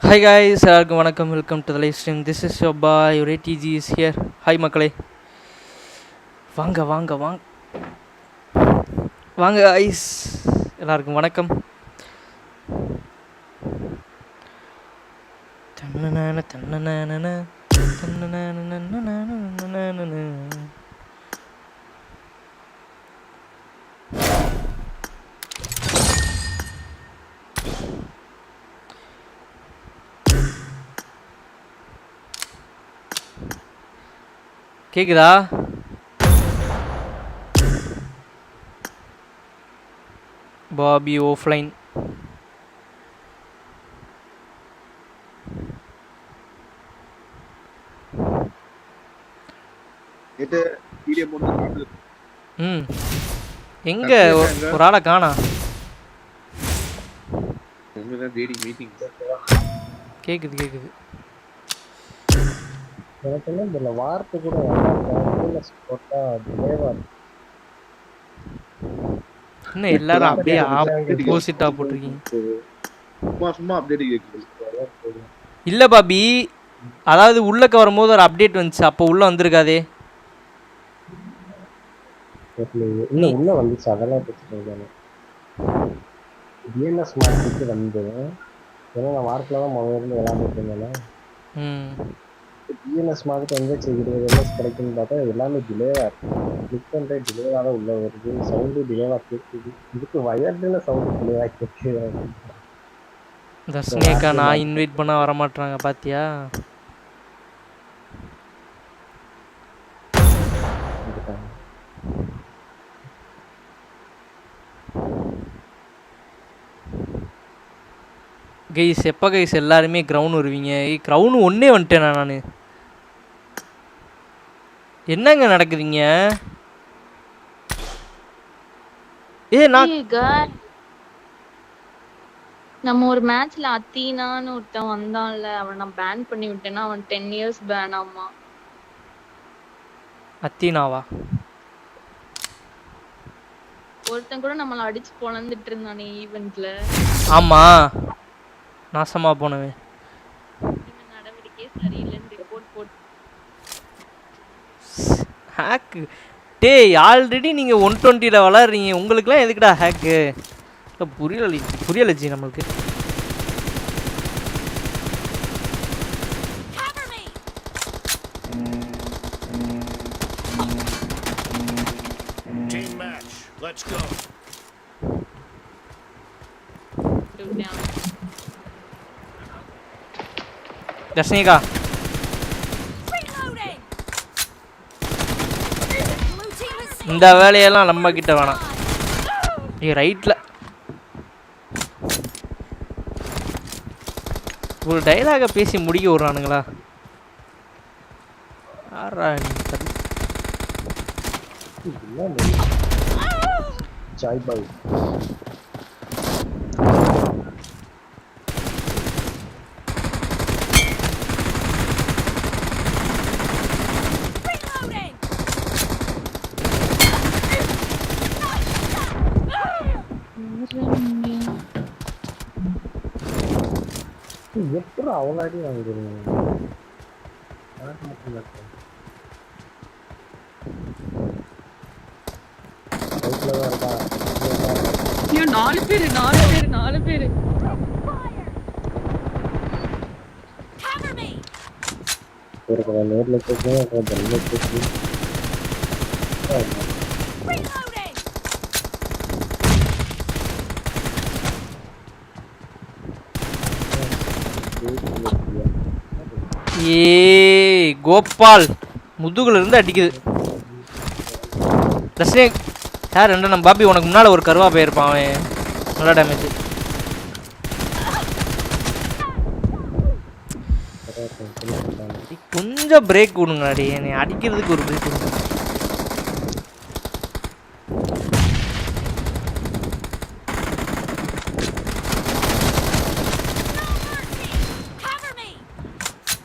Hi guys, welcome to the live stream. This is your boy, your ATG is here. Hi மக்களே, வாங்க வாங்க வாங்க வாங்க guys, எல்லாருக்கும் வணக்கம். தன்னன தன்னன தன்னன. கேக்குதா? Bobby offline. எங்க ஒரு ஆளை காணா? கேக்குது கேக்குது. எனக்கு என்ன இந்த வார்த்தை கூட என்ன எல்லாரும் அப்படியே ஆப்போசிட்டா போட்டிருக்கீங்க? சும்மா அப்டேட் இல்ல பாபி, அதாவது உள்ளக்க வரும்போது ஒரு அப்டேட் வந்துச்சு, அப்போ உள்ள வந்திருக்காதே. இல்ல உள்ள வந்துச்சு, அதெல்லாம் பிரச்சனை. டிஎன்எஸ் மார்க்கெட்டு வந்து ஏன்னா நான் வாரத்தில் தான் முதல்ல விளாண்டுட்டு இருந்தேன். டிஎன்எஸ் மார்க்கெட் வந்து 20 எம்எஸ் கிடைக்குன்னு பார்த்தா எல்லாமே டிலேவாக இருக்கு. கிளிக் பண்ணுற டிலேவாக தான் உள்ள வருது, சவுண்டு டிலேவாக கேட்குது. இதுக்கு வயர்டில் சவுண்டு டிலேவாக கேட்குது. தர்ஷினிக்கா நான் இன்வைட் பண்ண வர மாட்டாங்க பாத்தியா? கைஸ் எப்போ கைஸ் எல்லாருமே கிரவுண்ட் வருவீங்க? கிரவுண்ட் ஒன்னே வந்துட்டேனா நான்? என்னங்க நடக்குதுங்க? நம்ம ஒரு மேட்ச்ல அத்தீனான்னு ஒருத்தன் வந்தான்ல, அவன் நான் பேன் பண்ணி விட்டேன்னா அவன் 10 இயர்ஸ் பேன் ஆமா. அத்தீனாவா? ஒருத்தன் கூட நம்மள அடிச்சு பொளந்துட்டு இருந்தானே ஈவென்ட்ல. ஆமா, நாசமா போனவே. இந்த நடவடிக்கை சரியில்லைன்னு ரிப்போர்ட் போட்டு ஹேக். டேய் ஆல்ரெடி நீங்க 120ல வளர்றீங்க, உங்களுக்குலாம் எதுக்குடா ஹேக்கு? புரியல ஜி நம்மளுக்கு. Let's go. தர்ஷினிகா இந்த வேலையெல்லாம் நம்ம கிட்ட வேணாம். ரைட்ல ஒரு டைலாக பேசி முடிக்க விடுறானுங்களா? ஜாய் பாய். எப்படி அவளாடி வாங்கிடுவீங்க? நாலு பேரு நேர்ல கோபால் முதுகுல இருந்து அடிக்குது. தர்ஷினி யார் ரெண்டு நம்ம பாபி உனக்கு முன்னால ஒரு கருவா போயிருப்பான், அவன் நல்லா டேமேஜ். கொஞ்சம் பிரேக் கொடுங்கடி, என்னை அடிக்கிறதுக்கு ஒரு பிரேக் கொடுங்க.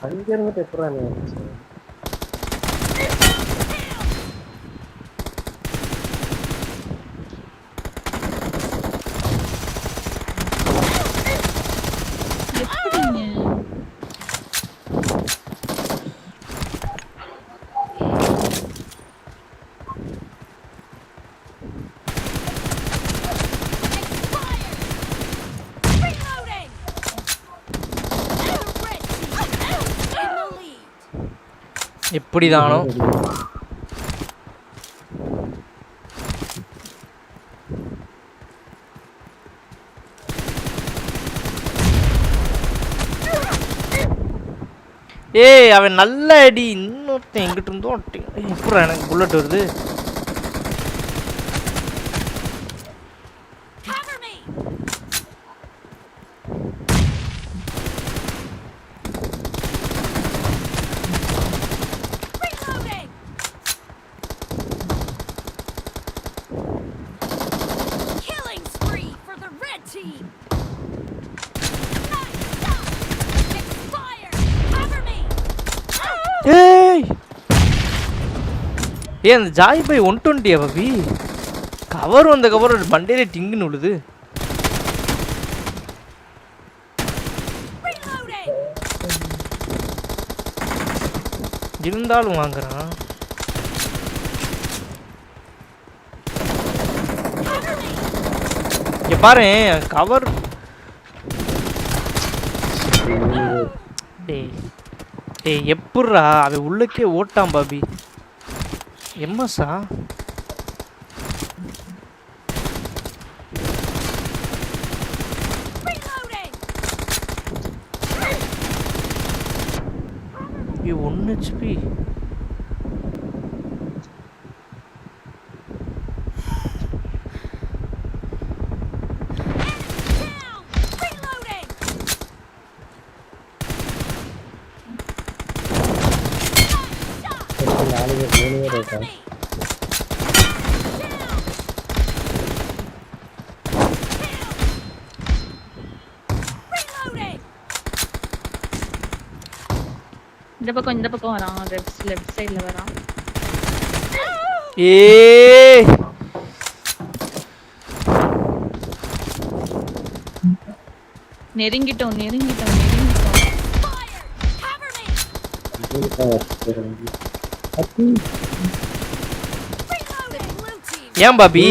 அங்க இருந்து எப்படா நீ எப்படிங்க எப்படிதானோ ஏய் அவன் நல்ல அடி இன்னொருத்தன் எங்கிட்ட இருந்தோம் எப்படி எனக்கு புல்லட் வருது ஏய் ஏய் அந்த ஜாய் பை 120 பபி கவர் வந்த கவர் மண்டையில டிங்குன்னு விழுது இருந்தாலும் வாங்குறான் இங்க பாரு கவர் டேய் டேய் எப்பட்றா அவன் உள்ளக்கே ஓட்டான் பாபி எம்எஸ்ஸா இது 1 HP இந்த பக்கம் வரான் லெஃப்ட் சைடுல வரான் ஏய் நெருங்கிட்டோம் ஏன் பாபி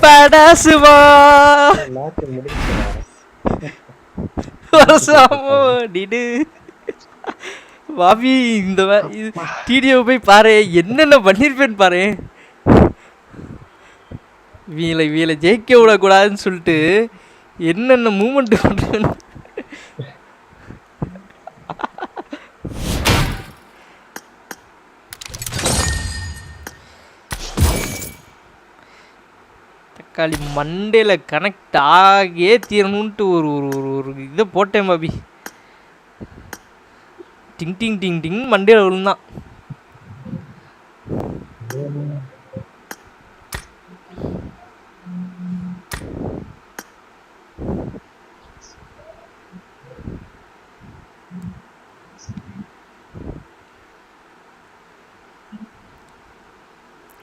படாசுவா வரசாமோ டிடு பாபி இந்த டிடிஓ போய் பாரு என்னென்ன பண்ணிருப்பேன்னு பாரு வீலை ஜெயிக்க விடக்கூடாதுன்னு சொல்லிட்டு என்னென்ன மூமெண்ட் பண்றேன்னு தக்காளி மண்டேல கனெக்ட் ஆகியே தீரணுன்ட்டு ஒரு இதை போட்டேன் பாபி டிங் டிங் டிங் டிங் மண்டேல விழுந்தான்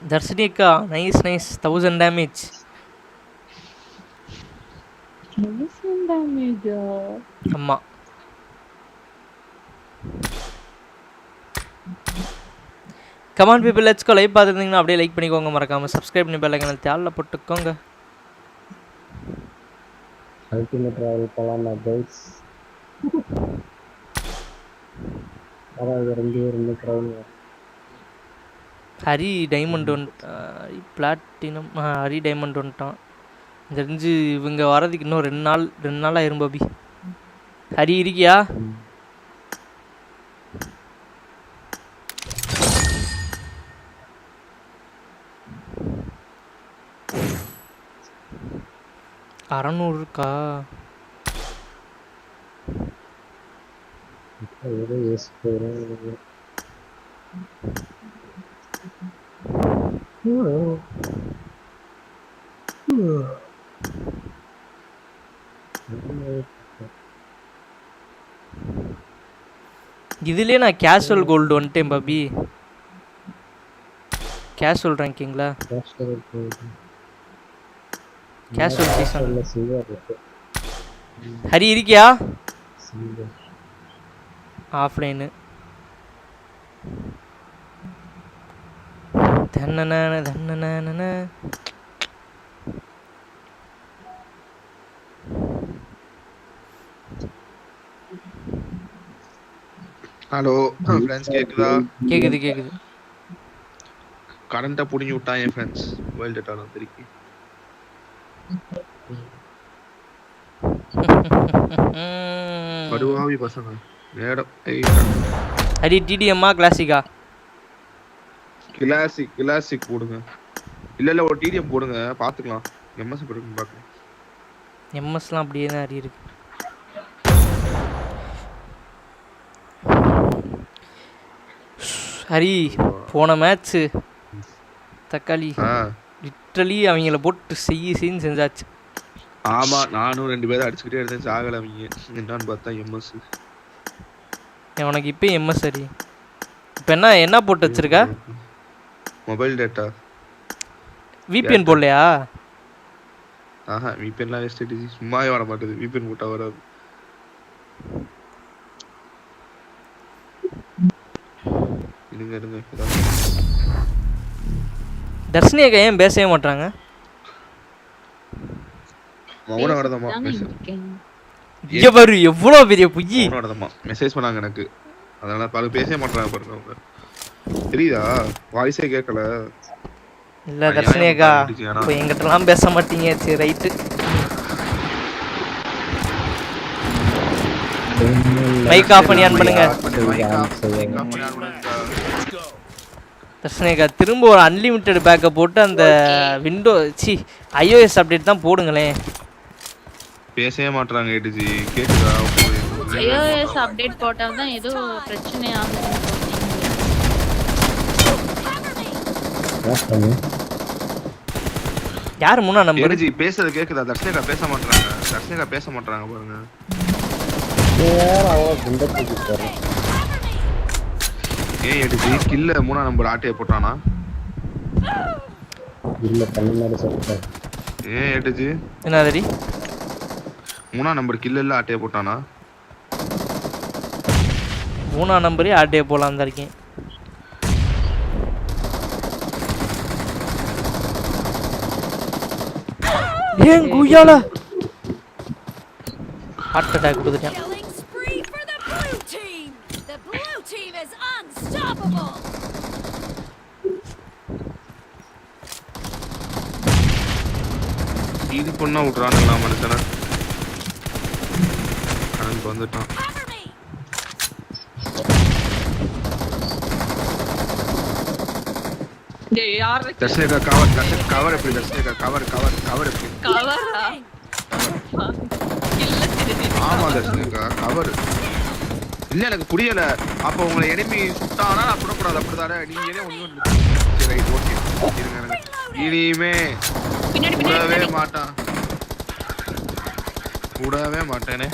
தர்ஷினி அக்கா நைஸ் 1000 டேமேஜ் ஆமா come on people let's go live பார்த்துருந்தீங்கன்னா அப்படியே லைக் பண்ணிக்கோங்க மறக்காம சப்ஸ்கிரைப் பண்ணி பெல் ஐகானை தேல்ல போட்டுக்கோங்க அல்டிமேட் ராயல் போலாம்னா கைஸ் அதாவது 2 train Hari diamond Hari platinum Hari diamond வந்துட்டான் தெரிஞ்சு இவங்க வரதுக்கு இன்னும் 2 நாள் ஆயிரும் பாபி ஹரி இருக்கியா $600 இருக்கா இதுலயே நான் கேஷுவல் கோல்டு வந்துட்டேன் பாபி. கேஷுவல் ரேங்கிங்ல கேஷுவல் சீசன். ஹரி இருக்கியா? ஆஃப்லைனு தன்னன தன்னன. ஹலோ ஃப்ரெண்ட்ஸ், கேக்குதா? கேக்குது. கரண்ட்டை புடிங்கி விட்டான் என் ஃப்ரெண்ட்ஸ். மொபைல் டேட்டா திருப்பி. படுவாவி பசங்க. மேடம் ஹரி டிடிஎம்மா கிளாசிக்கா? கிளாசிக் போடுங்க. இல்ல ஒரு டிடிஎம் போடுங்க பாத்துக்கலாம். எம்எஸ் போடுங்க பாக்கலாம். எம்எஸ்லாம் அப்படியே தான் ஹரி இருக்கு. ஹரி போன மேட்ச்சு தக்காளி லிட்ரலி அவங்கள போட்டு செய்யின்னு செஞ்சாச்சு. ஆமா, நானும் 2 பேரும் அடிச்சுக்கிட்டே இருந்தேன். சாகல அவங்க. என்னன்னு பார்த்தா எம்எஸ். உனக்கு இப்போ எம்எஸ் ஹரி. இப்போ என்ன போட்டு வச்சிருக்க? Mobile data. விபிஎன் போடலையா? ஆஹா, விபிஎன்லாம் எஸ்டிஜி சும்மாவே வர மாட்டேது. விபிஎன் போட்டா வராது. இருங்க. தர்ஷினி அக்கா ஏன் பேசவே மாட்டாங்க? மௌன வரதமா இங்க பாரு எவ்வளவு பெரிய புய்யி. மௌன வரதமா மெசேஜ் பண்ணாங்க எனக்கு. அதனால பல பேசவே மாட்டாங்க பாருங்க அவங்க. தெரியுதா? வாய்ஸே கேட்கல. இல்ல தர்ஷினி அக்கா இப்போ எங்கிட்டலாம் பேச மாட்டீங்க. சரி ரைட்டு. மைக் ஆஃப் பண்ணி ஆன் பண்ணுங்க. தர்ஷினி அக்கா திரும்ப ஒரு அன்லிமிட்டெட் பேக்கை போட்டு அந்த விண்டோ iOS அப்டேட் தான் போடுங்களேன். பேசவே மாட்டறாங்க. ஏடிஜி கேக்குதா? iOS அப்டேட் போட்டா தான் ஏதோ பிரச்சனை ஆகுது. யார் முன்னா நம்பர்? ஏடிஜி பேசுறது கேக்குதா? தர்ஷினிகா பேச மாட்டறாங்க பாருங்க. ஏன் ஏடிஜி கில்ல 3 நம்பர் ஆட்டைய போட்டானா? இல்ல தமிழ்நாடு சொல்றேன். ஏன் ஏடிஜி என்னது 3 நம்பர் கில்ல ஆட்டைய போட்டானா? 3 நம்பரே ஆட்டே போலாம் தான் இருக்கேன். ஏன் குயால ஹார்ட் அட்டாக் கொடுத்துட்டான். இது பண்ணா விட்றானுங்களா மனுஷன? கரண்ட் வந்துட்டான். டேய் யார் தர்ஷினிகா கவர் எப்படி? தர்ஷினிகா கவர் எப்படி? கவரா? இல்ல திருடி. ஆமா தர்ஷினிகா கவர். இல்ல எனக்கு புரியல. அப்ப உங்களை எனிமி சுட்டானா நான் சுடக்கூடாது அப்படிதானே? நீங்களே ஒண்ணும் சரி ரைட் ஓகே. இருங்க இனிமே கூடவே மாட்டேனே.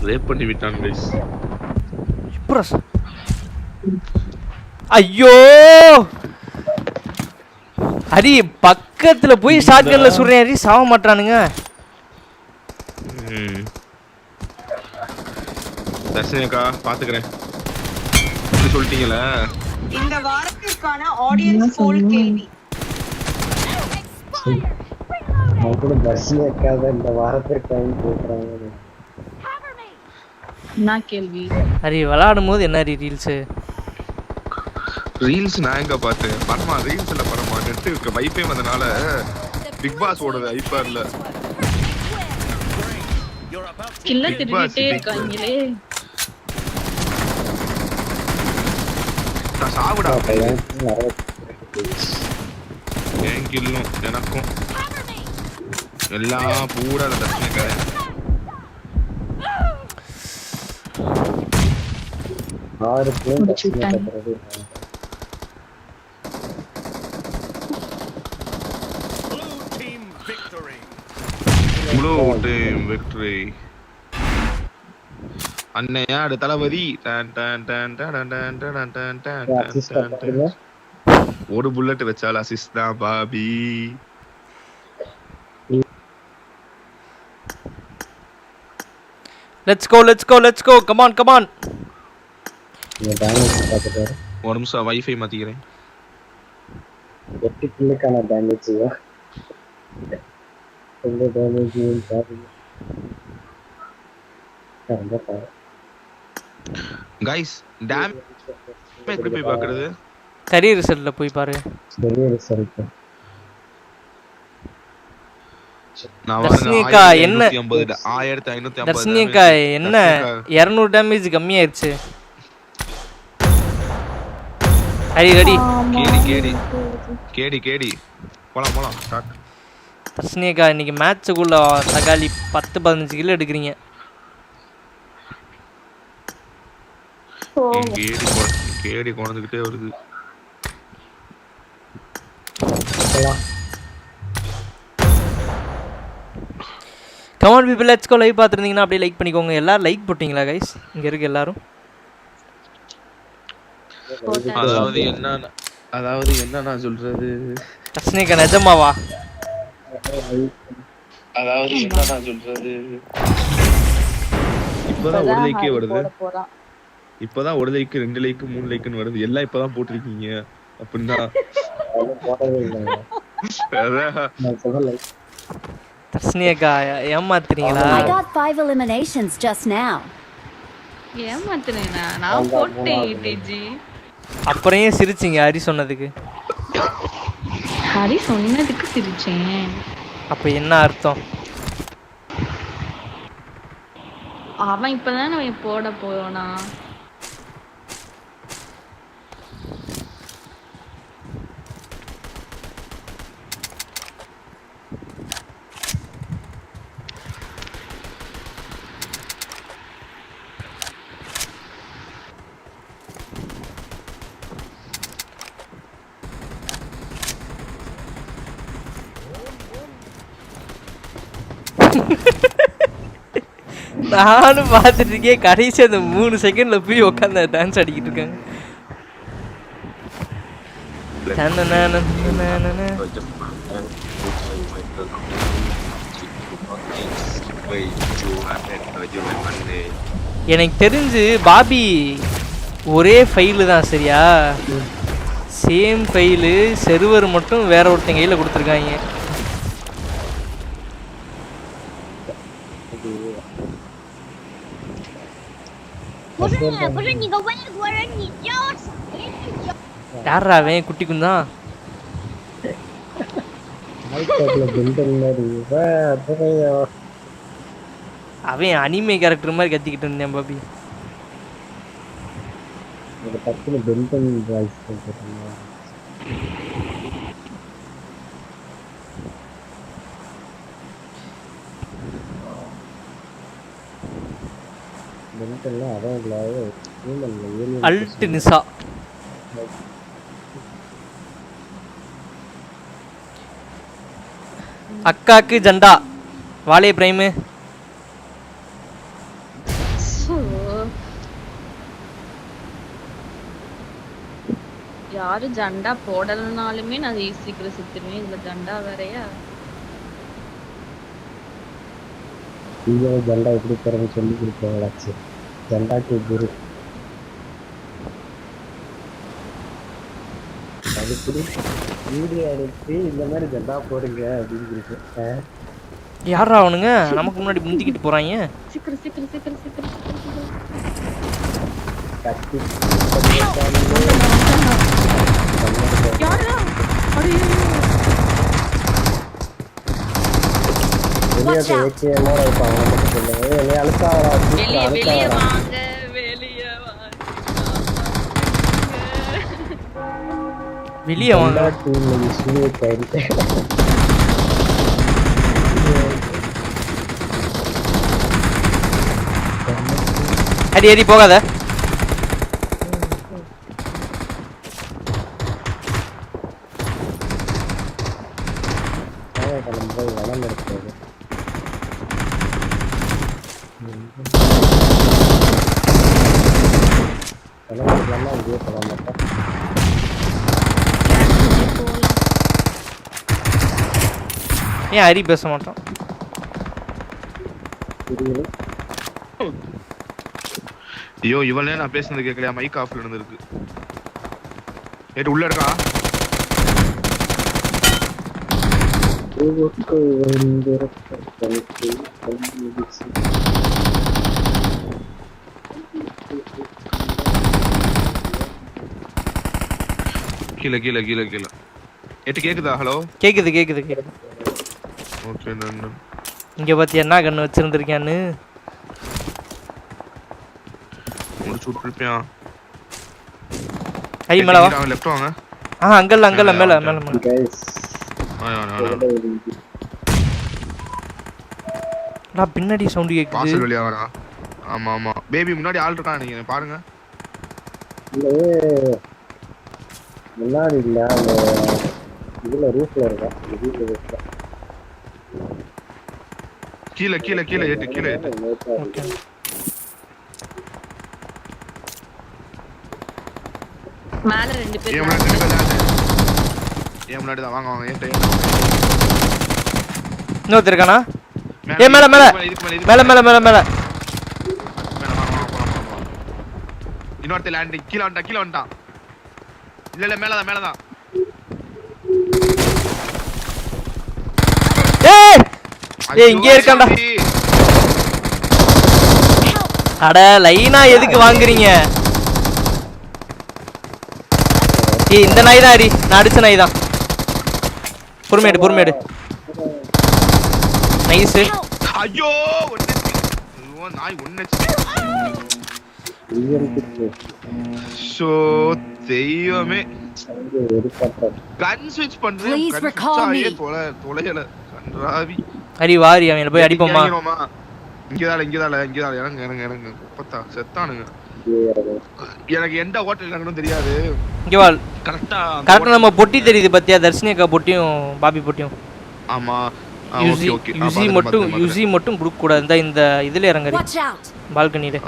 ரேப் பண்ணி விட்டான் गाइस. ஐயோ ஹரி பக்கத்துல போய் ஷாட்கன்ல சுடுறேன். ஹரி சாவ மாட்டானுங்க. தர்ஷினிகா பாத்துக்கறேன். இப்படி சொல்லிட்டீங்களா? இந்த வாரத்திற்கான ஆடியன்ஸ் போல் கேள்வி. கூட தர்ஷினிகாத இந்த வாரத்திற்கான போடுறாங்க. நான் கேள்வி. ஹரி விளையாடும் போது என்ன ரீல்ஸ் நான் எங்க பார்த்தேன்? பரமா ரீல்ஸ்ல பரமா நெட் இருக்கு. வைஃபை வந்தனால பிக் பாஸ் ஓடுது ஐபாட்ல. கில்ல திருடிட்டே இருக்காங்களே. சாவுடா. ஏன் கில்லும் எனக்கும் எல்லாம் பூரா அந்த தர்ஷனுக்காக. Blue team victory. அன்னையாடு தளபதி. ஒரு புல்லட் வச்சால அசிஸ்ட் தான் Bobby. let's go come on ஒரு நிமிஷம் வைஃபை மாத்திக்கிறேன். 8 கில்லுக்கான டேமேஜ் எந்த டேமேஜ் பாருங்க. गाइस डैम எப்படி போய் பார்க்கிறது? கரியர் ரிசல்ட்ல போய் பாரு. கரியர் ரிசல்ட் நான் தர்ஷனிகா என்ன 1550 தர்ஷனிகா என்ன 200 டேமேஜ் கம்மியாயிருச்சு. ஹரி ரெடி கேடி போலாம் ஸ்டார்ட். தர்ஷனிகா இன்னைக்கு மேட்சுக்குள்ள தகாலி 10-15 கிலோ எடுக்கிறீங்க. கேடி கொண்டுகிட்டே வருது. Come on people let's go. Live பார்த்துருந்தீங்கன்னா அப்படியே லைக் பண்ணிக்கோங்க. எல்லாரும் லைக் போட்டிங்களா கைஸ்? இங்க இருக்கு எல்லாரும். அதாவது என்ன நான் சொல்றது? தர்ஷனிகா நிஜமாவா? அதாவது என்ன நான் சொல்றது? இப்பதான் ஒரு லைக்கே வருது. இப்பதான் ஒரு லைக் 2 லைக் 3 லைக்னு வருது. எல்லாம் இப்பதான் போட்டிருக்கீங்க அப்படின்னா தர்ஷனிகா ஏமாத்துறீங்களா? I got 5 eliminations just now. ஏமாத்துறேனா? நான் போட்டேன் டிஜி. அப்புறம் ஏன் சிரிச்சீங்க ஹரி சொன்னதுக்கு? ஹரி சொன்னதுக்கு சிரிச்சேன். அப்ப என்ன அர்த்தம்? அவன் இப்பதான் அவன் போட போறானா? நானும் பார்த்துட்டு இருக்கேன். கடைசி அந்த 3 செகண்ட்ல போய் உட்காந்து டான்ஸ் ஆடிக்கிட்டு இருக்காங்க. எனக்கு தெரிஞ்சு பாபி ஒரே ஃபைலு தான் சரியா? சேம் ஃபைலு செர்வர் மட்டும் வேற ஒருத்தங்க கையில் கொடுத்துருக்காங்க. யாரா அவன் குட்டி குந்தா? அவன் அனிமே கேரக்டர் மாதிரி கத்திக்கிட்டு இருந்தேன் பாபி. அல்ட் நிசா அக்காக்கு ஜண்டா வாலே பிரைமு. யாரு ஜண்டா போடலனாலுமே நான் சீக்கிரம் சுத்துவேன். இதுல ஜண்டா வேறையா? ஜண்டா எப்படி போறேன்னு சொல்லி கொடுப்பாங்களாச்சு. ஜண்டாக்கு குரு அதுக்கு வீடியோ எடுத்து இந்த மாதிரி ஜண்டா போடுங்க அப்படின்னு இருக்கு. யாரா அவனுங்க நமக்கு முன்னாடி முந்திக்கிட்டு போறாங்க? சீக்கிரம் சீக்கிரம் சீக்கிரம் சீக்கிரம் கத்தி யாரா? Watch out. வெளிய வாங்க வெளிய வாங்க. வெளியே வாங்க. அடி போகாத. ஏன் ஹரி பேச மாட்டான்? ஐயோ இவளே நான் பேசுனது கேட்கலையா? மைக் ஆஃப்ல இருந்திருக்கு. ஏட்டு உள்ள இருக்கா? கீழே கீழே கீழே கீழே. ஏட்டு கேக்குதா? ஹலோ கேக்குது கேக்குது கேக்குது. ஓகே நான் இங்க பாத்தியா என்ன கண்ணு வச்சிருந்திருக்கான்னு? முடிச்சு விட்டுருப்பியா? கை மேல வா. லெஃப்ட் வாங்க. அங்கல்ல மேல மேல மேல. நான் பின்னாடி சவுண்ட் கேக்குது. வாசல் வழியா வரா. ஆமா ஆமா பேபி முன்னாடி ஆள் இருக்கான் நீங்க பாருங்க. முன்னாடி இல்ல அந்த இதுல ரூஃப்ல இருக்கா. கீழே கீழே கீழே ஏட்டு கீழே ஏட்டு. ஓகே. மேல 2 பேர். ஏன் முன்னாடி தான் வாங்க வாங்க ஏட்டு. இன்னொருத்தர் இருக்கானா? ஏ மேல மேல மேல மேல மேல மேல. இன்னொருத்த லேண்டிங் கீழ வந்துட்டான். இல்ல மேலதான் மேலதான். ஏய் இங்கே இருக்கான்டா. அட லைனா எதுக்கு வாங்குறீங்க? ஏய் இந்த நாய் தான் அடி. நான் அடிச்ச நாய் தான். பொறுமையேடு. நைஸ். ஐயோ நாய் ஒண்ணச்சு. சோ தெய்வமே. கன் ஸ்விட்ச் பண்றேன் தொலையல கன்றாவி. அடி வாரி அவன் போய் அடிப்போமா? இங்கதால இறங்க பத்தா செத்தானுங்க. எனக்கு எந்த ஹோட்டல் இறங்கணும் தெரியாது. இங்க வா. கரெக்டா நம்ம பொட்டி தெரியுது பாத்தியா? தர்ஷினி அக்கா பொட்டியும் பாபி பொட்டியும். ஆமா யூசி மட்டும் குடுக்க கூடாது. இந்த இதுல இறங்கறி பால்கனில.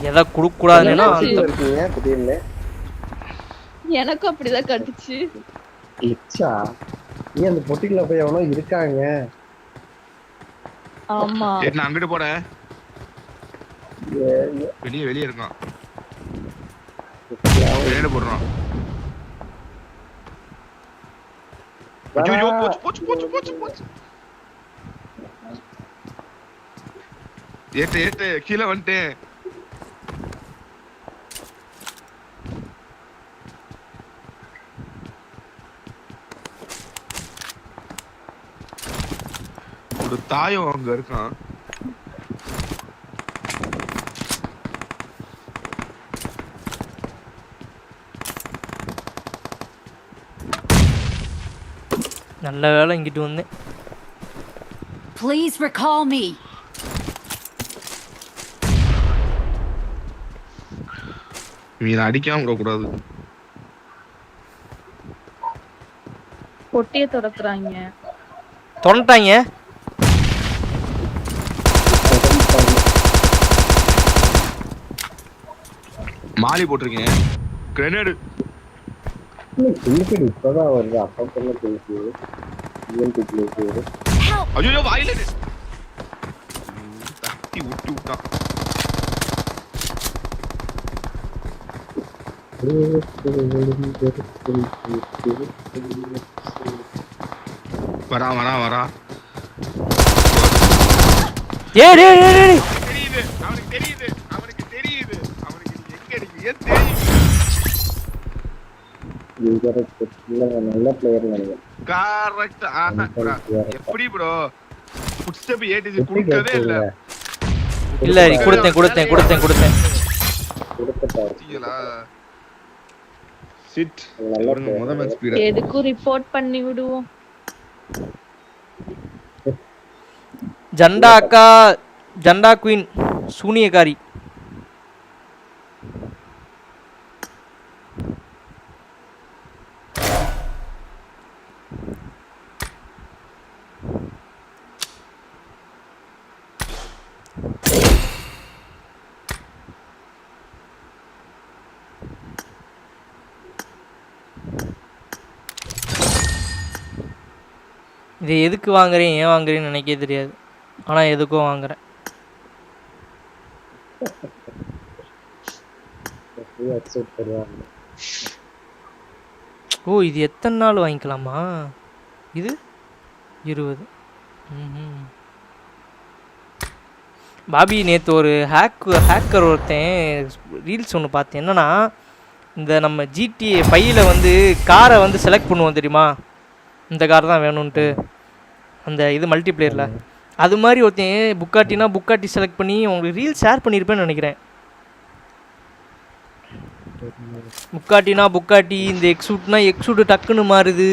எதை குடுக்க கூடாதுன்னா எனக்கு அப்படிதான் கட்டுச்சு. நீ அந்த பொட்டிக்குள்ள போய் எவனோ இருக்காங்க. ஆமா நான் அங்கிட்டு போறேன். வெளியே இருக்கான். வெளியில போடுறான். ஐயோ போச்சு. ஏட்டு கீழே வந்துட்டேன். ஒரு தாயம் அங்க இருக்கான். நல்ல வேளை இங்கிட்டு வந்தேன். Please recall me. நீ அடிக்காம விட கூடாது. பொட்டியை திறக்குறாங்க. தொலைட்டாங்க. மாலி போட்டிருக்கேன். கிரெனேடு இப்பதான் வருது. அப்பா ஐயோ வாயில தட்டி விட்டான். வரா ஏய் அவனுக்கு தெரியுது எங்க இருக்கு தெரியுது. நல்ல பிளேயர் நினைக்கிறேன். கரெக்ட். எப்படி ப்ரோ ஃபுட் ஸ்டெப் ஏடிஜி கொடுக்கவே இல்ல. இல்ல கொடுத்தேன் பாத்தீங்களா சிட் இவங்க முத மேட்ச் ஸ்பீட் எதுக்கும் ரிப்போர்ட் பண்ணி விடுவோம். ஜண்டா அக்கா, ஜண்டா குயின் சூனியக்காரி. இதை எதுக்கு வாங்குறேன் ஏன் வாங்குறேன்னு நினைக்கவே தெரியாது, ஆனால் எதுக்கும் வாங்குறேன். ஓ இது எத்தனை நாள் வாங்கிக்கலாமா? இது 20. பாபி நேற்று ஒரு ஹேக்கர் ஒருத்தன் ரீல்ஸ் ஒன்று பார்த்தேன். என்னன்னா இந்த நம்ம GTA 5ல் வந்து காரை வந்து செலக்ட் பண்ணுவோம் தெரியுமா, இந்த கார் தான் வேணும்ன்ட்டு அந்த இது மல்டிப்ளேயரில். அது மாதிரி ஒருத்தன் புக்காட்டி செலக்ட் பண்ணி உங்களுக்கு ரீல்ஸ் ஷேர் பண்ணியிருப்பேன்னு நினைக்கிறேன். புக்காட்டி இந்த எக்ஸூட் டக்குன்னு மாறுது.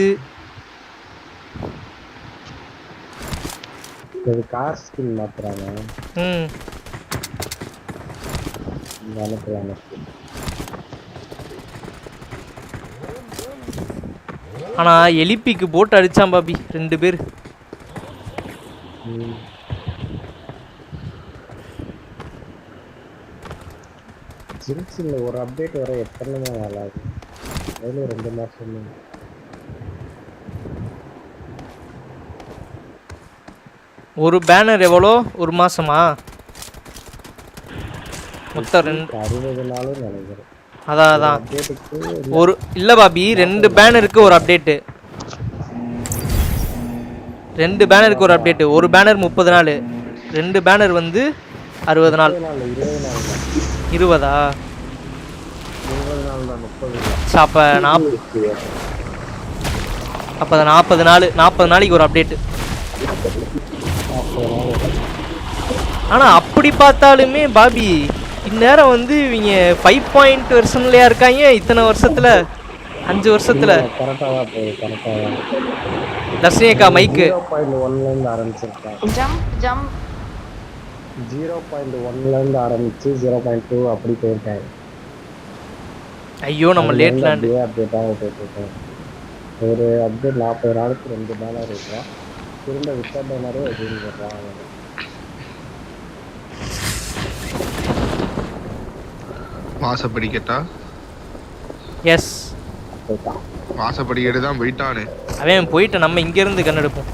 இது கார் ஸ்கின் மாத்துறாங்க. ஆனா எலிப்பிக்கு போட்டு அடிச்சான் பாபி 2 பேர். ஜின்சில் ஒரு அப்டேட் வர எத்தனை நாள் ஆகுது? 2 மாசம். ஒரு பேனர் எவ்வளோ? ஒரு மாசமா? மொத்தம் 60 நாளும் நினைக்கிறேன். அதான் ஒரு இல்லை பாபி, 2 பேனருக்கு ஒரு அப்டேட்டு. 2 பேனருக்கு ஒரு அப்டேட்டு. ஒரு பேனர் 30 நாள், 2 பேனர் வந்து 60 நாள். 20ஆ? அப்போ 40 நாள். 40 நாளைக்கு ஒரு அப்டேட்டு. ஆனால் அப்படி பார்த்தாலுமே பாபி இந்நேரம் வந்து இவங்க 5 வெர்ஷன்லையா இருக்காங்க. இத்தனை வருஷத்தில் 5 வருஷத்தில். தர்ஷினியக்கா மைக்கு 0.1 ஆரம்பிச்சிருக்காங்க. ஜம்ப் 0.1 ஆரம்பிச்சு 0.2 அப்படி போயிருக்காங்க. ஐயோ நம்ம லேட் லேண்டு அப்டேட் தான் விட்டுட்டு இருக்கோம். ஒரு அப்டேட் 40 நாளுக்கு 2 பேனர் இருக்கலாம். திரும்ப விட்ட பேனரே எதுவும் வர்றாங்க. வாசப்படிக்கட்டா? எஸ் வாசப்படிக்கட்டு தான் போயிட்டானே. அவன் போயிட்டு நம்ம இங்கேருந்து கண்ணெடுப்போம்.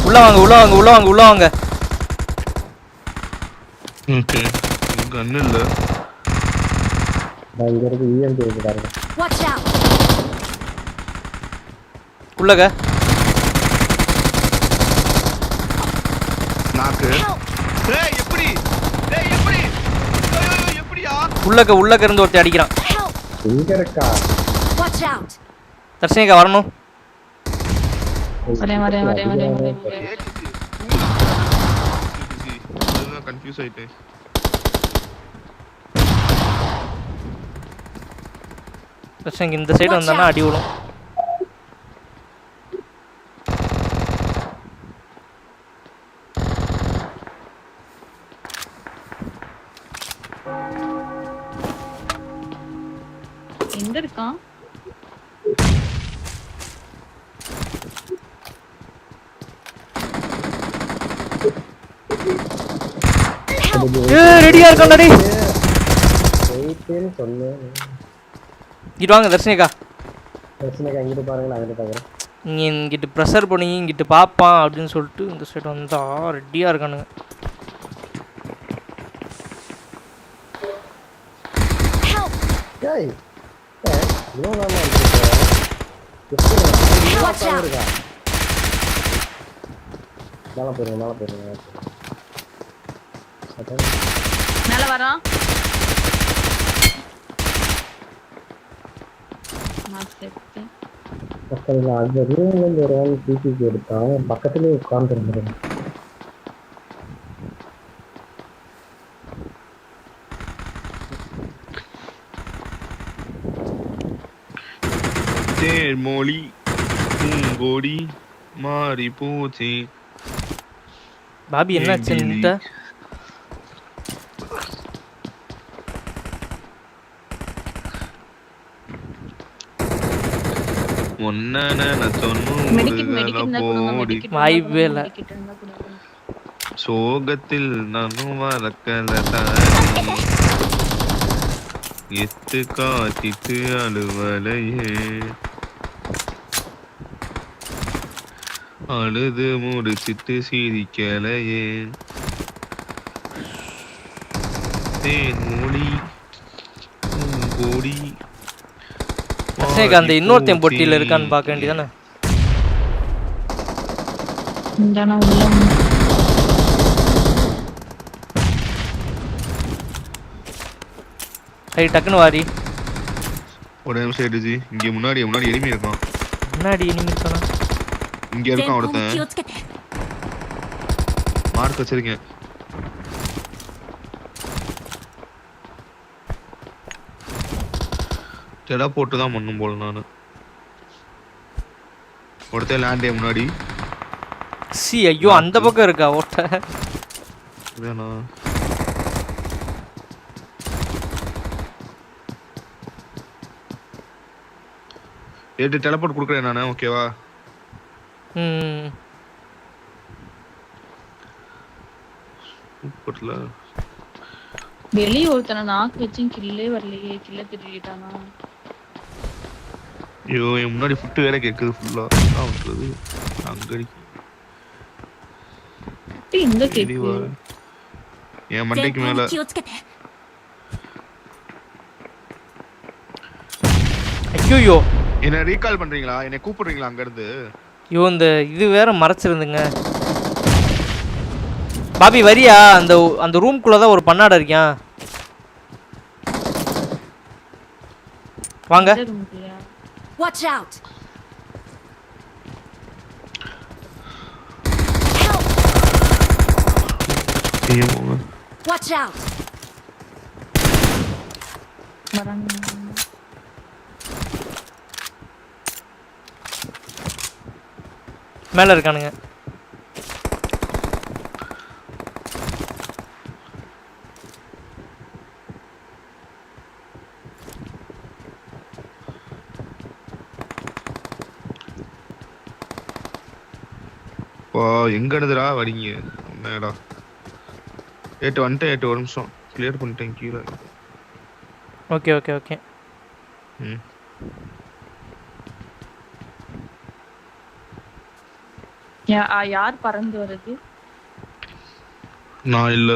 உள்ள வாங்க. ஓகே கன் இல்ல. இங்க இருக்கு EMP இருக்காரு. Watch out. உள்ளக நாக்கு. ஏய் எப்படி எப்படியா? உள்ளக இருந்து ஒருத்தன் அடிக்கிறான். இங்க இருக்கா? Watch out. தர்ஷினிகா வரணும். வரேன். கன்ஃபியூஸ் ஆயிட்டேன். தர்ஷினிகா இந்த சைடு வந்தானா அடி விடும். எங்க இருக்கான்? ரெடியா இருக்கான்டா டேய். வெயிட்னு சொன்னேன். இங்க வாங்க தர்ஷினிகா. இங்கிட்டு பாருங்க, நான் அங்கிட்டு பாக்குறேன். நீ இங்கிட்டு ப்ரெஷர் பண்ணி இங்கிட்டு பாப்பான் அப்படின்னு சொல்லிட்டு இந்த சைடு வந்தா ரெடியா இருக்கானுங்க. ஏய் மேல வரான். நான் செத்தேன். பக்கத்துல அந்த ரூம்ல இருந்து ஒரு ஆள் பிபிக்கு எடுத்தான் பக்கத்துலயே உட்கார்ந்துருந்தேன். தேர்மொழி பூங்கொடி மாறி போச்சு. பாபி என்னாச்சுன்னுட்ட வாய்ப்பே இல்ல. சோகத்தில் நானும் வரக்கல எத்து காத்திட்டு அழுவலையே அழுது முடிச்சிட்டு சிரிக்கலையே தேன்மொழி பூங்கொடி அந்த இன்னொருத்தன் பொட்டியில இருக்கான்னு பார்க்க வேண்டியதானே. டக்குன்னு வாரி ஒரு நிமிஷம் எடுச்சு. இங்க முன்னாடி எனிமி இருக்கான். முன்னாடி எனிமி இருக்கானா? இங்க இருக்கான் ஒருத்தன். மார்க் வச்சிருக்கேன். டெடா போட்டு தான் பண்ணும் போல நானு. ஒருத்தன் லேண்டே முன்னாடி. சி ஐயோ அந்த பக்கம் இருக்கா ஓட்ட. வேணா ஏட்டு டெலபோர்ட் கொடுக்குறேன் நானு. ஓகேவா? சூப்பர்ல. வெளிய ஒருத்தனை நாக்கு வச்சும் கில்லே வரலையே. கில்ல திட்டிட்டானா? ஐயோ என் முன்னாடி ஃபுட் வேற கேக்குது ஃபுல்லா. ஆவுறது அங்கடி இந்த கேக்கு என் மண்டைக்கு மேல. ஐயோ என்ன ரீகால் பண்றீங்களா? என்ன கூப்பிடுறீங்களா அங்க இருந்து? ஐயோ இந்த இது வேற மறைச்சிருந்துங்க. பாபி வரியா? அந்த ரூம்குள்ள தான் ஒரு பண்ணாட இருக்கான். வாங்க. Watch out. Watch out. மேல இருக்கானுங்க. எங்க எடுதுடா வரீங்க? என்னடா ஏட்டு வந்துட்டு 8 ஒரு நிமிஷம் கிளியர் பண்ணிட்டேன் கீழே. Okay okay okay. யார் பறந்து வருது? நான் இல்ல,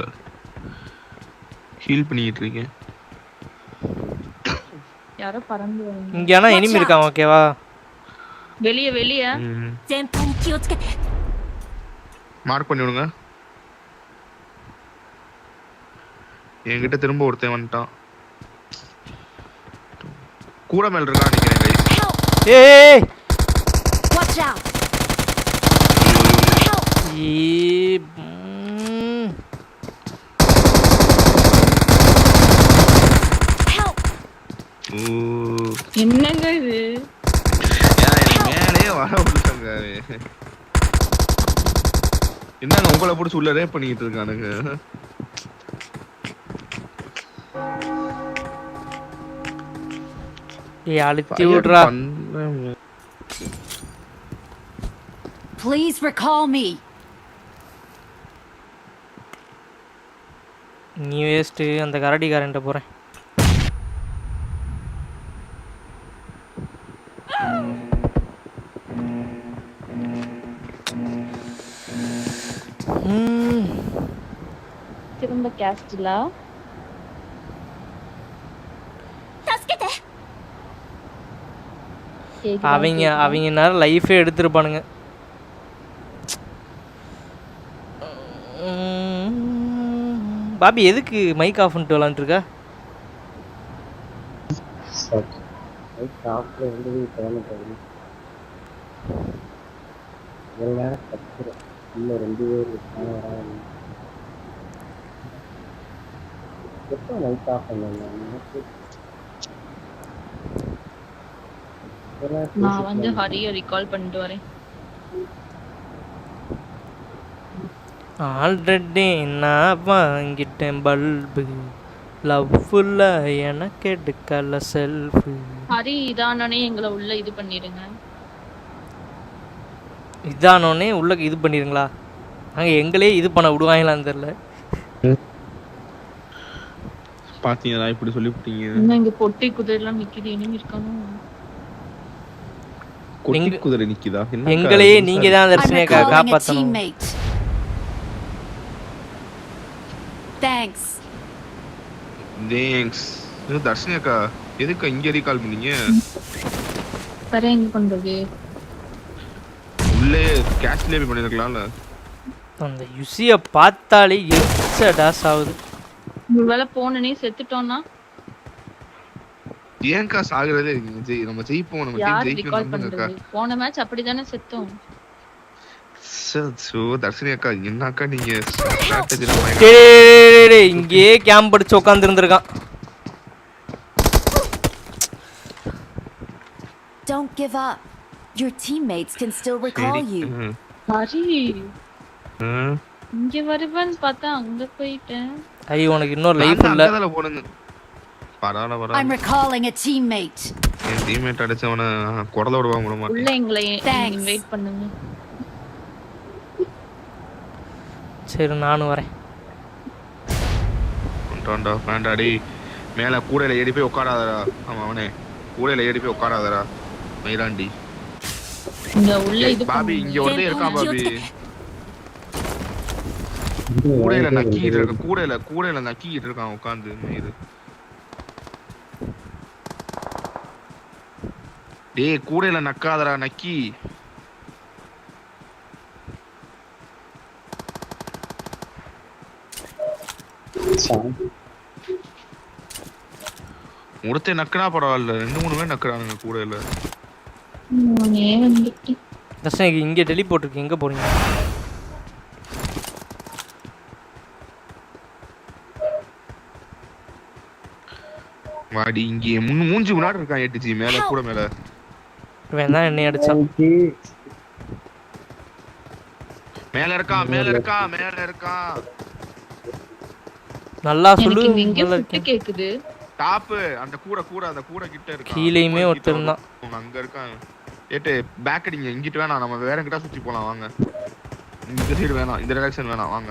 ஹீல் பண்ணிட்டு இருக்கேன். யாரோ பறந்து வருது. இங்க ஆனா எனிமி இருக்கான். ஓகேவா? வெளிய மார்க் பண்ணி விடுங்க. என்கிட்ட திரும்ப ஒருத்தன் வந்துட்டான். கூட மேல இருக்கா நினைக்கிறேன் गाइस. ஏய் Watch out. என்னங்க இது? மேலே வர விட்டுட்டாங்க. என்னங்க உங்களை பிடிச்சி உள்ள ரேப் பண்ணிட்டு இருக்கானுங்க. அழுத்தி விடுறா. Please recall me. நீ வேஸ்ட். அந்த கரடிக்காரன்ட்ட போறேன். திரும்ப கேஸ்ட்ல அவங்க நேரம் லைஃபே எடுத்துருப்பானுங்க. பாபி எதுக்கு மைக் ஆஃப் பண்ணிட்டு விளாண்டுருக்க? லைட் ஆஃப்ல இருந்தது தோணுது. இவ்வளோ நேரம் கத்துக்கிறேன். இன்னும் 2 பேர் இருக்காங்க வராங்க. எப்போ லைட் ஆஃப் பண்ணாங்க? நான் வந்து ஹரியை ரிகால் பண்ணிட்டு வரேன். ஆல்ரெடி நான் வாங்கிட்டேன் பல்பு, லவ்ஃபுல்ல எனக்கு எடுக்கல செல்ஃபு. ஹரி இதானே எங்களை உள்ள இது பண்ணிடுங்க. இதானோடனே உள்ள இது பண்ணிடுங்களா? நாங்கள் எங்களே இது பண்ண விடுவாங்களான்னு தெரில. பாத்தீங்களா இப்படி சொல்லிவிட்டீங்க. இன்னும் இங்க பொட்டி குதிரைலாம் நிக்குது. இனிமே இருக்கானோ? கொட்டி குதிரை நிக்குதா? எங்களையே நீங்க தான் I'm தர்ஷினியக்கா recalling a காப்பாற்றணும். teammate. Thanks. தேங்க்ஸ். இது தர்ஷினி அக்கா எதுக்கு இங்க ரீகால் பண்ணீங்க? வேற எங்க பண்றது? உள்ளே கேஷ்லயே போய் பண்ணிருக்கலாம்ல. அந்த யுசிய பார்த்தாலே எச்ச டாஸ் ஆகுது. ஒருவேளை போனனே செத்துட்டோம்னா ஏன்க்கா சாகுறதே இருக்கு? நம்ம ஜெயிப்போம், நம்ம டீம் யார் ஜெயிக்கும் ரிகால் நம்புங்கக்கா. பண்றது? போன மேட்ச் அப்படிதானே செத்தோம். சோ தர்ஷினி அக்கா என்னக்கா நீங்க ஸ்ட்ராட்டஜில டேய் இங்கேயே கேம்ப் அடிச்சு உட்கார்ந்து இருந்திருக்கான். Don't give up. Your teammates can still recall you. Hari இங்க வருவான்னு பார்த்தா அங்க போயிட்டேன். ஐயோ உனக்கு இன்னொரு லைஃப் இல்ல. அங்கதால போடுங்க. பரவாயில்ல I'm recalling a teammate. என் டீம்மேட் அடிச்சவன குடல விடுவாங்க விட மாட்டேன். உள்ள எங்களை இன்வைட் பண்ணுங்க. சரி நானும் வரேன். கொண்டாண்டா வேண்டாடி. மேல கூடையில ஏறி போய் உட்காராதடா. ஆமா அவனே கூடையில ஏறி போய் உட்காராதடா மைராண்டி. இங்க உள்ள இது பாபி இங்க ஒருத்தே இருக்கான் பாபி. கூடையில நக்கிட்டு இருக்க, கூடையில நக்கிட்டு இருக்கான் உட்கார்ந்து மயிரு. டேய் கூடையில நக்காதடா நக்கி. ஒருத்தே நக்கனா பரவாயில்ல, 2-3 பேர் நக்குறானுங்க கூடையில. தர்ஷனிக்கு இங்கே டெலிபோர்ட் இருக்கு, எங்கே போறீங்க? வாடி இங்கே மூஞ்சி முன்னாடி இருக்கான். 8G மேல கூட மேல வேணா என்னை அடிச்சான். மேல இருக்கான். நல்லா சொல்லு. இங்க ஃபுட் கேக்குது. டாப் அந்த கூட கிட்ட இருக்கான். கீழேயுமே ஒருத்தன் தான் அங்க இருக்கான். ஏட்டு பேக் அடிங்க. இங்கிட்டு வேணாம், நம்ம வேற எங்கிட்ட சுத்தி போலாம் வாங்க. இந்த சைடு வேணாம், இந்த டைரக்ஷன் வேணாம் வாங்க.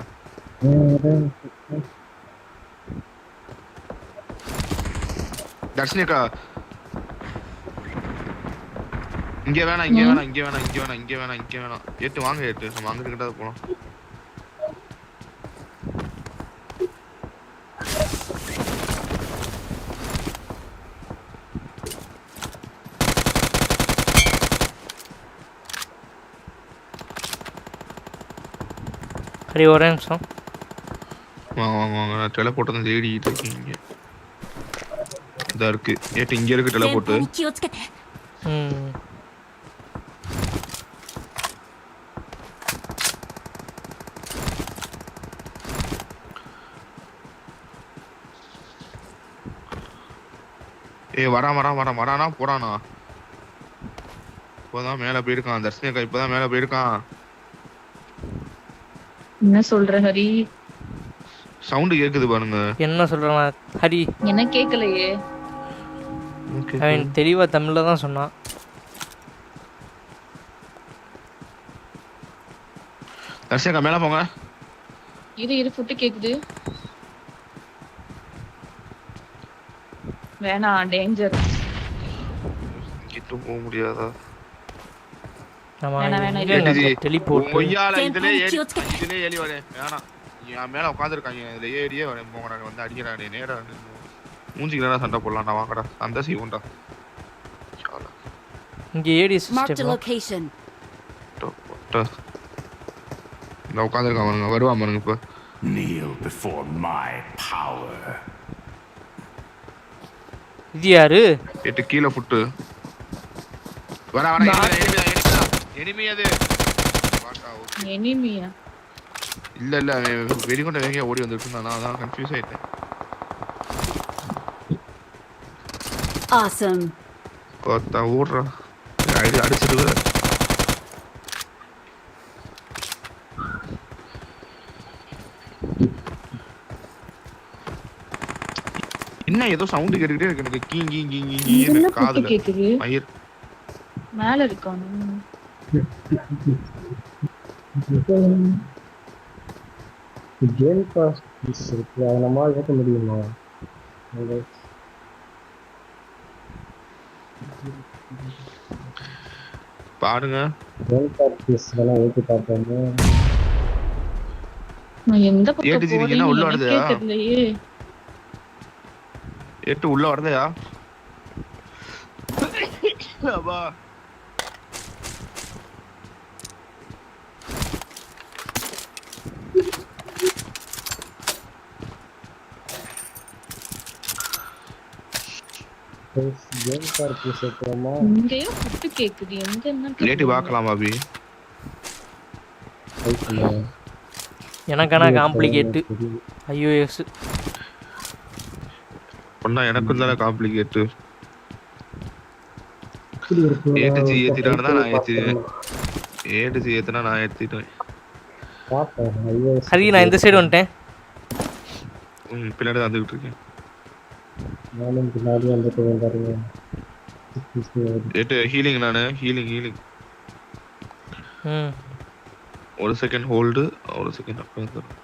தர்ஷினிகா இங்க வேணாம். ஏட்டு வாங்க ஏட்டு, நம்ம அங்கிட்டு கிட்ட போலாம். சரி ஒரே நிமிஷம். வாங்க டெலபோர்ட் வந்து தேடிட்டு இருக்கீங்க. இதா இருக்கு ஏட்டு, இங்க இருக்கு டெலபோர்ட். வரானா போறானா? இப்போதான் மேல போயிருக்கான். தர்ஷினிகா இப்பதான் மேல போயிருக்கான். என்ன சொல்ற ஹரி? சவுண்ட் கேக்குது பாருங்க. என்ன சொல்றான் ஹரி? என்ன கேக்கலையே. அவன் தெளிவா தமிழ்ல தான் சொன்னான். தர்ஷினிகா மேல போங்க. இரு ஃபுட் கேக்குது. வேணாம், டேஞ்சர். கிட்ட போக முடியாதா? டெலிபோர்ட் இதுல ஏறி வரேன். வேணாம், என் மேல உட்காந்துருக்காங்க. இதுல ஏறியே வரேன். போங்கடா வந்து அடிக்கிறானே நேரா மூஞ்சிக்கு நேரா சண்டை போடலாம். நான் வாங்கடா சண்டை செய்வோம்டா. இங்க ஏடி சிஸ்டம் லொகேஷன் இந்த உட்காந்துருக்கான் பாருங்க. வருவான் பாருங்க. இப்ப kneel before my power. இது யாரு 8 கீழ ஃபுட் வர எனிமி அது வாடா ஓகே எனிமியா இல்ல வெடிகுண்ட வேகையா ஓடி வந்துட்டு நான் அதான் கன்ஃபியூஸ் ஆயிட்டேன் Awesome. கோத்தா ஓடுறா ஐடி அடிச்சிடுவே என்ன ஏதோ சவுண்ட் கேட்டுக்கிட்டே இருக்கு எனக்கு கீங் கீங் கீங் கீங் காதுல கேக்குது மயிர் மேல இருக்கானு கேம் பாஸ் இருக்கு அதை நம்மளால ஏற்ற முடியுமா பாருங்க கேம் பாஸ் வேணா ஏற்றி பார்ப்போமே நான் எந்த பக்கம் ஏடிஜி போறேன்னு என்ன உள்ள எனக்கே வருதா தெரியலையே ஏட்டு உள்ள வரதையா அப்பா கேம் பார்க்கு சேர்க்கிறோமா இங்கேயோ ஃபுட் கேக்குது எங்க என்ன லேட்டி பார்க்கலாம் பாபி எனக்கான காம்ப்ளிகேட்டு ஐஓஎஸ் பொண்ணா எனக்கும் தானே காம்ப்ளிகேட்டு ஏடிஜி ஏத்திட்டானு தான் நான் ஏத்திடுவேன் ஏடிஜி ஏத்தினா நான் ஏத்திடுவேன் ஹரி நான் இந்த சைடு வந்துட்டேன் பின்னாடி வந்துகிட்டு இருக்கேன் நானும் பின்னாடி வந்துட்டு பாருங்க ஏட்டு ஹீலிங் நானு ஹீலிங் ஒரு செகண்ட் ஹோல்டு ஒரு செகண்ட் அப்ப வந்துடும்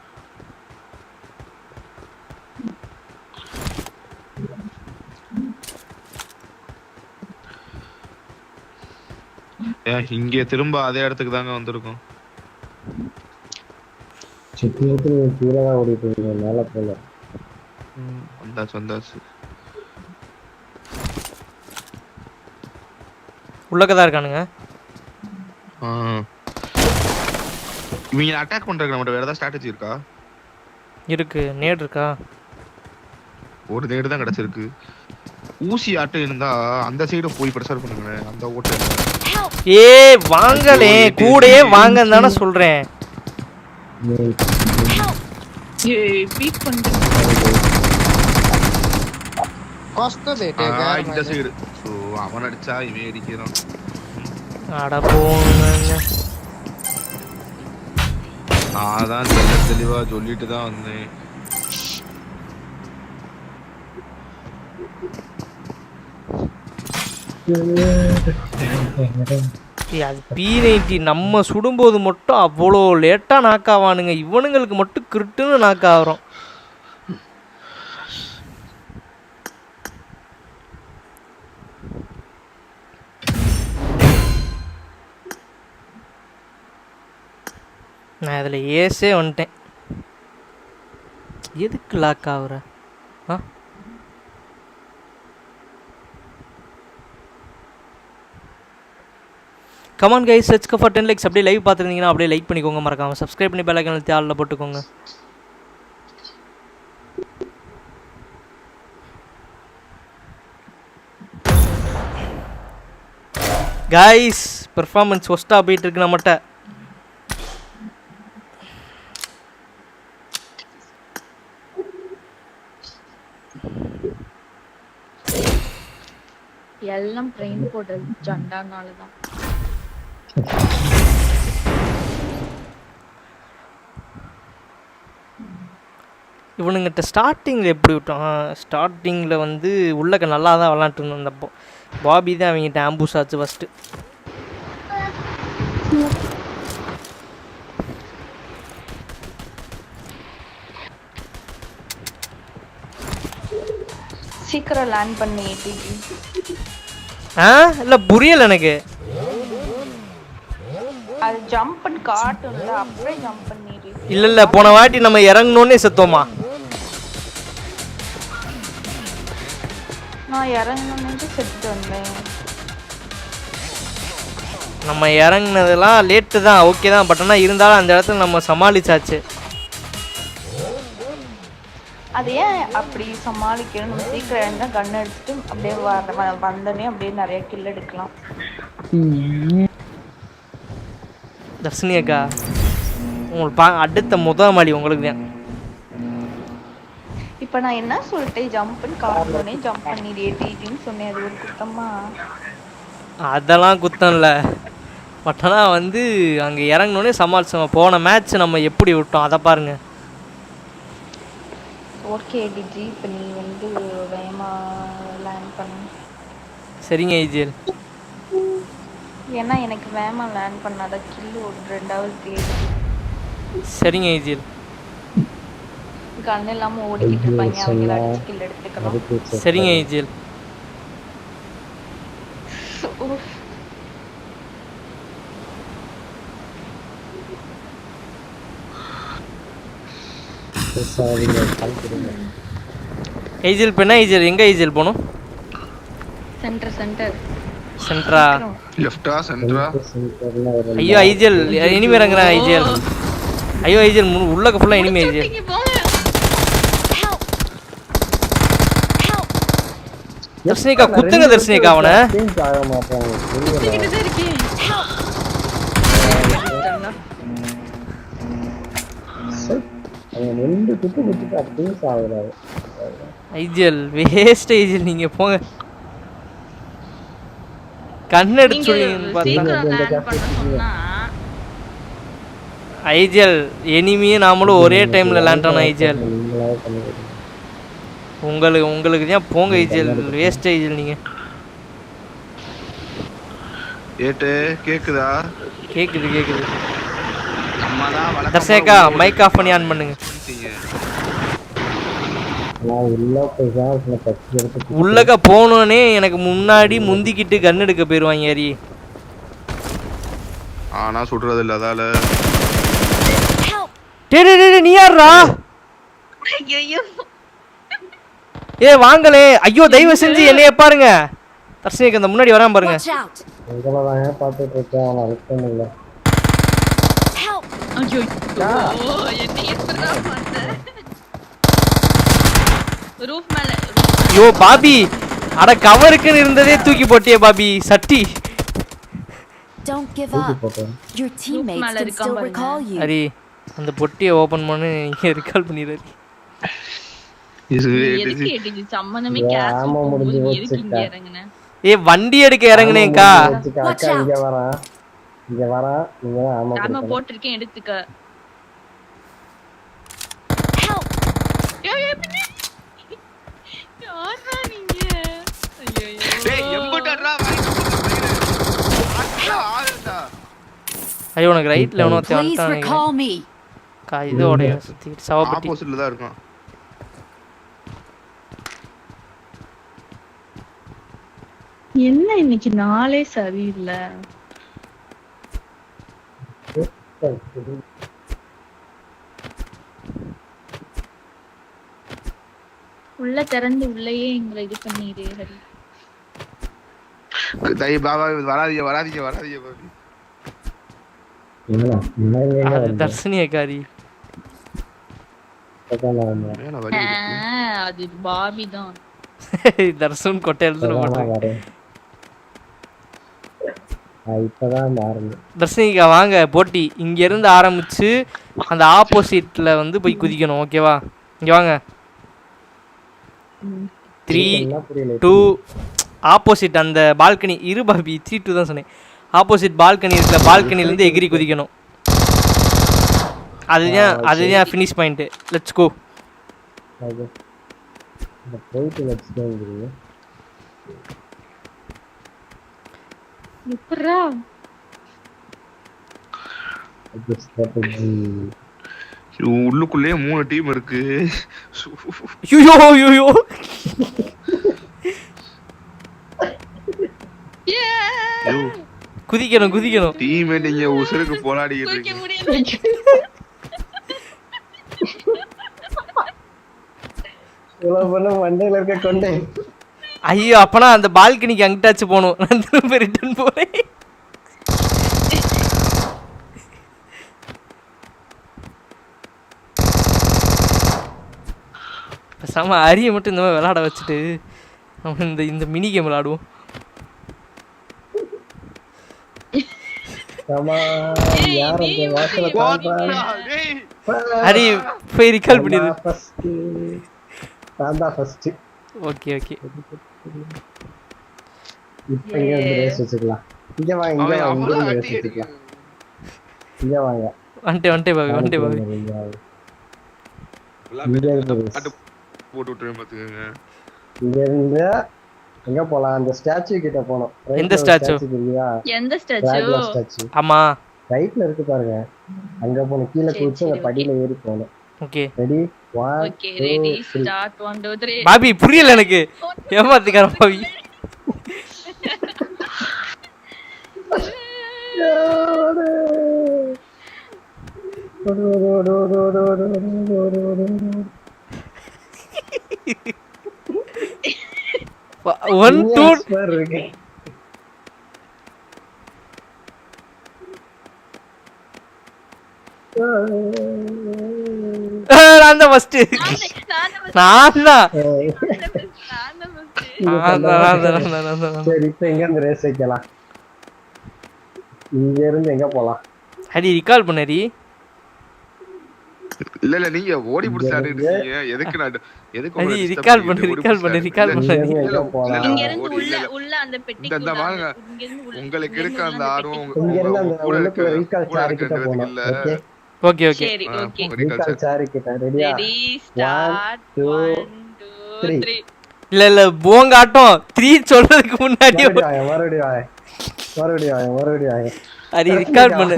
ஏன் இங்கே திரும்ப அதே இடத்துக்கு தாங்க வந்திருக்கோம் செக்கிங்க்கு கீழே தான் ஓடிட்டு இருக்கீங்க மேலே போல வந்தாச்சு உள்ளக்கதான் இருக்கானுங்க இவங்க அட்டாக் பண்றதுக்கு நம்மகிட்ட வேற ஏதாவது ஸ்ட்ராட்டஜி இருக்கா இருக்கு நேட் இருக்கா ஒரு நேடு தான் கிடைச்சிருக்கு ஊசி ஆட்டு இருந்தா அந்த சைடு போய் பிரஷர் பண்ணுங்க அந்த ஓட்டு ஏ வாங்களே கூடயே வாங்கன்னு தானே சொல்றேன் ஏய் பீட் பண்றேன் இந்த சைடு சோ அவன் அடிச்சா இவன் அடிக்கிறான் அட போங்க அதான் தெளிவா சொல்லிட்டு தான் வந்தேன் அது P90 நம்ம சுடும்போது மட்டும் அவ்வளோ லேட்டா நாக்காவானுங்க இவனுங்களுக்கு மட்டும் கிருட்டுன்னு நாக்காகிறோம் நான் அதில் ஏசே வந்துட்டேன் எதுக்கு லாக் ஆகுற ஆ come on guys search for 10 likes அப்படியே லைவ் பார்த்துருந்தீங்கன்னா அப்படியே லைக் பண்ணிக்கோங்க மறக்காமல் சப்ஸ்கிரைப் பண்ணி பெல் ஐகான் அழுத்தி ஆல்ல போட்டுக்கோங்க கைஸ் பெர்ஃபார்மன்ஸ் ஒஸ்ட்டாக போயிட்டு இருக்கு நம்மகிட்ட எல்லாம் ட்ரெயின் போட்டது ஜண்டானால தான் இவனுங்கிட்ட ஸ்டார்டிங்கில் எப்படி விட்டோம் ஸ்டார்டிங்கில் வந்து உள்ளக்க நல்லா தான் விளாண்டுட்டு இருந்தோம் அந்த பாபி தான் அவங்ககிட்ட ஆம்பூஸ் ஆச்சு ஃபஸ்ட்டு சீக்கிரம் லேண்ட் பண்ணி ஏடிஜி ஆ இல்லை புரியல எனக்கு அது ஜம்ப் பண்ணி காட்டும்ல அப்படியே ஜம்ப் பண்ணிடு இல்லை போன வாட்டி நம்ம இறங்கணுன்னே செத்தோமா நான் இறங்கணும்னு செத்து வந்தேன் நம்ம இறங்குனதெல்லாம் லேட்டு தான் ஓகே தான் பட் ஆனால் இருந்தாலும் அந்த இடத்துல நம்ம சமாளிச்சாச்சு அது ஏன் அப்படி சமாளிக்கணும்? நம்ம சீக்கிரம் இருந்தா கன் அடிச்சுட்டு அப்படியே வந்தோடனே அப்படியே நிறைய கில் எடுக்கலாம். தர்ஷினி அக்கா உங்களுக்கு அடுத்த முதல் மாடி உங்களுக்கு தான். இப்ப நான் என்ன சொல்லிட்டேன், ஜம்ப்னு காரணமே ஜம்ப் பண்ணிடு டிடின்னு சொன்னேன். அது ஒரு குத்தமா? அதெல்லாம் குத்தம் இல்லை. பட் ஆனால் வந்து அங்கே இறங்கினோடனே சமாளிச்சோம். போன மேட்ச் நம்ம எப்படி விட்டோம் அதை பாருங்க. ஓகே டிஜி, இப்போ நீ வந்து வேகமா லேண்ட் பண்ணு. சரிங்க ஐஜிஎல். ஏன்னா எனக்கு வேகமா லேண்ட் பண்ணாதான் கில் ஒரு 2வது தேடி. சரிங்க ஐஜிஎல். கன் இல்லாம ஓடிக்கிட்டு இருப்பாங்க, அவங்க அடிச்சு கில் எடுத்துக்கலாம். சரிங்க ஐஜிஎல். ஐஜிஎல் இப்போ என்ன ஐஜிஎல்? எங்கே ஐஜிஎல் போகணும்? சென்ட்ரா லெஃப்டா சென்ட்ரா? ஐயோ ஐஜிஎல் இனிமே இறங்குறேன் ஐஜிஎல். ஐயோ ஐஜிஎல் உள்ளக்க ஃபுல்லாக இனிமே ஐஜிஎல். தர்ஷினிகா குத்துங்க தர்ஷினிகா அவனை. ஐஜிஎல் வேஸ்ட் ஐஜிஎல், நீங்க போங்க. கண்ணெடுத்து சொல்லுங்கன்னு பார்த்தா ஐஜிஎல் எனிமியும் நாமளும் ஒரே டைம்ல லேண்ட் ஆனோம் ஐஜிஎல். உங்களுக்கு தான் போங்க ஐஜிஎல், வேஸ்ட் ஐஜிஎல் நீங்க. ஏட்டு கேக்குதா? கேக்குது. தர்ஷேகா மைக் ஆஃப் பண்ணி ஆன் பண்ணுங்க. உள்ளக்க போனோடனே எனக்கு முன்னாடி முந்திக்கிட்டு கன் எடுக்க போயிருவாங்க யாரி. ஆனா சுடுறது இல்ல அதால. நீ யாரா? ஏ வாங்களே. ஐயோ தயவு செஞ்சு என்னைய பாருங்க. தர்ஷினிக்கு அந்த முன்னாடி வராம பாருங்க. ஐயோ பாபி, அட கவருக்குன்னு இருந்ததே தூக்கி போட்டியே பாபி சட்டி. Don't give up. Your teammates can still recall you. அரி அந்த பொட்டியை ஓபன் பண்ணி நீங்க ரிகால் பண்ணிடுறீ. ஏ வண்டி எடுக்க இறங்குனேன்க்கா. போட்டிருக்கேன் எடுத்துக்க. ஐயோ உனக்கு ரைட்ல எவனோ வந்துட்டானே. கா இது ஓடைய சுத்தி சவப்பட்டி ஆப்போசிட்ல தான் இருக்கான். என்ன இன்னைக்கு நாளே சரியில்லை. உள்ள திறந்து உள்ளேயே எங்களை இது பண்ணிடு ஹரி. டேய் பாபா வராதீங்க பாபி. அது தர்ஷினியக்காரி. அது பாபி தான். தர்ஷன் கொட்டை எழுதுற மாட்டேன். தர்ஷினிகா வாங்க போட்டி இங்க இருந்து ஆரம்பிச்சு அந்த ஆப்போசிட்ல வந்து போய் குதிக்கணும். ஓகேவா? இங்க வாங்க. 3 2 ஆப்போசிட் அந்த பால்கனி இரு பாபி. 3 2 தான் சொன்னேன். ஆப்போசிட் பால்கனி இருக்கிற பால்கனிலேருந்து எகிரி குதிக்கணும். அதுதான் ஃபினிஷ் பாயிண்ட். Let's go. எப்பரா உள்ளுக்குள்ளே 3 டீம் இருக்கு. ஐயோ குதிக்கணும். டீமே நீங்க உசுருக்கு போராடிட்டு இருக்கீங்க. மண்டையில இருக்க கொண்டே. ஐயோ அப்பனா அந்த பால்கனிக்கு அங்கிட்டாச்சு போகணும். நான் திரும்ப ரிட்டர்ன் போறேன். பேசாம அரியை மட்டும் இந்த மாதிரி விளையாட வச்சுட்டு நம்ம இந்த மினி கேம் விளையாடுவோம். ஹரி போய் ரிகால் பண்ணிடு. ஓகே ஓகே இப்போ இங்க வந்து ரேஸ் வச்சுக்கலாம். இங்க வாங்க ரேஸ் வச்சுக்கலாம். இங்க வாங்க. வந்துட்டே பாவி. போட்டு விட்டுறேன் பாத்துக்கங்க. இங்க இருந்து எங்க போலாம்? அந்த ஸ்டாச்சு கிட்ட போணும். எந்த ஸ்டாச்சு? எந்த ஸ்டாச்சு? ஆமா ரைட்ல இருக்கு பாருங்க. அங்க போணும். கீழ குதிச்சு அந்த படியில ஏறி போணும். Okay ready 1 okay ready start 1 2 3. Bobby புரியல எனக்கு. ஏமாத்திக்கார பாவி. ஒன் டூ நான் ஃபர்ஸ்ட். சரி இப்போ எங்க அந்த ரேஸ் வைக்கலாம்? இங்க இருந்து எங்க போலாம்? ஹரி ரிகால் பண்ணரி. இல்ல நீங்க ஓடி புடிச்சாரு இருக்கீங்க. எதுக்கு நான் எதுக்கு ஹரி ரிகால் பண்ணு. இங்க இருந்து உள்ள அந்த பெட்டிக்கு இந்த வாங்க. உங்களுக்கு இருக்க அந்த ஆர்வம் இங்க இருந்து அந்த உள்ளுக்கு ரிகால் சாரி கிட்ட போலாம். ஓகே ஓகே சரி ஓகே ரிகால் சாரி கிட்ட ரெடியா? Ready start 1 2 3. இல்ல போங்காட்டம் 3 சொல்றதுக்கு முன்னாடி மறுபடியும் ஹரி ரிகால் பண்ணு.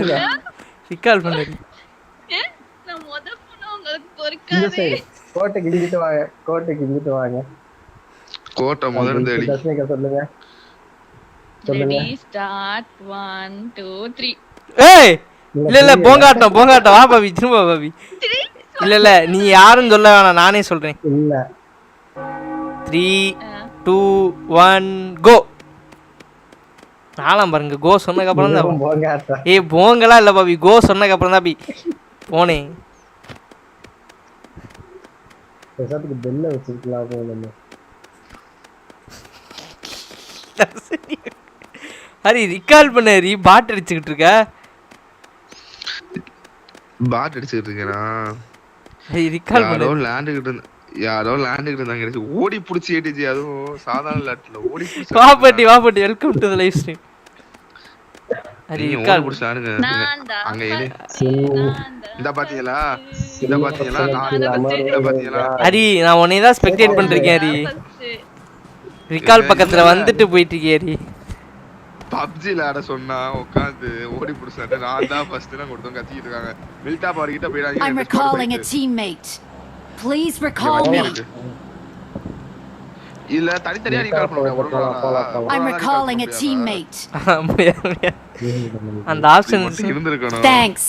நான் முத போனா உங்களுக்கு பொறுக்காதே. கோட்டைக்கு இங்கிட்டு வாங்க. கோட்டை முதல்ல தேடி சொல்லுங்க. Ready start 1 2 3. ஏய் இல்ல போங்காட்டம் வா பாவி. திரும்ப பாவி. இல்ல நீ யாரும் சொல்ல வேணாம், நானே சொல்றேன். இல்ல 3 2 1 கோ. நாலாம் பாருங்க. கோ சொன்னதுக்கு அப்புறம் தான் போங்காட்டம். ஏய் போங்கலாம் இல்ல பாவி. கோ சொன்னதுக்கு அப்புறம் தான் போனேன். பேசாதுக்கு பெல்ல வச்சிருக்கலாம் போல. ஹரி ரிகால் பண்ண. ஹரி பாட் அடிச்சுக்கிட்டு இருக்க. பாட் அடிச்சிட்டு இருக்கேனா? ஹரி ரிகால் பண்ண. யாரோ லேண்டுகிட்டு இருந்தாங்க. ஓடி புடிச்சு ஏடிஜி. அதுவும் சாதாரண லேட்ல ஓடி புடிச்சு. வாப்பட்டி welcome to the live stream. Hari recall புடிச்சாருங்க. அங்க ஏடி இந்த பாத்தீங்களா? ஹரி நான் உன்னை தான் ஸ்பெக்டேட் பண்ணிருக்கேன். ஹரி ரிகால் பக்கத்துல வந்துட்டு போயிட்டு இருக்கே. ஹரி பப்ஜில ஆட சொன்னா உட்காந்து ஓடி புடிச்சாரு. நான் தான் ஃபர்ஸ்ட் தான் கொடுத்தோம். கத்திட்டு இருக்காங்க. மில்டா பாருகிட்ட போயிடாதீங்க. I'm recalling a teammate. Please recall me. இல்ல தனித்தனியா ரிகால் பண்ண முடியாது. I'm recalling a teammate. அந்த ஆப்ஷன் இருந்திருக்கணும். Thanks.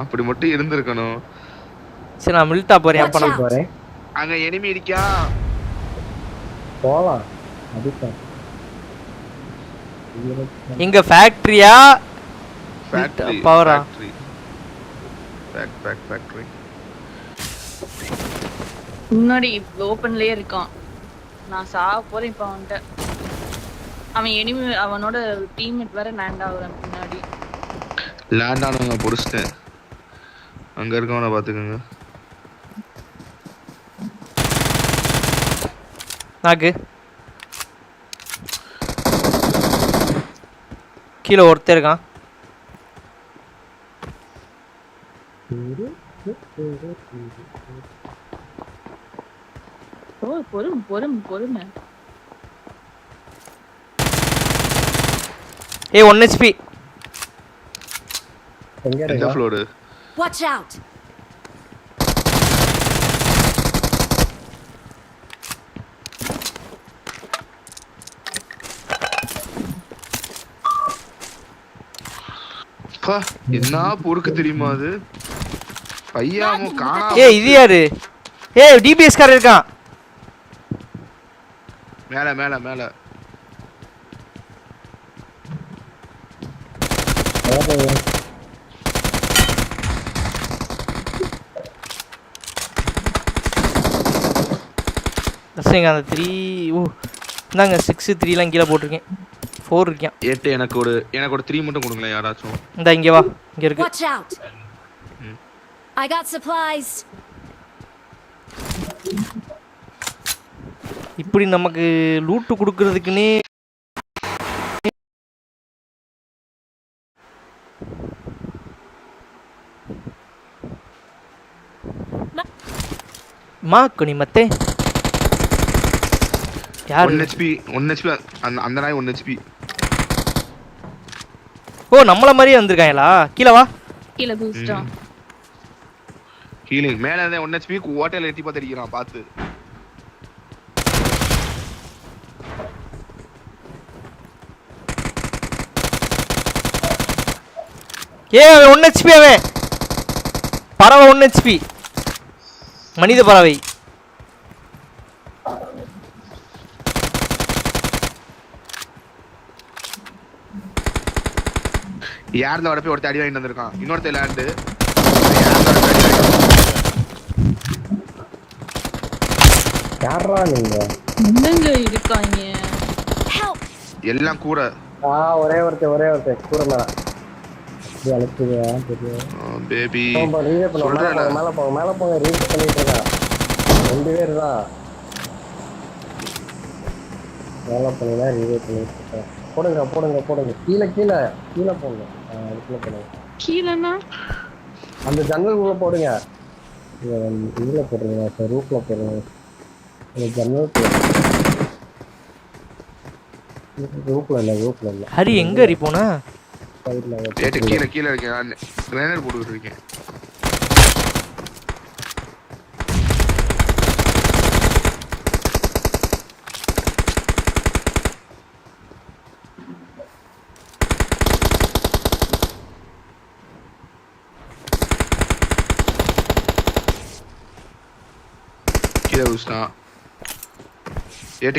அப்படி மட்டும் இருந்திருக்கணும். சரி நான் மில்டா போறேன். அப்ப நான் போறேன். அங்க எனிமி இருக்கா? போலாம். அதுதான் எங்க ஃபேக்டரியா? ஃபேக்டரி பவரா? ஃபேக்டரி முன்னாடி ஓபன்லயே இருக்கான். நான் சாவ போறேன் இப்ப அவன்கிட்ட. அவன் எனிமி அவனோட டீம்மேட் வேற லேண்ட் ஆகுறான் பின்னாடி. லேண்ட் ஆனவங்க புடிச்சிட்டேன். அங்க இருக்கவன பாத்துக்கங்க. நாக்கு கீழே ஒருத்தர் இருக்கான். பொறுமை. ஏய் 1 HP. எங்க ஃப்ளோர்? Watch out. என்ன பொறுக்கு தெரியுமா அது? பையாமோ காணா. ஏய் இது யாரு? ஏய் டிபிஎஸ் கார இருக்கான். மேல தர்ஷனிகா அந்த 3 ஓ இந்தாங்க 6 3லாம் கீழே போட்டிருக்கேன். 4 இருக்கேன். 8 எனக்கு ஒரு 3 மட்டும் கொடுங்களேன் யாராச்சும். இந்த இங்கே வா, இங்கே இருக்கு. Watch out! I got supplies. இப்படி நமக்கு லூட்டு கொடுக்கறதுக்குன்னே ಮಾಕುನಿ ಮತ್ತೆ ಯಾರು 1 HP அந்த நாய் 1 HP. ஓ நம்மள மாதிரியே வந்திருக்காங்களா? கீழ வா. கீழ பூஸ்டா. ஹீலிங் மேல இருந்தே 1 HP ஓட்டையில எட்டி பார்த்து அடிக்கிறான் பாத்து. ஏ 1 HP அவன். பறவை 1 HP. மனித பறவை. யார்ல வர போய் ஒருத்த அடி வாங்கிட்டு வந்திருக்கான். இன்னொருத்த லேண்ட். யாரா நீங்க? என்னங்க இருக்காங்க? எல்லாம் கூட. ஒரே ஒருத்த கூட மேல. இது அழைக்குதா தெரியும். பேபி. மேல போங்க ரீச் பண்ணிட்டு இருக்கா. 2 பேர் தான். மேல போனா ரீச் பண்ணிட்டு இருக்கா. போடுங்க. கீழ போங்க. அதுக்குள்ள போடுங்க. கீழனா? அந்த ஜன்னலுக்குள்ள போடுங்க. இதுல போடுங்க. ரூஃப்ல போடுங்க. இந்த ஜன்னல் ரூஃப்ல இல்ல. ஹரி எங்க ஹரி போனா? சைடுல கீழ இருக்கேன். கிரேனேட் போட்டுட்டு இருக்கேன். கீழ குஸ்டா.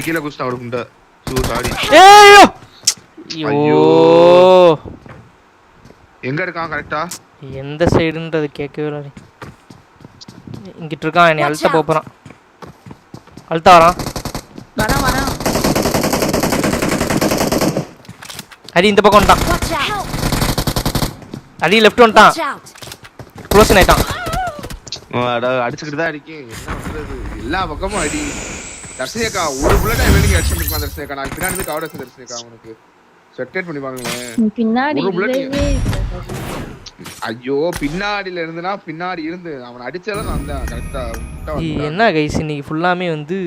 கீழ குஸ்டா ஒரு குண்டா. சாரி. ஐயோ எங்க இருக்கான் கரெக்ட்டா? எந்த சைடுன்றது கேட்கவே இல்லை. இங்கிட்டு இருக்கான். என்னை அழுத்த போறான். அழுத்த வரான். வரான். ஹரி இந்த பக்கம் வந்துட்டான். ஹரி லெஃப்ட் வந்துட்டான். க்ளோஸ் ஆயிட்டான். அடிச்சுக்கிட்டு தான் இருக்கேன். என்ன பண்றது? எல்லா பக்கமும் அடி. தர்ஷனிகா ஒரு புல்லட் எவனுக்கு அடிச்சிருக்கான். தர்ஷனிகா நான் பின்னாடி இருந்து கவர் அடிச்சு. தர்ஷனிகா உனக்கு செட்டேட் பண்ணி பாருங்களேன். பின்னாடி ஐயோ பின்னாடில இருந்துனா பின்னாடி இருந்து அவன் அடிச்சத நான் தான் கரெக்ட்டா. என்ன கைஸ் இன்னைக்கு ஃபுல்லாமே வந்து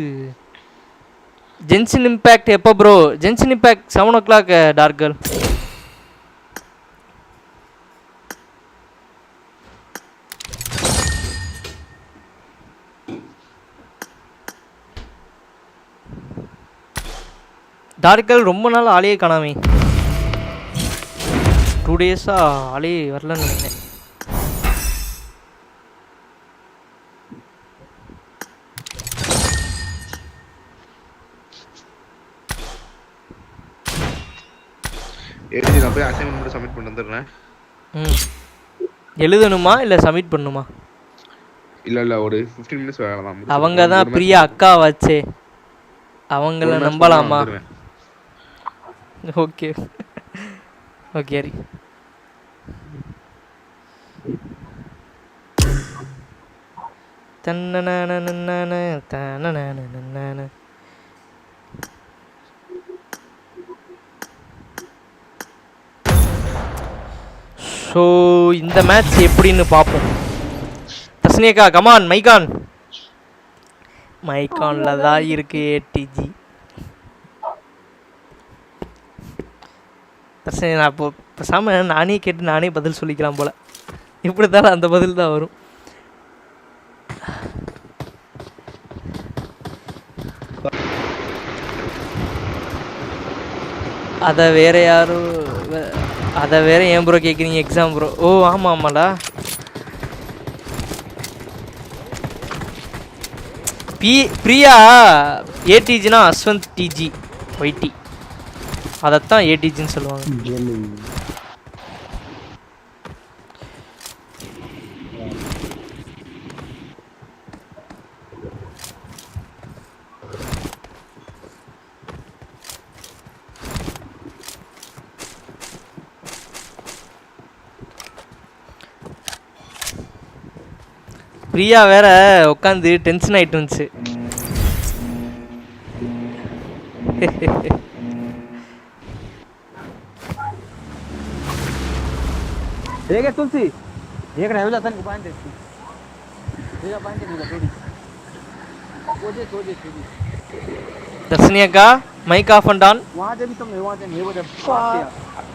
ஜென்ஷன் இம்பாக்ட் எப்போ bro? Genshin impact 7 o'clock dark girl. Dark girl ரொம்ப நாள் ஆளையே காணாமே. 2 days-ஆ ஆளே வரலன்னு நினைக்கிறேன். நான் போய் அசைன்மென்ட் மட்டும் சப்மிட் பண்ணி வந்துறேன். எழுதணுமா இல்ல சப்மிட் பண்ணுமா? இல்ல ஒரு 15 minutes வேலை தான். அவங்க தான் பிரியா அக்கா வச்சே. அவங்கள நம்பலாமா? ஓகே ஹரி. ஸோ இந்த மேட்ச் எப்படின்னு பார்ப்போம். தர்ஷனிகா கமான் மைக்கான்ல தான் இருக்கு ATG. தர்ஷனி நான் இப்போ பேசாம நானே கேட்டு நானே பதில் சொல்லிக்கலாம் போல. இப்படி தான் அந்த பதில் தான் வரும். அதை வேற யாரும் அதை வேற ஏன் ப்ரோ கேட்குறீங்க? Exam bro. ஓ ஆமாம்மாடா. பிரியா ATGனா AswanthTG YT. அதைத்தான் ATGன்னு சொல்லுவாங்க. பிரியா வேற உட்காந்து டென்ஷன் ஆயிட்டு இருந்துச்சு. एक है तुलसी एक रह जाता है पानी देती ये पानी देती थोड़ी थोड़ी தர்ஷினி அக்கா மைக் ஆஃப் அண்ட் ஆன். वहां से भी तुम वहां से ये जब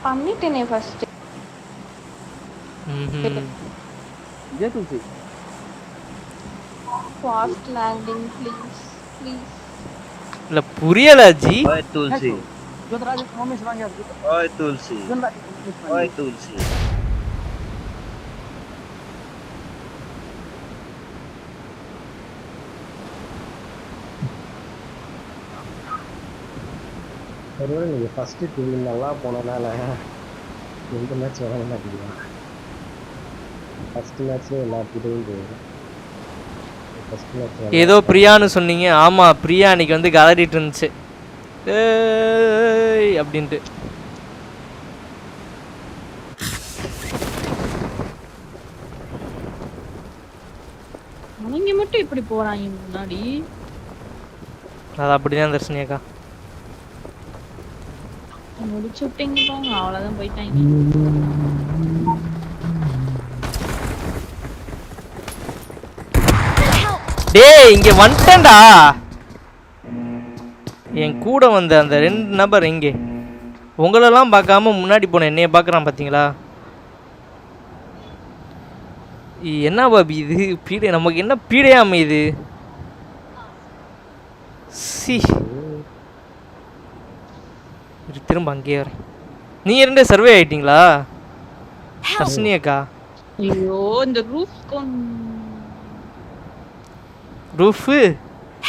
பண்ணிட்டேனே ஃபர்ஸ்ட். ये तुलसी ஃபாஸ்ட் லேண்டிங் ப்ளீஸ் ப்ளீஸ். இல்ல புரியல ஜி. ओए तुलसी जो राज मम्मी से मांगे ओए तुलसी ओए तुलसी ஒருவேளை நீங்க ஃபர்ஸ்ட் டீம் நல்லா போனனால எந்த மேட்ச் வர மாட்டீங்க. ஃபர்ஸ்ட் மேட்ச்ல எல்லாத்துக்கிட்டையும் போயிடும். ஃபர்ஸ்ட் மேட்ச் ஏதோ பிரியான்னு சொன்னீங்க. ஆமா பிரியா அன்னைக்கு வந்து கலரிட்டு இருந்துச்சு ஏய் அப்படின்ட்டு. அவங்க மட்டும் இப்படி போறாங்க முன்னாடி. அது அப்படிதான் தர்ஷினி அக்கா. முடிச்சு விட்டீங்க போங்க, அவ்வளவுதான் போயிட்டாங்க. டேய் இங்க வந்துட்டேன்டா. என் கூட வந்த அந்த 2 நபர் எங்கே? உங்களெல்லாம் பார்க்காம முன்னாடி போன என்னைய பார்க்குறான் பார்த்தீங்களா? என்ன பாபி இது பீடை? நமக்கு என்ன பீடையாம இது? சி திரும்ப அங்கேயே வரேன். நீங்க 2 சர்வே ஆயிட்டீங்களா தர்ஷினி அக்கா? ஐயோ இந்த ரூஃப்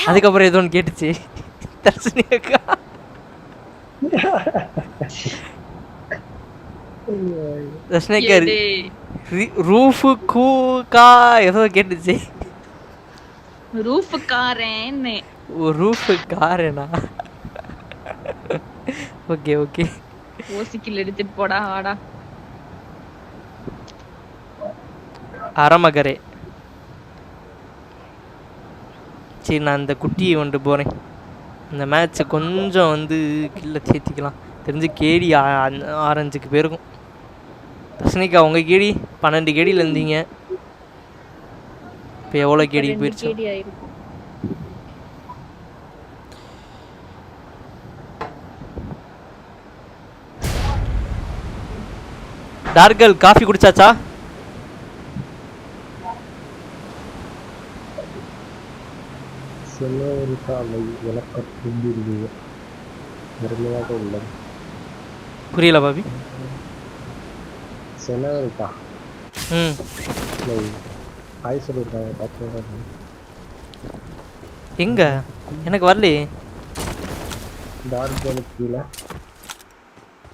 அதுக்கப்புறம் ஏதோ ஒன்று கேட்டுச்சு தர்ஷினி அக்கா. தர்ஷினி அக்கா ரூஃபு கூக்கா ஏதோ கேட்டுச்சு. ரூஃப் காரேன்னு. ரூஃபு காரேனா? Okay okay. ஓசிக்கில் எடுத்துட்டு போடா வாடா. அரமகரே சரி நான் அந்த குட்டியை கொண்டு போகிறேன். இந்த மேட்ச்சை கொஞ்சம் வந்து கீழே தேத்திக்கலாம். தெரிஞ்சு கேடி ஆரஞ்சுக்கு போயிருக்கும். தர்ஷினிக்கா உங்கள் கேடி 12 கேடியில் இருந்தீங்க. இப்போ எவ்வளோ கேடி போயிடுச்சு? டார்கல் காஃபி குடிச்சாச்சா? புரியல பாபி. எங்க எனக்கு வரலையே.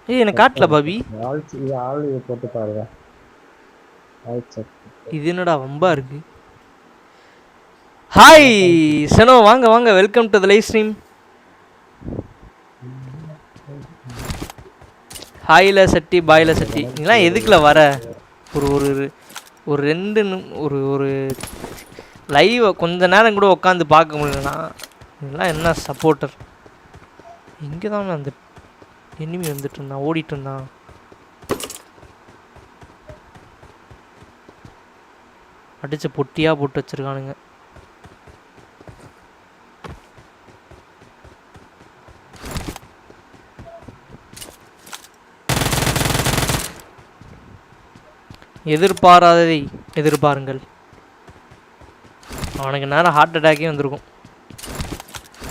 ஏய் எனக்கு காட்டல பாபி. போட்டு பாருங்க. இது என்னடா வம்பா இருக்கு. ஹாய் சனோ வாங்க வாங்க, welcome to the live stream. ஹாயில சட்டி பாயில சட்டி நீலாம் எதுக்குல வர? ஒரு ஒரு ஒரு 2 ஒரு லைவை கொஞ்ச நேரம் கூட உட்காந்து பார்க்க முடியலண்ணா. இதெல்லாம் என்ன சப்போர்ட்டர்? இங்கே தான் அந்த எனிமி வந்துட்டு இருந்தான், ஓடிட்டு இருந்தான். அடிச்சு பொட்டியாக போட்டு வச்சிருக்கானுங்க. எதிர்பாராததை எதிர்பாருங்கள். அவனுக்கு நேரம் ஹார்ட் அட்டாக்கே வந்திருக்கும்.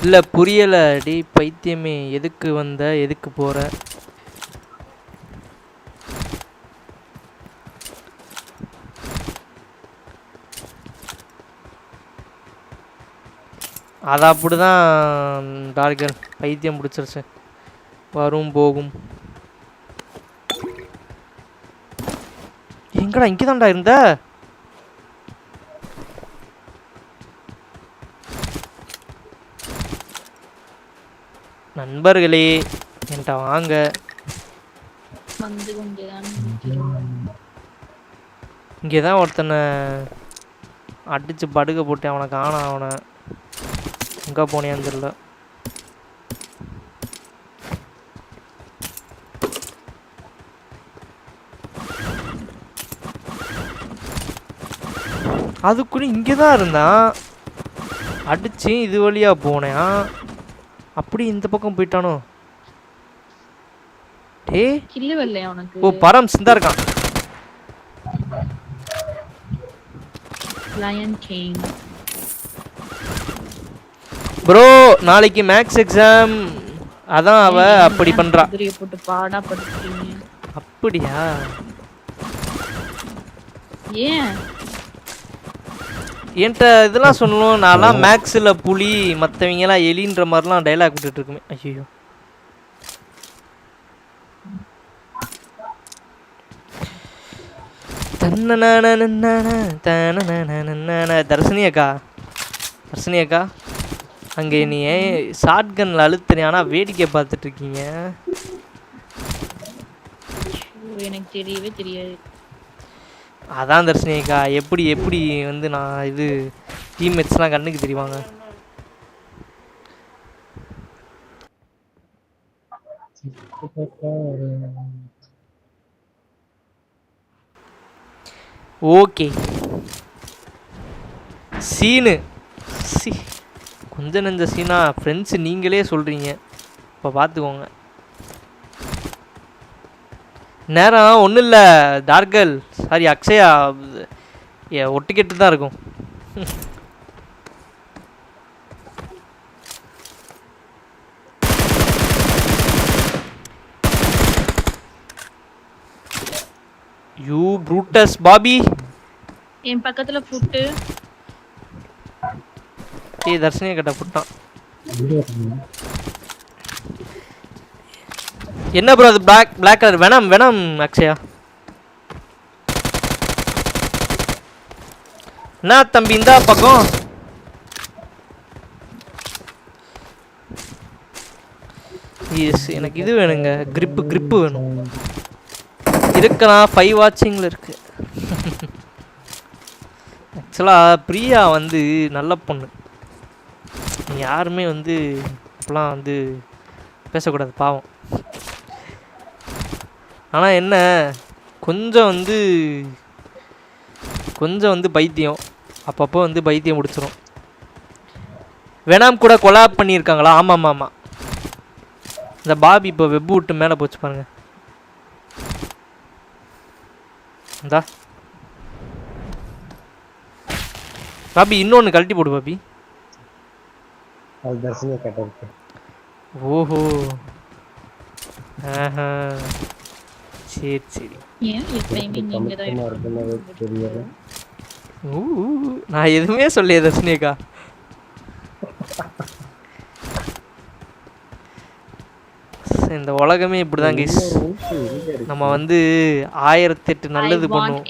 இல்லை புரியலை டி பைத்தியமே. எதுக்கு வந்த எதுக்கு போகிற? அது அப்படி தான் டார்கர் பைத்தியம் பிடிச்சிருச்சு. வரும் போகும். எங்கடா இங்கே தான்டா இருந்த? நண்பர்களே என்கிட்ட வாங்க. வந்து கொண்டேதான் இங்கே தான் ஒருத்தனை அடிச்சு படுக்க போட்டு அவனை காணோம். அவனை எங்கே போனேன்னு தெரியல. அதுக்குள்ள இங்கே தான் இருந்தான். அடிச்சு இது வழியாக போனேன். அப்படி இந்த பக்கம் போயிட்டானோ? டே கில்லு வரலையா உனக்கு? ஓ பரம் சிந்தா இருக்கான். லயன் கிங் ப்ரோ நாளைக்கு மேக்ஸ் எக்ஸாம். அதான் அவ அப்படி பண்றா. போட்டு பாடா படுத்துறீங்க. அப்படியா? ஏன் என்கிட்ட இதெல்லாம் சொல்லணும். நான்லாம் மேக்ஸில் புலி, மற்றவங்கலாம் எலின்ற மாதிரிலாம் டைலாக் விட்டுட்டு இருக்குமே. ஐயோ தர்ஷினி அக்கா, தர்ஷினி அக்கா அங்கே நீ ஷார்ட்கன்ல அழுத்துறீ, ஆனால் வேடிக்கை பார்த்துட்டு இருக்கீங்க. எனக்கு தெரியவே தெரியாது. அதான் தர்ஷினி அக்கா, எப்படி எப்படி வந்து நான் இது டீம்மேட்ஸ்லாம் கண்ணுக்கு தெரிவாங்க. ஓகே சீனு கொஞ்சம் நெஞ்ச சீனா ஃப்ரெண்ட்ஸு நீங்களே சொல்கிறீங்க. இப்போ பார்த்துக்கோங்க. நேரம் ஒன்றும் இல்லை டார்கல், சாரி அக்ஷயா ஒட்டுக்கெட்டு தான் இருக்கும். You Brutus Bobby. என் பக்கத்துல ஃபுட்டு. ஏய் தர்ஷினியை கட்ட புட்டான். என்ன ப்ரோ அது black colour? Venom venom Akshaya. என்ன தம்பி இந்த பக்கம்? எஸ் எனக்கு இது வேணுங்க, கிரிப்பு வேணும். இருக்கலாம் 5 வாட்சிங்கில் இருக்கு. ஆக்சுவலாக பிரியா வந்து நல்ல பொண்ணு. யாருமே வந்து இப்போலாம் வந்து பேசக்கூடாது, பாவம். ஆனால் என்ன கொஞ்சம் வந்து பைத்தியம், அப்பப்போ வந்து பைத்தியம் முடிச்சிடும். வெனாம் கூட கொலாப் பண்ணியிருக்காங்களா? ஆமாம் ஆமாம். இந்த பாபி இப்போ வெப் விட்டு மேலே போச்சு பாருங்க. இந்தா பாபி இன்னொன்று கழட்டி போடு பாபி. ஓஹோ ஆஹா சரி சரி. நான் எதுவுமே சொல்லியே தர்ஷினியக்கா. இந்த உலகமே இப்படிதான் கைஸ். நம்ம வந்து 1008 நல்லது பண்ணுவோம்.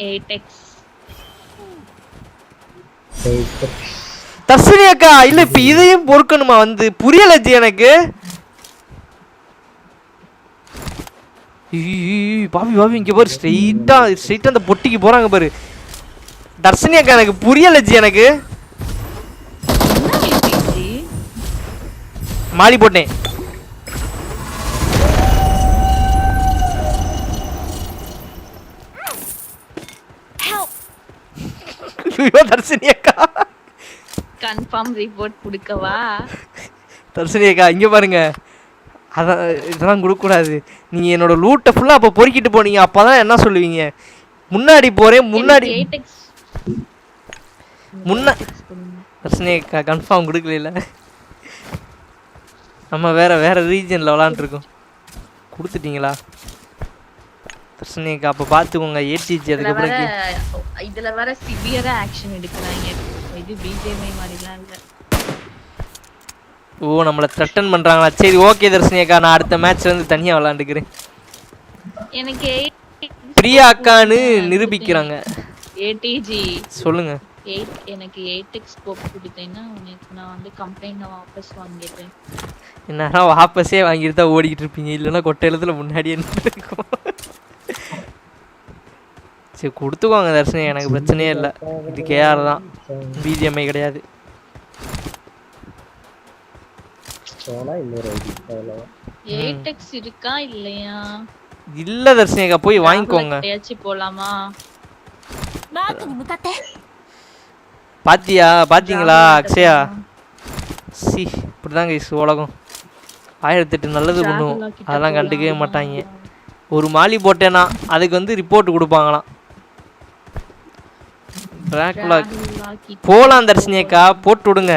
தர்ஷினி அக்கா இல்ல இப்ப இதையும் பொறுக்கணுமா? வந்து புரியல ஜி எனக்கு. பாபி பாபி இங்க பாரு, ஸ்ட்ரெயிட்டா அந்த பொட்டிக்கு போறாங்க பாரு. தர்ஷினி அக்கா எனக்கு புரியல ஜி. எனக்கு மாலி போட்டேன். தர்ஷினி அக்கா கன்ஃபார்ம் ரிப்போர்ட் கொடுக்கவா? தர்ஷினி அக்கா இங்கே பாருங்க, அதான் இதெல்லாம் கொடுக்கக்கூடாது. நீங்கள் என்னோட லூட்டை ஃபுல்லாக அப்போ பொறுக்கிட்டு போனீங்க. அப்போ தான் என்ன சொல்லுவீங்க? முன்னாடி போகிறேன் முன்னாடி தர்ஷினி அக்கா கன்ஃபார்ம் கொடுக்கல. நம்ம வேற ரீஜனில் விளாண்டுருக்கோம். கொடுத்துட்டீங்களா தர்ஷினி அக்கா? அப்போ பார்த்துக்கோங்க ஏடிஜி. அதுக்கப்புறம் இதுல வர சிவியரா ஆக்ஷன் எடுக்கறாங்க. இது பிஜிஎம்ஐ மாதிரிலாம் இல்ல. ஓ நம்மள த்ரெட்டன் பண்றாங்களா? சரி ஓகே தர்ஷினி அக்கா, நான் அடுத்த மேட்ச்ல வந்து தனியா விளையாண்டுக்கிறேன். எனக்கு பிரியா அக்கான்னு நிரூபிக்கிறாங்க. ஏடிஜி சொல்லுங்க. எனக்கு 8x ஸ்கோப் கொடுத்தேன்னா உனக்கு நான் வந்து கம்ப்ளைண்ட் வாபஸ் வாங்கிடுறேன். என்னன்னா வாபஸே வாங்கிட்டு தான் ஓடிக்கிட்டு இருப்பீங்க, இல்லைன்னா கொட்டை எழுத்துல முன்னாடியே இருக்கும். சரி கொடுத்துக்கோங்க தர்ஷினி, எனக்கு பிரச்சனையே இல்லை. இது கேஆர் தான், பிஜிஎம்ஐ கிடையாது. ஏடெக்ஸ் இருக்கா இல்லையா? இல்ல தர்ஷினிகா, போய் வாங்கிக்கோங்க. போலாமா? பாத்தீங்களா அக்ஷயா? சி இப்படிதான் கைஸ் உலகம். 1008 நல்லது பண்ணுவோம், அதெல்லாம் கண்டுக்கவே மாட்டாங்க. ஒரு மாலி போட்டேன்னா அதுக்கு வந்து ரிப்போர்ட் கொடுப்பாங்களாம். போலாம் தர்ஷினியக்கா, போட்டு விடுங்க.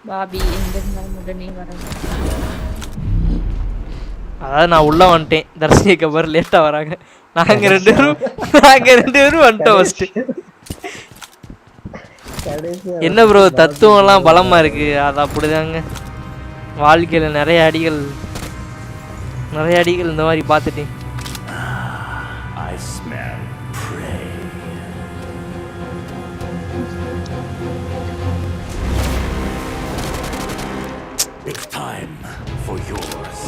பாபி எங்க இருந்தாலும் உடனே வரணும். அதாவது நான் உள்ள வந்துட்டேன், தர்ஷினிக்கு அப்புறம் லேட்டா வராங்க. நாங்க ரெண்டு பேரும் வந்துட்டோம் ஃபர்ஸ்ட். என்ன ப்ரோ தத்துவம் எல்லாம் பலமா இருக்கு. அது அப்படிதாங்க வாழ்க்கையில நிறைய அடிகள் இந்த மாதிரி பார்த்துட்டேன். It's time for yours.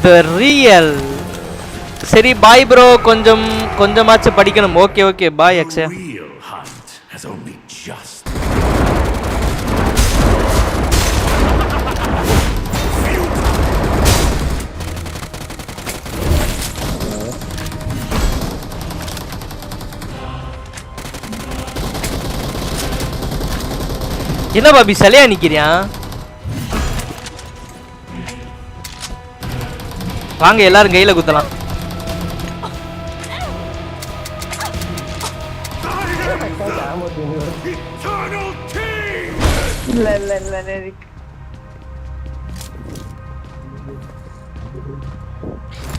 The real. சரி பாய் ப்ரோ, கொஞ்சமாச்சும் படிக்கணும். Okay bye Akshaya. Real hunt has only just. என்ன பாபி சிலையா நிக்கிறியா? வாங்க எல்லாரும் கையில குத்தலாம்.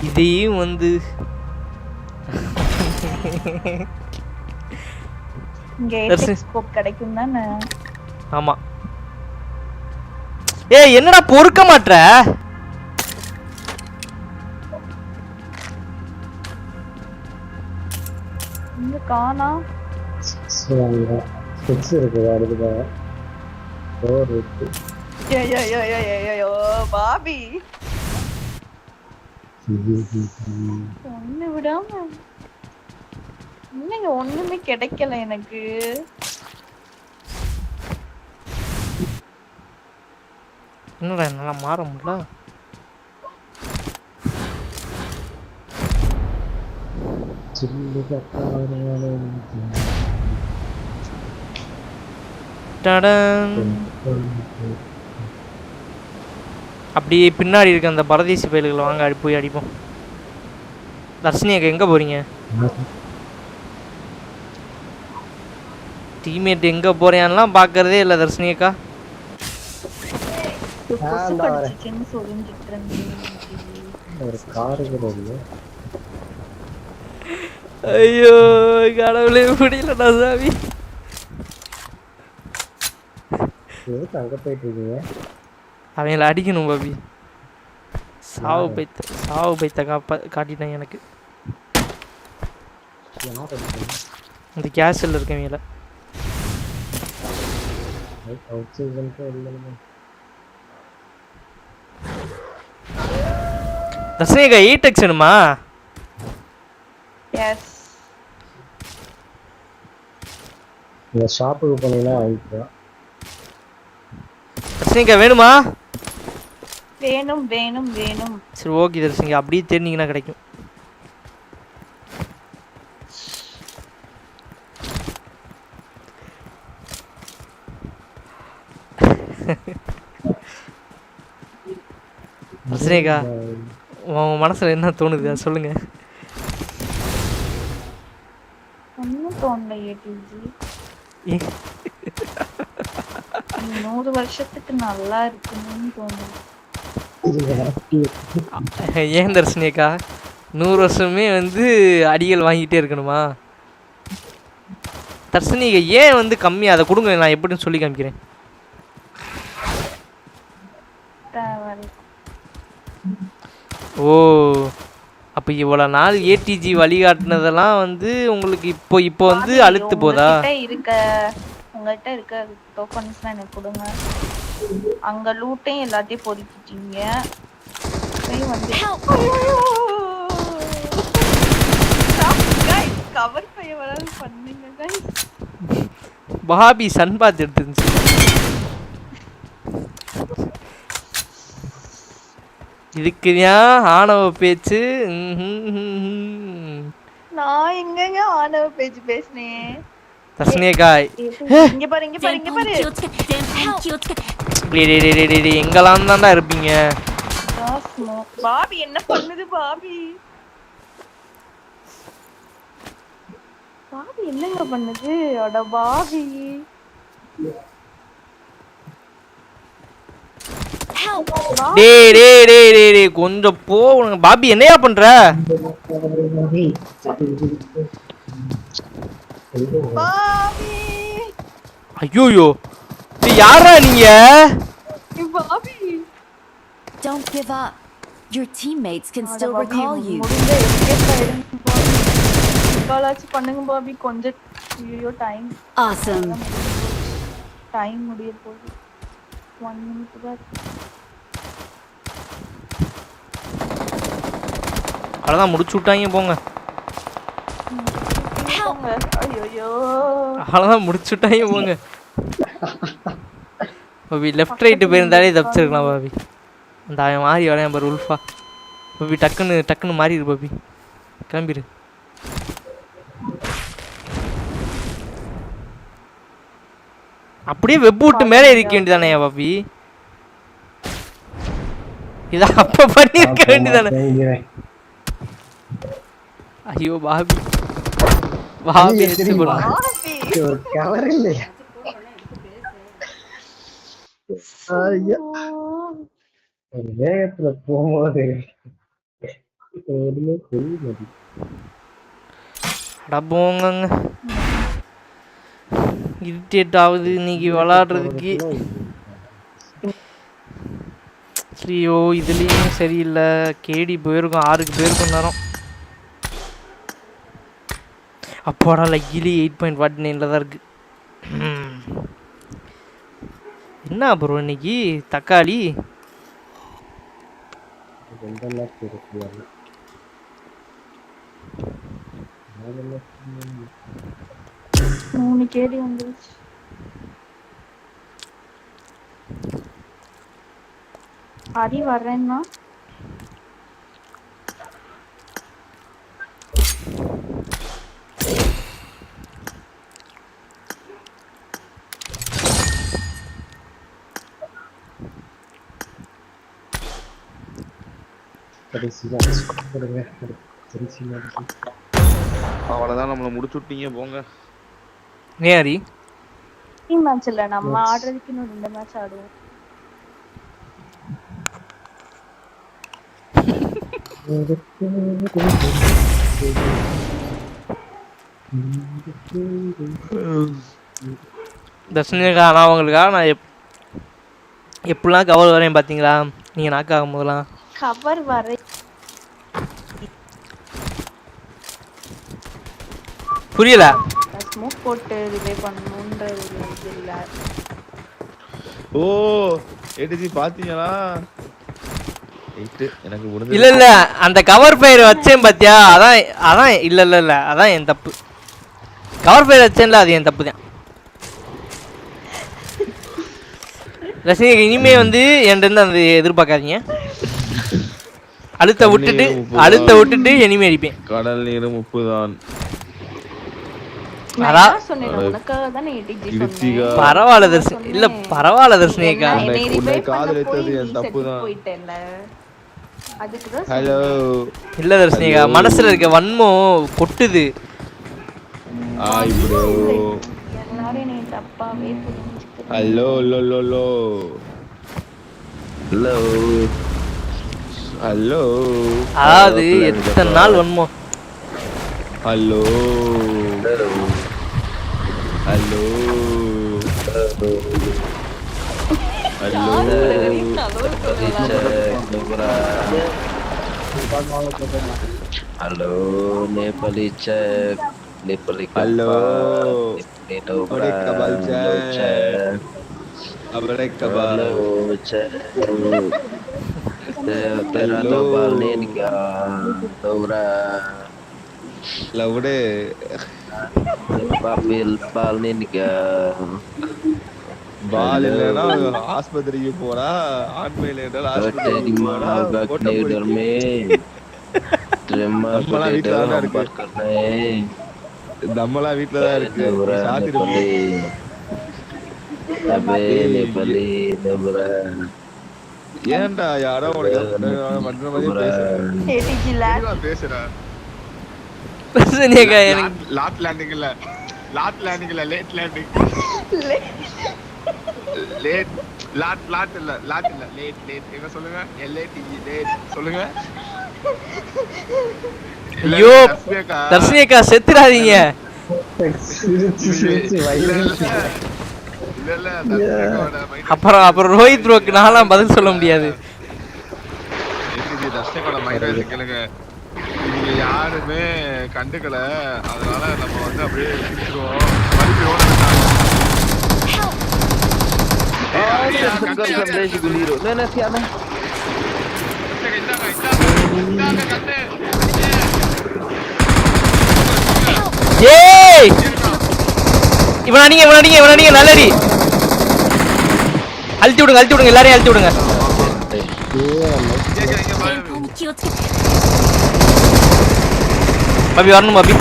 இதையும் வந்து கிடைக்கும் தானே? ஆமா. ஏய் என்னடா பொறுக்க மாட்ற? இங்க காணா. ஸ்பெக்ஸ் இருக்கு அதுக்கு. டோர் இருக்கு. ஐயோ பாபி. ஒண்ணு விடாம இன்னைக்கு ஒண்ணுமே கிடைக்கல எனக்கு. என்னடா என்னால மாற முடியல. அப்படியே பின்னாடி இருக்க அந்த பரதேசி பயல்களை வாங்க போய் அடிப்போம். தர்ஷினி அக்கா எங்க போறீங்க? டீம்மேட் எங்க போறேன்லாம் பாக்குறதே இல்ல தர்ஷினி அக்கா. ஐயோ கடவுளே முடியலடா சாமி. அங்க போயிட்டு இருக்கீங்க? அவங்கள அடிக்கணும் பாபி. சாவு பைத்த காட்டிட்டேன் எனக்கு. இந்த கேஷில் இருக்கவங்கள தர்ஷினிகா 8x வேணுமா? எஸ். இந்த ஷாப்புக்கு போனீங்கன்னா வாங்கிக்கலாம். தர்ஷினிகா வேணுமா? வேணும். சரி ஓகே தர்ஷினிகா, அப்படியே தெரிஞ்சிங்கன்னா கிடைக்கும். தர்ஷினிகா உன் மனசுல என்ன தோணுது அதை சொல்லுங்க. ஒன்னும் தோணல ஏடிஜி. 100 வருஷத்துக்கு நல்லா இருக்குன்னு தோணுது. ஏன் தர்ஷினியக்கா 100 வருஷமே வந்து அடிகள் வாங்கிட்டே இருக்கணுமா? தர்ஷினிகா ஏன் வந்து கம்மி, அதை கொடுங்க, நான் எப்படின்னு சொல்லி காமிக்கிறேன். ஓ, அப்போ இவ்வளோ நாள் ஏடிஜி வழிகாட்டினதெல்லாம் வந்து உங்களுக்கு இப்போ வந்து அழுத்து போதா? உங்கள்கிட்ட இருக்க டோக்கன்ஸ்லாம் எனக்கு கொடுங்க. அங்க லூட்டையும் எல்லாத்தையும் பொறுக்கிட்டீங்க. கவர் பைய வராது பண்ணுங்க गाइस. பாபி சன் பாத் எடுத்துச்சு. இதுக்குதான் ஆணவ பேச்சு. நான் எங்கங்க ஆணவ பேச்சு பேசுனேன்? தர்ஷினியக்கா இங்க பாரு இங்க பாரு இங்க பாரு. எங்கெல்லாம் தான்டா இருப்பீங்க? பாபி என்ன பண்ணுது? பாபி பாபி என்னங்க பண்ணுது? அட பாபி டேய் கொஞ்சம் போங்க. பாபி என்னையா பண்ற? பாபி ஐயோயோ, யாரா நீங்க? Bobby Don't give up. Your teammates can still recall you. காலாச்சு பண்ணுங்க பாபி கொஞ்சம். ஐயோ டைம். Awesome. டைம் முடிய போகுது. 1 minute தான். அவ்வளோதான், முடிச்சு விட்டாங்க போங்க. ஐயோ அவ்வளோதான், முடிச்சு விட்டாங்க போங்க. பாபி லெஃப்ட் ரைட்டு போயிருந்தாலே தப்பிச்சிருக்கலாம் பாபி. அந்த அவன் மாறி வரையான் பாரு உல்ஃபா. பாபி டக்குன்னு மாறிடு பாபி, கிளம்பிடு. அப்படியே வெப் விட்டு மேலே இருக்க வேண்டியதானே பாபி? இதை அப்ப பண்ணிருக்க வேண்டியதானே? ஐயோ பாபி பாபி ஒரு கவர் இல்லையா? ஒரு வேகத்துல போகும்போது எதுவுமே தெரியல. போங்க, இரிட்டேட் ஆகுது இன்னைக்கு விளாடுறதுக்கு. ஐயோ இதுலேயும் சரியில்லை. கேடி போயிருக்கும், 6க்கு போயிருக்கும் நேரம். அப்போடா லக்கிலி 8.49 தான் இருக்கு. என்ன ப்ரோ இன்னைக்கு தக்காளி? மூணு கேடி வந்துருச்சு. ஹரி வர்றேன்னா அவ்வளவுதான், நம்மள முடிச்சு விட்டீங்க போங்க. நேரி மேட்ச் இல்ல, நம்ம ஆடுறதுக்கு இன்னும் 2 மேட்ச் ஆடுவோம். தர்ஷினிக்கா நான் உங்களுக்காக நான் எப்படிலாம் கவர் வரேன் பார்த்தீங்களா? நீங்கள் நாக்கு ஆகும் போதெல்லாம் கவர் வரை புரியல. ஸ்மோக் போட்டு ரிவே பண்ணணும்ன்றது இல்ல. ஓ ஏடிஜி பாத்தீங்களா? எனக்கு முடிஞ்சது. இல்ல அந்த கவர் ஃபயர் வச்சேன் பாத்தியா? அதான் இல்ல அதான் என் தப்பு. கவர் ஃபயர் வச்சேன்ல, அது என் தப்பு தான். ரசிகர்கள் இனிமே வந்து என்கிட்ட அந்த எதிர்பார்க்காதீங்க. அழுத்த விட்டுட்டு இனிமே அடிப்பேன். கடல் நீரும் உப்பு தான். பரவாயில்ல தர்ஷினி, இல்ல பரவாயில்ல தர்ஷினிக்கா. ஹலோ இல்ல தர்ஷினிக்கா, மனசுல இருக்க வன்மம் கொட்டுது. ஹலோ லோ லோ லோ ஹலோ ஹலோ அதாவது எத்தனை நாள் வன்மோ. Hello hello Halo, Nepali cek, Nepali Halo. Abang kabal cek, Abang kabal. Halo cek, Tera tobal nih kya, Tora, Laude. Papil bal nih kya. பால் இல்லைன்னா ஆஸ்பத்திரிக்கு போறா, ஆண்மை இல்லைன்னா ஆஸ்பத்திரிக்கு போறா. நம்மளாம் வீட்டுல தான் இருக்கு. சாத்திட்டு ஏன்டா யாரோ உனக்கு பண்ற மாதிரி பேசுற. லாட் லேண்டிங் இல்ல, லாட் லேண்டிங் இல்ல, late landing. Late lot lot இல்ல, லாட் இல்ல, லேட் லேட். எங்க சொல்லுங்க? LATE லேட் சொல்லுங்க. ஐயோ தர்ஷினிகா செத்துறாதீங்க. அப்புறம் ரோஹித் ப்ரோக்கு நான்லாம் பதில் சொல்ல முடியாது. தர்ஷினிகாவோட மைண்ட் கேளுங்க. இவங்க யாருமே கண்டுக்கல, அதனால நம்ம வந்து அப்படியே பிடிச்சிருவோம். இவன் அடிங்க நல்லடி. அழுத்தி விடுங்க எல்லாரையும் அழுத்தி விடுங்க. பாபி வரணும் பாபி.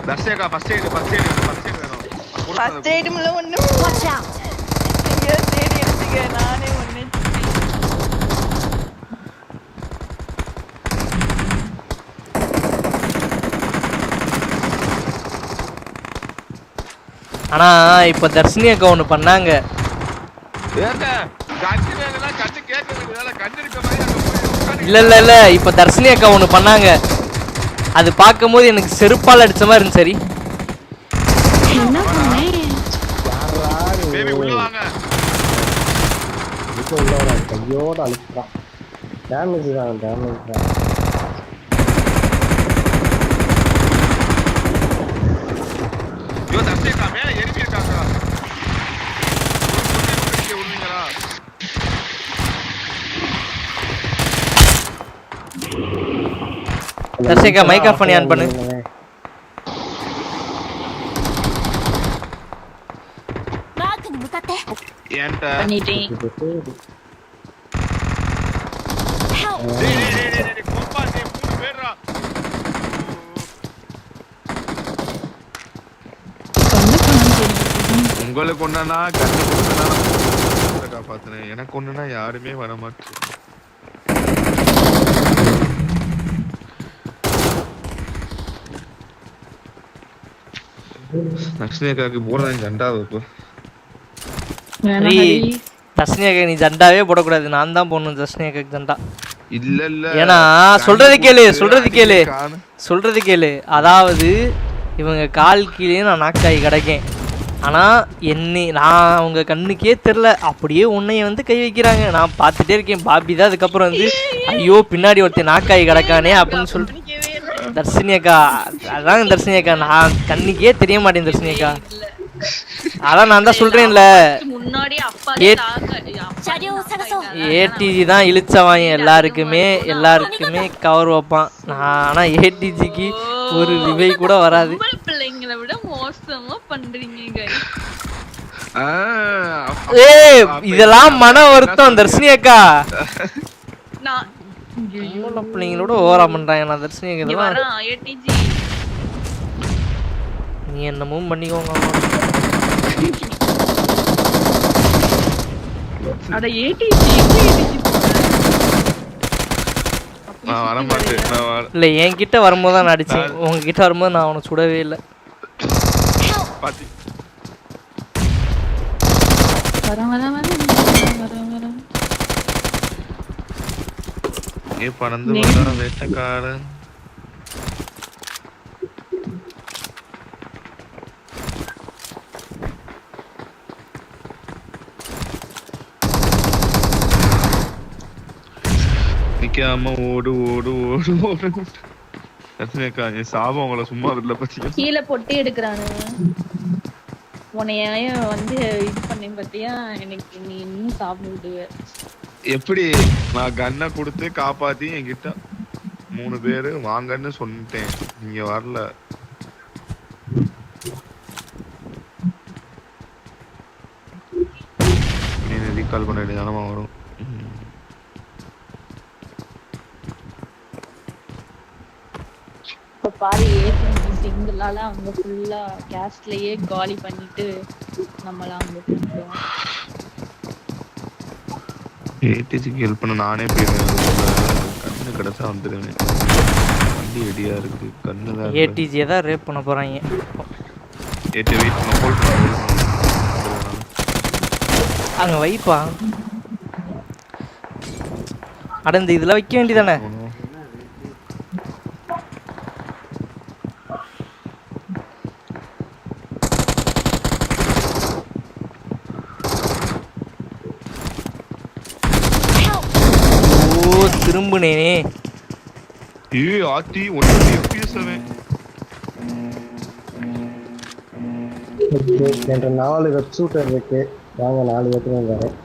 தர்ஷிகா ஃபர்ஸ்ட் எய்ட் வேணும். ஃபர்ஸ்ட் எய்ட்ல ஒண்ணு வாட்ச் அவுட். இங்க தேடி எடுத்துக்க, நானே ஒண்ணே. ஆனா இப்ப தர்ஷினி அக்கா ஒண்ணு பண்ணாங்க. இல்ல இப்ப தர்ஷினி அக்கா ஒண்ணு பண்ணாங்க. அது பார்க்கும்போது எனக்கு செருப்பால் அடிச்ச மாதிரி இருந்துச்சு. சரி என்ன பண்ணே? பேபி உள்ள வாங்க. உள்ள வர கையோட அழுத்தா. டேமேஜ் தான். யோ தர்ஷிகா மேல எரிமி இருக்காங்க. உள்ளீங்களா? தர்ஷிகா மைக் ஆஃப் பண்ணி ஆன் பண்ணு. ஏன்டா பண்ணிட்டேன். டேய் கோப்பா டேய் மூணு பேர்ரா. உங்களுக்கு ஒண்ணா கண்ணு கொடுத்தா காப்பாத்துறேன். எனக்கு ஒண்ணுனா யாருமே வர மாட்டேன். தர்ஷினிகாக்கு போறேன் ஜண்டாவை இப்போ. தர்ஷினிகா நீ ஜண்டாவே போடக்கூடாது, நான் தான் போடணும் தர்ஷினிகாக்கு ஜண்டா. இல்ல ஏன்னா சொல்றது கேளு. அதாவது இவங்க கால் கீழே நான் நாக்காய் கிடைக்கேன். ஆனால் நான் அவங்க கண்ணுக்கே தெரில, அப்படியே உன்னைய வந்து கை வைக்கிறாங்க. நான் பார்த்துட்டே இருக்கேன். பாபி தான் அதுக்கப்புறம் வந்து ஐயோ பின்னாடி ஒருத்தர் நாக்காய் கிடக்கானே அப்படின்னு சொல்லிட்டு தர்ஷினி அக்கா, அதான் தர்ஷினி அக்கா நான் கண்ணுக்கே தெரிய மாட்டேன் தர்ஷினி அக்கா. அதான் நான் தான் சொல்றேன்ல, ஏடிஜி தான் இழுச்சவாங்க எல்லாருக்குமே கவர் வைப்பான். ஆனா ஏடிஜிக்கு ஒரு ரிவை கூட வராது. பிள்ளைங்களை விட மோசமா பண்றீங்க. இதெல்லாம் மன வருத்தம் தர்ஷினி அக்கா. பிள்ளைங்களோட ஓவரா பண்றாங்க. நான் தர்ஷினி அக்கா நீ என்னமோ பண்ணிக்கோங்க. இல்ல என்கிட்ட வரும்போது தான் நான் அடிச்சேன், உங்ககிட்ட வரும்போது நான் அவனை சுடவே இல்லை. ஏ பறந்து வந்தா வேட்டக்காரன். நிக்காம ஓடு ஓடு ஓடு ஓடு. தர்ஷினிக்கா என் சாபம் உங்களை சும்மா விடல பத்தியா? கீழே பொட்டி எடுக்கிறானு உன்னைய வந்து இது பண்ணேன் பத்தியா? எனக்கு நீ இன்னும் சாப்பிட்டு விடுவ. எப்படி நான் கன்னை கொடுத்து காப்பாத்தி என்கிட்ட 3 பேரு வாங்கன்னு சொல்லிட்டேன், நீங்க வரல. நீ ரீகால் பண்ண வேண்டிய நிலமா வரும். இப்ப பாரு ஏஜென்ட் சிங்கிளால அவங்க ஃபுல்லா கேஸ்ட்லயே காலி பண்ணிட்டு நம்மளாம் அங்க போயிடுவோம். ஏடிஜிக்கு ஹெல்ப் பண்ண நானே போயிடுவேன். கண்ணு கிடைச்சா வந்துடுவேன். வண்டி ரெடியா இருக்கு. கண்ணு தான் ஏடிஜியை தான் ரேப் பண்ண போறாங்க. ஏடி வெயிட் பண்ண ஹோல்ட் பண்ண. அங்க வைப்பா. அடந்து இதுல வைக்க வேண்டியதானே? திரும்புனேனே. ஏய் ஆத்தி 1 FPS அவன். ஓகே, என்ற 4 வெப் ஷூட்டர் இருக்கு. வாங்க 4 பேத்துக்கு வரேன்.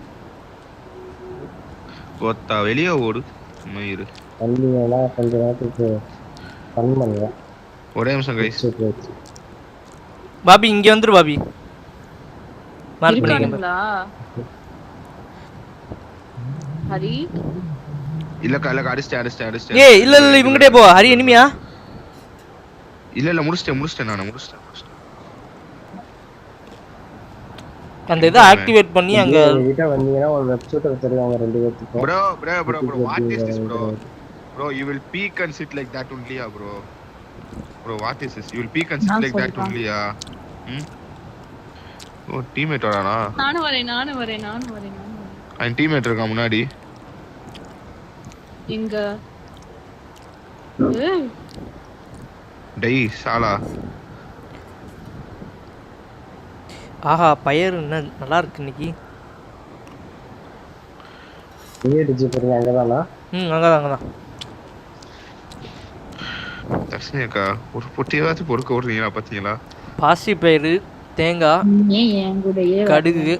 கோத்தா வெளியே ஓடு. மயிரு வந்தீங்கன்னா கொஞ்ச நேரத்துக்கு ஃபன் பண்ணுவேன். ஒரே நிமிஷம் கைஸ். பாபி இங்க வந்துரு பாபி. மார்க் பண்ணிக்கங்க. ஹரி இல்ல அடிச்சிட்டேன். ஏய் இல்ல இவங்கட்டே போ. ஹரி எனிமியா? இல்ல முடிச்சிட்டேன் நான் முடிச்சிட்டேன். அந்த இத ஆக்டிவேட் பண்ணி அங்க கிட்ட வந்தீங்கன்னா ஒரு வெப் ஷூட்டர் தெரியும் 2 பேத்துக்கு. bro what is this bro you will peek and sit like that only bro what is this you will peek and sit like that only oh teammate வரானா? நானும் வரேன். அவன் டீம்மேட் இருக்கா முன்னாடி. எங்க டேய் சாலா. ஆஹா பயர் நல்லா இருக்கு இன்னைக்கு. ஏடிஜி போறீங்க அங்கதானா? அங்கதான். தர்ஷினிக்கா ஒரு பொட்டியாவது பொறுக்க ஓடுறீங்களா பாத்தீங்களா? பாசி பயிறு, தேங்காய், கடுகு,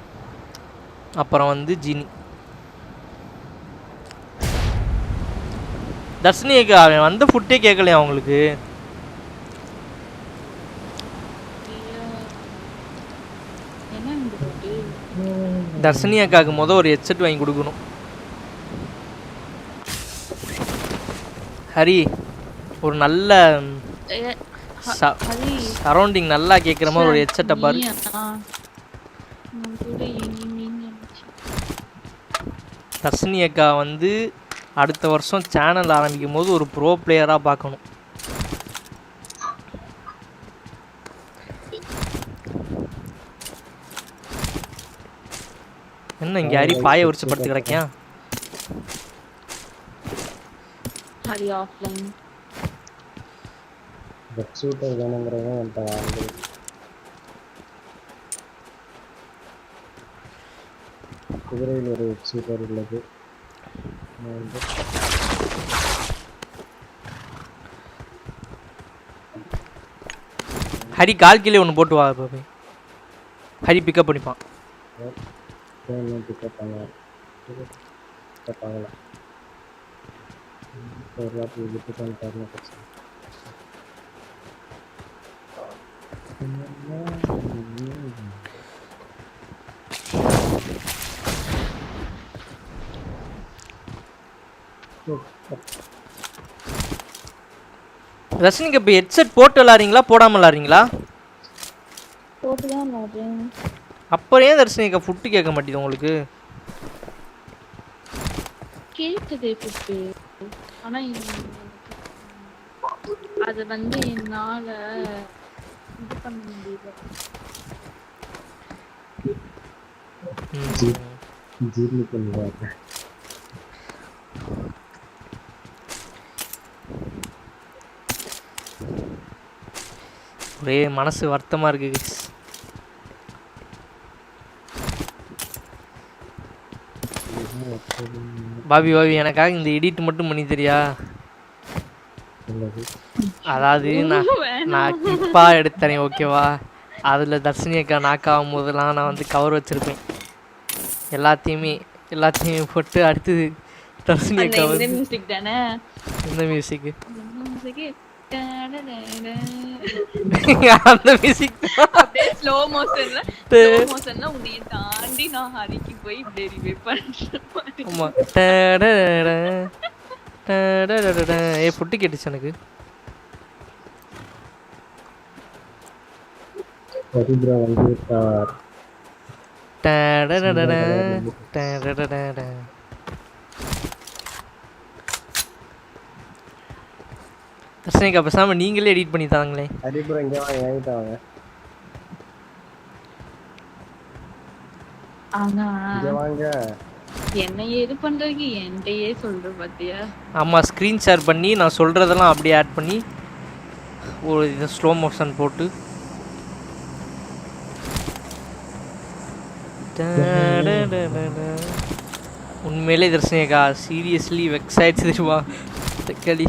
அப்புறம் வந்து ஜீனி. தர்ஷினிக்கா அவன் வந்த ஃபுட்டே கேட்கலையா உங்களுக்கு? தர்ஷினி அக்காவுக்கு ஒரு ஹெட்செட் வாங்கி கொடுக்கணும். ஹரி ஒரு நல்ல சரௌண்டிங் நல்லா கேட்குற மாதிரி ஒரு ஹெட்செட்டை பாரு. தர்ஷினி அக்கா வந்து அடுத்த வருஷம் சேனல் ஆரம்பிக்கும் போது ஒரு ப்ரோ பிளேயராக பார்க்கணும். என்ன இங்கே ஹரி பாய உரிச்சு படுத்து கிடக்கியா? ஹரி ஆஃப்லைன் வெப் ஷூட்டர் வேணுங்கிறவங்க என்கிட்ட வாங்க. குதிரையில் ஒரு வெப் ஷூட்டர் உள்ளது. ஹரி கால் கீழே ஒன்று போட்டு வா பாபி. ஹரி பிக்கப் பண்ணிப்பான். பிக்கப் பண்ணலாம். ஒரு வாட்டி விட்டு பண்ணிட்டாருன்னு பிரச்சனை. ரஷ்னிக்கு இப்போ ஹெட்செட் போட்டு விளாட்றீங்களா போடாமல் விளாட்றீங்களா? போட்டு தான் விளாட்றேன். அப்புறம் ஏன் தர்ஷினிக்கா ஃபுட்டு கேட்க மாட்டேங்குது உங்களுக்கு? கேட்குது ஃபுட்டு, ஆனால் அது வந்து என்னால் இது பண்ண முடியல. ஒரே மனசு வருத்தமாக இருக்கு guys. பாபி எனக்காக இந்த எடிட் மட்டும் பண்ணி தெரியா? அதாவது நான் கிளிப்பாக எடுத்தேன் ஓகேவா? அதில் தர்ஷினி அக்கா நாக்காகும் போதெல்லாம் நான் வந்து கவர் வச்சுருப்பேன். எல்லாத்தையுமே போட்டு அடுத்தது தர்ஷினி அக்கா வந்து மியூசிக் தானே. இந்த மியூசிக்கு அந்த மியூசிக் அப்படியே ஸ்லோ மோஷன்ல உன்னைய தாண்டி நான் ஹரிக்கு போய் டெரிவே பண்றேன். ஆமா. ஏ புட்டு கேட்டுச்சு எனக்கு. தர்ஷனிகா பேசாம நீங்களே எடிட் பண்ணி தாங்களே. ஹரிபுரம் இங்க வாங்க என்கிட்ட வாங்க. ஆனா இங்க வாங்க. என்ன ஏது பண்றீங்க என்கிட்டயே சொல்ற பாத்தியா? ஆமா ஸ்கிரீன் ஷேர் பண்ணி நான் சொல்றதெல்லாம் அப்படியே ஆட் பண்ணி ஒரு இது ஸ்லோ மோஷன் போட்டு உண்மையிலே தர்ஷனிகா சீரியஸ்லி வெக்ஸ் ஆயிடுச்சு தெரியுமா? தக்காளி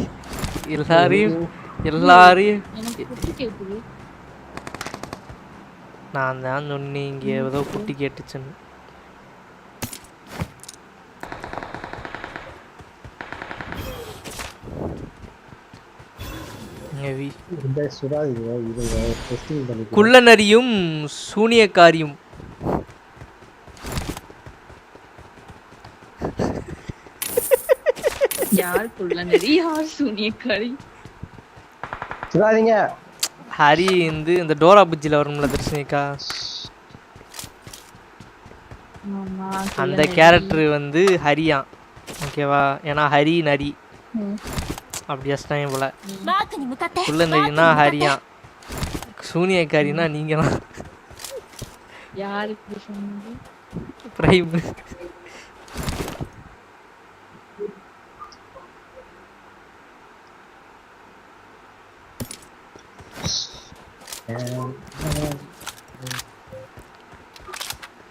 எல்லாரையும் நான் தான் சொன்னேன் இங்கே ஏதோ குட்டி கேட்டுச்சுன்னு. குள்ளநரியும் சூனியக்காரியும். யார் குள்ளநரி யார் சூனியக்காரி? சுடாதீங்க. ஹரி வந்து இந்த டோரா புஜ்ஜில வரும்ல தர்ஷினிகா, அந்த கேரக்டர் வந்து ஹரியா ஓகேவா? ஏன்னா ஹரி நரி அப்படி அஸ்டாயம் போல. குள்ளநரினா ஹரியா, சூனியக்காரினா நீங்களாம். யாருக்கு சொன்னது? பிரைம்.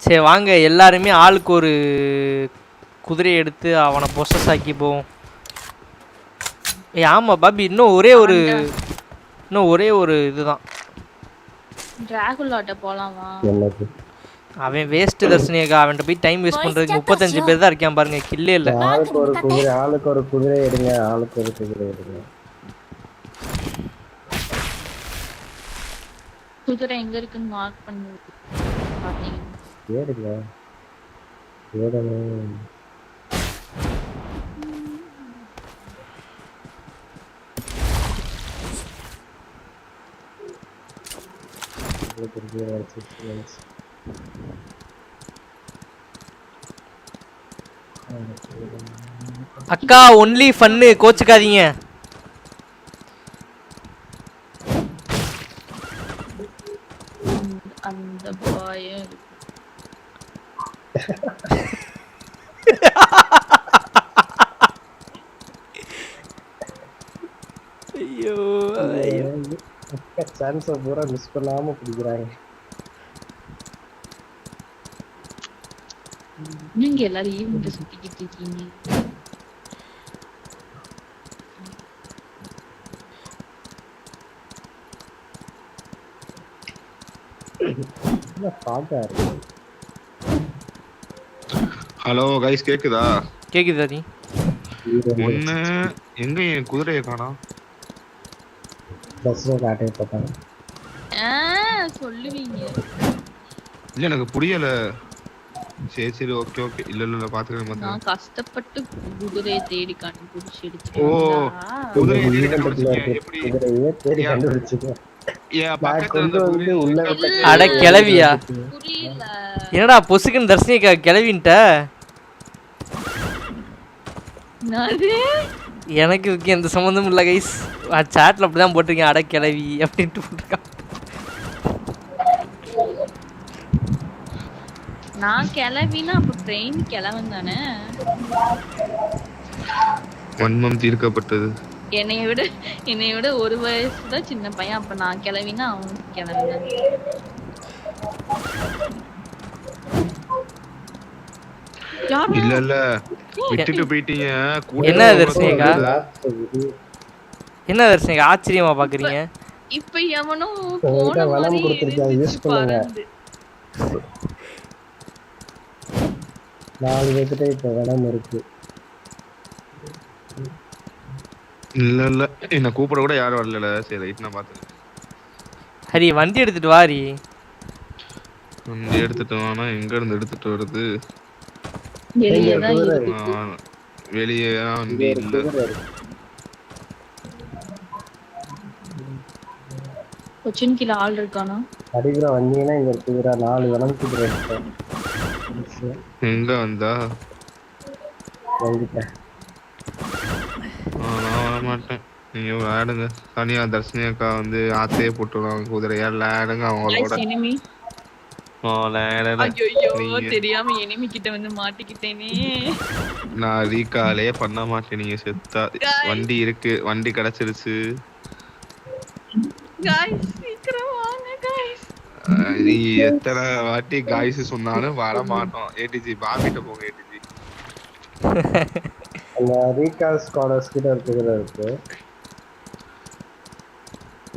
சரி வாங்க எல்லாருமே ஆளுக்கு ஒரு குதிரையை எடுத்து அவனை பொசஸ் ஆக்கி போவோம். ஆமா பாபி இன்னும் ஒரே ஒரு இதுதான். டிராகுலாட்ட போலாமா? அவன் வேஸ்ட் தர்ஷனியக்கா, அவன்கிட்ட போய் டைம் வேஸ்ட் பண்றதுக்கு 35 பேர் தான் இருக்கான் பாருங்க, கில்லே இல்ல. ஆளுக்கு ஒரு குதிரை எடுங்க. குதிரை எங்க இருக்குன்னு மார்க் பண்ணி பாத்தீங்க. ஏடுங்க. அக்கா ஒன்லி ஃபன்னு, கோச்சுக்காதீங்க. அந்த பாய் ஐயோ சான்ஸ் பூரா மிஸ் பண்ணாம பிடிக்கிறாங்க. நீங்க எல்லாரும் ஈவென்ட் சுத்திக்கிட்டு இருக்கீங்க. ஹலோ கைஸ் கேக்குதா? கேக்குதா? நீ ஒண்ணு எங்க என் குதிரையை காணோம். பஸ்ல காட்டே போட்டாங்க. சொல்லுவீங்க இல்ல எனக்கு புரியல. சரி ஓகே இல்ல பாத்துக்கிறேன். நான் கஷ்டப்பட்டு குதிரையை தேடி கண்டுபிடிச்சு எடுத்துட்டு. ஓ குதிரையை தேடி கண்டுபிடிச்சீங்க? எப்படி குதிரையை தேடி கண்டுபிடிச்சீங்க? அட கிளவியா? என்னடா பொசுக்குன்னு தர்ஷினிக்கா கிளவின்ட்ட? எனக்கு இதுக்கு எந்த சம்மந்தமும் இல்லை கைஸ். சாட்ல அப்படிதான் போட்டிருக்கேன், அட கிளவி அப்படின்ட்டு போட்டிருக்கான். நான் கிளவினா அப்ப ட்ரெயின் கிளவன் தானே. வன்மம் தீர்க்கப்பட்டது. என்னைய விட ஒரு வயசு தான் சின்ன பையன். அப்ப நான் கிளவினா அவன் கிளவினா. இல்ல விட்டுட்டு போயிட்டீங்க. என்ன தர்ஷினிகா? என்ன தர்ஷினிகா ஆச்சரியமா பாக்குறீங்க? இப்ப எவனோ போன மாதிரி யூஸ் பண்ணுங்க. 4 பேர்கிட்ட இப்ப வனம் இருக்கு. இல்ல என்ன கூப்பிட கூட யாரும் வரல. சரி ரைட், நான் பாத்துறேன். ஹரி வண்டி எடுத்துட்டு வாரி. வண்டி எடுத்துட்டு வானா எங்க இருந்து எடுத்துட்டு வருது? வெளியே வண்டி இல்ல. கொச்சின் கீழ ஆள் இருக்கானா? அடிக்கிற வந்தீங்கன்னா இங்க இருக்குதுடா. 4 வனம் குதிரை இருக்கு. எங்க வந்தா? வந்துட்டேன். நான் வரமாட்டேன். நீங்க விளையாடுங்க. தனியா தர்ஷினி அக்கா வந்து ஆத்தையே போட்டுருவாங்க. குதிரையா விளையாடுங்க அவங்களோட. தெரியாம எனிமி கிட்ட வந்து மாட்டிக்கிட்டேனே. நான் ரீகாலே பண்ண மாட்டேன். நீங்க செத்தா. வண்டி இருக்கு, வண்டி கிடைச்சிருச்சு. சீக்கிரம் வாங்க गाइस. நீ எத்தனை வாட்டி गाइस சொன்னாலும் வர மாட்டோம். ஏடிஜி பாபிட்ட போங்க. ஏடிஜி அந்த ரீகால் ஸ்குவாடர்ஸ் கிட்ட இருக்கு.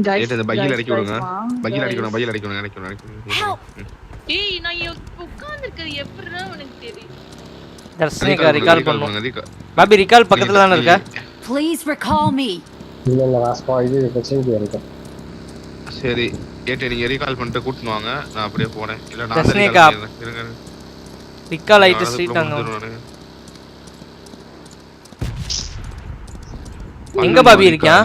गाइस இந்த பையில அடிக்க விடுங்க. பையில அடிக்கணும். ஏய் நான் உட்கார்ந்து இருக்கிறது எப்படிடா உனக்கு தெரியும்? தர்ஷினிகா ரீகால் பண்ணுங்க. பாபி ரீகால் பக்கத்துல தான இருக்க. Please recall me. இல்ல ராஸ்பா இது கொச்சின்க்கு இருக்கு. சரி ஏட்டே நீங்க ரீகால் பண்ணிட்டு கூட்டிட்டு வாங்க. நான் அப்படியே போறேன். இல்ல நான் தர்ஷினிகா இருங்க. ரீகால் ஆயிட்டு ஸ்ட்ரீட் அங்க. எங்க பாபி இருக்கான்?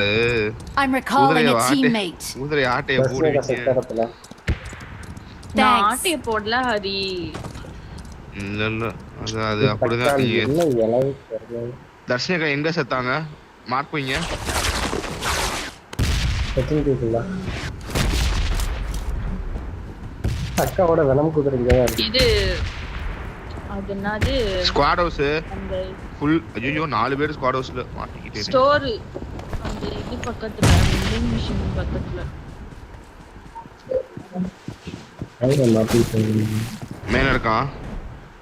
I'm recalling a teammate. குதிரை ஆட்டைய போடுங்க. நான் ஆட்டைய போடல ஹரி. இல்ல அது அப்படிதான். தர்ஷினிகா எங்க செத்தாங்க? மார்க் பண்ணீங்க. அக்காவோட வனம் குதிரை இங்க இருக்கு. இது அது என்னது? ஸ்குவாட் ஹவுஸ் அந்த ஃபுல். ஐயோ 4 பேர் ஸ்குவாட் ஹவுஸ்ல மாட்டிக்கிட்டே. ஸ்டோர் அந்த இது பக்கத்துல, வெண்டிங் மிஷின் பக்கத்துல. ஐயோ மாட்டிக்கிட்டேன். மேல இருக்கான்.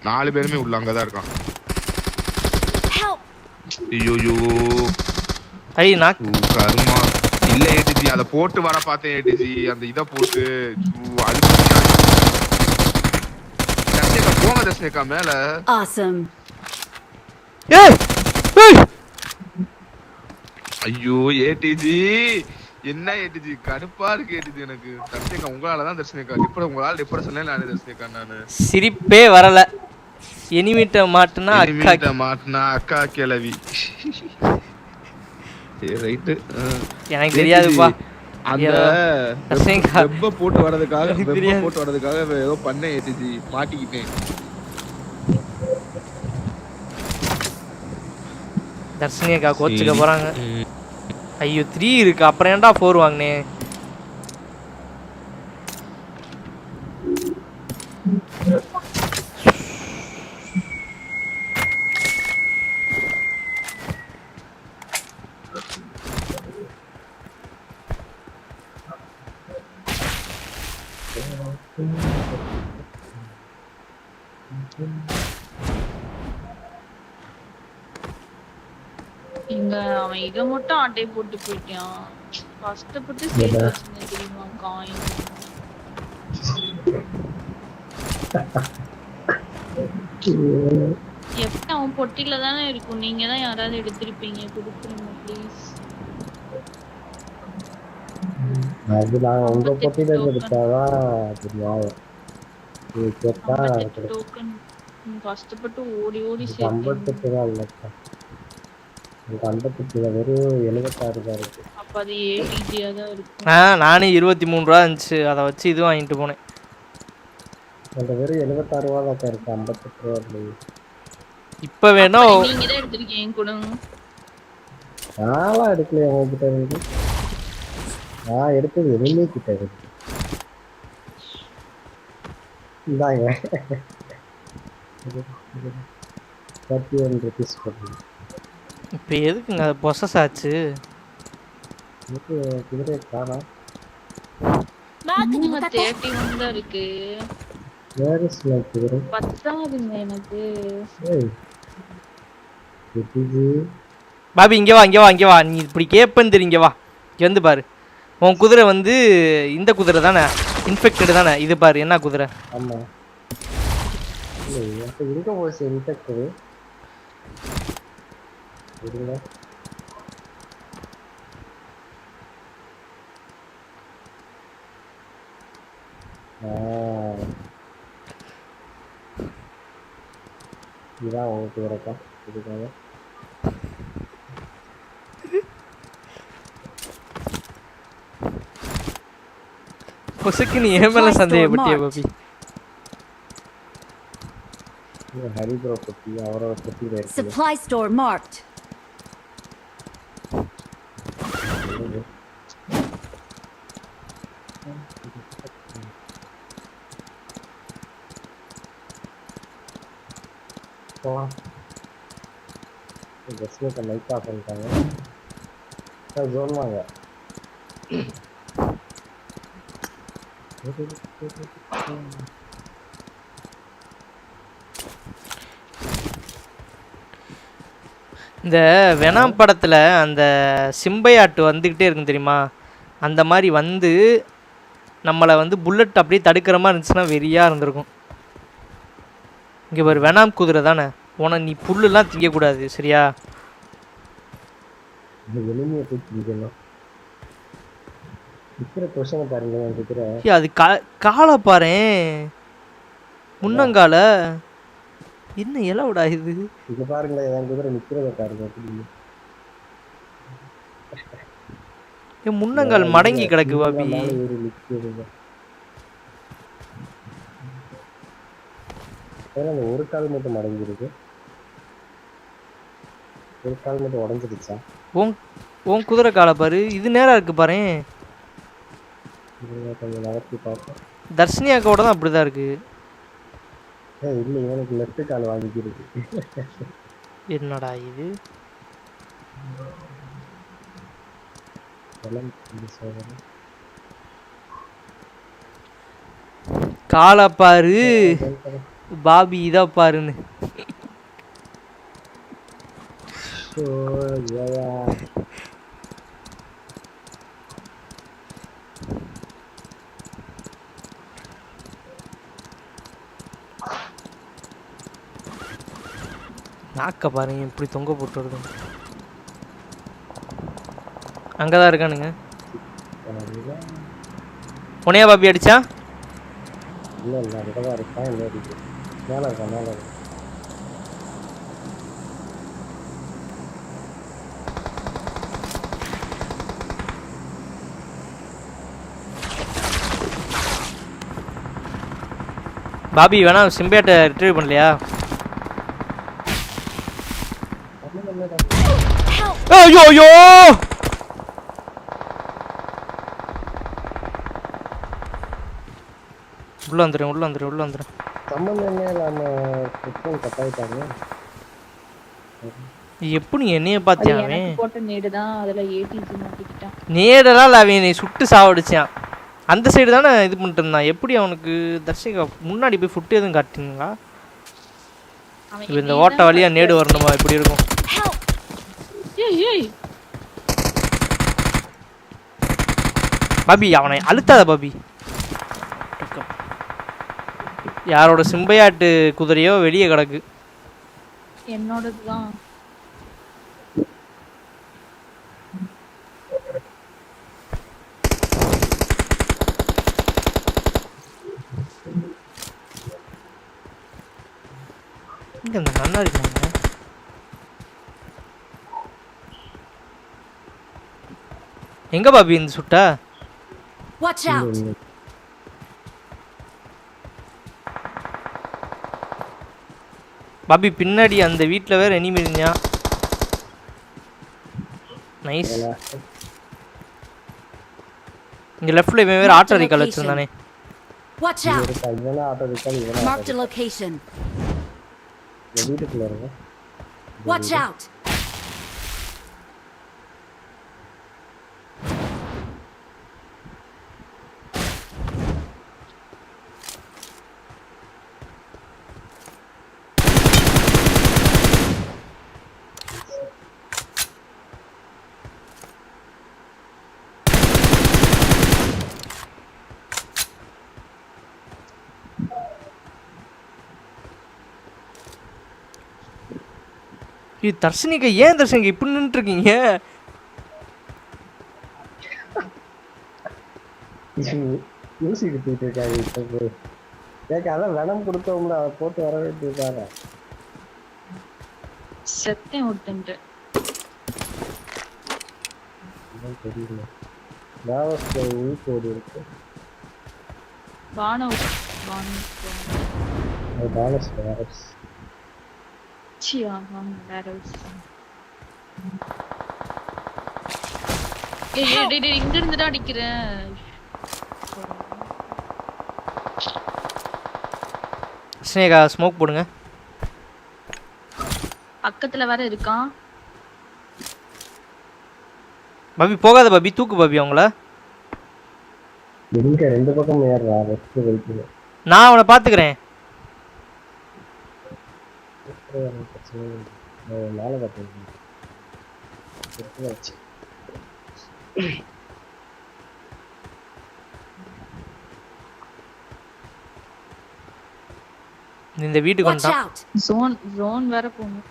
4 பேருமே உள்ள அங்க தான் இருக்கான். ஐயோ ஐ நாக் கர்மா. இல்ல ஏடிஜி அத போட்டு வர பார்த்தேன். ஏடிஜி அந்த இத போட்டு அது தர்ஷினிகா போங்க. தர்ஷினிகா மேல. Awesome. ஏய் ஐயோ ஏடிஜி என்ன ஏடிஜி கடுப்பா இருக்கு. ஏடிஜி எனக்கு தர்ஷினிகா உங்களால தான். தர்ஷினிகா உங்களால டிப்ரெஷன்ல நான் தர்ஷினிகா நானு சிரிப்பே வரல. எனிமிட்ட மாட்டுனா அக்கா கிளவி. ரைட் எனக்கு தெரியாதுப்பா. அந்த வெப்ப போட்டு வரதுக்காக ஏதோ பண்ண ஏடிஜி மாட்டிக்கிட்டேன். தர்ஷினிகா கோச்சுக்க போறாங்க. ஐயோ 3 இருக்கு. அப்புறம் ஏன்டா 4 வாங்குனே? இங்க அவன் இத மட்டும் ஆட்டை போட்டு போயிட்டான். கஷ்டப்பட்டு சேர்த்து தெரியுமா காயின். எப்ப அவன் பொட்டில தானே இருக்கும். நீங்க தான் யாராவது எடுத்திருப்பீங்க. கொடுத்துருங்க ப்ளீஸ். அது நான் உங்க பொட்டில எடுத்தாவா தெரியாது. நீ கேட்டா டோக்கன் கஷ்டப்பட்டு ஓடி சேர்த்து 58 தான் இல்லக்கா. அந்த 58 வெறும் 76 தான் இருக்கு. அப்ப அது ஏடிஜியா தான் இருக்கு. நானே 23 ரூபா இருந்துச்சு. அதை வச்சு இது வாங்கிட்டு போனேன். அந்த வெறும் 76 ரூபா தான் இருக்கு. 58 ரூபா இல்லை. இப்ப வேணும். நீங்க தான் எடுத்துருக்கீங்க கொடுங்க. நான்லாம் எடுக்கலையே உங்ககிட்ட இருந்து. நான் எடுத்தது எதுவுமே கிட்ட இருக்கு. இந்தாங்க 31 rupees போடுங்க. இப்போ எதுக்குங்க அது பொசஸ் ஆச்சு? எனக்கு குதிரை காணா. இன்னும் 31 தான் இருக்கு. வேர் இஸ் மை குதிரை? பத்தாதுங்க எனக்கு. ஏய் பிஜி பாபி இங்கே வா நீ இப்படி கேட்பேன்னு தெரியும், இங்கே வா, இங்கே வந்து பாரு. உன் குதிரை வந்து இந்த குதிரை தானே, இன்ஃபெக்டட் தானே, இது பாரு என்ன குதிரை. ஆமா. இல்லை எனக்கு எங்க போய் இன்ஃபெக்டடு இருங்க. இதான் உங்களுக்கு வரப்பா இதுக்காக. பொசுக்கு நீ ஏன் மேலே சந்தேகப்பட்டியா பாபி? ஹரிப்ரோ பத்தி அவரோட பத்தி இருக்கு. Supply store marked. போலாம். ஜஸ்ட் லைட் ஆஃப் பண்ணிட்டாங்க. ஜோன் வாங்க. இந்த வெனாம் படத்தில் அந்த சிம்பையாட்டு வந்துக்கிட்டே இருக்கும் தெரியுமா, அந்த மாதிரி வந்து நம்மளை வந்து புல்லட் அப்படியே தடுக்கிற மாதிரி இருந்துச்சுன்னா வெறியாக இருந்திருக்கும். இங்கே ஒரு வெனாம் குதிரை தானே, நீ புல்லுலாம் திங்கக்கூடாது சரியா? அது காலை பாரு, முன்னங்கால என்ன இலவுடா இது. இது பாருங்களேன், என் குதிரை நிக்கிறத பாருங்க. என் முன்னங்கால் மடங்கி கிடக்கு பாபி. ஒரு கால் மட்டும் மடங்கி இருக்கு, ஒரு கால் மட்டும் உடஞ்சிருச்சா? உன் குதிரை காலை பாரு, இது நேரா இருக்கு பாரு. கொஞ்சம் நகர்த்தி பார்ப்போம். தர்ஷினியாக்கோட தான் அப்படிதான் இருக்கு. இல்லை இவனுக்கு லெஃப்ட் கால் வாங்கிக்கிருக்கு. என்னடா இது? காலை பாரு பாபி, இதா பாருன்னு. நாக்க பாருங்க இப்படி தொங்க போட்டு வருது. அங்கதான் இருக்கானுங்க. உனையா பாபி அடிச்சா? இல்லை இல்லை அங்கதான் இருக்கான். இல்லை இருக்கு மேலே இருக்கா, மேலே இருக்கு. பாபி வேணா சிம்பேட்டை ரிட்ரீவ் பண்ணலையா? ஐயோ ஐயோ, உள்ள வந்துடும். சம்பந்தமே இல்லாம கட்டாயிட்டாங்க. எப்படி என்னைய பார்த்தியாவே? போட்ட நேடு தான் அதுல ஏடிஜி மாட்டிக்கிட்டான். நேடெல்லாம் இல்லை, அவன் சுட்டு சாவடிச்சான். அந்த சைடு தானே இது பண்ணிட்டு இருந்தான். எப்படி அவனுக்கு தர்ஷிகா முன்னாடி போய் ஃபுட்டு எதுவும் காட்டுங்களா? இந்த ஓட்ட வழியா நேடு வரணுமா? எப்படி இருக்கும்? பாபி அவனை அழுத்தாத பாபி. யாரோட சிம்பையாட்டு குதிரையோ வெளியே கிடக்கு. என்னோடதுதான். இங்க இந்த நல்லா இருக்காங்க. எங்க பாபி இந்த சுட்டா? Watch out. பாபி பின்னாடி அந்த வீட்ல வேற எனிமி இருந்தா. நைஸ். இங்க லெஃப்ட்ல இவன் வேற ஆட்டோ ரிகால் வச்சிருந்தானே. Watch out. இவனா ஆட்டோ ரிகால், இவனா Marked a location. வீட்டுக்குள்ள இருங்க. Watch out. இது தர்ஷினிகா ஏன் தர்ஷினிகா இப்படி நின்றுருக்கீங்க? யூசிக்கிட்டு இருக்காங்க இப்போ. கேட்க அதான் வெனம் கொடுத்தோம்ல, அதை போட்டு வர வேண்டியதானே. செத்தேன் ஒருத்தன்ட்டு. தெரியல. ராவஸ்ல உள்கோடு இருக்கு. பானஸ் சியா பேரல்ஸ். டேய் இங்க இருந்து தான் அடிக்கிறேன். ஸ்னேகா ஸ்மோக் போடுங்க. பக்கத்துல வேற இருக்கான். பபி போகாத பபி, தூக்கு பபி அவங்கள. எங்க ரெண்டு பக்கம் ஏறா வெஸ்ட் வைக்கணும். நான் அவனை பாத்துக்கிறேன். மேலே பார்த்தேன். இந்த வீட்டுக்கு Watch வந்துட்டான். out! ஜோன் வேற போணும்.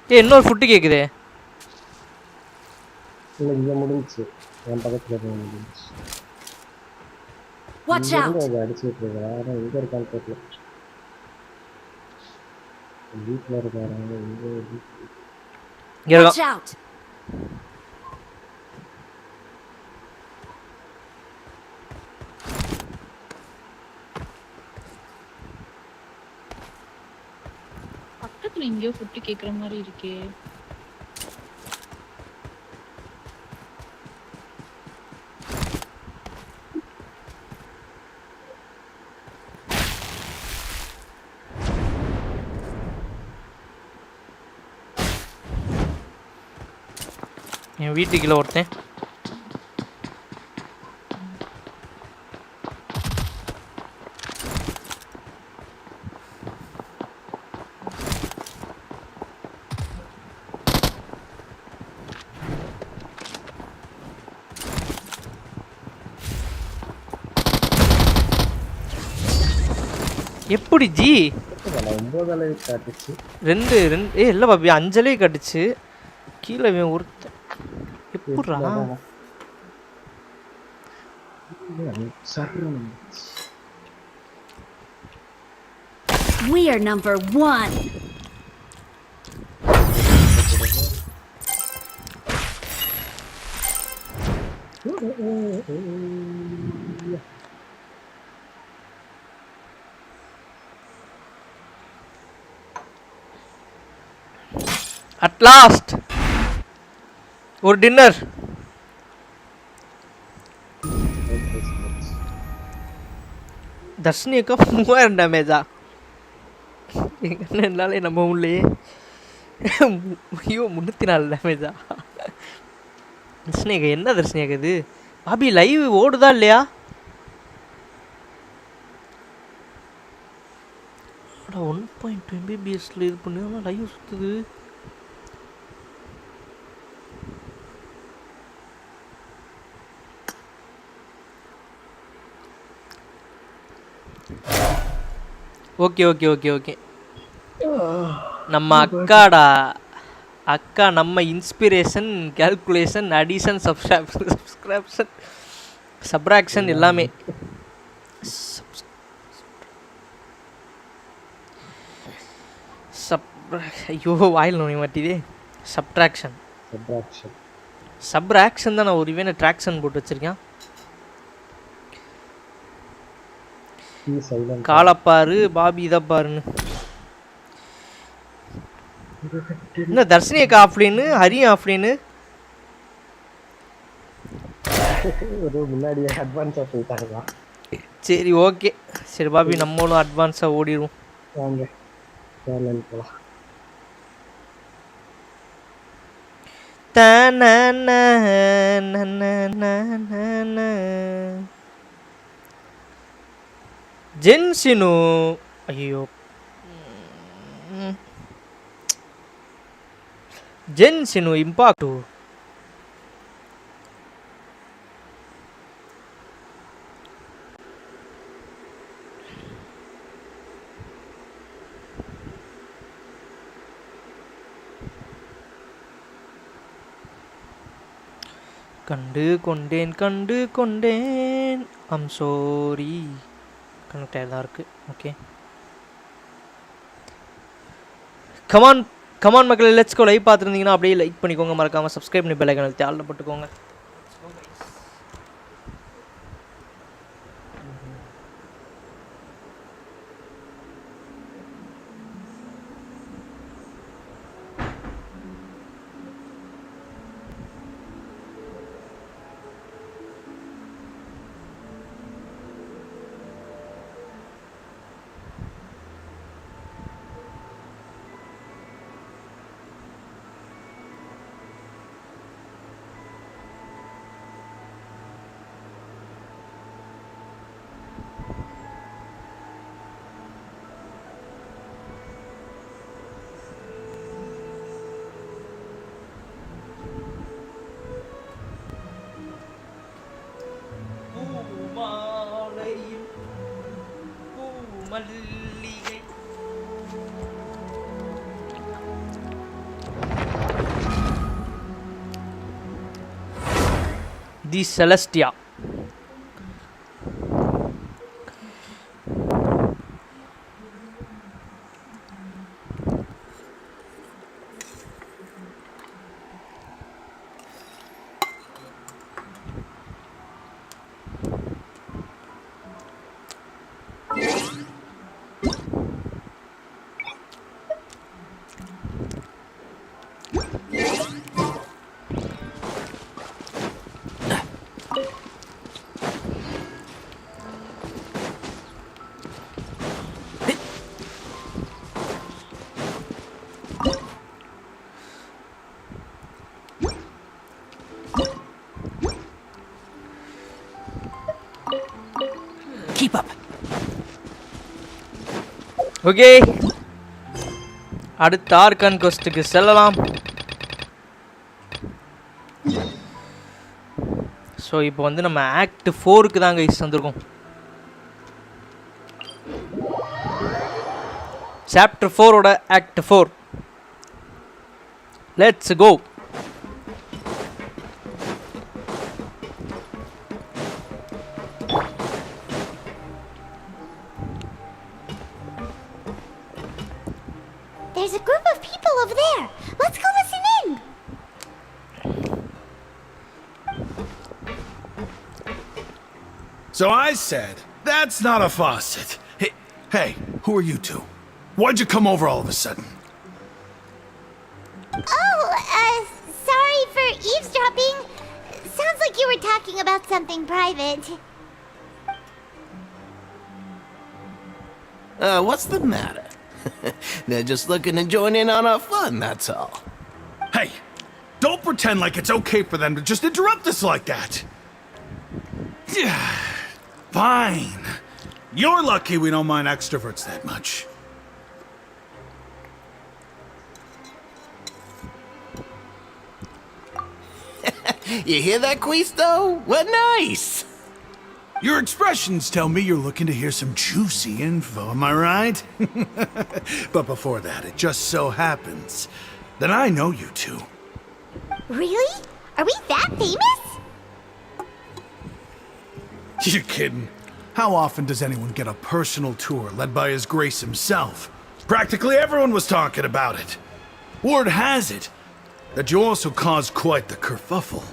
இன்னொரு ஃபுட்டு கேக்குதே. இங்க முடிஞ்சுச்சு. என் பக்கத்துல முடிஞ்சுச்சு. Watch out! அடிச்சுட்டு இருக்காரு. எங்க இருக்கான்னு தெரியல. வீட்டுல இருக்காரு. Watch out! பக்கத்துல எங்கயோ ஃபுட் கேக்குற மாதிரி இருக்கே. என் வீட்டுக்குள்ள ஒருத்தன். எப்படி ஜி 9 அளவு காட்டுச்சு. ரெண்டு இல்ல பாபி 5 அளவு காட்டுச்சு. கீழே ஒருத்தன் எப்படிரா? We are number 1. At last ஒரு டின்னர். தர்ஷினிக்கா 3000 டேமேஜா? என்னாலே நம்ம உள்ளே ஐயோ 304 டேமேஜா? தர்ஷினிக்கா என்ன தர்ஷினிக்கா இது? பாபி லைவ் ஓடுதா இல்லையா? 1.2 mbpsல இது பண்ணி லைவ் சுத்துது. Okay okay okay okay. நம்ம அக்காடா அக்கா, நம்ம inspiration, calculation, addition, subscription, subtraction எல்லாமே. ஐயோ வாயில் நோய் மாட்டிதே. சப்ராக்ஷன் தான். நான் ஒரு இவன் ட்ராக்ஷன் போட்டு வச்சிருக்கேன். சைலண்ட் காலப்பாரு பாபி இதை பாருன்னு. என்ன தர்ஷினி அக்கா ஆஃப்லைனு, ஹரியும் ஆஃப்லைனு. ஒரு முன்னாடியே அட்வான்ஸா போயிட்டாங்களா? சரி ஓகே, சரி பாபி நம்மளும் அட்வான்ஸாக ஓடிடுவோம். வாங்க கேரளான்னு போகலாம். ஜென்சினு ஐயோ ஜென்சினு இம்பாக்டு கண்டு கொண்டேன் ஐம் சாரி. கனெக்ட் ஆகிதான் இருக்குது. ஓகே கமான் மக்களே, லெட்ஸ் கோ. லைவ் பார்த்துருந்தீங்கன்னா அப்படியே லைக் பண்ணிக்கோங்க, மறக்காமல் சப்ஸ்கிரைப் பண்ணி பெல் ஐகானை அழுத்தி ஆல்ல போட்டுக்கோங்க. மல்லிகை the Celestia. Keep up. Okay, அடுத்த ஆர்கான் கோஸ்ட்டுக்கு செல்லலாம். ஸோ இப்போ வந்து நம்ம ஆக்ட் 4க்கு தாங்க வந்திருக்கோம். சாப்டர் 4ஓட act 4. Let's go. There's a group of people over there. Let's go listen in. So I said, that's not a faucet. Hey, who are you two? Why'd you come over all of a sudden? Oh, sorry for eavesdropping. Sounds like you were talking about something private. What's the matter? They're just looking to join in on our fun, that's all. Hey, don't pretend like it's okay for them to just interrupt us like that. Fine. You're lucky we don't mind extroverts that much. You hear that, Quisto? What nice! Your expressions tell me you're looking to hear some juicy info, am I right? But before that, it just so happens that I know you two. Really? Are we that famous? You kidding? How often does anyone get a personal tour led by His Grace himself? Practically everyone was talking about it. Word has it that you also caused quite the kerfuffle.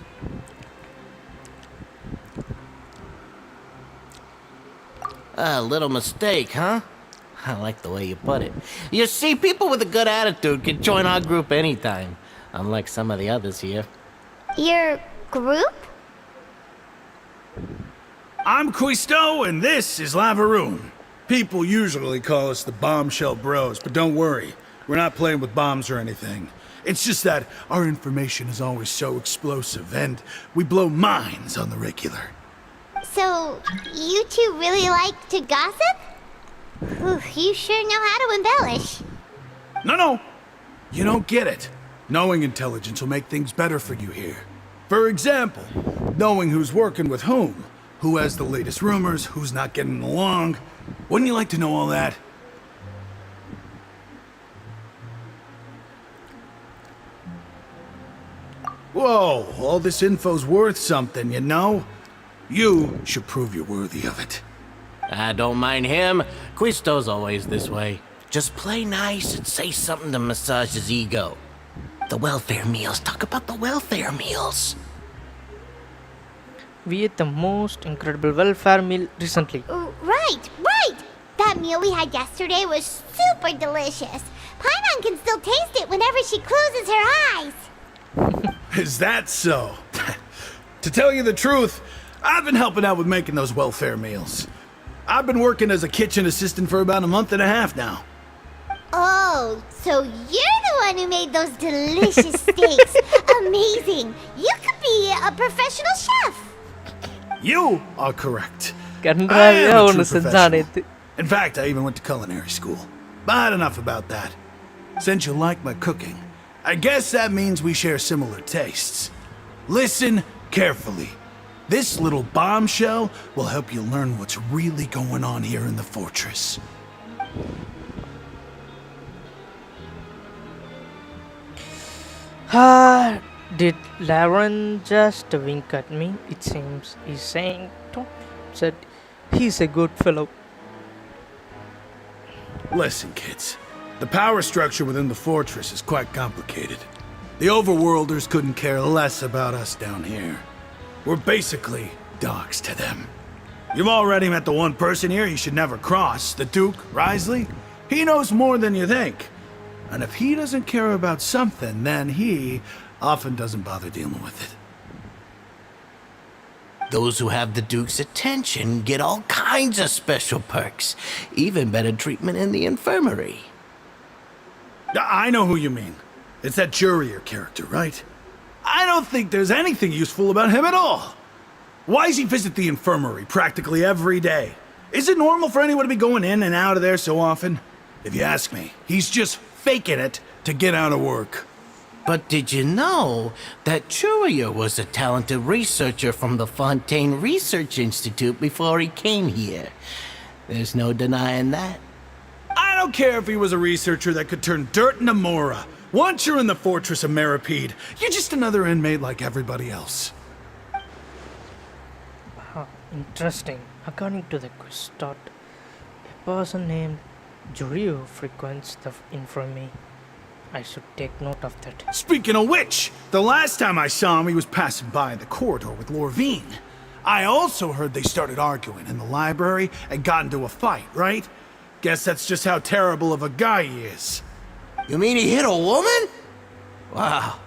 A little mistake, huh? I like the way you put it. You see, people with a good attitude can join our group anytime, unlike some of the others here. Your group? I'm Quisto, and this is Lavaroon. People usually call us the Bombshell Bros, but don't worry. We're not playing with bombs or anything. It's just that our information is always so explosive, and we blow minds on the regular. So, you two really like to gossip? Whew, you sure know how to embellish. No. You don't get it. Knowing intelligence will make things better for you here. For example, knowing who's working with whom, who has the latest rumors, who's not getting along. Wouldn't you like to know all that? Whoa, all this info's worth something, you know? You should prove you're worthy of it. I don't mind him. Quisto's always this way. Just play nice and say something to massage his ego. The welfare meals. Talk about the welfare meals. We ate the most incredible welfare meal recently. Right. That meal we had yesterday was super delicious. Paimon can still taste it whenever she closes her eyes. Is that so? To tell you the truth, I've been helping out with making those welfare meals. I've been working as a kitchen assistant for about a month and a half now. Oh, so you're the one who made those delicious steaks. Amazing. You could be a professional chef. You are correct. கன்றாவே ஒன்று செஞ்சான் நேத்து. In fact, I even went to culinary school. But enough about that. Since you like my cooking, I guess that means we share similar tastes. Listen carefully. This little bombshell will help you learn what's really going on here in the fortress. Did Lauren just wink at me? It seems he's saying that he's a good fellow. Listen, kids. The power structure within the fortress is quite complicated. The overworlders couldn't care less about us down here. We're basically dogs to them. You've already met the one person here you should never cross, the Duke, Risley. He knows more than you think. And if he doesn't care about something, then he often doesn't bother dealing with it. Those who have the Duke's attention get all kinds of special perks. Even better treatment in the infirmary. I know who you mean. It's that Jurier character, right? I don't think there's anything useful about him at all. Why does he visit the infirmary practically every day? Is it normal for anyone to be going in and out of there so often? If you ask me, he's just faking it to get out of work. But did you know that Jurier was a talented researcher from the Fontaine Research Institute before he came here? There's no denying that. I don't care if he was a researcher that could turn dirt into Mora. Once you're in the fortress of Meripede, you're just another inmate like everybody else. Interesting. According to the quiz start, a person named Juriu frequents the infirmary. I should take note of that. Speaking of which, the last time I saw him, he was passing by the corridor with Lorvine. I also heard they started arguing in the library and got into a fight, right? Guess that's just how terrible of a guy he is. You mean he hit a woman? Wow,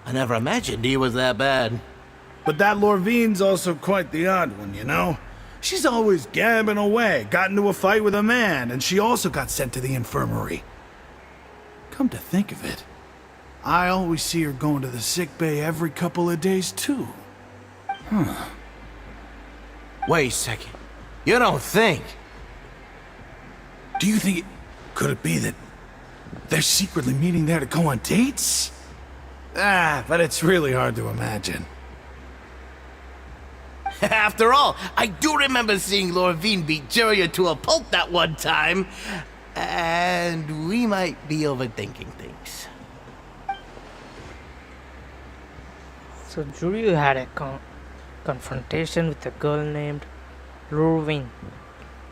I never imagined he was that bad. But that Lorvine's also quite the odd one, you know? She's always gabbing away, got into a fight with a man, and she also got sent to the infirmary. Come to think of it, I always see her going to the sick bay every couple of days, too. Wait a second. You don't think? Do you think could it be that they're secretly meeting there to go on dates? But it's really hard to imagine. After all, I do remember seeing Lorvine beat Jurier to a pulp that one time. And we might be overthinking things. So Juriu had a confrontation with a girl named Lorvine,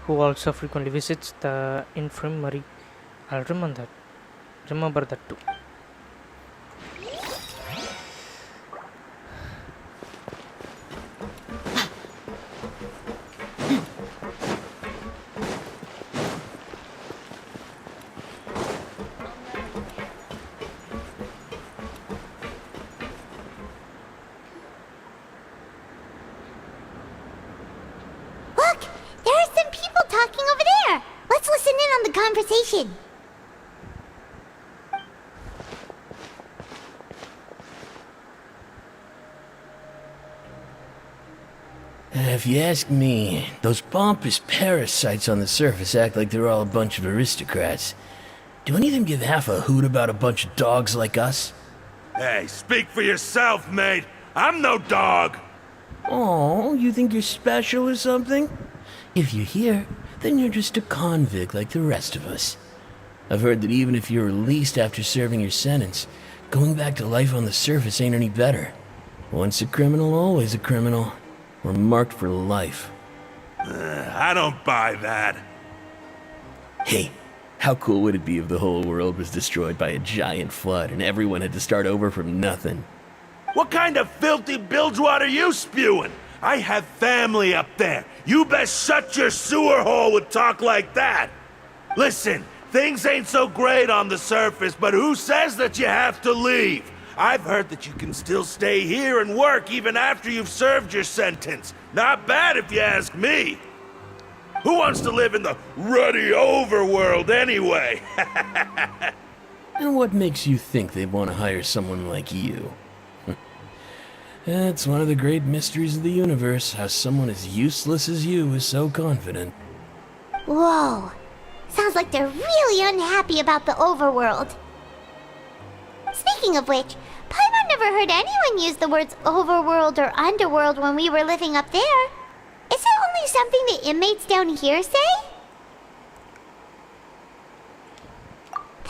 who also frequently visits the infirmary. I'll remember that too. Genshin. If you ask me, those pompous parasites on the surface act like they're all a bunch of aristocrats. Do any of them give half a hoot about a bunch of dogs like us? Hey, speak for yourself, mate. I'm no dog. Oh, you think you're special or something? If you're here, then you're just a convict like the rest of us. I've heard that even if you're released after serving your sentence, going back to life on the surface ain't any better. Once a criminal, always a criminal. We're marked for life. I don't buy that. Hey, how cool would it be if the whole world was destroyed by a giant flood and everyone had to start over from nothing? What kind of filthy bilgewater are you spewing? I have family up there. You best shut your sewer hole with talk like that. Listen, things ain't so great on the surface, but who says that you have to leave? I've heard that you can still stay here and work even after you've served your sentence. Not bad if you ask me. Who wants to live in the ruddy overworld anyway? And what makes you think they want to hire someone like you? It's one of the great mysteries of the universe, how someone as useless as you is so confident. Whoa. Sounds like they're really unhappy about the overworld. Speaking of which, Paimon never heard anyone use the words overworld or underworld when we were living up there. Is it only something the inmates down here say?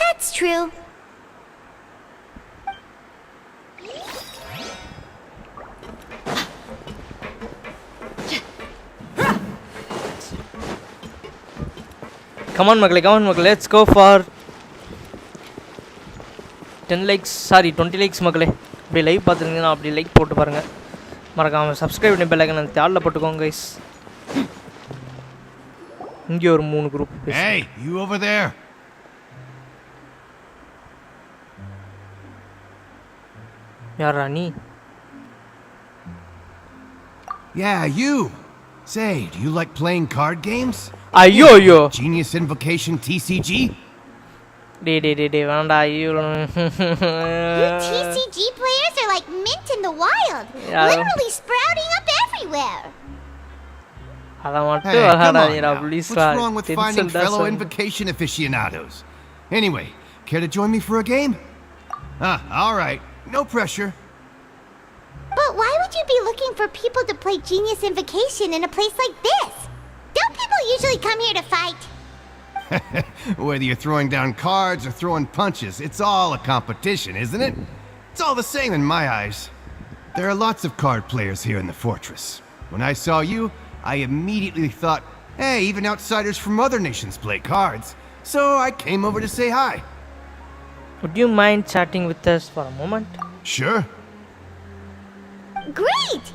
That's true. Come on, Makle, let's go for 10 likes, sorry 20 likes மக்களே. அப்படி live பார்த்துருந்தீங்கன்னா அப்படி like போட்டு பாருங்கள். மறக்காமல் subscribe பண்ணி bell ஐகானை ஆல்ல போட்டுக்கோங்க கைஸ். இங்கே ஒரு 3 group. Hey, you over there? யாரா நீ? Yeah, you. Say, do you like playing card games? ஐயோ ஐயோ. Genius Invocation TCG? டே வேண்டாம் ஐயோ. You TCG players are like mint in the wild. Yeah. Literally sprouting up everywhere. அத மட்டும் Hey, come on வராதீடா now. Please. What's wrong with finding fellow Invocation aficionados? Anyway, care to join me for a game? All right. No pressure. But why would you be looking for people to play Genius Invocation in a place like this? Don't people usually come here to fight? Whether you're throwing down cards or throwing punches, it's all a competition, isn't it? It's all the same in my eyes. There are lots of card players here in the fortress. When I saw you, I immediately thought, hey, even outsiders from other nations play cards. So I came over to say hi. Would you mind chatting with us for a moment? Sure. Great!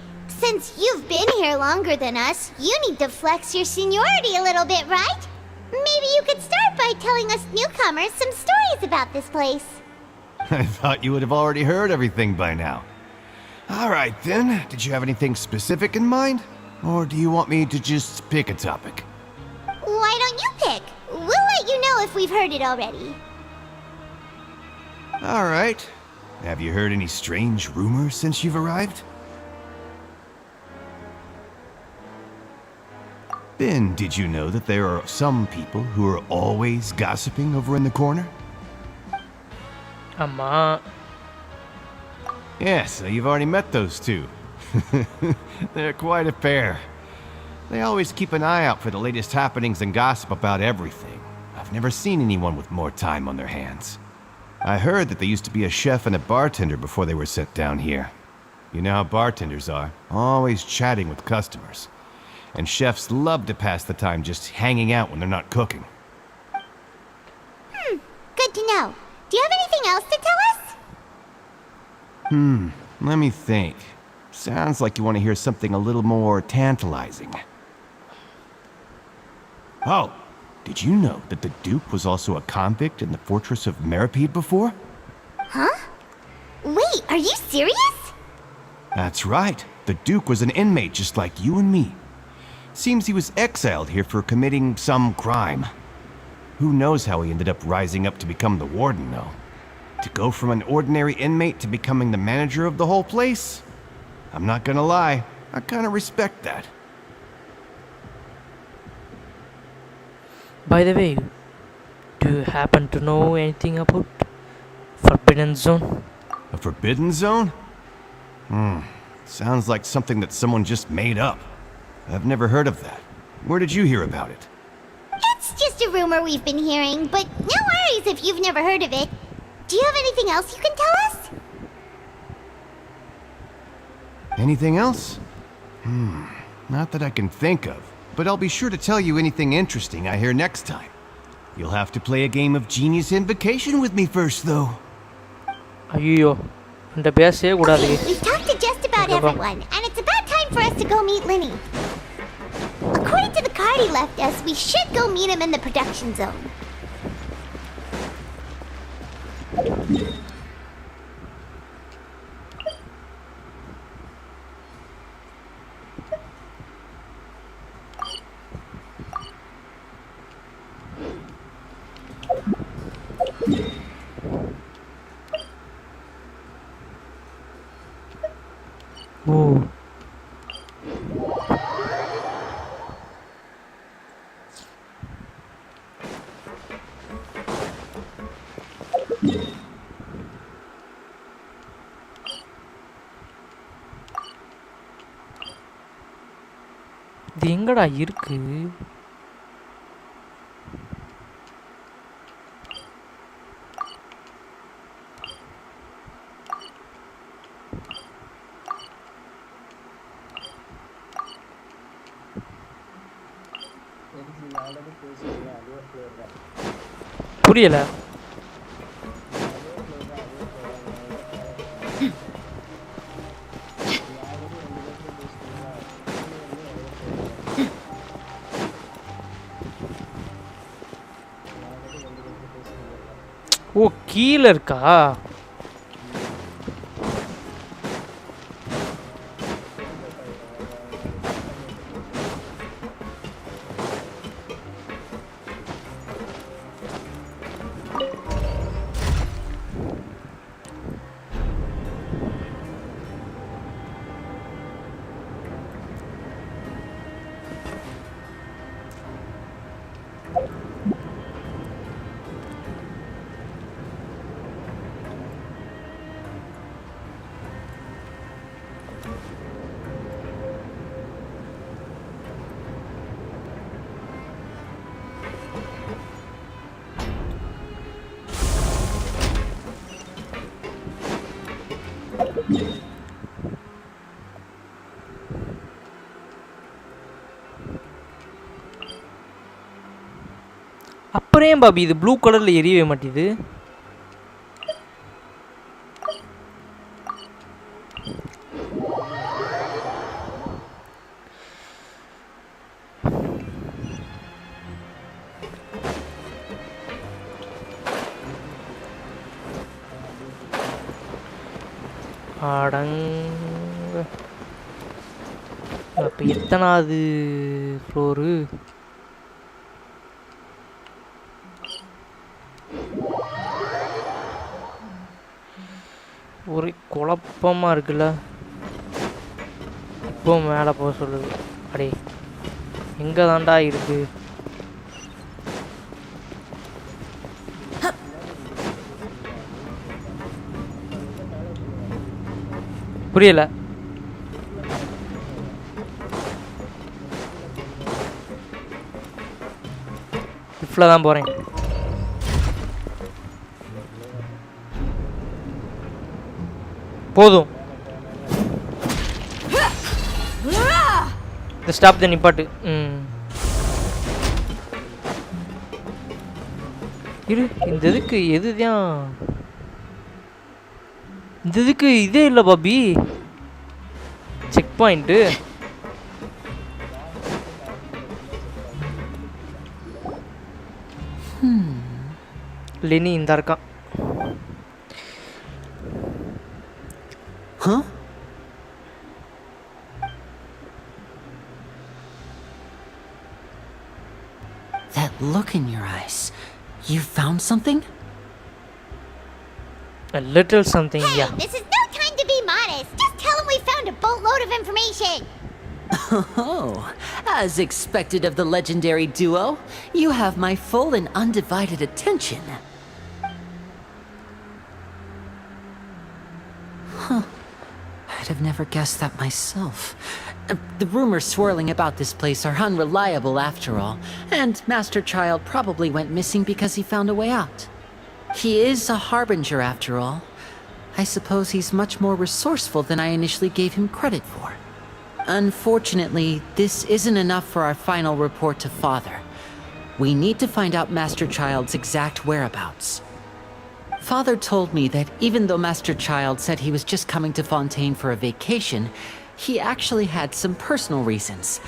Since you've been here longer than us, you need to flex your seniority a little bit, right? Maybe you could start by telling us newcomers some stories about this place. I thought you would have already heard everything by now. All right then, did you have anything specific in mind? Or do you want me to just pick a topic? Why don't you pick? We'll let you know if we've heard it already. All right. Have you heard any strange rumors since you've arrived? Ben, did you know that there are some people who are always gossiping over in the corner? ஆமா. Yeah, so you've already met those two. They're quite a pair. They always keep an eye out for the latest happenings and gossip about everything. I've never seen anyone with more time on their hands. I heard that they used to be a chef and a bartender before they were sent down here. You know how bartenders are, always chatting with customers. And chefs love to pass the time just hanging out when they're not cooking. Good to know. Do you have anything else to tell us? Let me think. Sounds like you want to hear something a little more tantalizing. Oh, did you know that the Duke was also a convict in the fortress of Meripede before? Huh? Wait, are you serious? That's right. The Duke was an inmate just like you and me. Seems he was exiled here for committing some crime. Who knows how he ended up rising up to become the warden, though? To go from an ordinary inmate to becoming the manager of the whole place? I'm not gonna lie, I kinda respect that. By the way, do you happen to know anything about Forbidden Zone? A forbidden zone? Sounds like something that someone just made up. I've never heard of that. Where did you hear about it? It's just a rumor we've been hearing, but no worries if you've never heard of it. Do you have anything else you can tell us? Anything else? Not that I can think of, but I'll be sure to tell you anything interesting I hear next time. You'll have to play a game of Genius Invocation with me first, though. ஐயோ இந்த பேசவே கூடாது. We've talked to just about everyone, and it's about time for us to go meet Linny. According to the card he left us, we should go meet him in the production zone. Oh. இது எங்கடா இருக்கு? புரியல. ஓ கீழ இருக்கா? அப்புறம் Bobby இது blue கலர்ல எரியவே மாட்டேது. அடங்க அப்போ எத்தனாவது ஃப்ளோரு? ஒரே குழப்பமா இருக்குல்ல. இப்போ மேலே போக சொல்லுது. அடே எங்கே தாண்டா இருக்கு? புரியல. லிஃப்டில் தான் போகிறேன். போதும். இந்த ஸ்டாப் தான் நிப்பாட்டு. இரு இந்த இதுக்கு எதுதான் இந்த இதுக்கு இதே இல்லை பாபி செக் பாயிண்ட்டு. லெனி இந்த இருக்கான். Huh? That look in your eyes. You found something? A little something, Hey, yeah. this is no time to be modest. Just tell him we found a boatload of information. Oh, as expected of the legendary duo, you have my full and undivided attention. Huh. I'd have never guessed that myself. The rumors swirling about this place are unreliable after all, and Master Child probably went missing because he found a way out. He is a harbinger after all. I suppose he's much more resourceful than I initially gave him credit for. Unfortunately, this isn't enough for our final report to Father. We need to find out Master Child's exact whereabouts. Father told me that even though Master Child said he was just coming to Fontaine for a vacation, he actually had some personal reasons.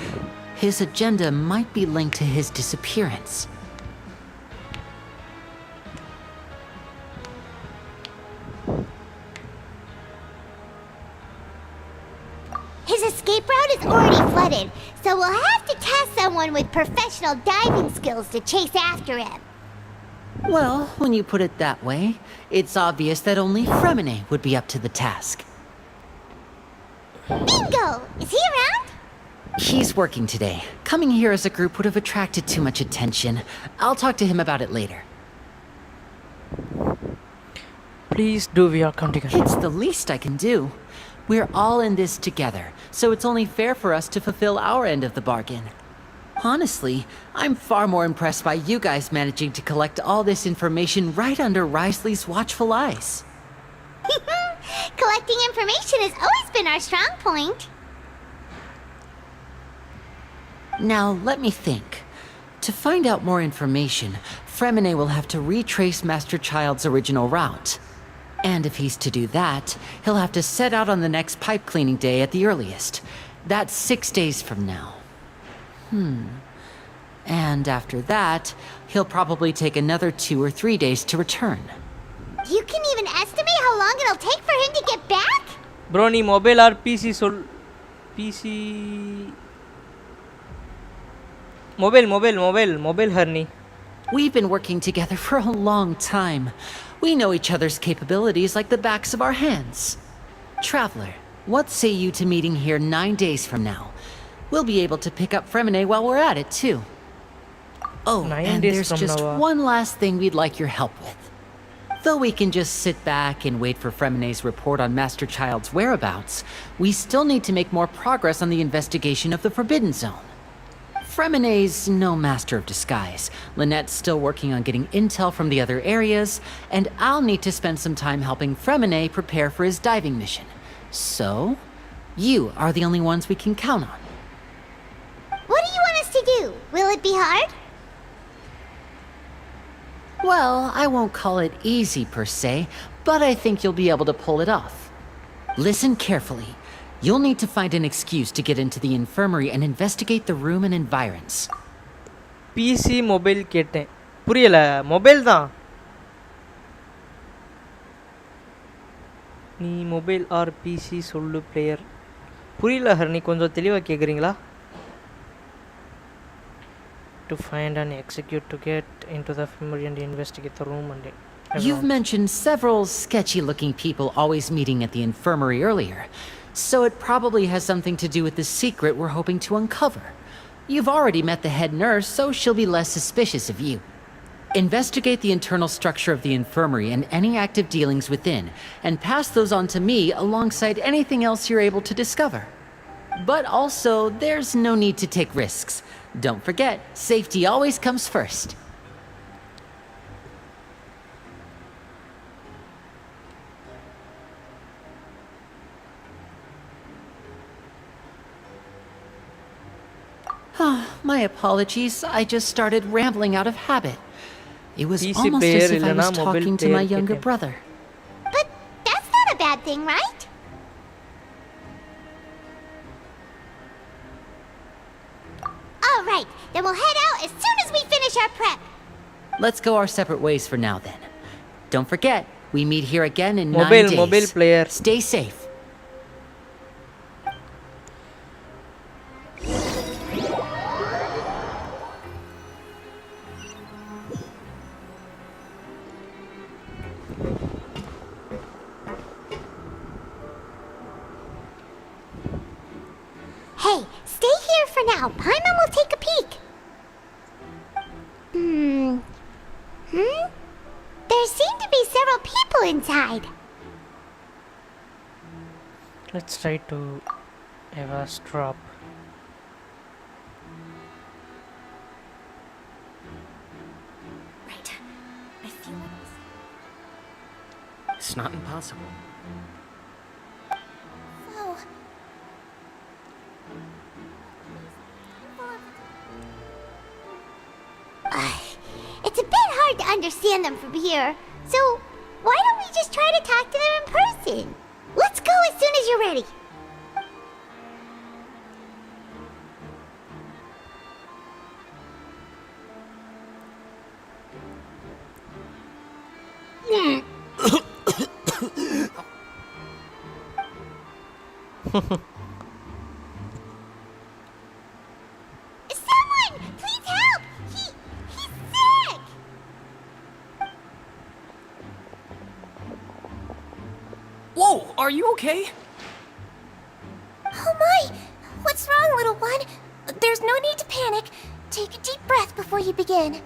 His agenda might be linked to his disappearance. His escape route is already flooded, so we'll have to task someone with professional diving skills to chase after him. Well, when you put it that way, it's obvious that only Fremine would be up to the task. Bingo! Is he around? He's working today. Coming here as a group would have attracted too much attention. I'll talk to him about it later. Please do, we are counting on you. It's the least I can do. We're all in this together, so it's only fair for us to fulfill our end of the bargain. Honestly, I'm far more impressed by you guys managing to collect all this information right under Risley's watchful eyes. Collecting information has always been our strong point. Now, let me think. To find out more information, Fremine will have to retrace Master Child's original route. And if he's to do that, he'll have to set out on the next pipe cleaning day at the earliest. That's 6 days from now. And after that, he'll probably take another 2 or 3 days to return. You can even estimate how long it'll take for him to get back? Bro, nee mobile or PC PC... Mobile Herni. We've been working together for a long time. We know each other's capabilities like the backs of our hands. Traveler, what say you to meeting here 9 days from now? We'll be able to pick up Fremine while we're at it, too. Oh, 9 and days there's from just now. one last thing we'd like your help with. Though we can just sit back and wait for Fremine's report on Master Child's whereabouts, we still need to make more progress on the investigation of the Forbidden Zone. Fremine's no master of disguise. Lynette's still working on getting intel from the other areas, and I'll need to spend some time helping Fremine prepare for his diving mission. So, you are the only ones we can count on. What do you want us to do? Will it be hard? Well, I won't call it easy per se, but I think you'll be able to pull it off. Listen carefully. You'll need to find an excuse to get into the infirmary and investigate the room and environs. PC mobile கேட்டேன் புரியல mobile தான் நீ mobile or PC சொல்லு player புரியல ஹர்னி கொஞ்சம் தெளிவா கேக்குறீங்களா to find and execute to get into the infirmary and investigate the room and You've mentioned several sketchy-looking people always meeting at the infirmary earlier, so it probably has something to do with the secret we're hoping to uncover. You've already met the head nurse, so she'll be less suspicious of you. Investigate the internal structure of the infirmary and any active dealings within, and pass those on to me alongside anything else you're able to discover. But also, there's no need to take risks. Don't forget, safety always comes first. My apologies, I just started rambling out of habit. It was PC almost player as if I illana was mobile talking to my player younger kete. brother. But that's not a bad thing, right? All right, then we'll head out as soon as we finish our prep. Let's go our separate ways for now then. Don't forget, we meet here again in 9 mobile days. mobile player Stay safe. Hey, stay here for now. Paimon will take a peek. There seem to be several people inside. Let's try to Eva's drop. Right. I feel It's not impossible. so. It's a bit hard to understand them from here, so why don't we just try to talk to them in person? Let's go as soon as you're ready. Someone, please help! He's sick! Whoa, are you okay? Oh my! What's wrong, little one? There's no need to panic. Take a deep breath before you begin.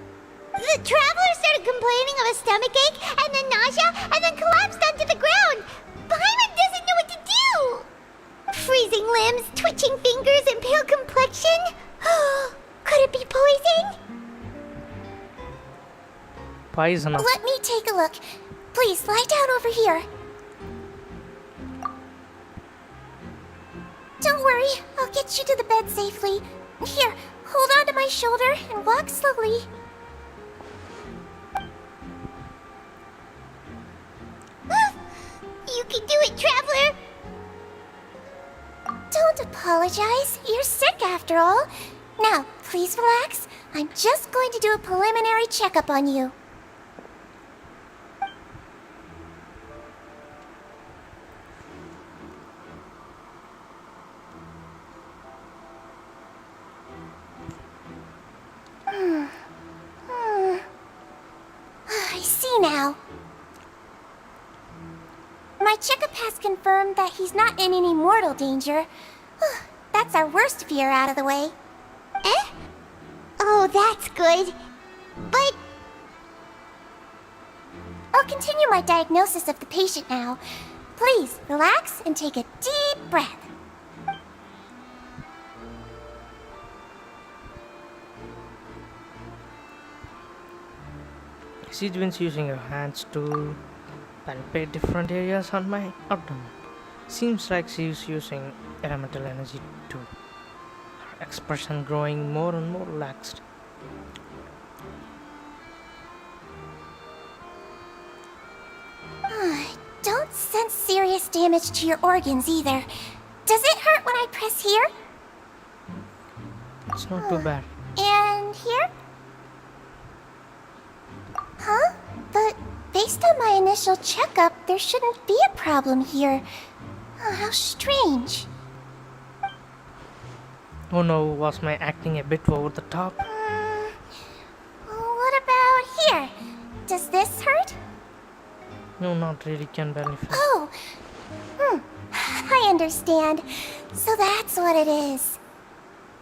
The traveler started complaining of a stomachache, and then nausea, and then collapsed onto the ground. Paimon doesn't know what to do! Freezing limbs, twitching fingers, and pale complexion? Could it be poison? Poison. Let me take a look. Please, lie down over here. Don't worry, I'll get you to the bed safely. Here, hold on to my shoulder and walk slowly. You can do it, Traveler! Don't apologize. You're sick after all. Now, please relax. I'm just going to do a preliminary checkup on you. I see now. My checkup has confirmed that he's not in any mortal danger. That's our worst fear out of the way. Eh? Oh, that's good. But... I'll continue my diagnosis of the patient now. Please, relax and take a deep breath. She's been using her hands to palpate different areas on my abdomen. Seems like she's using elemental energy too. Her expression growing more and more relaxed. Don't sense serious damage to your organs either. Does it hurt when I press here? It's not too bad. And here? Huh? But based on my initial checkup, there shouldn't be a problem here. Oh, how strange. Oh no, was my acting a bit over the top? What about here? Does this hurt? No, not really, can barely feel. Oh, I understand. So that's what it is.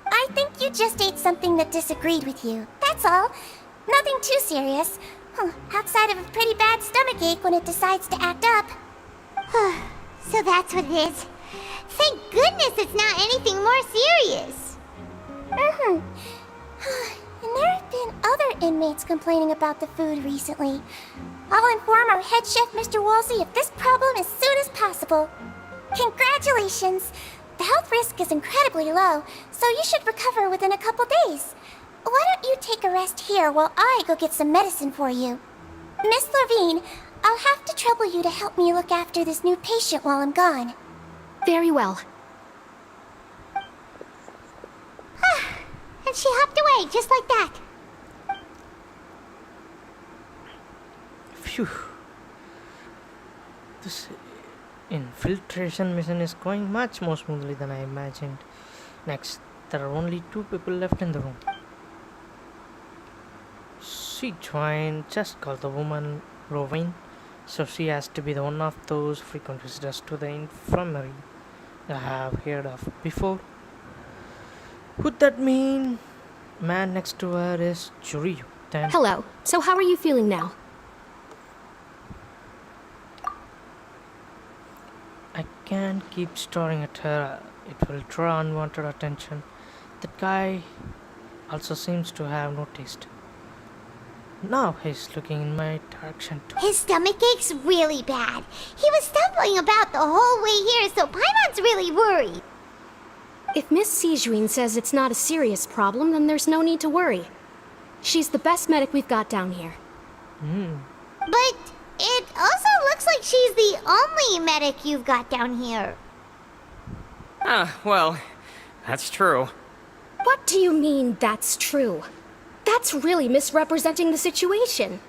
I think you just ate something that disagreed with you. That's all. Nothing too serious. Outside of a pretty bad stomachache when it decides to act up. So that's what it is. Thank goodness it's not anything more serious. And there have been other inmates complaining about the food recently. I'll inform our head chef, Mr. Woolsey, of this problem as soon as possible. Congratulations! The health risk is incredibly low, so you should recover within a couple days. Why don't you take a rest here while I go get some medicine for you? Miss Levine, I'll have to trouble you to help me look after this new patient while I'm gone. Very well. And she hopped away, just like that. Phew. This infiltration mission is going much more smoothly than I imagined. Next, there are only 2 people left in the room. She joined, just called the woman Rovine. So she has to be the one of those frequent visitors to the infirmary I have heard of before. Would that mean man next to her is Churiyu? Then Hello. So how are you feeling now? I can't keep staring at her. It will draw unwanted attention. That guy also seems to have noticed. Now he's looking in my direction too. His stomach ache's really bad. He was stumbling about the whole way here, so Paimon's really worried. If Miss Sijuin says it's not a serious problem, then there's no need to worry. She's the best medic we've got down here. But it also looks like she's the only medic you've got down here. Well, that's true. What do you mean, that's true? That's really misrepresenting the situation.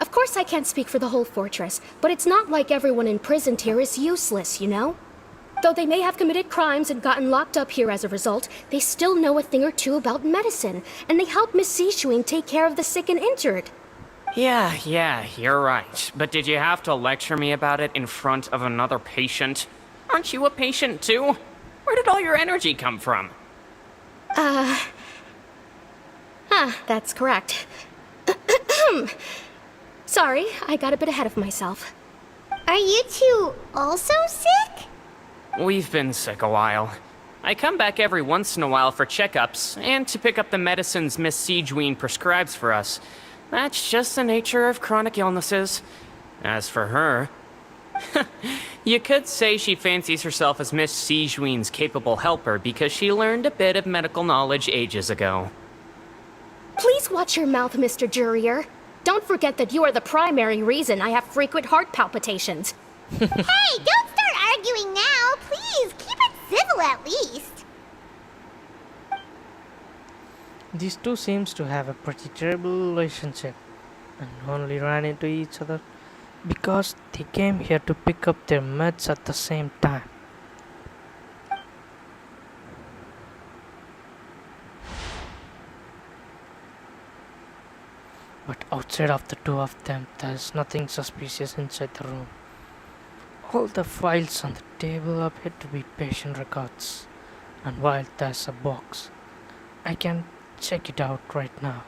Of course I can't speak for the whole fortress, but it's not like everyone imprisoned here is useless, you know? Though they may have committed crimes and gotten locked up here as a result, they still know a thing or two about medicine, and they help Miss Sijuin take care of the sick and injured. Yeah, you're right. But did you have to lecture me about it in front of another patient? Aren't you a patient too? Where did all your energy come from? That's correct. Sorry, I got a bit ahead of myself. Are you two also sick? We've been sick a while. I come back every once in a while for checkups, and to pick up the medicines Miss Sijuin prescribes for us. That's just the nature of chronic illnesses. As for her... you could say she fancies herself as Miss Sijuin's capable helper because she learned a bit of medical knowledge ages ago. Please watch your mouth, Mr. Jurier. Don't forget that you are the primary reason I have frequent heart palpitations. Hey, don't start arguing now. Please, keep it civil at least. These two seems to have a pretty terrible relationship and only ran into each other because they came here to pick up their meds at the same time. But outside of the two of them, there's nothing suspicious inside the room. All the files on the table appear to be patient records, and while there's a box, I can check it out right now.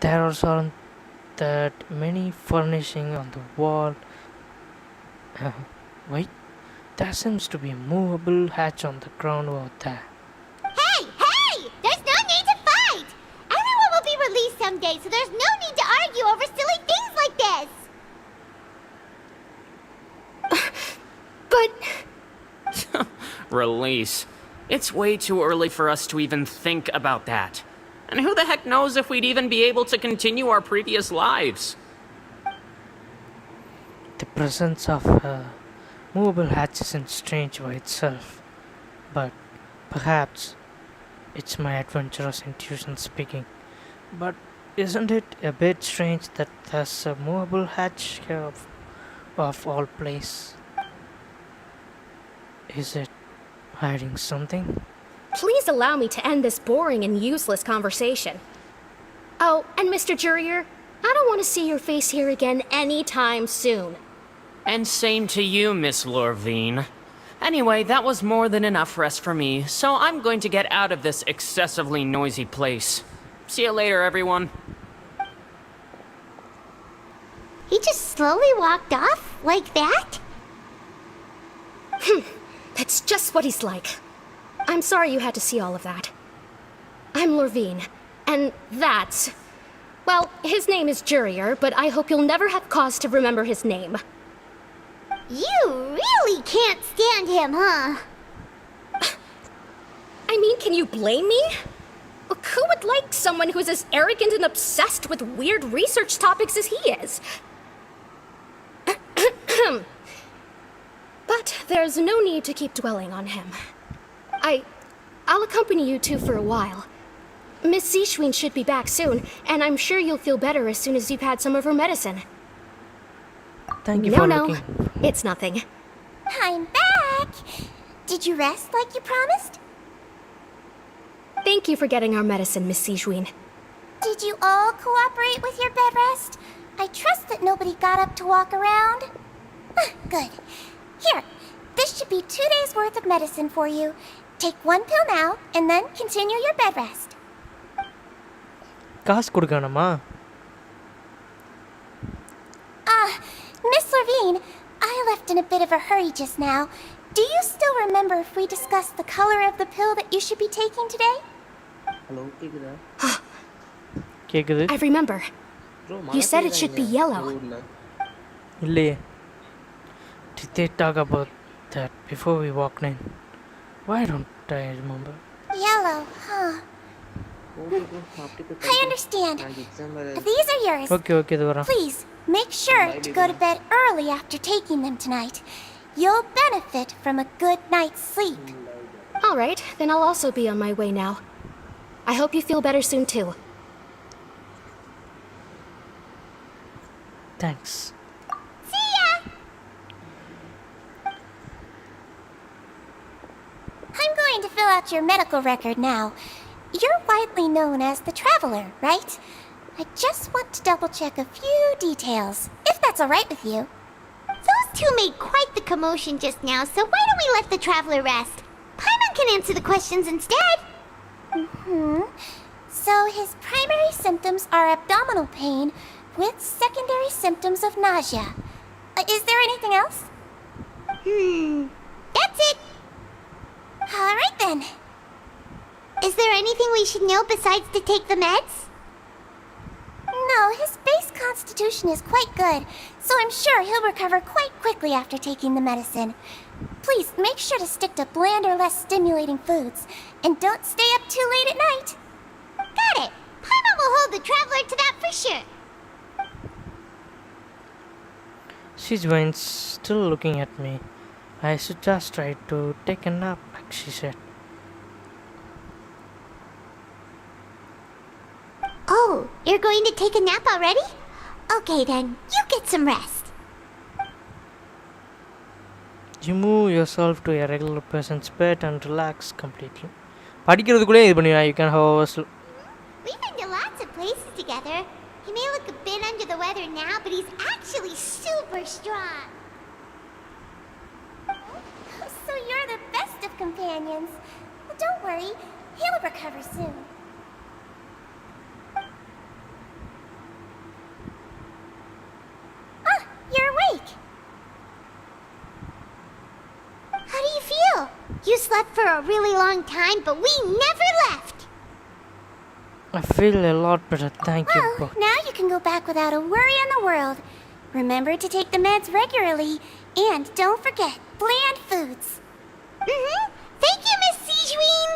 There aren't that many furnishing on the wall. Wait, there seems to be a movable hatch on the ground over there. Hey! There's no need to fight! Everyone will be released someday, so there's no need to argue over silly things like this! But... Release. It's way too early for us to even think about that. And who the heck knows if we'd even be able to continue our previous lives? The presence of a movable hatch isn't strange by itself, but perhaps it's my adventurous intuition speaking. But isn't it a bit strange that there's a movable hatch here of all places? Is it hiding something? Please allow me to end this boring and useless conversation. Oh, and Mr. Jurier, I don't want to see your face here again anytime soon. And same to you, Miss Lorvine. Anyway, that was more than enough rest for me, so I'm going to get out of this excessively noisy place. See you later, everyone. He just slowly walked off like that? That's just what he's like. I'm sorry you had to see all of that. I'm Lorvine, and that's... Well, his name is Jurier, but I hope you'll never have cause to remember his name. You really can't stand him, huh? I mean, can you blame me? Look, who would like someone who's as arrogant and obsessed with weird research topics as he is? But there's no need to keep dwelling on him. I'll accompany you two for a while. Miss Sijuin should be back soon, and I'm sure you'll feel better as soon as you've had some of her medicine. Thank you for looking. No, it's nothing. I'm back! Did you rest like you promised? Thank you for getting our medicine, Miss Sijwin. Did you all cooperate with your bed rest? I trust that nobody got up to walk around. Good. Here, this should be 2 days' worth of medicine for you. Take 1 pill now, and then continue your bed rest. காசு கொடுக்கணுமா? Miss Levine, I left in a bit of a hurry just now. Do you still remember if we discussed the color of the pill that you should be taking today? Hello, கேக்குதா? கேக்குது. I remember. You said it should be yellow. இல்லையே. Did they talk about that before we walked in? Why don't I remember? Yellow, huh? I understand. These are yours. Okay, இது வரேன். Please, make sure to go to bed early after taking them tonight. You'll benefit from a good night's sleep. All right, then I'll also be on my way now. I hope you feel better soon too. Thanks. See ya! I'm going to fill out your medical record now. You're widely known as the Traveler, right? I just want to double-check a few details, if that's all right with you. Those two made quite the commotion just now, so why don't we let the Traveler rest? Paimon can answer the questions instead. So his primary symptoms are abdominal pain with secondary symptoms of nausea. Is there anything else? That's it. All right then. Is there anything we should know besides to take the meds? No, his base constitution is quite good, so I'm sure he'll recover quite quickly after taking the medicine. Please make sure to stick to bland or less stimulating foods, and don't stay up too late at night. Got it. Paimon will hold the Traveler to that for sure. She's still looking at me. I should just try to take a nap, like she said. Oh, you're going to take a nap already? Okay then, you get some rest. You move yourself to a regular person's bed and relax completely. படிக்கிறதுக்குள்ளே இது பண்ணுவா. You can have a We've been to lots of places together. He may look a bit under the weather now, but he's actually super strong. So you're the best of companions. Well, don't worry, he'll recover soon. You're awake. How do you feel? You slept for a really long time, but we never left. I feel a lot better, thank you. Well, now you can go back without a worry in the world. Remember to take the meds regularly, and don't forget bland foods. Thank you, Miss Sijwin.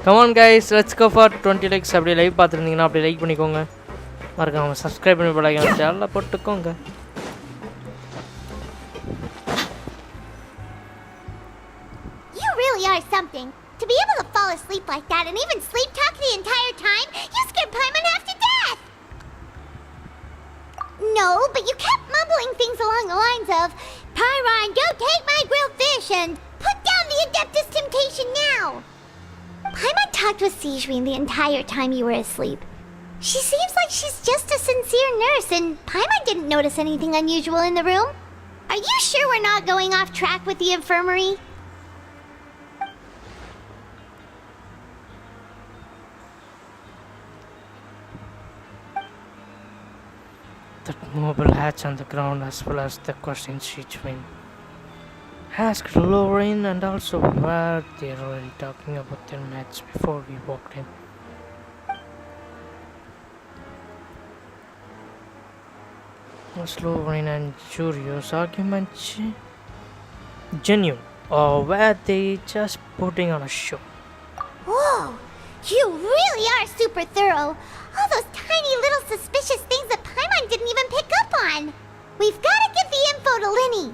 Come on guys, let's go for 20 likes. அப்படியே live பார்த்துருந்தீங்கன்னா அப்படியே like பண்ணிக்கோங்க. மறக்காம subscribe பண்ணி போடுங்க. சேனலை போட்டுக்கோங்க. You really are something. To be able to fall asleep like that and even sleep talk the entire time, you scared Paimon half to death. No, but you kept mumbling things along the lines of, Pyron, go take my grilled fish and put down the Adeptus Temptation now. Paimon talked with Sijwin the entire time you were asleep. She seems like she's just a sincere nurse, and Paimon didn't notice anything unusual in the room. Are you sure we're not going off track with the infirmary? That mobile hatch on the ground, as well as the questions Sijwin asked Lorraine, and also were they already talking about their match before we walked in. Slow rain and curious arguments. Genuine. Or were they just putting on a show? Whoa! You really are super thorough. All those tiny little suspicious things that Paimon didn't even pick up on. We've got to give the info to Linny.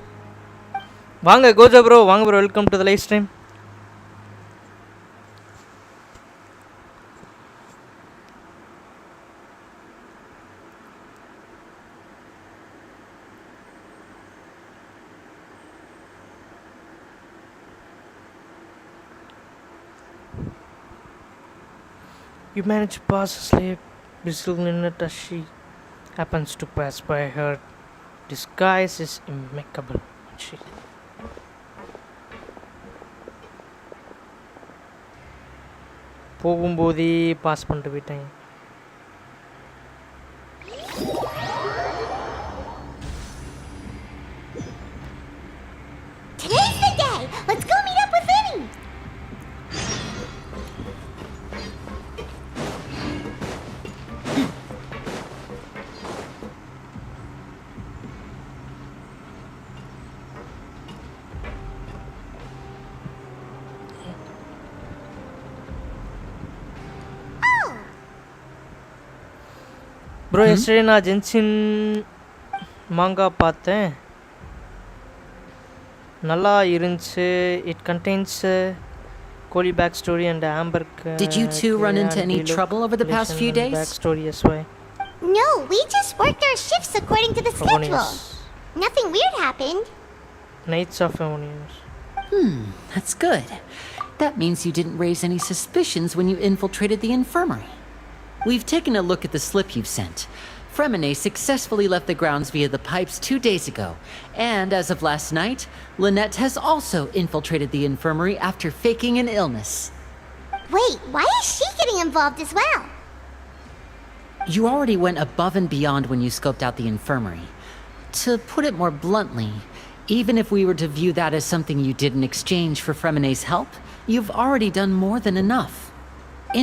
வாங்க Khoja bro வாங்க bro welcome to the live stream You manage to pass asleep, whistling in it as she happens to pass by. Her disguise is impeccable. She போகும்போதே pass பண்ணிட்டு போயிட்டேன் Today's the day. Let's go meet up with Linny. Bro yesterday நான் Genshin manga பார்த்தேன் நல்லா இருந்துச்சு it contains Collei backstory and Amber Did you two run into any trouble over the past few days? Back story as well. No, we just worked our shifts according to the schedule. Nothing weird happened. Knights of Onions. That's good. That means you didn't raise any suspicions when you infiltrated the infirmary. We've taken a look at the slip you've sent. Fremine successfully left the grounds via the pipes 2 days ago, and as of last night, Lynette has also infiltrated the infirmary after faking an illness. Wait, why is she getting involved as well? You already went above and beyond when you scoped out the infirmary. To put it more bluntly, even if we were to view that as something you did in exchange for Fremine's help, you've already done more than enough.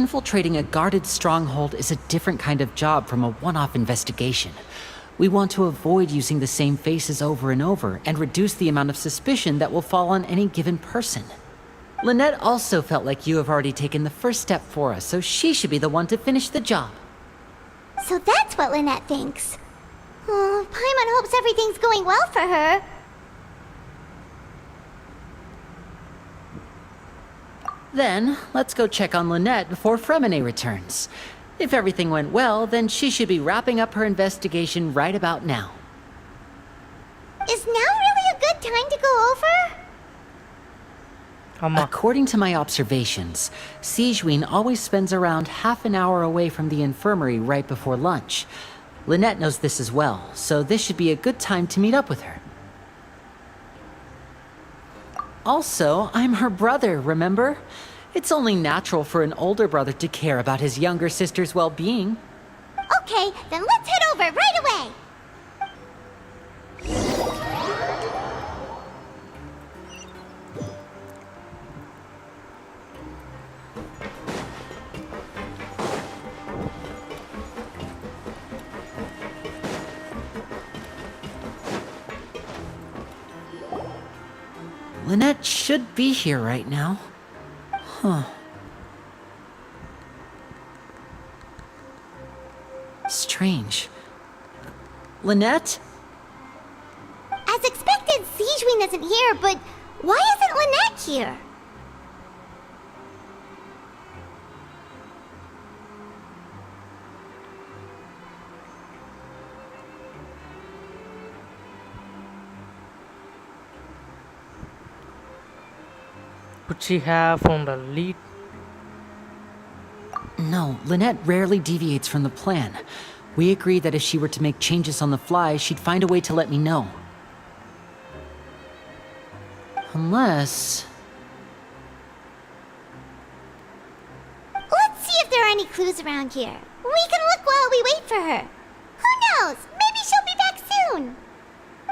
Infiltrating a guarded stronghold is a different kind of job from a one-off investigation. We want to avoid using the same faces over and over and reduce the amount of suspicion that will fall on any given person. Lynette also felt like you have already taken the first step for us, so she should be the one to finish the job. So that's what Lynette thinks. Oh, Paimon hopes everything's going well for her. Then, let's go check on Lynette before Fremine returns. If everything went well, then she should be wrapping up her investigation right about now. Is now really a good time to go over? According to my observations, Sigewinne always spends around half an hour away from the infirmary right before lunch. Lynette knows this as well, so this should be a good time to meet up with her. Also, I'm her brother, remember? It's only natural for an older brother to care about his younger sister's well-being. Okay, then let's head over right away. Lynette should be here right now. Huh. Strange. Lynette? As expected, Sigewinne isn't here, but why isn't Lynette here? Could she have found a lead? No, Lynette rarely deviates from the plan. We agreed that if she were to make changes on the fly, she'd find a way to let me know. Unless... Let's see if there are any clues around here. We can look while we wait for her. Who knows? Maybe she'll be back soon.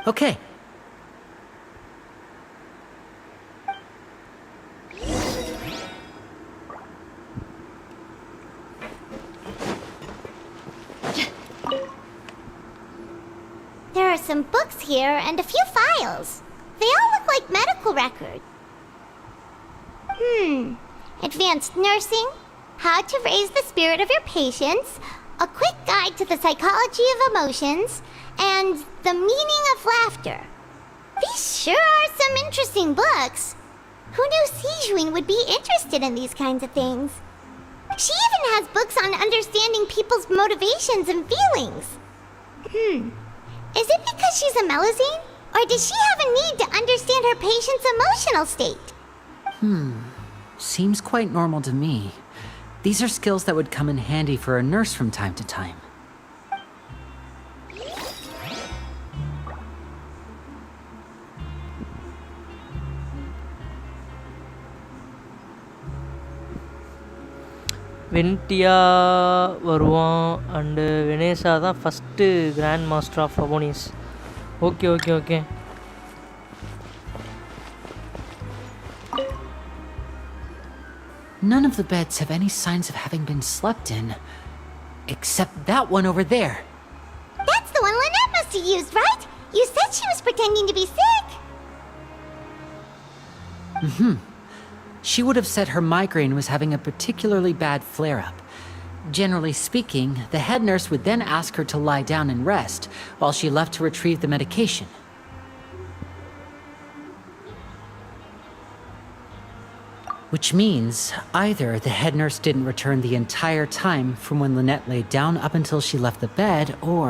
Okay. There are some books here and a few files. They all look like medical records. Advanced nursing, how to raise the spirit of your patients, a quick guide to the psychology of emotions, and the meaning of laughter. These sure are some interesting books. Who knew Sijuin would be interested in these kinds of things? She even has books on understanding people's motivations and feelings. Is it because she's a Melusine? Or does she have a need to understand her patient's emotional state? Seems quite normal to me. These are skills that would come in handy for a nurse from time to time. வென்டியா வருவான் and Vennessa தான் first grand master of Favonius. Okay. None of the beds have any signs of having been slept in, except that one over there. That's the one Lynette must have used, right? You said she was pretending to be sick. She would have said her migraine was having a particularly bad flare-up. Generally speaking, the head nurse would then ask her to lie down and rest, while she left to retrieve the medication. Which means either the head nurse didn't return the entire time from when Lynette laid down up until she left the bed, or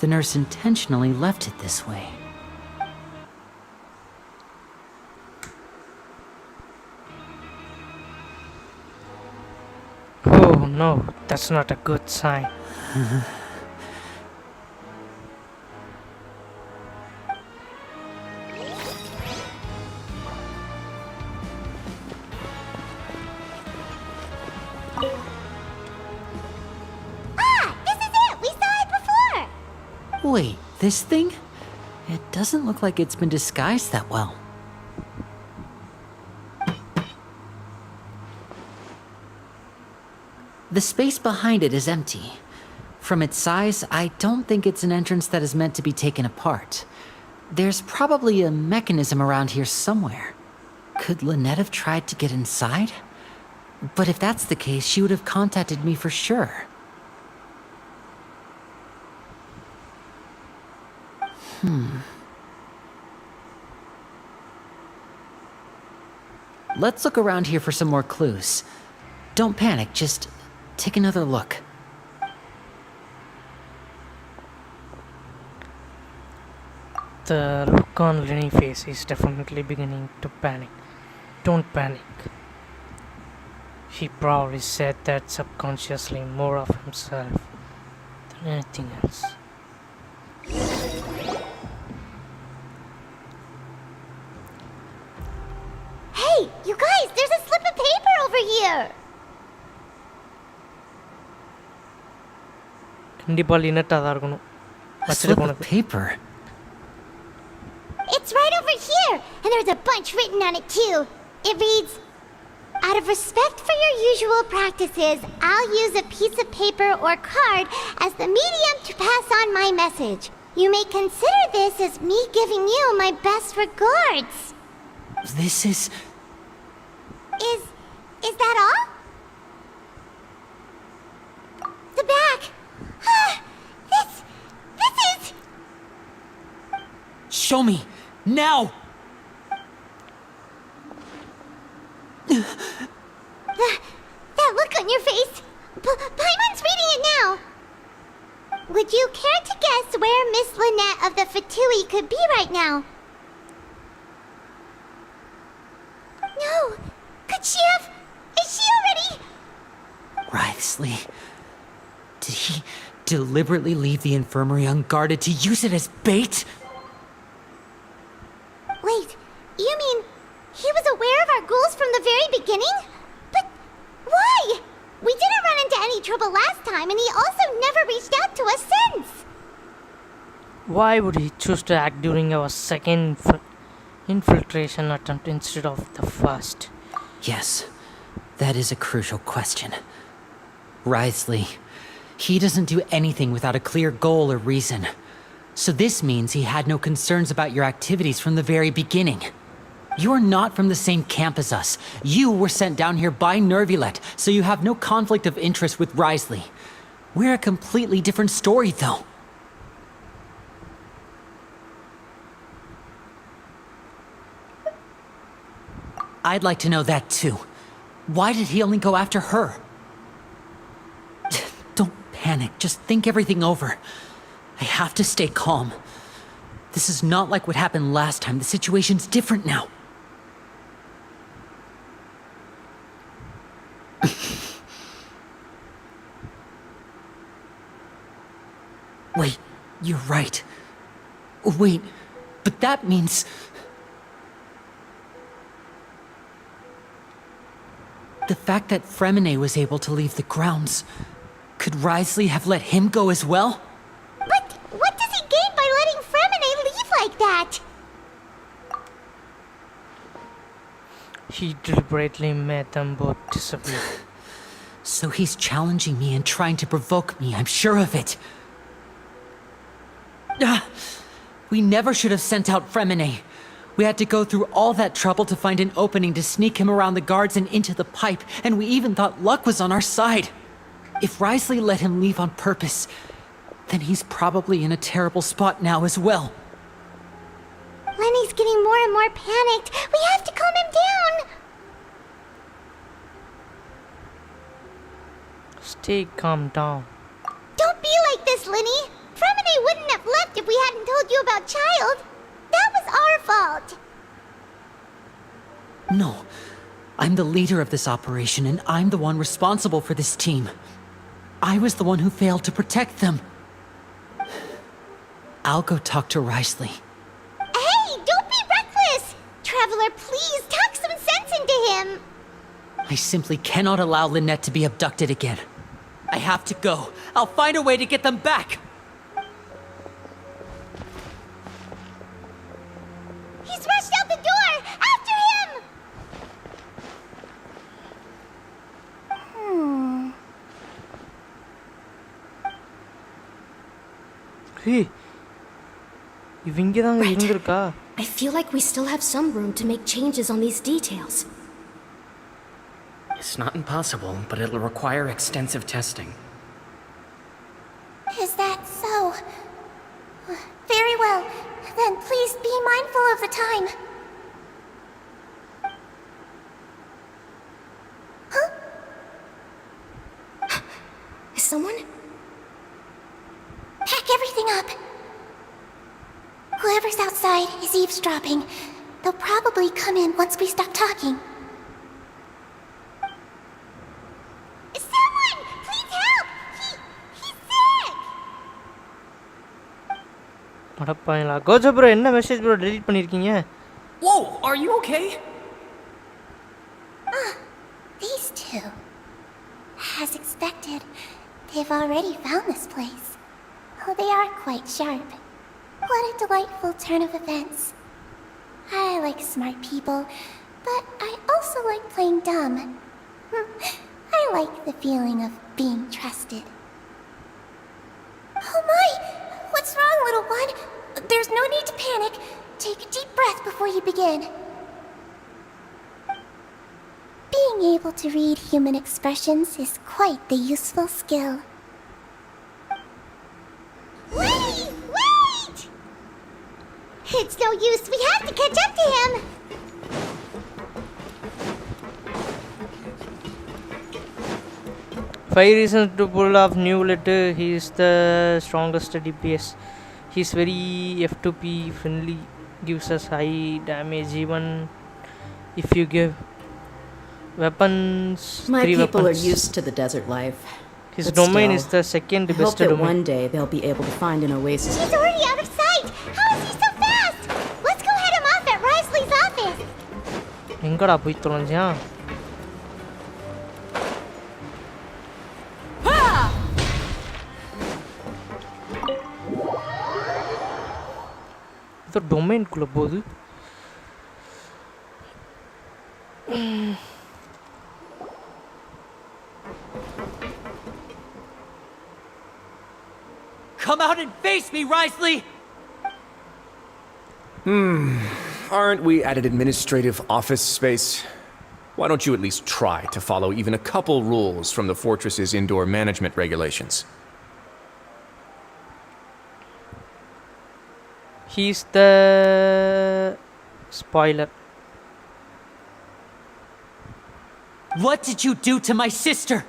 the nurse intentionally left it this way. Oh no, that's not a good sign. This is it! We saw it before! Wait, this thing? It doesn't look like it's been disguised that well. The space behind it is empty. From its size, I don't think it's an entrance that is meant to be taken apart. There's probably a mechanism around here somewhere. Could Lynette have tried to get inside? But if that's the case, she would have contacted me for sure. Let's look around here for some more clues. Don't panic, just take another look. The look on Lenny's face is definitely beginning to panic. Don't panic. He probably said that subconsciously more of himself than anything else. Hey, you guys, there's a slip of paper over here! கண்டிப்பா லினட்டா தான் இருக்கணும். A வச்சிட்டு slip of போனது. paper. It's right over here, and there's a bunch written on it too. It reads, out of respect for your usual practices, I'll use a piece of paper or card as the medium to pass on my message. You may consider this as me giving you my best regards. This is... Is that all? The back. This is... Show me! Now! That look on your face. Paimon's reading it now. Would you care to guess where Miss Lynette of the Fatui could be right now? No. Could she have... Is she already... Writhely. Did he deliberately leave the infirmary unguarded to use it as bait? Wait, you mean he was aware of our goals from the very beginning? But why? We didn't run into any trouble last time, and he also never reached out to us since. Why would he choose to act during our second infiltration attempt instead of the first? Yes, that is a crucial question. Writhely, he doesn't do anything without a clear goal or reason. So this means he had no concerns about your activities from the very beginning. You're not from the same camp as us. You were sent down here by Nervulet, so you have no conflict of interest with Wriothesley. We're a completely different story, though. I'd like to know that, too. Why did he only go after her? Don't panic. Just think everything over. I have to stay calm. This is not like what happened last time. The situation's different now. Wait, you're right. Wait, but that means... The fact that Fremine was able to leave the grounds... Could Wriothesley have let him go as well? But what does he gain by letting Fremine leave like that? He deliberately made them both disappear. So he's challenging me and trying to provoke me, I'm sure of it. We never should have sent out Fremine. We had to go through all that trouble to find an opening to sneak him around the guards and into the pipe, and we even thought luck was on our side. If Wriothesley let him leave on purpose, then he's probably in a terrible spot now as well. Lenny's getting more and more panicked. We have to calm him down. Stay calm down. Don't be like this, Lenny. Fremine wouldn't have left if we hadn't told you about Child. That was our fault. No. I'm the leader of this operation, and I'm the one responsible for this team. I was the one who failed to protect them. I'll go talk to Wriothesley. Hey, don't be reckless! Traveler, please, talk some sense into him. I simply cannot allow Lynette to be abducted again. I have to go. I'll find a way to get them back! He's rushed out the door! After him! Hey, இவங்க தான் இருந்திருக்கா? I feel like we still have some room to make changes on these details. It's not impossible, but it'll require extensive testing. Is that so? Very well. Then please be mindful of the time. Huh? Is someone? Pack everything up. Whoever's outside is eavesdropping. They'll probably come in once we stop talking. Someone! Please help! He's sick! அடப்பாங்களா Gojo bro என்ன message bro delete பண்ணிருக்கீங்க? Whoa, are you okay? These two. As expected, they've already found this place. Oh, they are quite sharp. What a delightful turn of events. I like smart people, but I also like playing dumb. I like the feeling of being trusted. Oh my! What's wrong, little one? There's no need to panic. Take a deep breath before you begin. Being able to read human expressions is quite the useful skill. Wait! Wait! It's no use. We have to catch up to him. Five reasons to pull off Newstate. He is the strongest DPS. He's very F2P friendly. Gives us high damage even if you give weapons. My 3 people weapons. are used to the desert life. His But domain still, is the second I best hope that domain. one day they'll be able to find an oasis. He's already out of sight. How is he so fast? Let's go head him off at Wriothesley's office. எங்கடா போய் தொலைஞ்சான்? இது domain குள்ள போகுது. Come out and face me, Wriothesley! Aren't we at an administrative office space? Why don't you at least try to follow even a couple rules from the fortress's indoor management regulations? He's the spoiler. What did you do to my sister?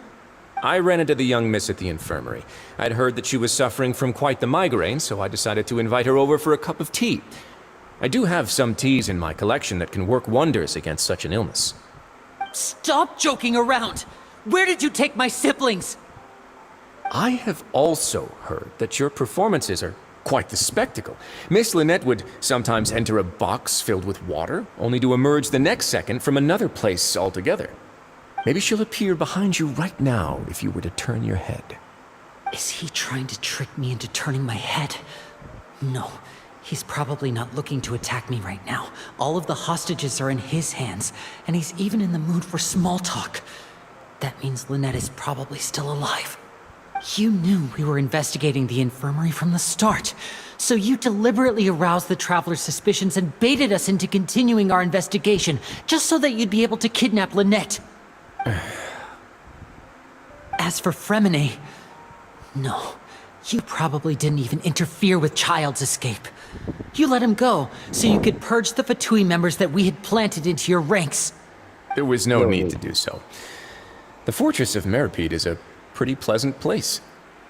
I ran into the young miss at the infirmary. I'd heard that she was suffering from quite the migraine, so I decided to invite her over for a cup of tea. I do have some teas in my collection that can work wonders against such an illness. Stop joking around! Where did you take my siblings? I have also heard that your performances are quite the spectacle. Miss Lynette would sometimes enter a box filled with water, only to emerge the next second from another place altogether. Maybe she'll appear behind you right now if you were to turn your head. Is he trying to trick me into turning my head? No, he's probably not looking to attack me right now. All of the hostages are in his hands, and he's even in the mood for small talk. That means Lynette is probably still alive. You knew we were investigating the infirmary from the start, so you deliberately aroused the traveler's suspicions and baited us into continuing our investigation, just so that you'd be able to kidnap Lynette. As for Fremine, no, you probably didn't even interfere with Child's escape. You let him go, so you could purge the Fatui members that we had planted into your ranks. There was no need to do so. The fortress of Meripede is a pretty pleasant place.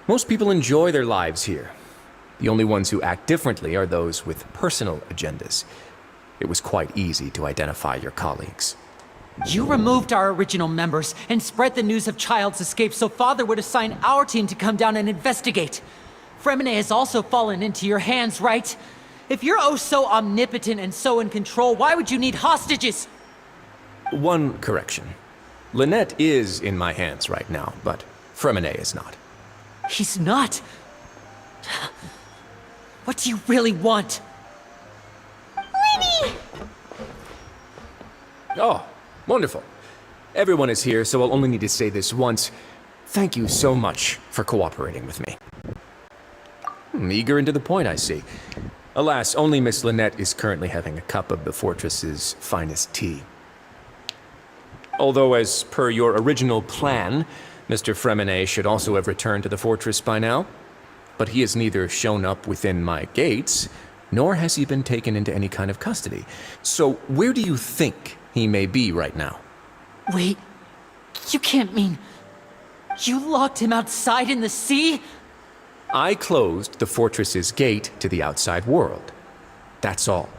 Most people enjoy their lives here. The only ones who act differently are those with personal agendas. It was quite easy to identify your colleagues. You removed our original members and spread the news of Child's escape so Father would assign our team to come down and investigate. Fremine has also fallen into your hands, right? If you're oh so omnipotent and so in control, why would you need hostages? One correction. Lynette is in my hands right now, but Fremine is not. He's not? What do you really want? Lenny! Oh, wonderful. Everyone is here, so I'll only need to say this once. Thank you so much for cooperating with me. Eager and to the point, I see. Alas, only Miss Lynette is currently having a cup of the fortress's finest tea. Although, as per your original plan, Mr. Fremine should also have returned to the fortress by now. But he has neither shown up within my gates, nor has he been taken into any kind of custody. So where do you think he may be right now? Wait, you can't mean... You locked him outside in the sea? I closed the fortress's gate to the outside world. That's all.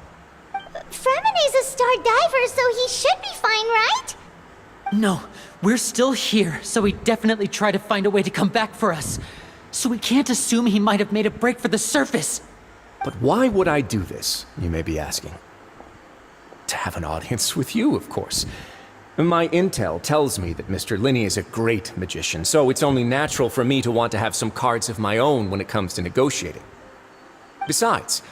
Fremine's a star diver, so he should be fine, right? No, we're still here, so he definitely tried to find a way to come back for us. So we can't assume he might have made a break for the surface. But why would I do this, you may be asking? To have an audience with you, of course. My intel tells me that Mr. Linney is a great magician, so it's only natural for me to want to have some cards of my own when it comes to negotiating. Besides,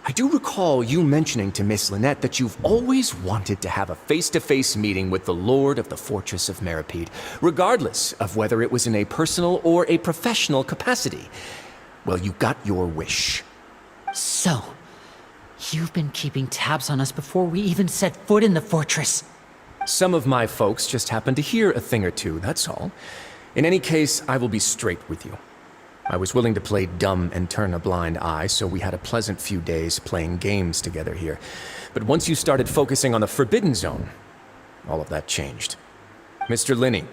I do recall you mentioning to Miss Lynette that you've always wanted to have a face-to-face meeting with the Lord of the Fortress of Meripede, regardless of whether it was in a personal or a professional capacity. Well, you got your wish. So, you've been keeping tabs on us before we even set foot in the fortress. Some of my folks just happened to hear a thing or two, that's all. In any case, I will be straight with you. I was willing to play dumb and turn a blind eye, so we had a pleasant few days playing games together here. But once you started focusing on the Forbidden Zone, all of that changed. Mr. Linney,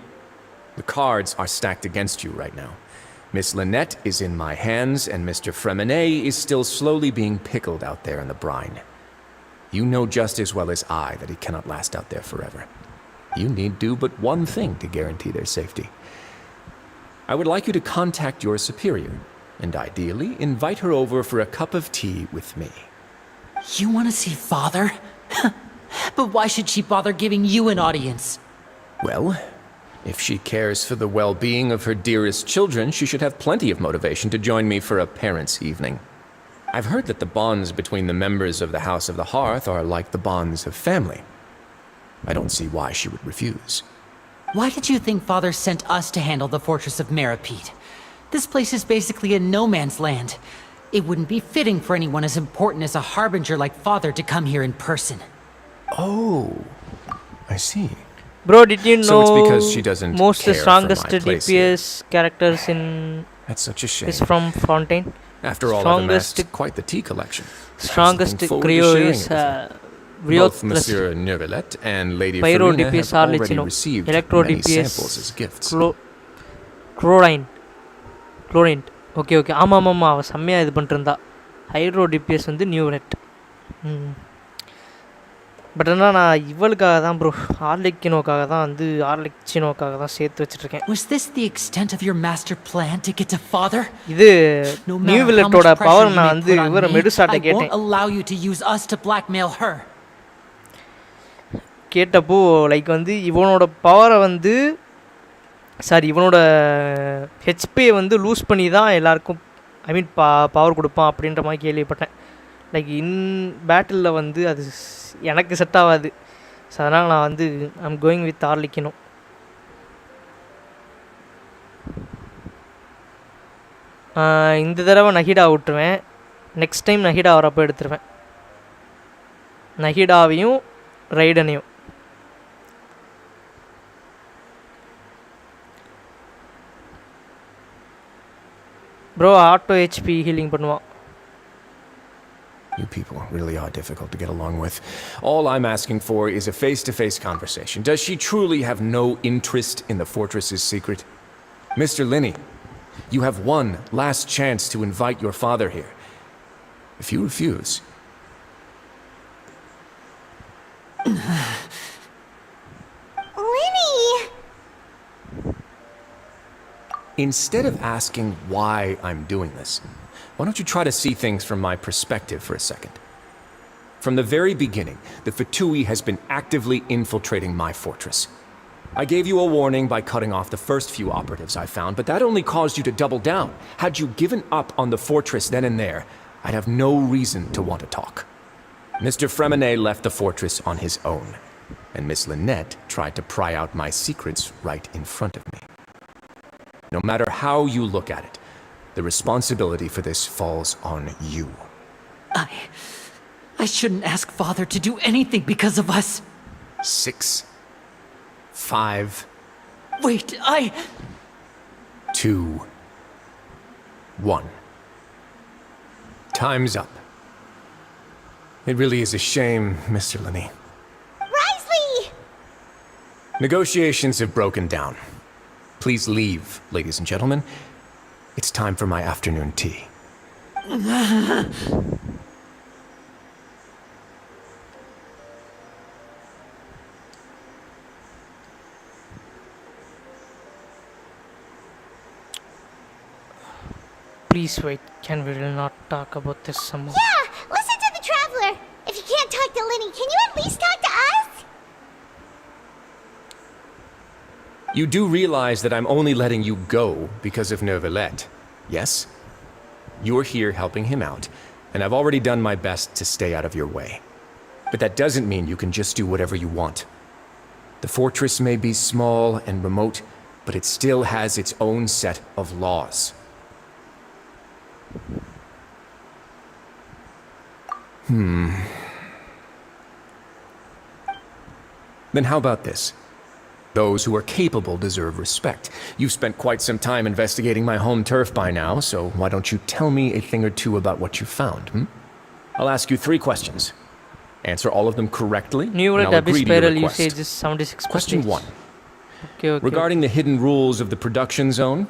the cards are stacked against you right now. Miss Lynette is in my hands, and Mr. Fremine is still slowly being pickled out there in the brine. You know just as well as I that he cannot last out there forever. You need do but one thing to guarantee their safety. I would like you to contact your superior, and ideally invite her over for a cup of tea with me. You want to see Father? But why should she bother giving you an audience? Well, if she cares for the well-being of her dearest children, she should have plenty of motivation to join me for a parents' evening. I've heard that the bonds between the members of the House of the Hearth are like the bonds of family. I don't see why she would refuse. Why did you think Father sent us to handle the Fortress of Meripede? This place is basically a no man's land. It wouldn't be fitting for anyone as important as a harbinger like Father to come here in person. Oh, I see. Bro, did you know So it's because she doesn't most the care strongest for my place here. DPS characters in That's such a shame. is from Fontaine? After all, I've Strongest amassed quite the tea collection. strongest Looking forward to Creo sharing is it with you. Rio Both Monsieur Neuvillette and Lady Pyro Farina DPS have already Arlecchino, received Electro many DPS samples as gifts. Chlorine. Okay okay ஆமாம் ஆமாம் அவள் செம்மையாக இது பண்ணிட்டுருந்தா. Hydro DPS வந்து நியூலெட். But ஆனால் நான் இவளுக்காக தான் bro, ஆர்லெக்கினோக்காக தான் வந்து ஆர்லெக்சினோக்காக தான் சேர்த்து வச்சுட்ருக்கேன். Was this the extent of your master plan to get to Father? இது நியூவில்லட்டோட பவர் நான் வந்து இவரை மெடுசாட்டை கேட்டேன். I won't allow you to use us to blackmail her. கேட்டப்போ லைக் வந்து இவனோட பவரை வந்து இவனோட ஹெச்பியை வந்து லூஸ் பண்ணி தான் எல்லாருக்கும் ஐ மீன் பவர் கொடுப்பான் அப்படின்ற மாதிரி கேள்விப்பட்டேன். லைக் இன் பேட்டிலில் வந்து அது எனக்கு செட் ஆகாது. ஸோ அதனால் நான் வந்து ஐம் கோயிங் வித் ஆர்லிக்கினோ. இந்த தடவை நஹிடா விட்டுருவேன். நெக்ஸ்ட் டைம் நஹிடா வரப்போ எடுத்துருவேன். நஹிடாவையும் ரைடனையும். ப்ரோ ஆட்டோ ஹெச்பி ஹீலிங் பண்ணுவான். You people really are difficult to get along with. All I'm asking for is a face-to-face conversation. Does she truly have no interest in the fortress's secret? Mr. Linney, you have one last chance to invite your father here. If you refuse... Linney! Instead of asking why I'm doing this, why don't you try to see things from my perspective for a second? From the very beginning, the Fatui has been actively infiltrating my fortress. I gave you a warning by cutting off the first few operatives I found, but that only caused you to double down. Had you given up on the fortress then and there, I'd have no reason to want to talk. Mr. Fremenet left the fortress on his own, and Miss Lynette tried to pry out my secrets right in front of me. No matter how you look at it, the responsibility for this falls on you. I shouldn't ask Father to do anything because of us. 6, 5... Wait, 2, 1. Time's up. It really is a shame, Mr. Linney. Risley! Negotiations have broken down. Please leave, ladies and gentlemen. It's time for my afternoon tea. Please wait, can we not talk about this some more? Yeah, listen to the Traveler. If you can't talk to Linney, can you at least talk to us? You do realize that I'm only letting you go because of Neuvillette, yes? You're here helping him out, and I've already done my best to stay out of your way. But that doesn't mean you can just do whatever you want. The fortress may be small and remote, but it still has its own set of laws. Then how about this? Those who are capable deserve respect. You've spent quite some time investigating my home turf by now, so why don't you tell me a thing or two about what you found, I'll ask you 3 questions. Answer all of them correctly, and I'll agree to your request. Usage is 76%. Question 1. Okay. Regarding the hidden rules of the production zone,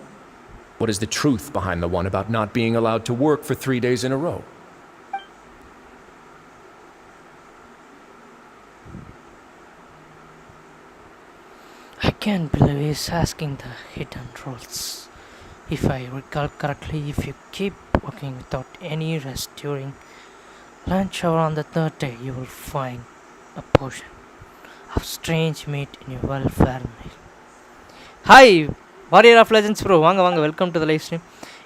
what is the truth behind the one about not being allowed to work for 3 days in a row? I can't believe he's asking the hidden rules. If I recall correctly, if you keep working without any rest during lunch hour on the 3rd day, you will find a portion of strange meat in your welfare meal. Hi, Warrior of Legends bro, vanga, welcome to the live stream.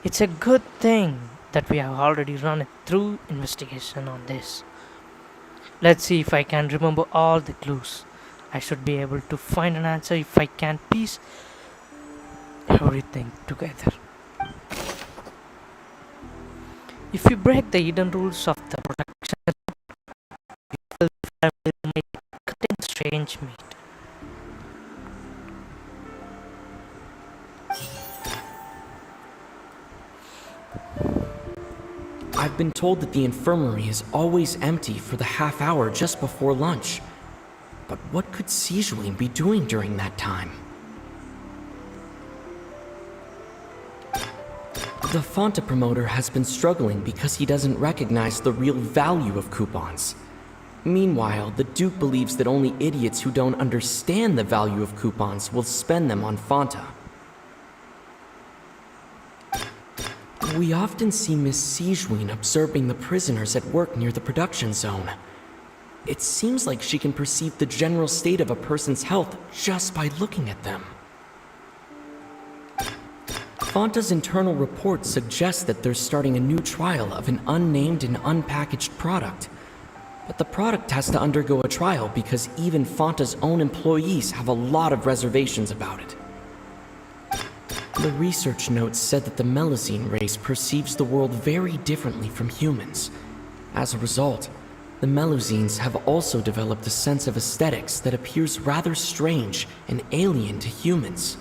It's a good thing that we have already run a thorough investigation on this. Let's see if I can remember all the clues. I should be able to find an answer if I can piece everything together. If you break the hidden rules of the production, family may contain strange meat. I've been told that the infirmary is always empty for the half hour just before lunch. But what could Sijuin be doing during that time? The Fanta promoter has been struggling because he doesn't recognize the real value of coupons. Meanwhile, the Duke believes that only idiots who don't understand the value of coupons will spend them on Fanta. We often see Miss Sijuin observing the prisoners at work near the production zone. It seems like she can perceive the general state of a person's health just by looking at them. Fanta's internal report suggests that they're starting a new trial of an unnamed and unpackaged product. But the product has to undergo a trial because even Fanta's own employees have a lot of reservations about it. The research notes said that the Melusine race perceives the world very differently from humans. As a result, the Melusines have also developed a sense of aesthetics that appears rather strange and alien to humans.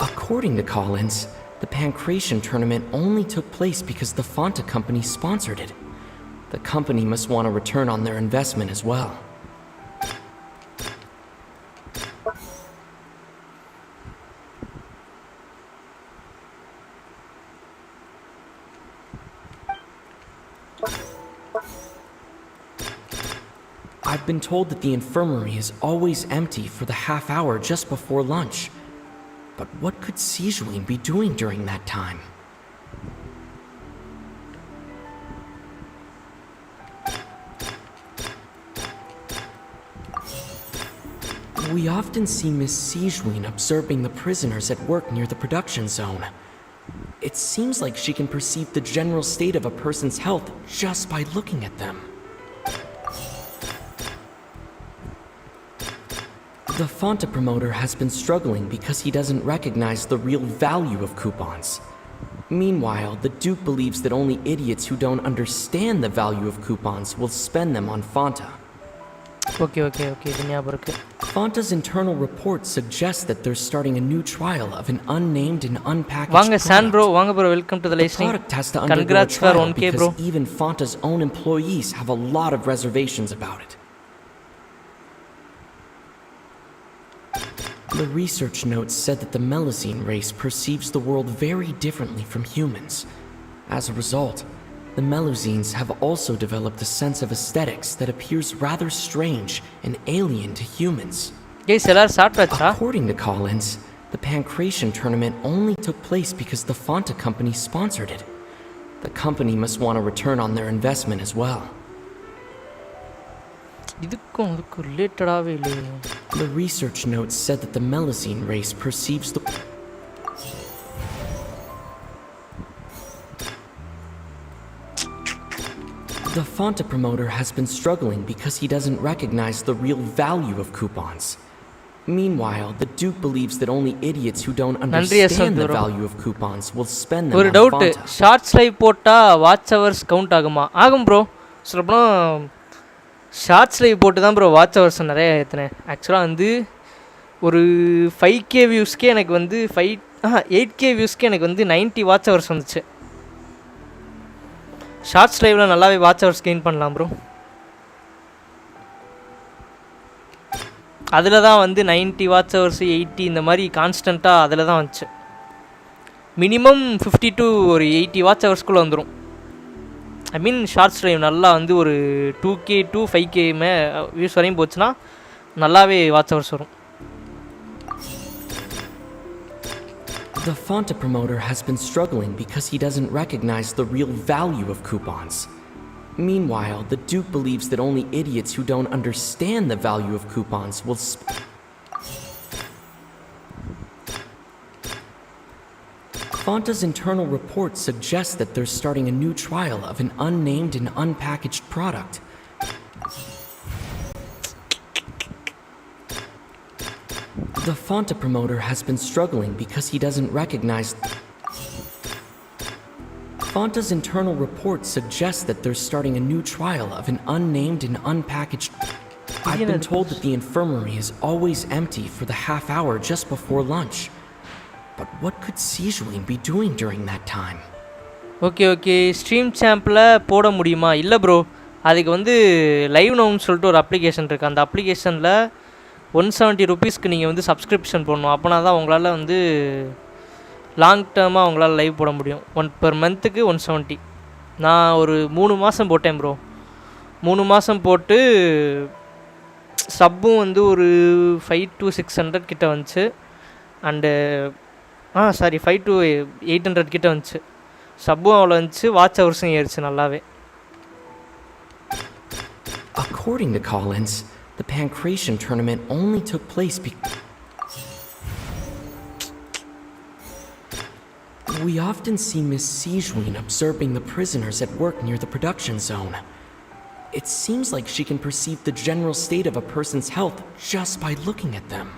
According to Collins, the Pancration tournament only took place because the Fanta company sponsored it. The company must want a return on their investment as well. I've been told that the infirmary is always empty for the half hour just before lunch. But what could Sijuin be doing during that time? We often see Miss Sijuin observing the prisoners at work near the production zone. It seems like she can perceive the general state of a person's health just by looking at them. The Fanta promoter has been struggling because he doesn't recognize the real value of coupons. Meanwhile, the Duke believes that only idiots who don't understand the value of coupons will spend them on Fanta. Okay. Fanta's internal report suggests that they're starting a new trial of an unnamed and unpackaged Vanga San bro, Vanga bro, welcome to the live The stream. product has to undergo a Congrats for trial 1K because bro. even Fanta's own employees have a lot of reservations about it. The research notes said that the Melusine race perceives the world very differently from humans. As a result, the Melusines have also developed a sense of aesthetics that appears rather strange and alien to humans. According to Collins, the Pancration tournament only took place because the Fanta company sponsored it. The company must want a return on their investment as well. The research notes said that the Melusine race perceives the... The Fanta promoter has been struggling because he doesn't recognize the real value of coupons. Meanwhile, the Duke believes that only idiots who don't understand the value of coupons will spend them ஒரு on doubt Fanta. Shorts live போட்டா watch hours count ஆகுமா? ஆகும் bro. சொல்லப்போனால் shorts live போட்டு தான் bro watch hours நிறைய ஏற்றினேன். ஆக்சுவலாக வந்து ஒரு 5K வியூஸ்க்கே எனக்கு வந்து 8K வியூஸ்க்கே எனக்கு வந்து 90 வாட்ச் ஹவர்ஸ் வந்துச்சு. ஷார்ட்ஸ் லைவில் நல்லாவே வாட்ச் ஹவர்ஸ் கெயின் பண்ணலாம் ப்ரோ. அதில் தான் வந்து 90 வாட்ச் ஹவர்ஸ் 80 இந்த மாதிரி கான்ஸ்டண்ட்டாக அதில் தான் வந்துச்சு. மினிமம் 50 to ஒரு 80 வாட்ச் ஹவர்ஸ்குள்ளே வந்துடும். ஐ மீன் ஷார்ட்ஸ் லைவ் நல்லா வந்து ஒரு 2K to 5K வியூஸ் வரையும் போச்சுன்னா நல்லாவே வாட்ச் ஹவர்ஸ் வரும். The Fanta promoter has been struggling because he doesn't recognize the real value of coupons. Meanwhile, the Duke believes that only idiots who don't understand the value of coupons will Fanta's internal report suggests that they're starting a new trial of an unnamed and unpackaged product. The Fanta promoter has been struggling because he doesn't recognize... Fanta's internal reports suggest that they're starting a new trial of an unnamed and unpackaged... I've been told that the infirmary is always empty for the half hour just before lunch. But what could Sijuin be doing during that time? Okay stream sample போட முடியுமா? இல்லை bro, அதுக்கு வந்து live நோன்னு சொல்லிட்டு ஒரு application இருக்குது. அந்த அப்ளிகேஷனில் 170 ருபீஸ்க்கு நீங்கள் வந்து சப்ஸ்கிரிப்ஷன் போடணும். அப்போனா தான் உங்களால் வந்து லாங் டேர்மாக உங்களால் லைவ் போட முடியும். பெர் மந்த்துக்கு 170. நான் ஒரு 3 மாதம் போட்டேன் ப்ரோ. 3 மாதம் போட்டு சப்பும் வந்து ஒரு 5 to 600 கிட்ட வந்துச்சு. அண்டு 5 to 800 கிட்ட வந்துச்சு. சப்பும் அவ்வளோ வந்துச்சு. வாட்ச் ஹவர்ஸும் ஏறிச்சு நல்லாவே. According to Collins, the Pancration tournament only took place We often see Miss Sijuin observing the prisoners at work near the production zone. It seems like she can perceive the general state of a person's health just by looking at them.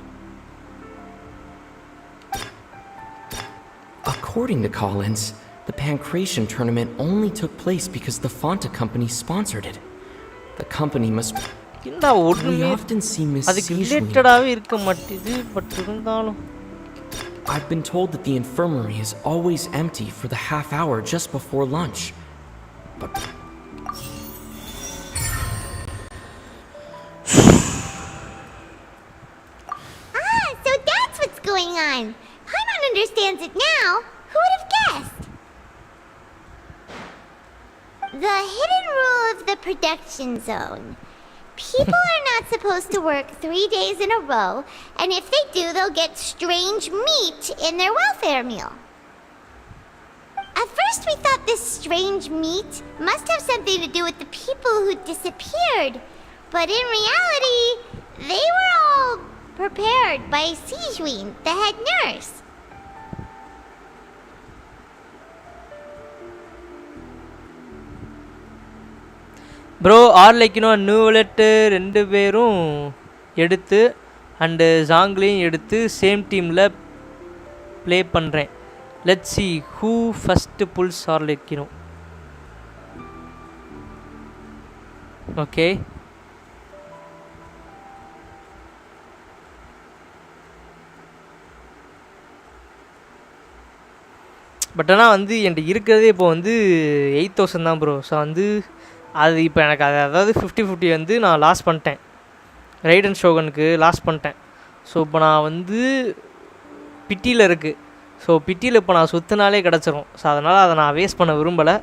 According to Collins, the Pancration tournament only took place because the Fanta company sponsored it. The company must... We often see Miss Sijuin... I've been told that the infirmary is always empty for the half hour just before lunch. But... So that's what's going on. Paimon understands it now. Who would have guessed? The hidden rule of the production zone. People are not supposed to work 3 days in a row, and if they do, they'll get strange meat in their welfare meal. At first we thought this strange meat must have something to do with the people who disappeared, but in reality, they were all prepared by Sijuin, the head nurse. Bro Neuvillette 2 பேரும் எடுத்து and ஜாங்லையும் எடுத்து same டீமில் play பண்ணுறேன். Let's see who first pulls Arlecchino. Okay, but ஆனால் வந்து என்கிட்ட இருக்கிறதே இப்போ வந்து 8000 தான் ப்ரோ. ஸோ வந்து அது இப்போ எனக்கு அதாவது 50-50 வந்து நான் லாஸ் பண்ணிட்டேன். ரைடன் ஷோகனுக்கு லாஸ் பண்ணிட்டேன். ஸோ இப்போ நான் வந்து பிட்டியில் இருக்குது. ஸோ பிட்டியில் இப்போ நான் சுற்றினாலே கிடச்சிரும். ஸோ அதனால் அதை நான் வேஸ்ட் பண்ண விரும்பலை.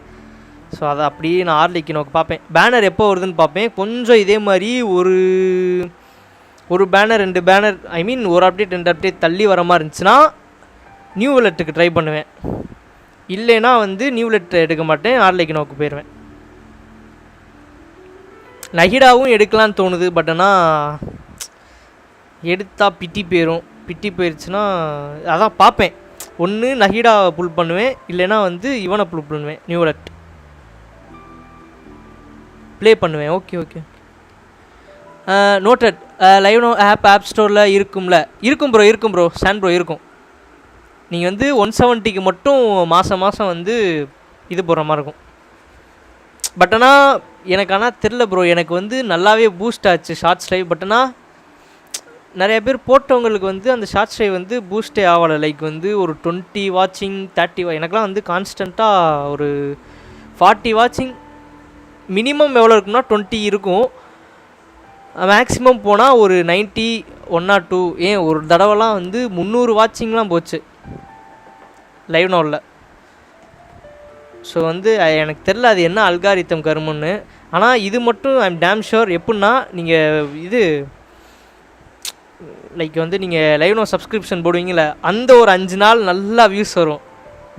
ஸோ அதை அப்படியே நான் ஆர்லிக்கு நோக்கி பார்ப்பேன். பேனர் எப்போ வருதுன்னு பார்ப்பேன். கொஞ்சம் இதே மாதிரி ஒரு பேனர் 2 பேனர் ஒரு அப்டேட் 2 அப்டேட் தள்ளி வர மாதிரி இருந்துச்சுன்னா நியூவலெட்டுக்கு ட்ரை பண்ணுவேன். இல்லைன்னா வந்து நியூவலெட் எடுக்க மாட்டேன், ஆர்லிக்கு நோக்கி போயிடுவேன். நஹிடாவும் எடுக்கலான்னு தோணுது. பட் ஆனால் எடுத்தால் பிட்டி போயிடும். பிட்டி போயிடுச்சுன்னா அதான் பார்ப்பேன். ஒன்று நஹிடா புல் பண்ணுவேன், இல்லைன்னா வந்து இவனை புல் பண்ணுவேன். நியூவலெட் ப்ளே பண்ணுவேன். Okay noted. Live no app ஸ்டோரில் இருக்கும் ப்ரோ சான் ப்ரோ இருக்கும். நீங்கள் வந்து 170க்கு மட்டும் மாதம் வந்து இது போடுற மாதிரி இருக்கும். பட் ஆனால் தெரில ப்ரோ, எனக்கு வந்து நல்லாவே பூஸ்ட் ஆச்சு ஷார்ட்ஸ் லைவ். பட் ஆனால் நிறைய பேர் போட்டவங்களுக்கு வந்து அந்த ஷார்ட்ஸ் லைவ் வந்து பூஸ்டே ஆகலை. லைக் வந்து ஒரு 20 வாட்சிங் 30 எனக்குலாம் வந்து கான்ஸ்டண்ட்டாக ஒரு 40 வாட்சிங் மினிமம் எவ்வளோ இருக்குன்னா 20 இருக்கும். மேக்ஸிமம் போனால் ஒரு 90 102 ஏன் ஒரு தடவைலாம் வந்து 300 வாட்சிங்லாம் போச்சு லைவ் நோவில். ஸோ வந்து எனக்கு தெரில அது என்ன அல்காரித்தம் கருமுன்னு. ஆனால் இது மட்டும் ஐம் டேம் ஷுர். எப்படின்னா நீங்கள் இது லைக் வந்து நீங்கள் லைவ் நோ சப்ஸ்கிரிப்ஷன் போடுவீங்களே, அந்த ஒரு 5 நாள் நல்லா வியூஸ் வரும்.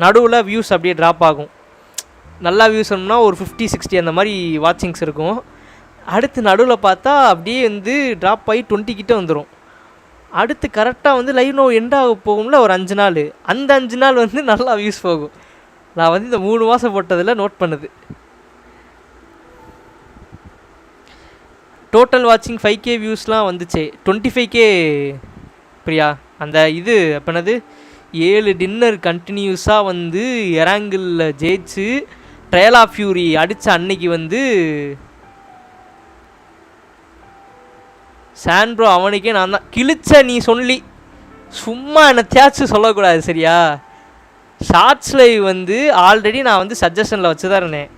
நடுவில் வியூஸ் அப்படியே ட்ராப் ஆகும். நல்லா வியூஸ் வரணும்னா ஒரு 50-60 அந்த மாதிரி வாட்சிங்ஸ் இருக்கும். அடுத்து நடுவில் பார்த்தா அப்படியே வந்து ட்ராப் ஆகி 20 கிட்டே வந்துடும். அடுத்து கரெக்டாக வந்து லைவ் நோ எண்டாக போகும்ல ஒரு 5 நாள். அந்த 5 நாள் வந்து நல்லா வியூஸ் போகும். நான் வந்து இந்த 3 மாதம் போட்டதில் நோட் பண்ணுது. டோட்டல் வாட்சிங் 5K வியூஸ்லாம் வந்துச்சு. 25K பிரியா அந்த இது அப்போ என்னது 7 டின்னர் கண்டினியூஸாக வந்து எராங்கிளில் ஜெயிச்சு ட்ரையல் ஆஃப் ஃபியூரி அடித்த அன்னைக்கு வந்து சாண்ட்ரோ அவனுக்கே நான் தான் கிழிச்ச நீ சொல்லி சும்மா என்னை தேய்ச்சி சொல்லக்கூடாது சரியா. ஷார்ட்ஸ் லைவ் வந்து ஆல்ரெடி நான் வந்து சஜஷனில் வச்சு தான் இருந்தேன்.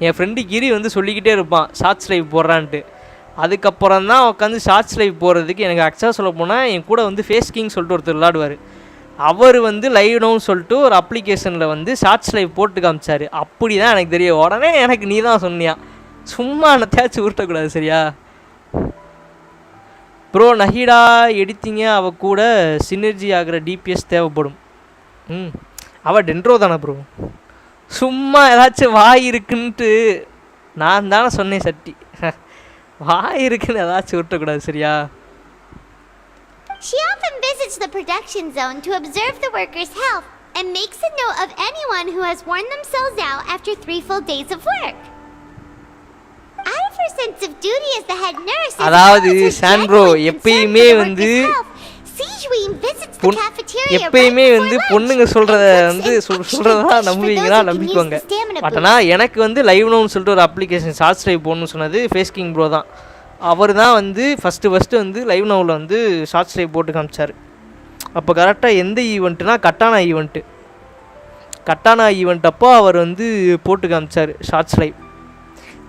என் ஃப்ரெண்டு கிரி வந்து சொல்லிக்கிட்டே இருப்பான் ஷார்ட்ஸ் லைவ் போடுறான்ட்டு. அதுக்கப்புறம் தான் உட்காந்து ஷார்ட்ஸ் லைவ் போடுறதுக்கு எனக்கு ஆக்சுவலாக சொல்ல போனால் என் கூட வந்து ஃபேஸ் கிங் சொல்லிட்டு ஒருத்தர் விளாடுவார். அவர் வந்து லைவ் நோன்னு சொல்லிட்டு ஒரு அப்ளிகேஷனில் வந்து ஷார்ட்ஸ் லைவ் போட்டு காமிச்சார். அப்படி தான் எனக்கு தெரியும். உடனே எனக்கு நீ தான் சொன்னியா சும்மா என்னை தேய்ச்சி உருட்டக்கூடாது சரியா. ப்ரோ நஹிடா எடுத்தீங்க அவள் கூட சினர்ஜி ஆகிற டிபிஎஸ் தேவைப்படும். அவள் டென்ட்ரோ தானே ப்ரோ. சும்மா ஏதாச்சும் வாய் இருக்குன்ட்டு நான் தானே சொன்னேன் சட்டி. வாய் இருக்குன்னு ஏதாச்சும் விட்டக்கூடாது சரியா. She often visits the production zone to observe the workers' health and makes a note of anyone who has worn themselves out after 3 full days of work. Out of her sense of duty as the head nurse, அதாவது சாண்ட்ரோ எப்பயுமே வந்து எப்பயுமே வந்து பொண்ணுங்க சொல்கிறத வந்து சொல்கிறதா நம்புவீங்களா நம்பிக்கோங்க. But ஆனால் எனக்கு வந்து லைவ் நோன்னு சொல்லிட்டு ஒரு அப்ளிகேஷன் ஷார்ட்ஸ் லைவ் போடணும்னு சொன்னது ஃபேஸ் கிங் ப்ரோ தான். அவர் தான் வந்து ஃபஸ்ட்டு வந்து லைவ் நோவில் வந்து ஷார்ட்ஸ் லைவ் போட்டு காமிச்சார். அப்போ கரெக்டாக எந்த ஈவெண்ட்டுனா கட்டானா ஈவெண்ட் அப்போ அவர் வந்து போட்டு காமிச்சார் ஷார்ட்ஸ் லைவ்.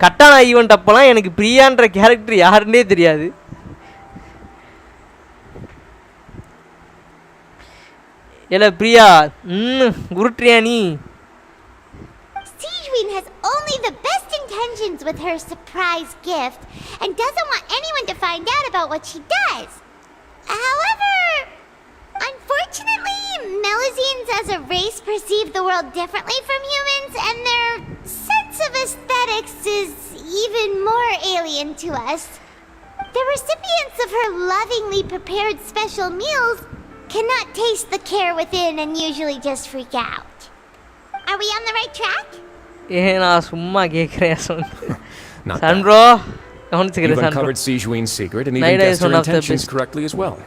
கட்டானா ஈவெண்ட் அப்போலாம் எனக்கு பிரியான்ற கேரக்டர் யாருன்னே தெரியாது. ஏல பிரியா உருட்டுறியா நீ? Sigewin has only the best intentions with her surprise gift and doesn't want anyone to find out about what she does. However, unfortunately, Melazines as a race perceive the world differently from humans, and their sense of aesthetics is even more alien to us. The recipients of her lovingly prepared special meals cannot taste the care within and usually just freak out. Are we on the right track? நான் சும்மா கேக்குறேன் Not Santro You've கவனிச்சுக்கிறேன் Santro. uncovered Sigewin's secret and even Naida is guessed her one of the intentions best. correctly as well.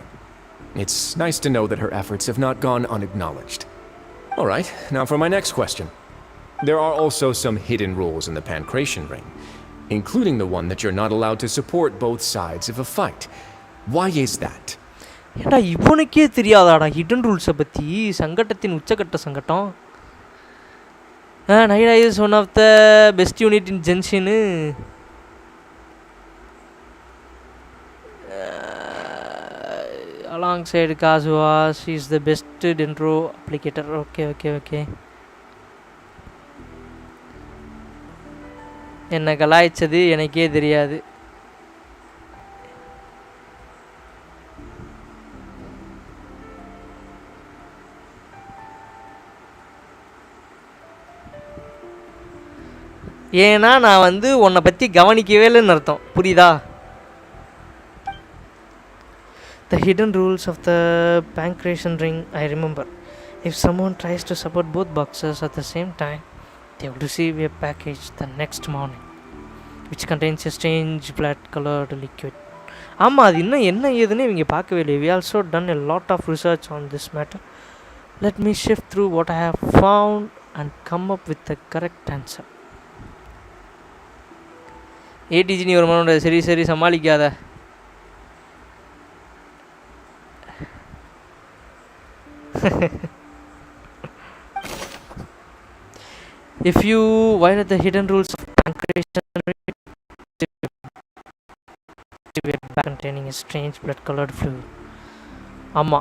It's nice to know that her efforts have not gone unacknowledged. All right, now for my next question. There are also some hidden rules in the Pancration Ring, including the one that you're not allowed to support both sides of a fight. Why is that? ஏண்டா இவனுக்கே தெரியாதாடா hidden ரூல்ஸை பற்றி. சங்கட்டத்தின் உச்சக்கட்ட சங்கட்டம். Nahida is one of the best unit in ஜென்ஷின்னு. alongside Kazuha, she is the best dendro applicator. Okay. என்னை கலாய்ச்சது எனக்கே தெரியாது. ஏன்னா நான் வந்து உன்னை பற்றி கவனிக்கவே இல்லைன்னு அர்த்தம். புரியுதா? The hidden rules of the Pancration Ring, I remember. If someone tries to support both boxes at the same time, they will receive a package the next morning, which contains a strange blood-colored liquid. ஆமாம், அது இன்னும் என்ன ஏதுன்னு இவங்க பார்க்கவே இல்லை. We also done a lot of research on this matter. Let me shift through what I have found and come up with the correct answer. ADG நீ ஒரு மனோட சரி சமாளிக்காத. If you violate the hidden rules of pancreation, containing a strange blood-colored fluid. Amma.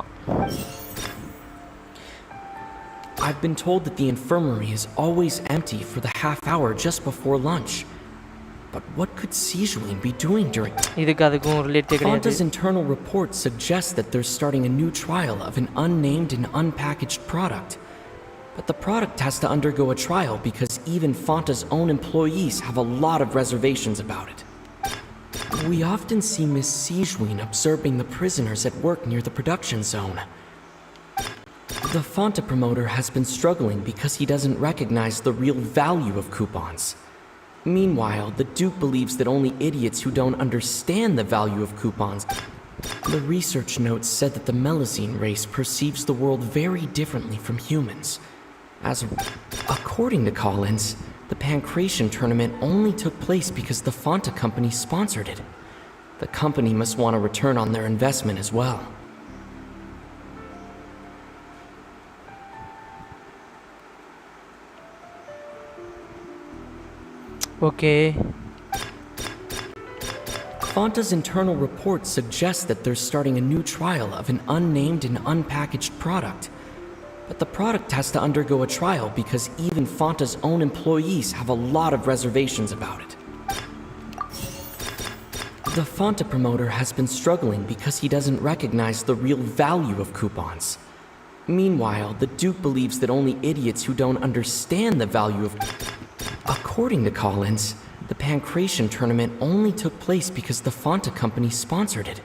I've been told that the infirmary is always empty for the half hour just before lunch. But what could Sigewin be doing during... Fanta's internal reports suggest that they're starting a new trial of an unnamed and unpackaged product. But the product has to undergo a trial because even Fanta's own employees have a lot of reservations about it. We often see Miss Sigewin observing the prisoners at work near the production zone. The Fanta promoter has been struggling because he doesn't recognize the real value of coupons. Meanwhile, the Duke believes that only idiots who don't understand the value of coupons... The research notes said that the Melusine race perceives the world very differently from humans. According to Collins, the Pancration tournament only took place because the Fanta company sponsored it. The company must want a return on their investment as well. Okay. Fanta's internal reports suggest that they're starting a new trial of an unnamed and unpackaged product. But the product has to undergo a trial because even Fanta's own employees have a lot of reservations about it. The Fanta promoter has been struggling because he doesn't recognize the real value of coupons. Meanwhile, the Duke believes that only idiots who don't understand the value of... According to Collins, the Pancration tournament only took place because the Fanta company sponsored it.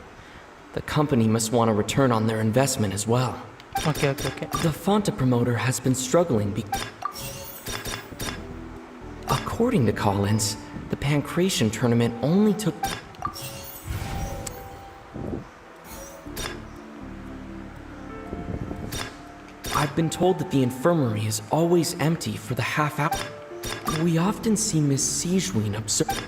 The company must want a return on their investment as well. Okay. The Fanta promoter has been struggling According to Collins, the Pancration tournament only took... I've been told that the infirmary is always empty for the half hour. We often see Miss Sijween observe.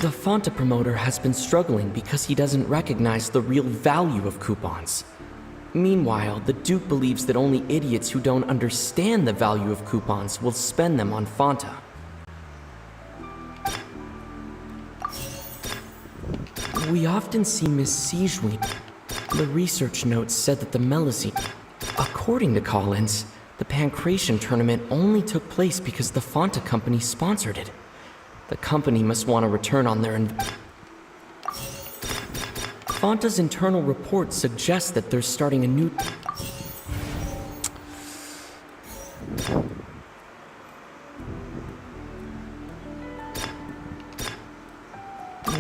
The Fanta promoter has been struggling because he doesn't recognize the real value of coupons. Meanwhile, the Duke believes that only idiots who don't understand the value of coupons will spend them on Fanta. We often see Miss Sijween. The research notes said that the Melusine... According to Collins, the Pancration tournament only took place because the Fanta company sponsored it. The company must want a return on their Fanta's internal reports suggest that they're starting a new...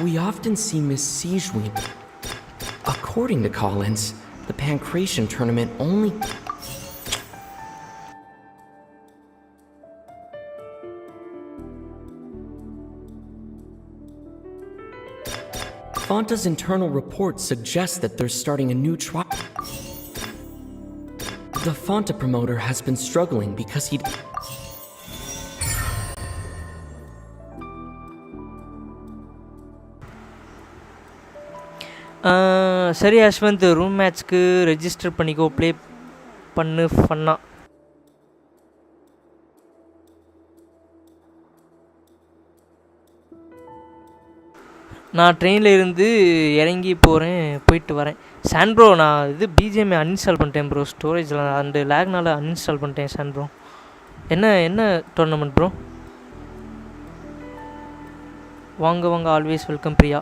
We often see Miss Sijween. According to Collins, the Pancration tournament only... Fanta's internal reports suggest that they're starting a new trial. The Fanta promoter has been struggling because he... சரி Ashwanth room மேட்ச்க்கு register பண்ணிக்கோ play பண்ணு ஃபன்னா நான் ட்ரெயினில் இருந்து இறங்கி போயிட்டு வரேன் சாண்ட்ரோ நான் இது பிஜிஎம்ஐ அன்இன்ஸ்டால் பண்ணிட்டேன் ப்ரோ ஸ்டோரேஜில் அந்த லேக்னால் அன்இன்ஸ்டால் பண்ணிட்டேன் சாண்ட்ரோ என்ன டோர்னமெண்ட் ப்ரோ வாங்க ஆல்வேஸ் வெல்கம் பிரியா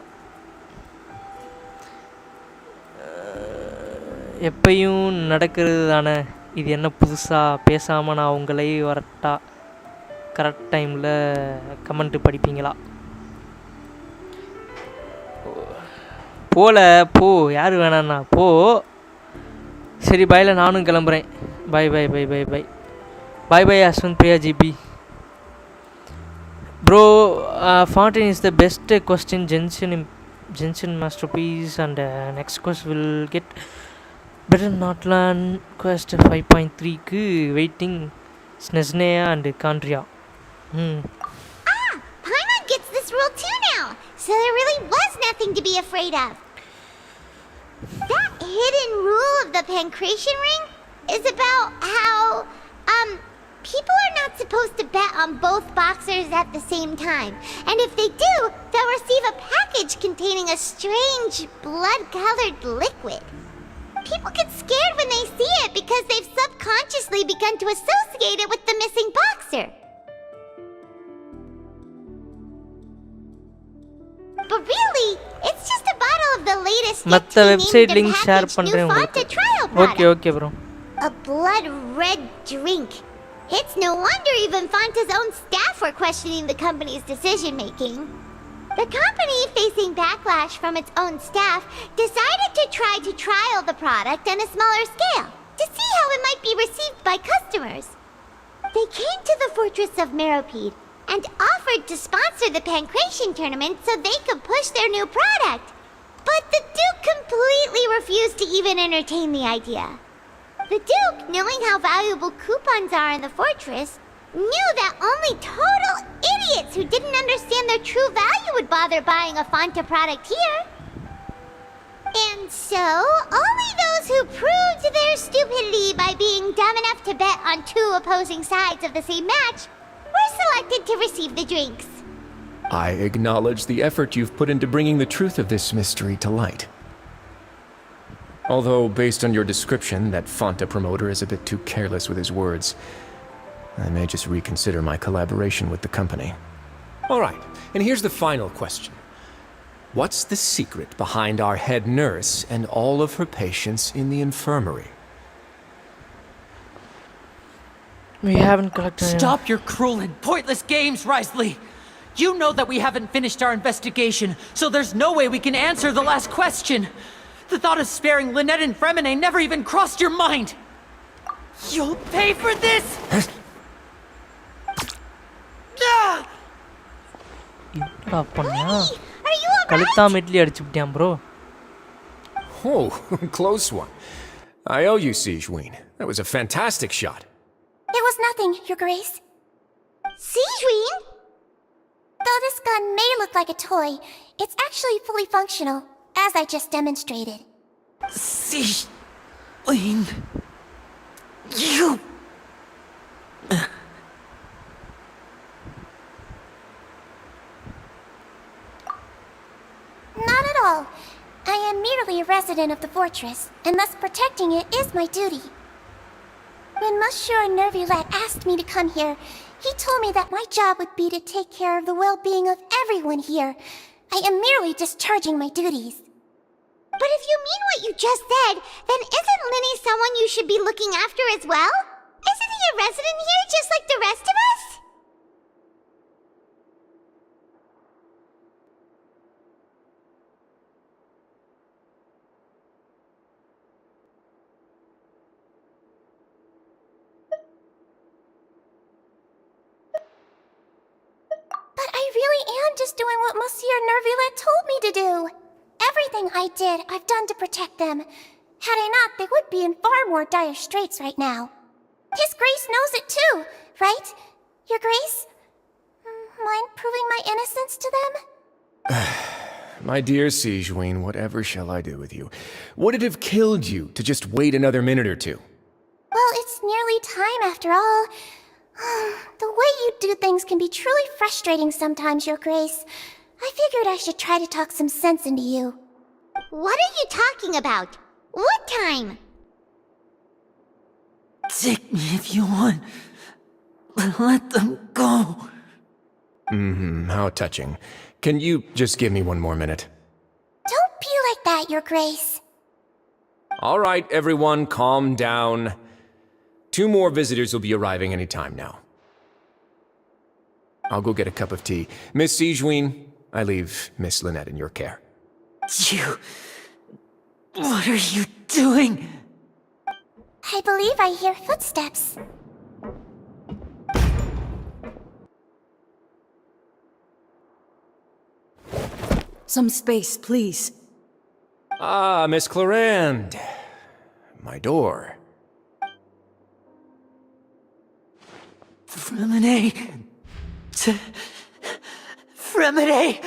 எப்பையும் நடக்கிறது தானே இது என்ன புதுசாக பேசாமல் நான் உங்களை வரட்டா கரெக்ட் டைமில் கமெண்ட்டு படிப்பீங்களா போ யார் வேணாண்ணா போ சரி பாயில் நானும் கிளம்புறேன் bye Aswanth Priya GB bro Fontaine is the best quest in Genshin masterpiece and next quest will get better Natlan quest 5.3க்கு waiting Snezhnaya and Khaenri'ah Paimon gets this rule too now, so there really was nothing to be afraid of. That hidden rule of the Pancration ring is about how, people are not supposed to bet on both boxers at the same time. And if they do, they'll receive a package containing a strange blood-colored liquid. People get scared when they see it because they've subconsciously begun to associate it with the missing boxer. But really, it's just a bottle of the latest மற்ற website link share பண்ணுறேன் உங்களுக்கு okay bro A blood red drink. It's no wonder even Fanta's own staff were questioning the company's decision making. The company, facing backlash from its own staff, decided to try to trial the product on a smaller scale to see how it might be received by customers. They came to the fortress of Meropide and offered to sponsor the Pancration tournament so they could push their new product. But the Duke completely refused to even entertain the idea. The Duke, knowing how valuable coupons are in the fortress, knew that only total idiots who didn't understand their true value would bother buying a Fanta product here. And so, only those who proved their stupidity by being dumb enough to bet on two opposing sides of the same match were selected to receive the drinks. I acknowledge the effort you've put into bringing the truth of this mystery to light. Although, based on your description, that Fanta promoter is a bit too careless with his words, I may just reconsider my collaboration with the company. All right, and here's the final question. What's the secret behind our head nurse and all of her patients in the infirmary? We haven't collected. Stop your cruel and pointless games, Risley! You know that we haven't finished our investigation, so there's no way we can answer the last question. The thought of sparing Lynette and Fremine never even crossed your mind. You'll pay for this! என்னடா பண்ணா கழுத்தாம idli அடிச்சுட்டான் bro. Oh, close one. I owe you, Sigeween. That was a fantastic shot. It was nothing, Your Grace. Sigeween? Though this gun may look like a toy, it's actually fully functional, as I just demonstrated. Sigeween... You... Not at all. I am merely a resident of the fortress, and thus protecting it is my duty. When Monsieur Nervulette asked me to come here, he told me that my job would be to take care of the well-being of everyone here. I am merely discharging my duties. But if you mean what you just said, then isn't Linny someone you should be looking after as well? Isn't he a resident here just like the rest of us? But I really am just doing what Monsieur Nervulette told me to do. Everything I did, I've done to protect them. Had I not, they would be in far more dire straits right now. His Grace knows it too, right? Your Grace? Mind proving my innocence to them? My dear Sigeween, whatever shall I do with you? Would it have killed you to just wait another minute or two? Well, it's nearly time after all. The way you do things can be truly frustrating sometimes, Your Grace. I figured I should try to talk some sense into you. What are you talking about? What time? Take me if you want, but let them go. How touching. Can you just give me one more minute? Don't be like that, Your Grace. All right, everyone, calm down. 2 more visitors will be arriving any time now. I'll go get a cup of tea. Miss Sigeween, I leave Miss Lynette in your care. You... What are you doing? I believe I hear footsteps. Some space, please. Ah, Miss Clarande. My door. Fremine... Fremine...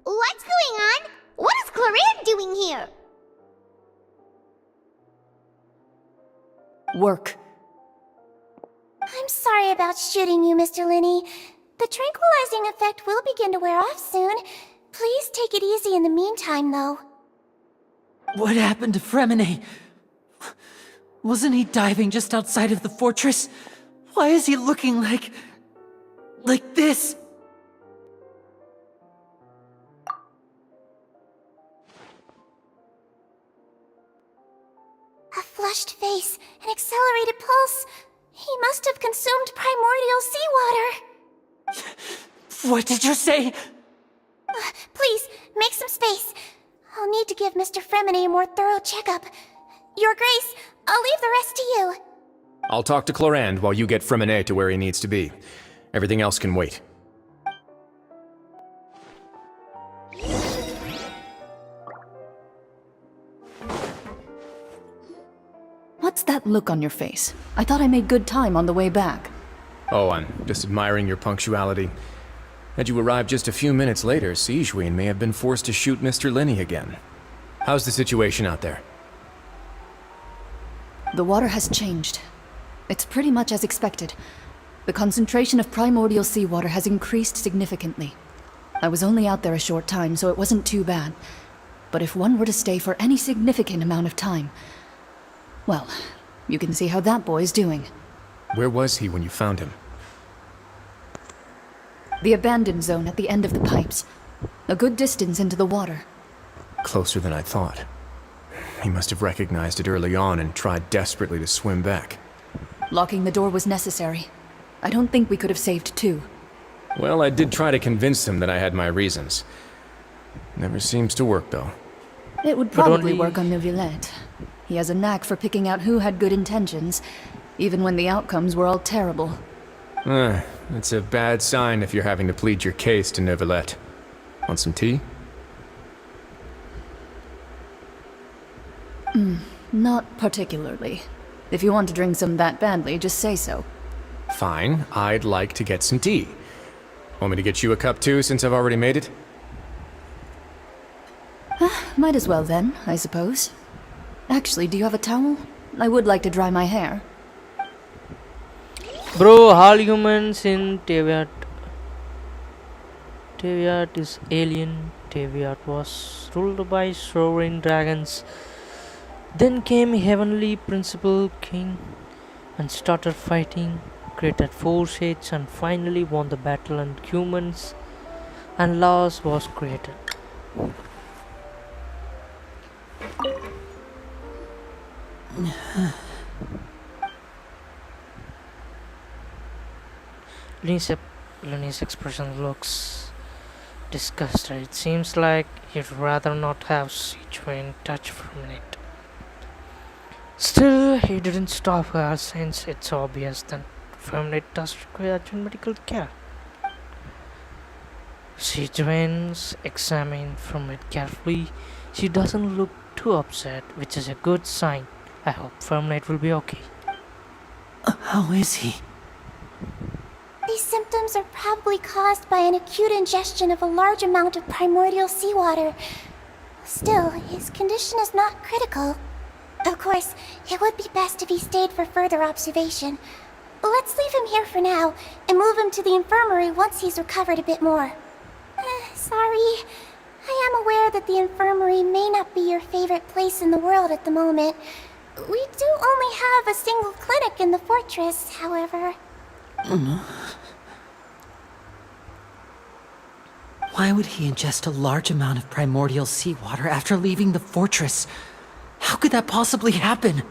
What's going on? What is Clarande doing here? Work. I'm sorry about shooting you, Mr. Linney. The tranquilizing effect will begin to wear off soon. Please take it easy in the meantime, though. What happened to Fremine? Wasn't he diving just outside of the fortress? Why is he looking like this? A flushed face, an accelerated pulse. He must have consumed primordial seawater. What did you say? Please, make some space. I'll need to give Mr. Fremine a more thorough checkup. Your Grace, I'll leave the rest to you. I'll talk to Clarande while you get Fremine to where he needs to be. Everything else can wait. look on your face? I thought I made good time on the way back. Oh, I'm just admiring your punctuality. Had you arrived just a few minutes later, Sigewinne may have been forced to shoot Mr. Linney again. How's the situation out there? The water has changed. It's pretty much as expected. The concentration of primordial seawater has increased significantly. I was only out there a short time, so it wasn't too bad. But if one were to stay for any significant amount of time... well, you can see how that boy's doing. Where was he when you found him? The abandoned zone at the end of the pipes. A good distance into the water. Closer than I thought. He must have recognized it early on and tried desperately to swim back. Locking the door was necessary. I don't think we could have saved two. Well, I did try to convince him that I had my reasons. Never seems to work, though. It would probably work on Neuvillette. He has a knack for picking out who had good intentions, even when the outcomes were all terrible. It's a bad sign if you're having to plead your case to Neuvillette. Want some tea? Not particularly. If you want to drink some that badly, just say so. Fine, I'd like to get some tea. Want me to get you a cup too, since I've already made it? Might as well then, I suppose. Actually, do you have a towel? I would like to dry my hair. Bro, all humans in Teviat. Teviat is alien. Teviat was ruled by sovereign dragons. Then came heavenly principal king and started fighting, created 4 shades and finally won the battle, and humans and laws was created. Lenny's expression looks disgusted. It seems like he'd rather not have Sigewinne touch from it. Still, he didn't stop her since it's obvious that Firmnet does require urgent medical care. Sigewinne examined Firmnet carefully. She doesn't look too upset, which is a good sign. I hope Firmnet will be okay. How is he? These symptoms are probably caused by an acute ingestion of a large amount of primordial seawater. Still, his condition is not critical. Of course, it would be best if he stayed for further observation. Let's leave him here for now, and move him to the infirmary once he's recovered a bit more. Sorry. I am aware that the infirmary may not be your favorite place in the world at the moment. We do only have a single clinic in the fortress, however. Why would he ingest a large amount of primordial seawater after leaving the fortress? How could that possibly happen?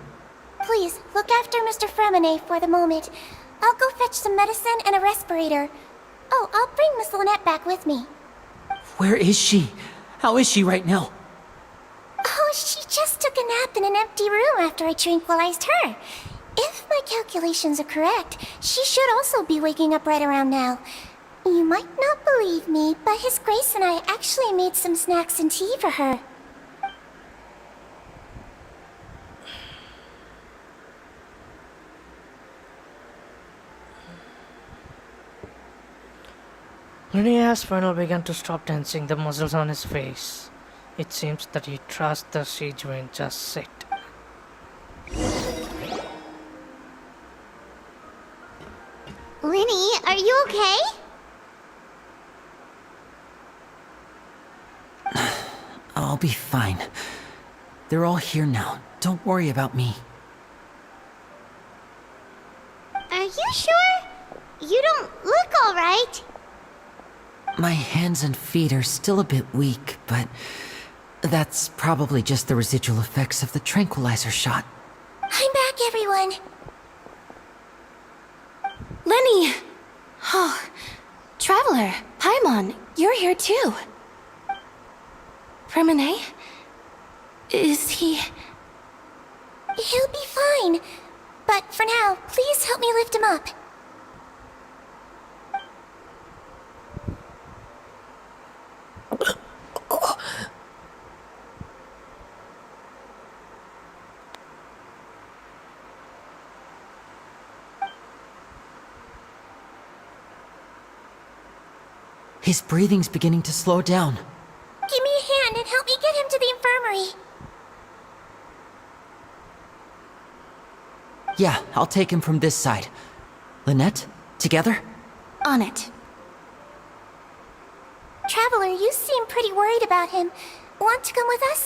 Please, look after Mr. Fremine for the moment. I'll go fetch some medicine and a respirator. Oh, I'll bring Miss Lynette back with me. Where is she? How is she right now? Oh, she just took a nap in an empty room after I tranquilized her. If my calculations are correct, she should also be waking up right around now. You might not believe me, but His Grace and I actually made some snacks and tea for her. Lenny has finally begun to stop tensing the muscles on his face. It seems that he trusts the Sigewinne just sit. Linny, are you okay? I'll be fine. They're all here now. Don't worry about me. Are you sure? You don't look alright. My hands and feet are still a bit weak, but that's probably just the residual effects of the tranquilizer shot. I'm back, everyone. Lenny! Oh, Traveler, Paimon, you're here too. Fremine? Is he... He'll be fine. But for now, please help me lift him up. His breathing's beginning to slow down. Give me a hand and help me get him to the infirmary. Yeah, I'll take him from this side. Lynette, together? On it. Traveler, you seem pretty worried about him. Want to come with us?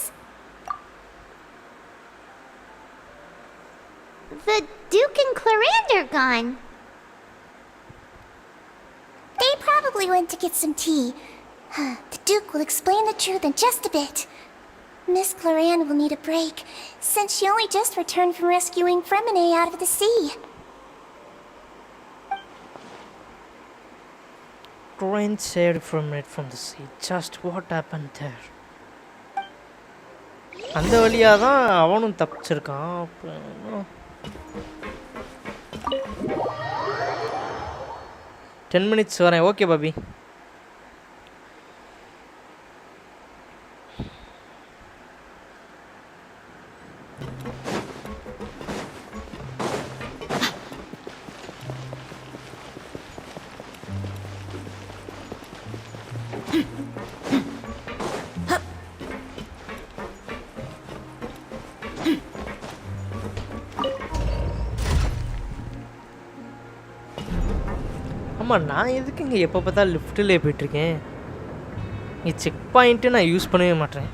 The Duke and Clarande are gone. They probably went to get some tea. The Duke will explain the truth in just a bit. Miss Clarande will need a break, since she only just returned from rescuing Fremine out of the sea. Clarande saved Fremine from the sea. Just what happened there? அந்த வழியா தான் அவனும் தப்பிச்சிருக்கான். 10 minutes வரேன். Okay Bobby. ஆமா நான் எதுக்குங்க எப்போ பார்த்தா லிஃப்ட்டிலே போயிட்டுருக்கேன். இங்கே செக் பாயிண்ட்டு நான் யூஸ் பண்ணவே மாட்டேன்.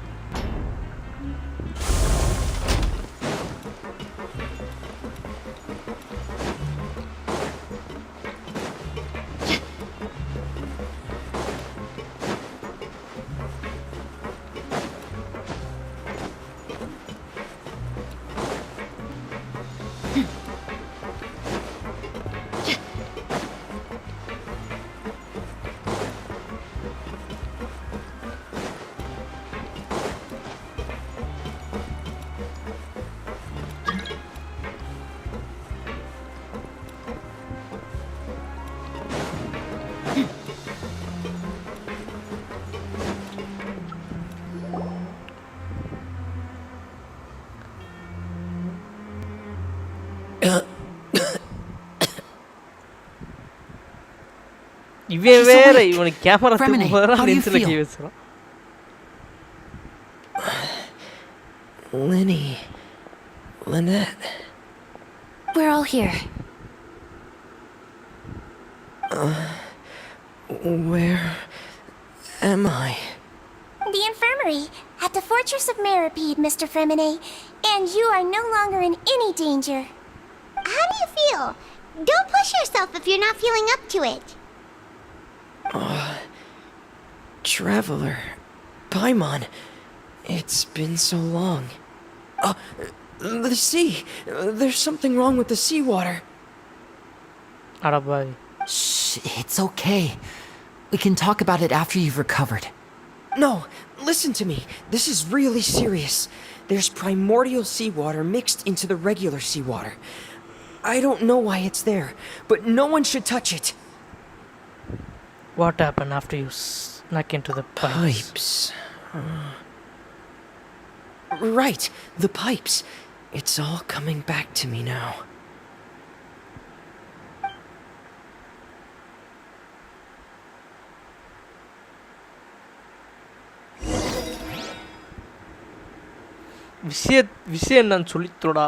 இவன் வேற இவனுக்கு camera தூக்குறான். Lynette. We're all here. Where am I? The infirmary, at the Fortress of Meripede, Mr. Fremine, and you are no longer in any danger. How do you feel? Don't push yourself if you're not feeling up to it. Traveler, Paimon, it's been so long. The sea! There's something wrong with the seawater. Shh, it's okay. We can talk about it after you've recovered. No, listen to me. This is really serious. There's primordial seawater mixed into the regular seawater. I don't know why it's there, but no one should touch it. What happened after you snuck into the pipes? Right, the pipes. It's all coming back to me now. விஷயம் நான் சொல்லித்தோடா.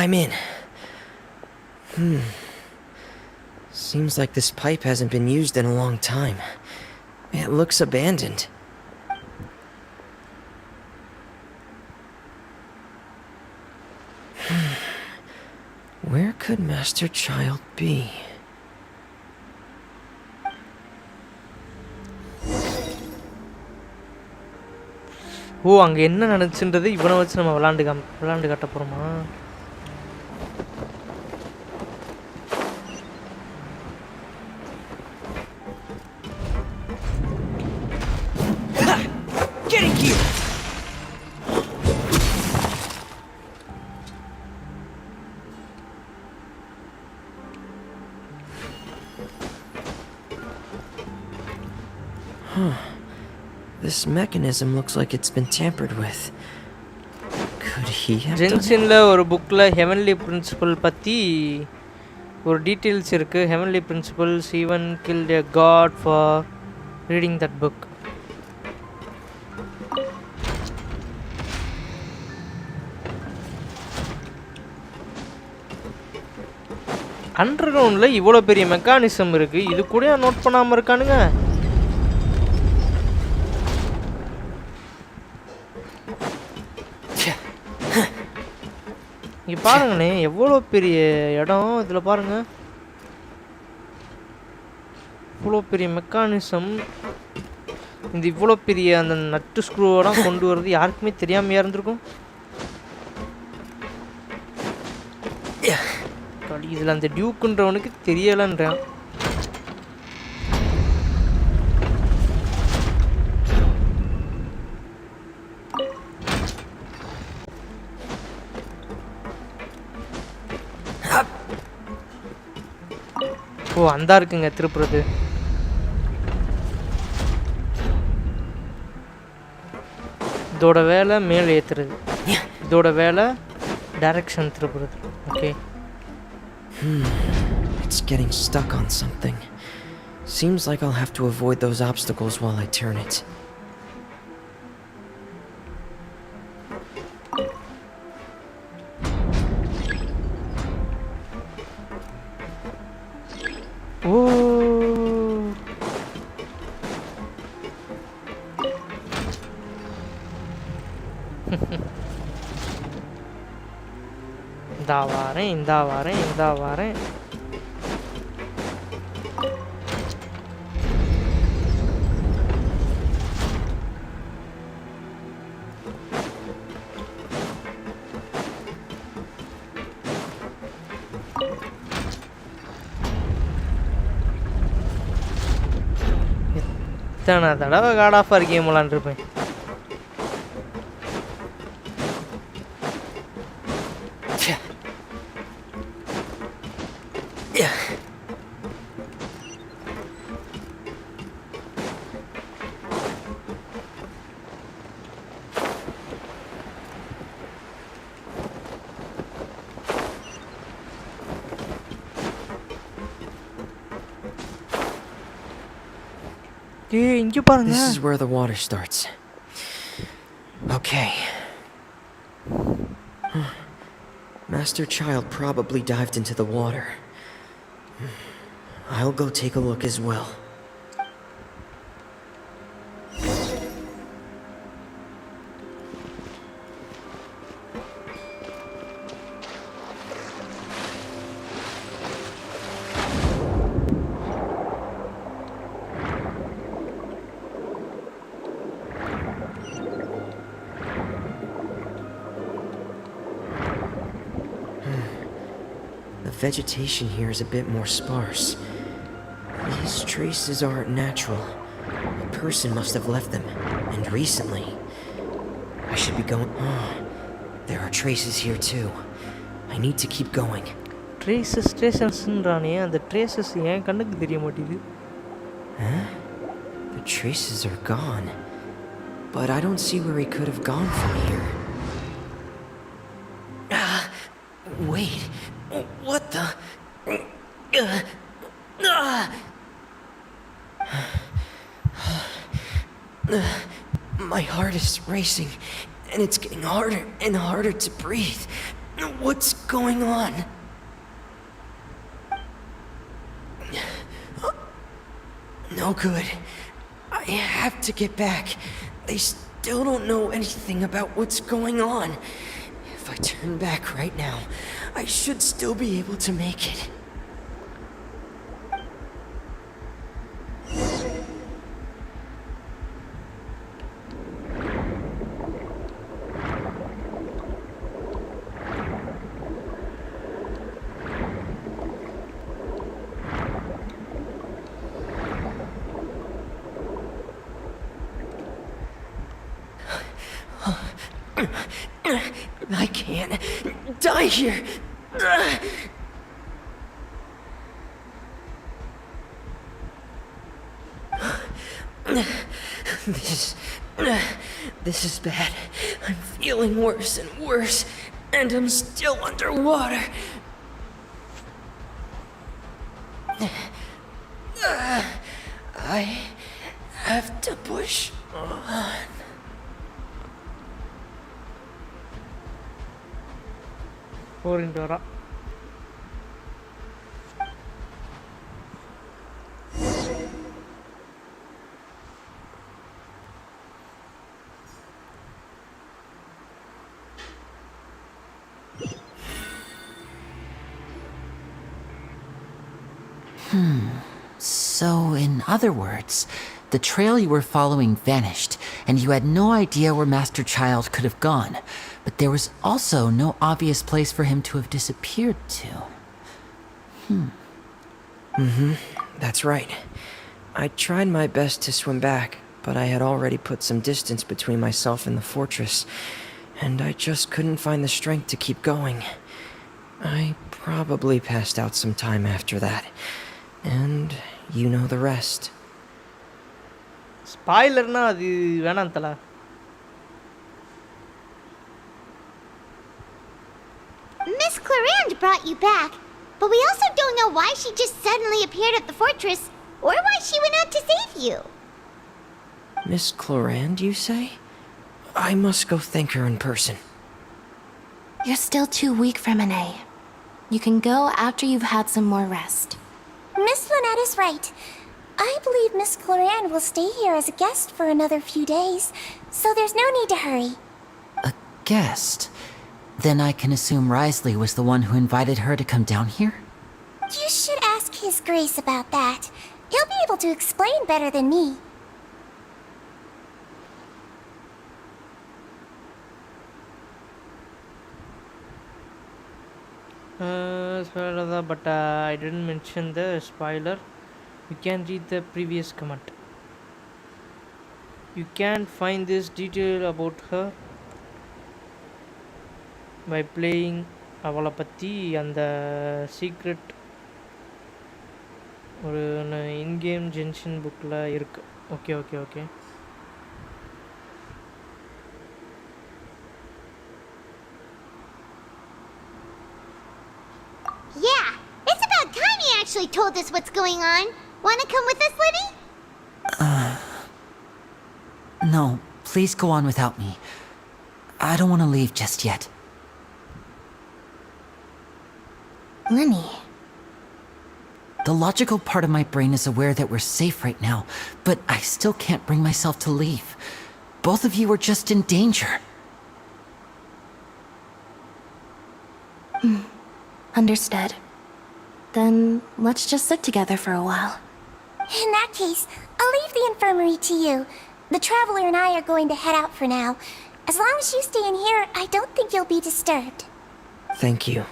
I'm in. Seems like this pipe hasn't been used in a long time. It looks abandoned. Where could Master Child be? ஓ அங்க என்ன நடந்துச்சுன்றது இவனை வச்சு நம்ம விளையாண்டு காட்ட போறோமா? Getting here. This mechanism looks like it's been tampered with. Could he have done it? ஜென்ஷன்ல ஒரு புக்ல ஹெவன்லி பிரின்சிபல் பத்தி ஒரு டீடைல்ஸ் இருக்கு. Heavenly principles even killed a god for reading that book. அண்டர் கிரவுண்டில் இவ்வளோ பெரிய மெக்கானிசம் இருக்குது, இது கூட நோட் பண்ணாமல் இருக்கானுங்க. இங்கே பாருங்கண்ணே எவ்வளோ பெரிய இடம், இதில் பாருங்க இவ்வளோ பெரிய மெக்கானிசம். இந்த இவ்வளோ பெரிய அந்த நட்டு ஸ்க்ரூவெல்லாம் கொண்டு வர்றது யாருக்குமே தெரியாமையா இருந்திருக்கும். இதில் அந்த டியூக்குன்றவனுக்கு தெரியலன்றான். ஓ அந்தா இருக்குங்க திருப்புறது. இதோட வேலை மேலே ஏற்றுறது, இதோட வேலை டைரக்ஷன் திருப்புறது. Okay. It's getting stuck on something. Seems like I'll have to avoid those obstacles while I turn it. இந்த வாரேன். எத்தனை தடவை காட் ஆஃப் ஆர் கேம் விளாண்டுருப்பேன். This is where the water starts. Okay. Master Child probably dived into the water. I'll go take a look as well. The vegetation here is a bit more sparse. These traces aren't natural. A person must have left them, and recently. I should be going... Oh, there are traces here too. I need to keep going. Traces ன்றானே, அந்த traces ஏன் கண்ணுக்கு தெரிய மாட்டேங்குது. Huh? The traces are gone. But I don't see where he could have gone from here. Wait. What the? My heart is racing, and it's getting harder and harder to breathe. What's going on? No good. I have to get back. They still don't know anything about what's going on. If I turn back right now, I should still be able to make it. I can't die here. This is bad. I'm feeling worse and worse, and I'm still underwater. I have to push on. So, in other words, the trail you were following vanished, and you had no idea where Master Child could have gone. But there was also no obvious place for him to have disappeared to. That's right. I tried my best to swim back, but I had already put some distance between myself and the fortress, and I just couldn't find the strength to keep going. I probably passed out some time after that, and you know the rest. ஸ்பாய்லர்னா அது வேணாம் தல. Miss Clarande brought you back, but we also don't know why she just suddenly appeared at the fortress, or why she went out to save you. Miss Clarande, you say? I must go thank her in person. You're still too weak for Monet. You can go after you've had some more rest. Miss Lynette is right. I believe Miss Clarande will stay here as a guest for another few days, so there's no need to hurry. A guest? Then I can assume Risley was the one who invited her to come down here? You should ask His Grace about that. He'll be able to explain better than me. Spoiler, but I didn't mention the spoiler. You can read the previous comment. You can find this detail about her by playing அவளை பற்றி அந்த secret ஒரு income gentian புக்கில் இருக்குது. Okay okay okay. Yeah, it's about time he actually told us what's going on. Wanna come with us, Liddy? No, please go on without me. I don't want to leave just yet. Lenny. The logical part of my brain is aware that we're safe right now, but I still can't bring myself to leave. Both of you are just in danger. Understood. Then let's just sit together for a while. In that case, I'll leave the infirmary to you. The Traveler and I are going to head out for now. As long as you stay in here, I don't think you'll be disturbed. Thank you.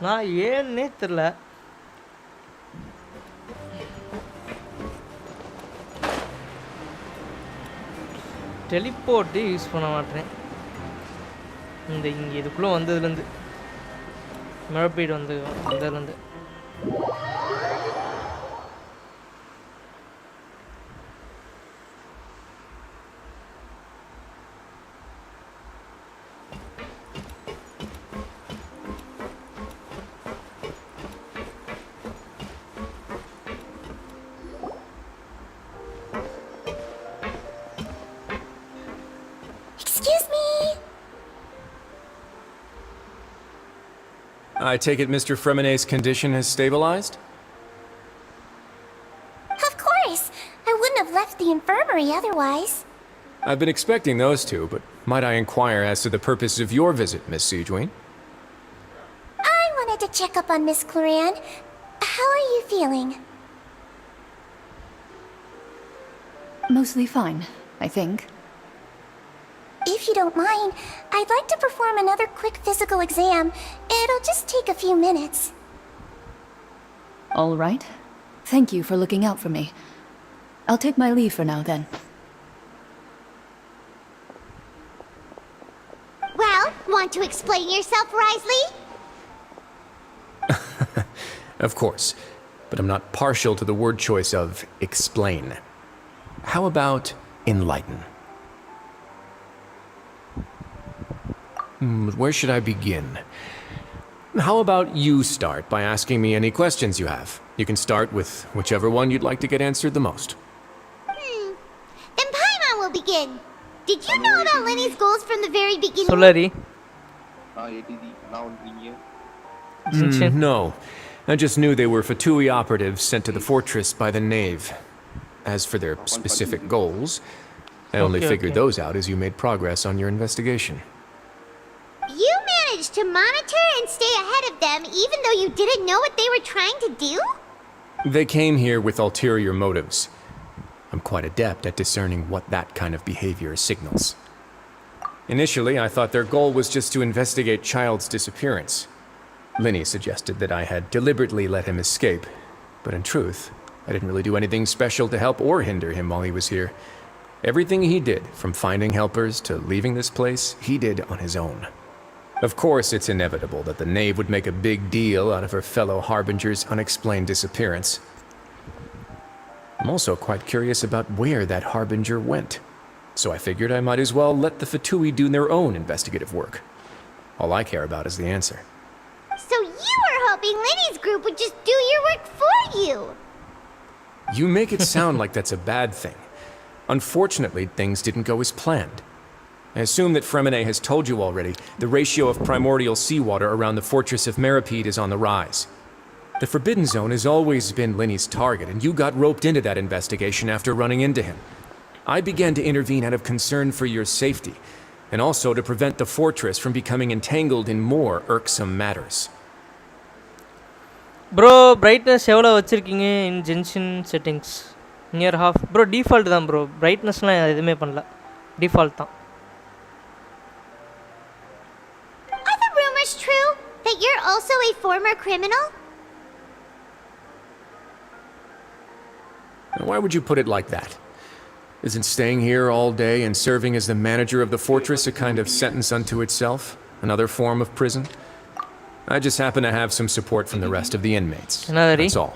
நான் ஏன்னே தெரில. டெலிபோர்ட்டு use பண்ண மாட்டேன். இங்கே இதுக்குள்ளே வந்ததுலேருந்து மழை paid வந்ததுலேருந்து. I take it Mr. Fremonet's condition has stabilized? Of course! I wouldn't have left the infirmary otherwise. I've been expecting those two, but might I inquire as to the purpose of your visit, Miss Siegeween? to check up on Miss Cloran. How are you feeling? Mostly fine, I think. If you don't mind, I'd like to perform another quick physical exam. It'll just take a few minutes. All right. Thank you for looking out for me. I'll take my leave for now then. Well, want to explain yourself, Risley? Of course, but I'm not partial to the word choice of explain. How about enlighten? Where should I begin? How about you start by asking me any questions you have? You can start with whichever one you'd like to get answered the most. Then Paimon will begin. Did you know about Lenny's goals from the very beginning? Solari. No. I just knew they were Fatui operatives sent to the fortress by the Knave. As for their specific goals, I only figured those out as you made progress on your investigation. You managed to monitor and stay ahead of them even though you didn't know what they were trying to do? They came here with ulterior motives. I'm quite adept at discerning what that kind of behavior signals. Initially, I thought their goal was just to investigate Child's disappearance. Linny suggested that I had deliberately let him escape, but in truth, I didn't really do anything special to help or hinder him while he was here. Everything he did, from finding helpers to leaving this place, he did on his own. Of course, it's inevitable that the Knave would make a big deal out of her fellow Harbinger's unexplained disappearance. I'm also quite curious about where that Harbinger went, so I figured I might as well let the Fatui do their own investigative work. All I care about is the answer. So you were hoping Lenny's group would just do your work for you? You make it sound like that's a bad thing. Unfortunately, things didn't go as planned. I assume that Fremine has told you already, the ratio of primordial seawater around the fortress of Meripede is on the rise. The Forbidden Zone has always been Linny's target, and you got roped into that investigation after running into him. I began to intervene out of concern for your safety, and also to prevent the fortress from becoming entangled in more irksome matters. Bro, brightness எவ்வளோ வச்சுருக்கீங்க in Genshin settings? Near half. Bro, default தான் bro. Brightnessலாம் எதுவுமே பண்ணல. Default தான். Are the rumors true that you're also a former criminal? Why would you put it like that? Isn't staying here all day and serving as the manager of the fortress a kind of sentence unto itself? Another form of prison? I just happen to have some support from the rest of the inmates. That's all.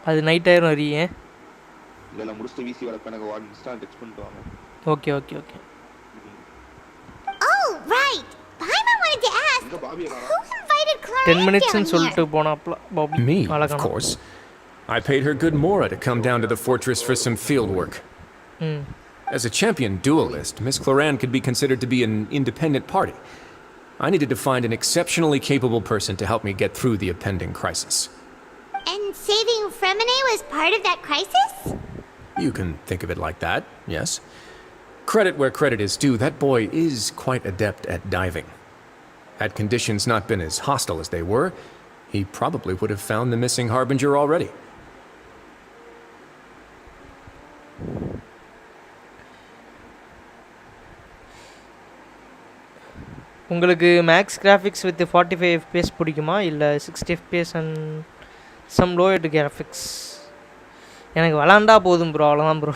அது night ஆயிரும் அறியே. Okay okay okay. Oh, right. Paimon wanted to ask, who invited Clara 10 minutes down ன்னு சொல்லிட்டு here? போனாப்ல Bobby. Me, of course. I paid her good mora to come down to the fortress for some field work. As a champion duelist, Miss Cloran could be considered to be an independent party. I needed to find an exceptionally capable person to help me get through the impending crisis. And saving Fremine was part of that crisis? You can think of it like that, yes. Credit where credit is due, that boy is quite adept at diving. Had conditions not been as hostile as they were, he probably would have found the missing Harbinger already. உங்களுக்கு maths graphics with 45 FPS பிடிக்குமா இல்லை 60 FPS and some லோயர்டு graphics? எனக்கு விளாண்டா போதும் bro, அவ்வளோதான் bro.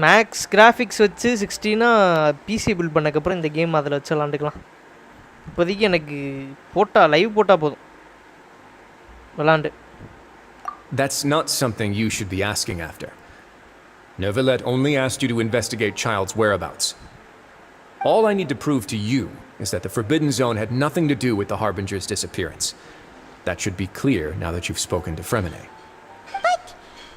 Maths graphics வச்சு 60னா PC build பண்ணக்கப்புறம் இந்த game அதில் வச்சு விளாண்டுக்கலாம். இப்போதைக்கு எனக்கு போட்டால் லைவ் போட்டால் போதும் விளாண்டு. That's not something you should be asking after. Neuvillette only asked you to investigate Child's whereabouts. All I need to prove to you is that the Forbidden Zone had nothing to do with the Harbinger's disappearance. That should be clear now that you've spoken to Fremine. But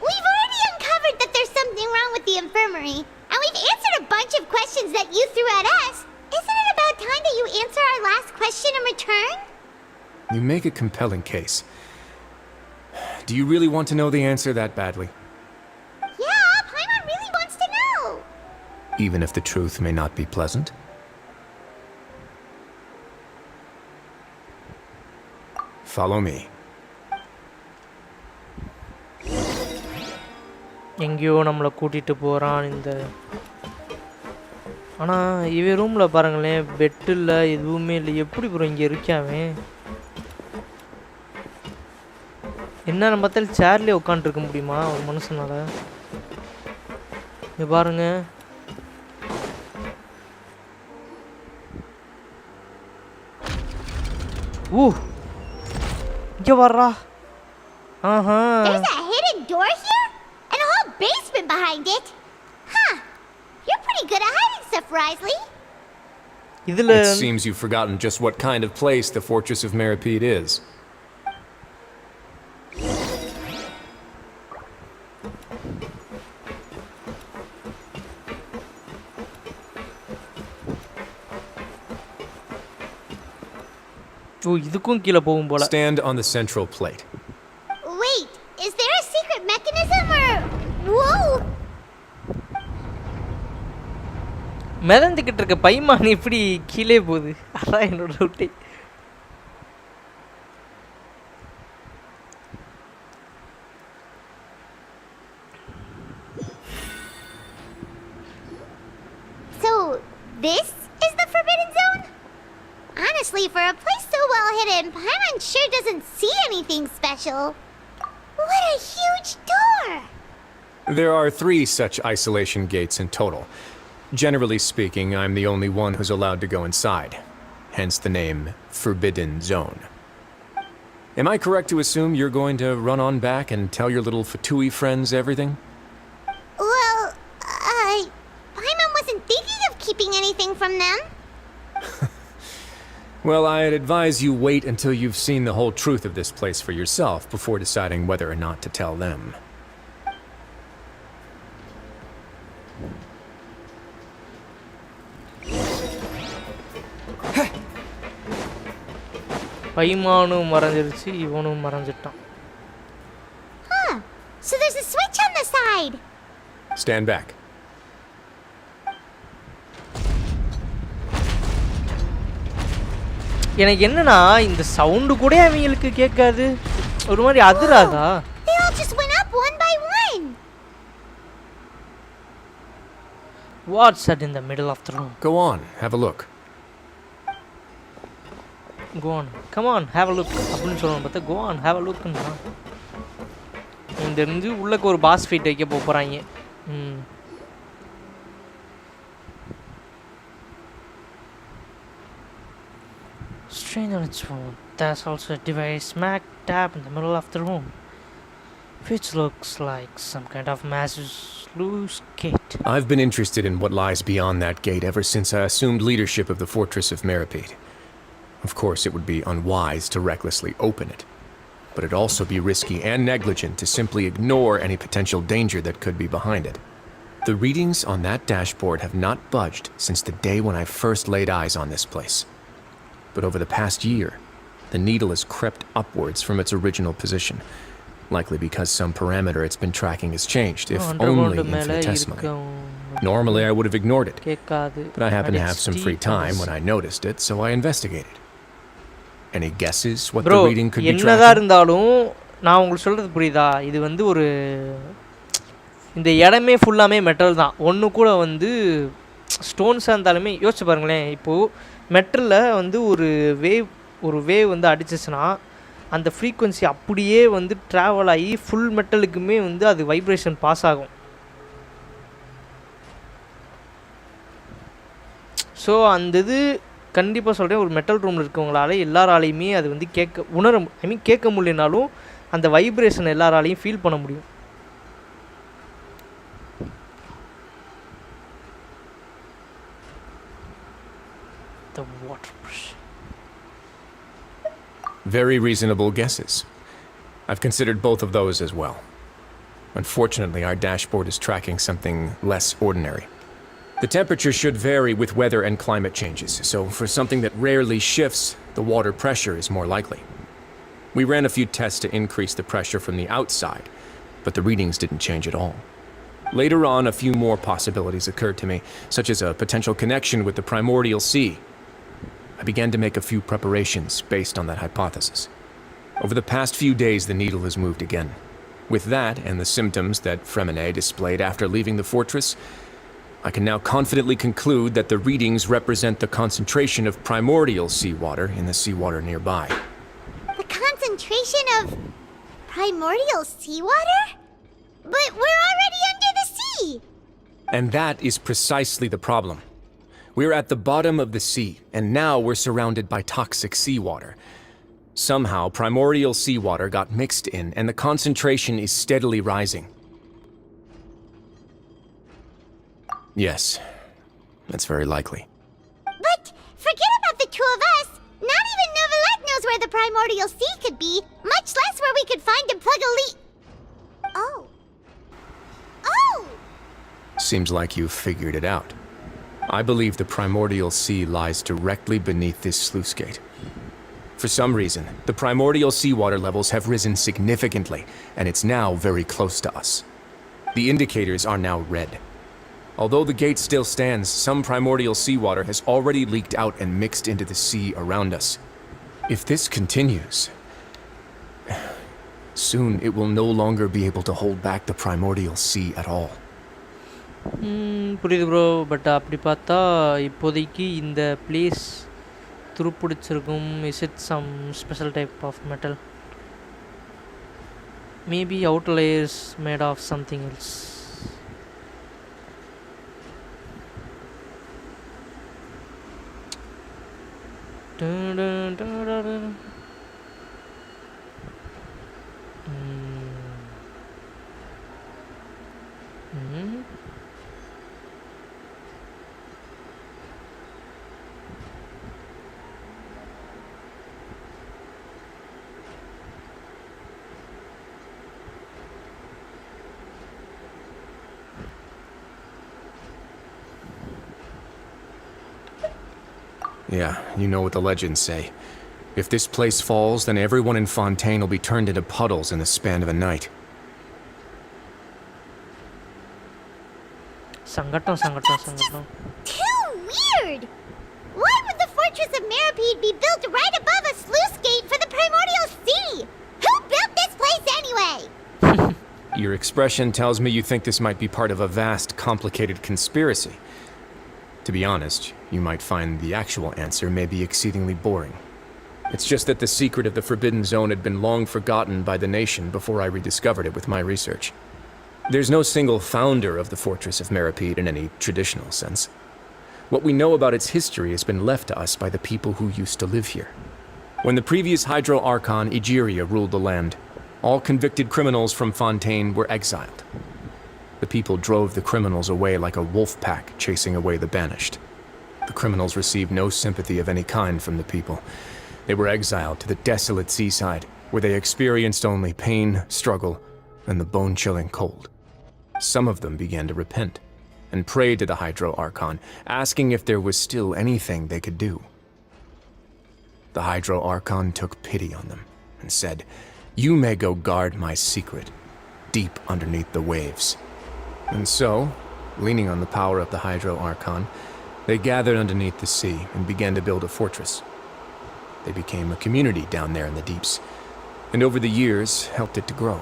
we've already uncovered that there's something wrong with the infirmary, and we've answered a bunch of questions that you threw at us. Isn't it about time that you answer our last question in return? You make a compelling case. Do you really want to know the answer that badly? Yeah, Paimon really wants to know. even if the truth may not be pleasant? Follow me. எங்கேயோ நம்மளை கூட்டிகிட்டு போகிறான் இந்த. ஆனால் இவன் ரூமில் பாருங்களேன், bed இல்லை, எதுவுமே இல்லை. எப்படி ப்ரோ இங்கே இருக்காவே? என்ன பார்த்தாலும் சேர்லேயே உட்காந்துருக்க முடியுமா ஒரு மனுஷனால? இங்கே பாருங்க. இங்கே வர்றா. ஆஹா. There's a hidden door here? And a whole basement behind it? Huh. You're pretty good at hiding stuff, Risley. It seems you've forgotten just what kind of place the Fortress of Meripede is. இதுக்கும் கீழ போகும் போல. Stand on the central plate. Wait, is there a secret mechanism or... Whoa! மிதந்துக்கிட்டு இருக்க பைமான் இப்படி கீழே போகுது. அதான் என்னோட டவுட்டே. So, this is the Forbidden Zone? Honestly, for a place so well hidden, Paimon sure doesn't see anything special. What a huge door! There are 3 such isolation gates in total. Generally speaking, I'm the only one who's allowed to go inside. Hence the name Forbidden Zone. Am I correct to assume you're going to run on back and tell your little Fatui friends everything? Well, Paimon wasn't thinking of keeping anything from them. Well, I'd advise you wait until you've seen the whole truth of this place for yourself before deciding whether or not to tell them. பைமானும் மறைஞ்சிருச்சு, இவனும் மறைஞ்சிட்டான். Huh. So there's a switch on the side. Stand back. எனக்கு என்னன்னா இந்த sound கூட அவங்களுக்கு கேட்காது. ஒரு மாதிரி அதிராதா? They all just went up one by one. What's that in the middle of the room? Go on, have a look. Go on. Come on, have a look. அப்படின்னு சொல்லணும் பார்த்தா go on, have a look. இந்த இருந்து உள்ளக்கு ஒரு pass fight வைக்க போறாங்க. Strange on its own. There's also a device smack dab in the middle of the room, which looks like some kind of massive sluice gate. I've been interested in what lies beyond that gate ever since I assumed leadership of the Fortress of Meripede. Of course, it would be unwise to recklessly open it, but it'd also be risky and negligent to simply ignore any potential danger that could be behind it. The readings on that dashboard have not budged since the day when I first laid eyes on this place. But over the past year, the needle has crept upwards from its original position, likely because some parameter it's been tracking has changed, if only infinitesimally. Normally, I would have ignored it, but I happened to have some free time when I noticed it, so I investigated. Any guesses what the reading could be tracking? என்னதான் இருந்தாலும் நான் உங்களுக்கு சொல்றது புரியுதா? இது வந்து ஒரு இந்த இடமே ஃபுல்லாமே மெட்டல் தான். ஒன்று கூட வந்து ஸ்டோன்ஸாக இருந்தாலுமே யோசிச்சு பாருங்களேன். இப்போது மெட்டலில் வந்து ஒரு வேவ் வந்து அடிச்சிச்சுன்னா அந்த ஃப்ரீக்குவென்சி அப்படியே வந்து ட்ராவல் ஆகி ஃபுல் மெட்டலுக்குமே வந்து அது வைப்ரேஷன் பாஸ் ஆகும். ஸோ அந்த இது கண்டிப்பாக சொல்கிறேன், ஒரு மெட்டல் ரூமில் இருக்கவங்களால எல்லாராலையுமே அது வந்து கேட்க முடியலனாலும் அந்த வைப்ரேஷன் எல்லாராலையும் ஃபீல் பண்ண முடியும். The water pressure. Very reasonable guesses. I've considered both of those as well. Unfortunately, our dashboard is tracking something less ordinary. The temperature should vary with weather and climate changes, so for something that rarely shifts, the water pressure is more likely. We ran a few tests to increase the pressure from the outside, but the readings didn't change at all. Later on, a few more possibilities occurred to me, such as a potential connection with the primordial sea. I began to make a few preparations based on that hypothesis. Over the past few days, the needle has moved again. With that, and the symptoms that Fremine displayed after leaving the fortress, I can now confidently conclude that the readings represent the concentration of primordial seawater in the seawater nearby. The concentration of primordial seawater? But we're already under the sea! And that is precisely the problem. We're at the bottom of the sea, and now we're surrounded by toxic seawater. Somehow, primordial seawater got mixed in, and the concentration is steadily rising. Yes, that's very likely. But forget about the two of us! Not even Novelette knows where the primordial sea could be, much less where we could find and plug a leak. Oh. Oh! Seems like you've figured it out. I believe the primordial sea lies directly beneath this sluice gate. For some reason, the primordial seawater levels have risen significantly, and it's now very close to us. The indicators are now red. Although the gate still stands, some primordial seawater has already leaked out and mixed into the sea around us. If this continues, soon it will no longer be able to hold back the primordial sea at all. புரியுது bro. But அப்படி பார்த்தா இப்போதைக்கு இந்த place துருப்பிடிச்சிருக்கும். Is it some special type of metal? Maybe outer layers made of something else. Yeah, you know what the legends say. If this place falls, then everyone in Fontaine will be turned into puddles in the span of a night. Sangatam. Too weird! Why would the Fortress of Meripede be built right above a sluice gate for the primordial sea? Who built this place anyway? Your expression tells me you think this might be part of a vast, complicated conspiracy. To be honest, you might find the actual answer may be exceedingly boring. It's just that the secret of the Forbidden Zone had been long forgotten by the nation before I rediscovered it with my research. There's no single founder of the Fortress of Meripede in any traditional sense. What we know about its history has been left to us by the people who used to live here. When the previous Hydro Archon Egeria ruled the land, all convicted criminals from Fontaine were exiled. The people drove the criminals away like a wolf pack chasing away the banished. The criminals received no sympathy of any kind from the people. They were exiled to the desolate seaside, where they experienced only pain, struggle, and the bone-chilling cold. Some of them began to repent, and prayed to the Hydro Archon, asking if there was still anything they could do. The Hydro Archon took pity on them, and said, "You may go guard my secret, deep underneath the waves." And so, leaning on the power of the Hydro Archon, they gathered underneath the sea and began to build a fortress. They became a community down there in the deeps, and over the years helped it to grow.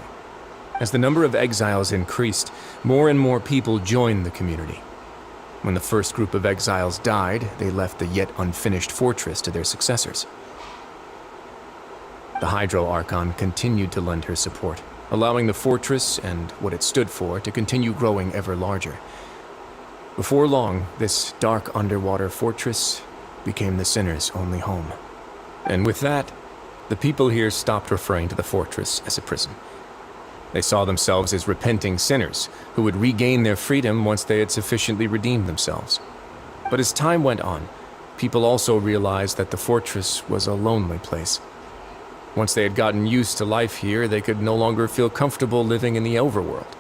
As the number of exiles increased, more and more people joined the community. When the first group of exiles died, they left the yet unfinished fortress to their successors. The Hydro Archon continued to lend her support, allowing the fortress and what it stood for to continue growing ever larger. Before long, this dark underwater fortress became the sinner's only home. And with that, the people here stopped referring to the fortress as a prison. They saw themselves as repenting sinners who would regain their freedom once they had sufficiently redeemed themselves. But as time went on, people also realized that the fortress was a lonely place. Once they had gotten used to life here, they could no longer feel comfortable living in the overworld.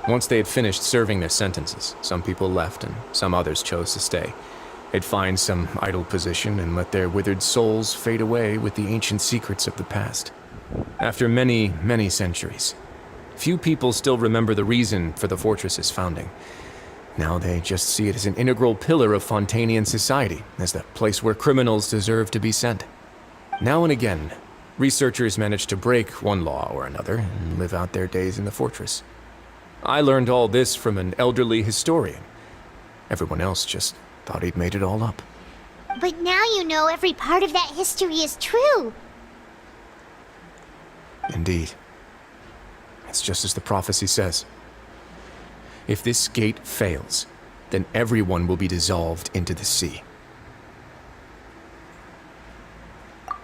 Once they had finished serving their sentences, some people left and some others chose to stay. They'd find some idle position and let their withered souls fade away with the ancient secrets of the past. After many, many centuries, few people still remember the reason for the fortress's founding. Now they just see it as an integral pillar of Fontanian society, as the place where criminals deserve to be sent. Now and again, researchers manage to break one law or another and live out their days in the fortress. I learned all this from an elderly historian. Everyone else just thought he'd made it all up. But now you know every part of that history is true. Indeed. It's just as the prophecy says. If this gate fails, then everyone will be dissolved into the sea.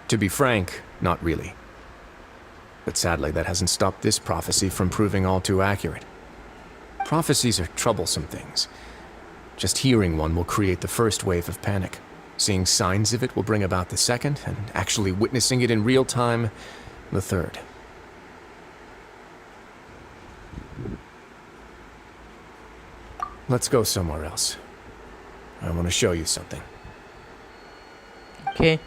To be frank, not really. But sadly, that hasn't stopped this prophecy from proving all too accurate. Prophecies are troublesome things. Just hearing one will create the first wave of panic. Seeing signs of it will bring about the second, and actually witnessing it in real time, the third. Let's go somewhere else. I want to show you something. Okay.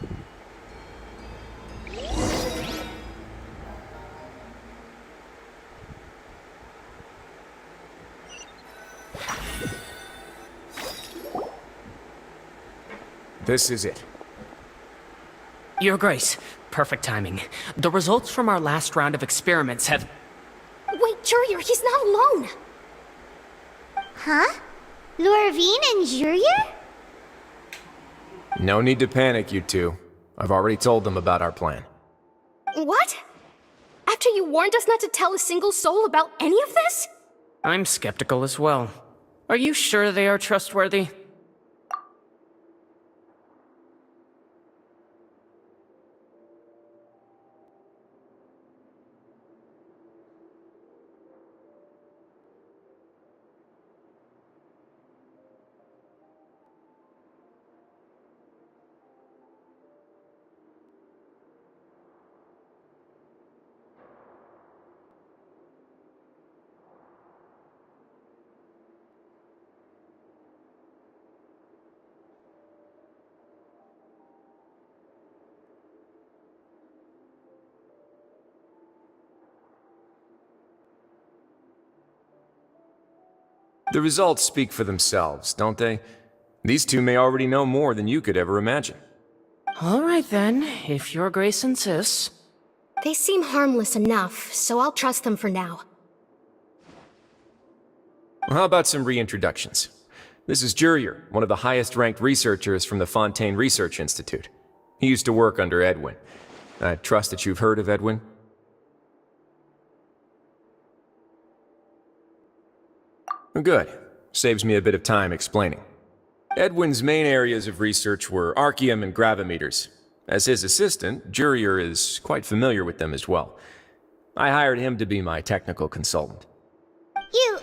This is it. Your Grace, perfect timing. The results from our last round of experiments have... Wait, Jurier, he's not alone! Huh? Lorvine and Jurier? No need to panic, you two. I've already told them about our plan. What? After you warned us not to tell a single soul about any of this? I'm skeptical as well. Are you sure they are trustworthy? The results speak for themselves, don't they? These two may already know more than you could ever imagine. All right then, if Your Grace insists. They seem harmless enough, so I'll trust them for now. How about some reintroductions? This is Jurier, one of the highest-ranked researchers from the Fontaine Research Institute. He used to work under Edwin. I trust that you've heard of Edwin? Good. Saves me a bit of time explaining. Edwin's main areas of research were archaeum and gravimeters. As his assistant, Jurier is quite familiar with them as well. I hired him to be my technical consultant. You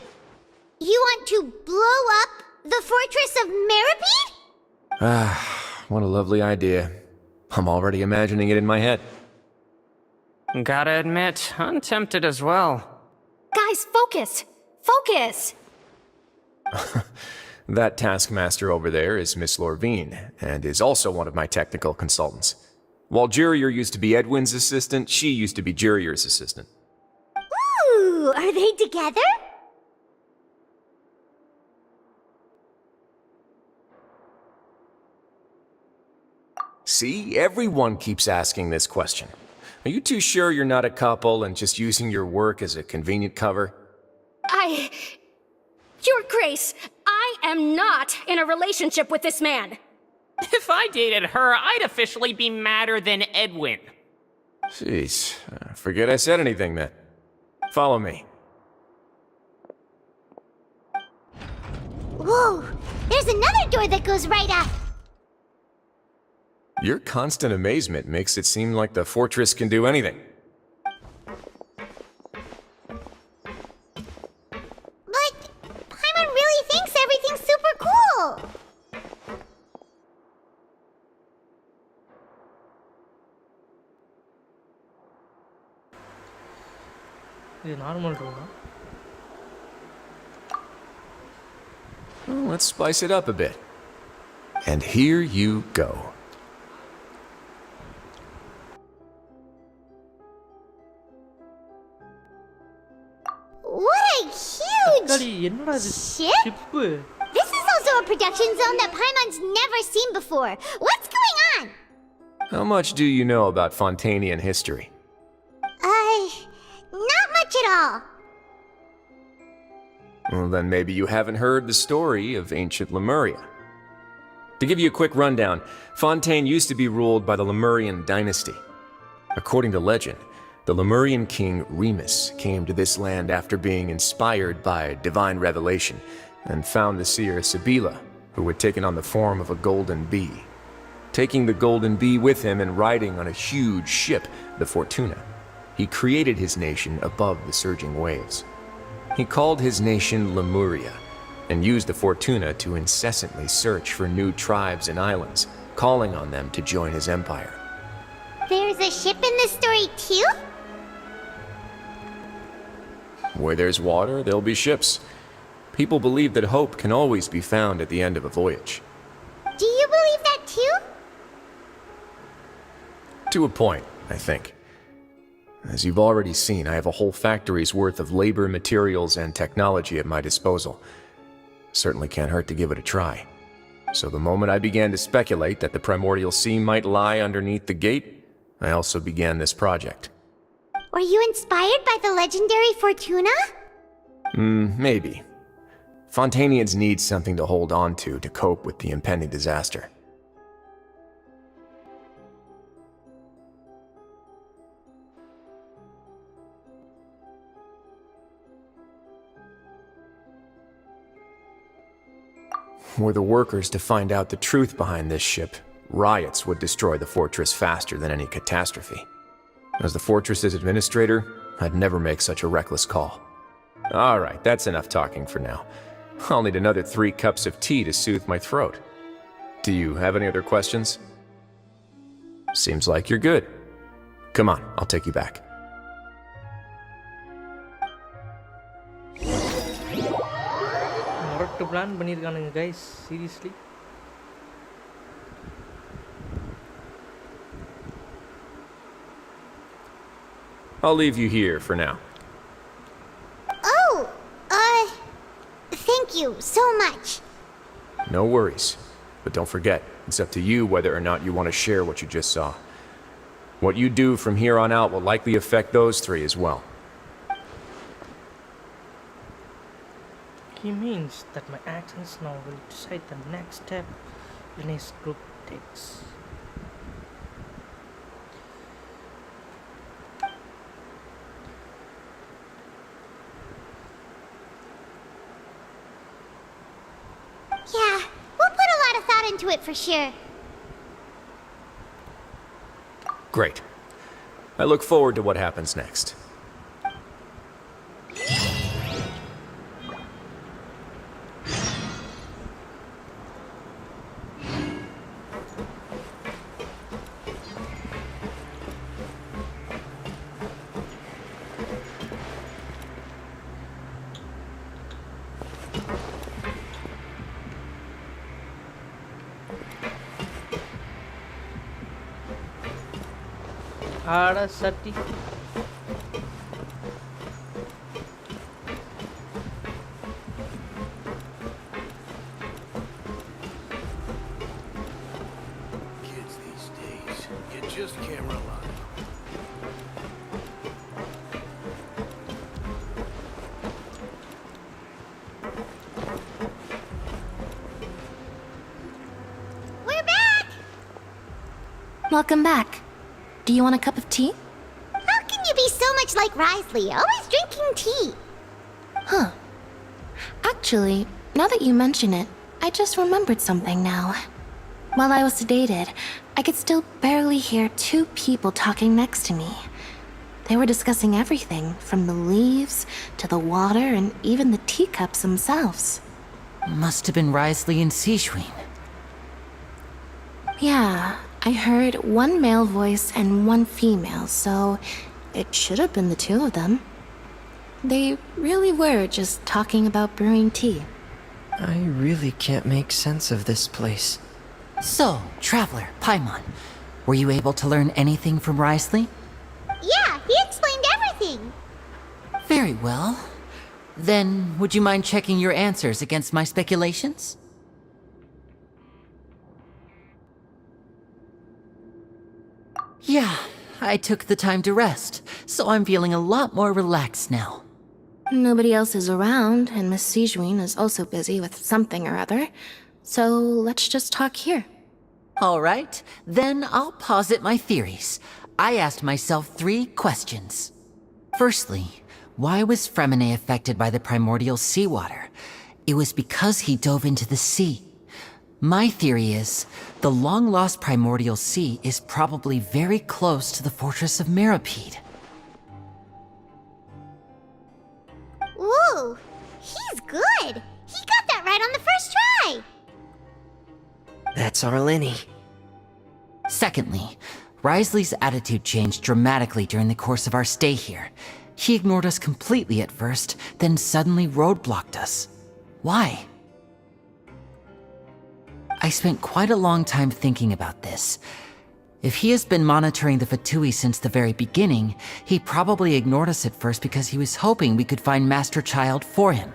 want to blow up the fortress of Meripede? Ah, what a lovely idea. I'm already imagining it in my head. Gotta admit, I'm tempted as well. Guys, focus! Focus! That taskmaster over there is Miss Lorvine, and is also one of my technical consultants. While Jurier used to be Edwin's assistant, she used to be Jurier's assistant. Ooh, are they together? See, everyone keeps asking this question. Are you too sure you're not a couple and just using your work as a convenient cover? Your Grace, I am not in a relationship with this man. If I dated her, I'd officially be madder than Edwin. Jeez, forget I said anything then. Follow me. Whoa, there's another door that goes right up. Your constant amazement makes it seem like the fortress can do anything. Everything's super cool! This is normal room. Well, let's spice it up a bit. And here you go. பங்காளி என்னடா இது Ship? Ship This is also a production zone that Paimon's never seen before. What's going on? How much do you know about Fontanian history? Not much at all. Well, then maybe you haven't heard the story of ancient Lemuria. To give you a quick rundown, Fontaine used to be ruled by the Lemurian dynasty. According to legend, the Lemurian king Remus came to this land after being inspired by divine revelation and found the seer Sibila, who had taken on the form of a golden bee. Taking the golden bee with him and riding on a huge ship, the Fortuna, he created his nation above the surging waves. He called his nation Lemuria and used the Fortuna to incessantly search for new tribes and islands, calling on them to join his empire. There's a ship in this story too? Where there's water, there'll be ships. People believe that hope can always be found at the end of a voyage. Do you believe that too? To a point, I think. As you've already seen, I have a whole factory's worth of labor, materials, and technology at my disposal. Certainly can't hurt to give it a try. So the moment I began to speculate that the primordial sea might lie underneath the gate, I also began this project. Were you inspired by the legendary Fortuna? Maybe. Fontanians need something to hold on to cope with the impending disaster. Were the workers to find out the truth behind this ship, riots would destroy the fortress faster than any catastrophe. As the fortress's administrator, I'd never make such a reckless call. Alright, that's enough talking for now. I'll need another 3 cups of tea to soothe my throat. Do you have any other questions? Seems like you're good. Come on, I'll take you back. மொரட்டு plan பண்ணியிருக்கானுங்க guys seriously I'll leave you here for now. Oh, thank you so much. No worries. But don't forget, it's up to you whether or not you want to share what you just saw. What you do from here on out will likely affect those 3 as well. He means that my actions now will decide the next step in his group takes. Yeah, we'll put a lot of thought into it for sure. Great. I look forward to what happens next. ஆட சட்டி Kids these days, you just can't rely. We're back! Welcome back. Do you want a cup of tea? How can you be so much like Risley, always drinking tea? Huh. Actually, now that you mention it, I just remembered something now. While I was sedated, I could still barely hear 2 people talking next to me. They were discussing everything, from the leaves to the water and even the teacups themselves. Must have been Risley and Sijwin. Yeah, I heard 1 male voice and 1 female, so it should have been the 2 of them. They really were just talking about brewing tea. I really can't make sense of this place. So, Traveler, Paimon, were you able to learn anything from Risley? Yeah, he explained everything. Very well. Then, would you mind checking your answers against my speculations? Yeah, I took the time to rest, so I'm feeling a lot more relaxed now. Nobody else is around, and Miss Sigewin is also busy with something or other, so let's just talk here. All right, then I'll posit my theories. I asked myself 3 questions. Firstly, why was Fremine affected by the primordial seawater? It was because he dove into the sea. My theory is, the long-lost primordial sea is probably very close to the fortress of Meripede. Ooh, he's good. He got that right on the first try. That's our Lenny. Secondly, Wriothesley's attitude changed dramatically during the course of our stay here. He ignored us completely at first, then suddenly roadblocked us. Why? I spent quite a long time thinking about this. If he has been monitoring the Fatui since the very beginning, he probably ignored us at first because he was hoping we could find Master Child for him.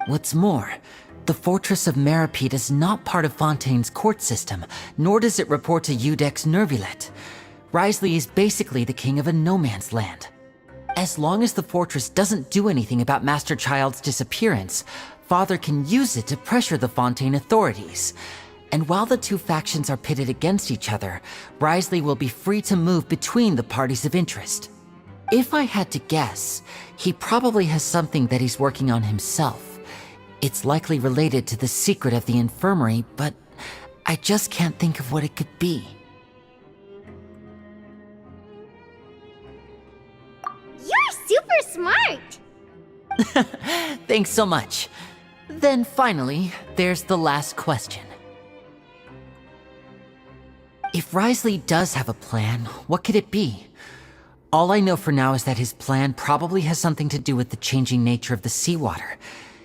What's more, the Fortress of Meripede is not part of Fontaine's court system, nor does it report to Udex Nervulet. Wriothesley is basically the king of a no-man's land. As long as the fortress doesn't do anything about Master Child's disappearance, Father can use it to pressure the Fontaine authorities. And while the 2 factions are pitted against each other, Wriothesley will be free to move between the parties of interest. If I had to guess, he probably has something that he's working on himself. It's likely related to the secret of the infirmary, but I just can't think of what it could be. You're super smart. Thanks so much. Then finally, there's the last question. If Wriothesley does have a plan, what could it be? All I know for now is that his plan probably has something to do with the changing nature of the seawater.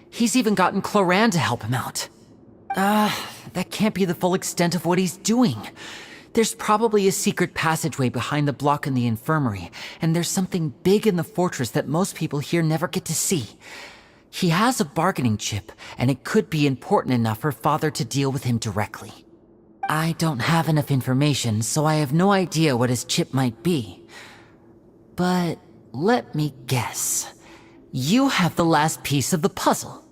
He's even gotten Cloran to help him out. That can't be the full extent of what he's doing. There's probably a secret passageway behind the block in the infirmary, and there's something big in the fortress that most people here never get to see. He has a bargaining chip, and it could be important enough for Father to deal with him directly. I don't have enough information, so I have no idea what his chip might be. But let me guess. You have the last piece of the puzzle.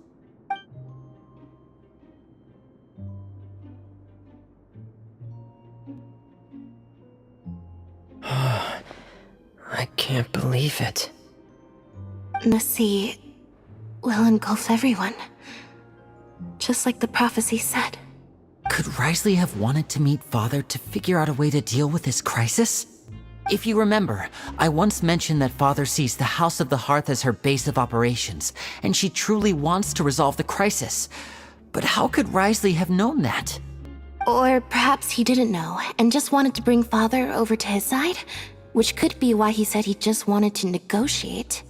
I can't believe it. The sea will engulf everyone, just like the prophecy said. Could Wriothesley have wanted to meet Father to figure out a way to deal with this crisis? If you remember, I once mentioned that Father sees the House of the Hearth as her base of operations, and she truly wants to resolve the crisis. But how could Wriothesley have known that? Or perhaps he didn't know, and just wanted to bring Father over to his side? Which could be why he said he just wanted to negotiate.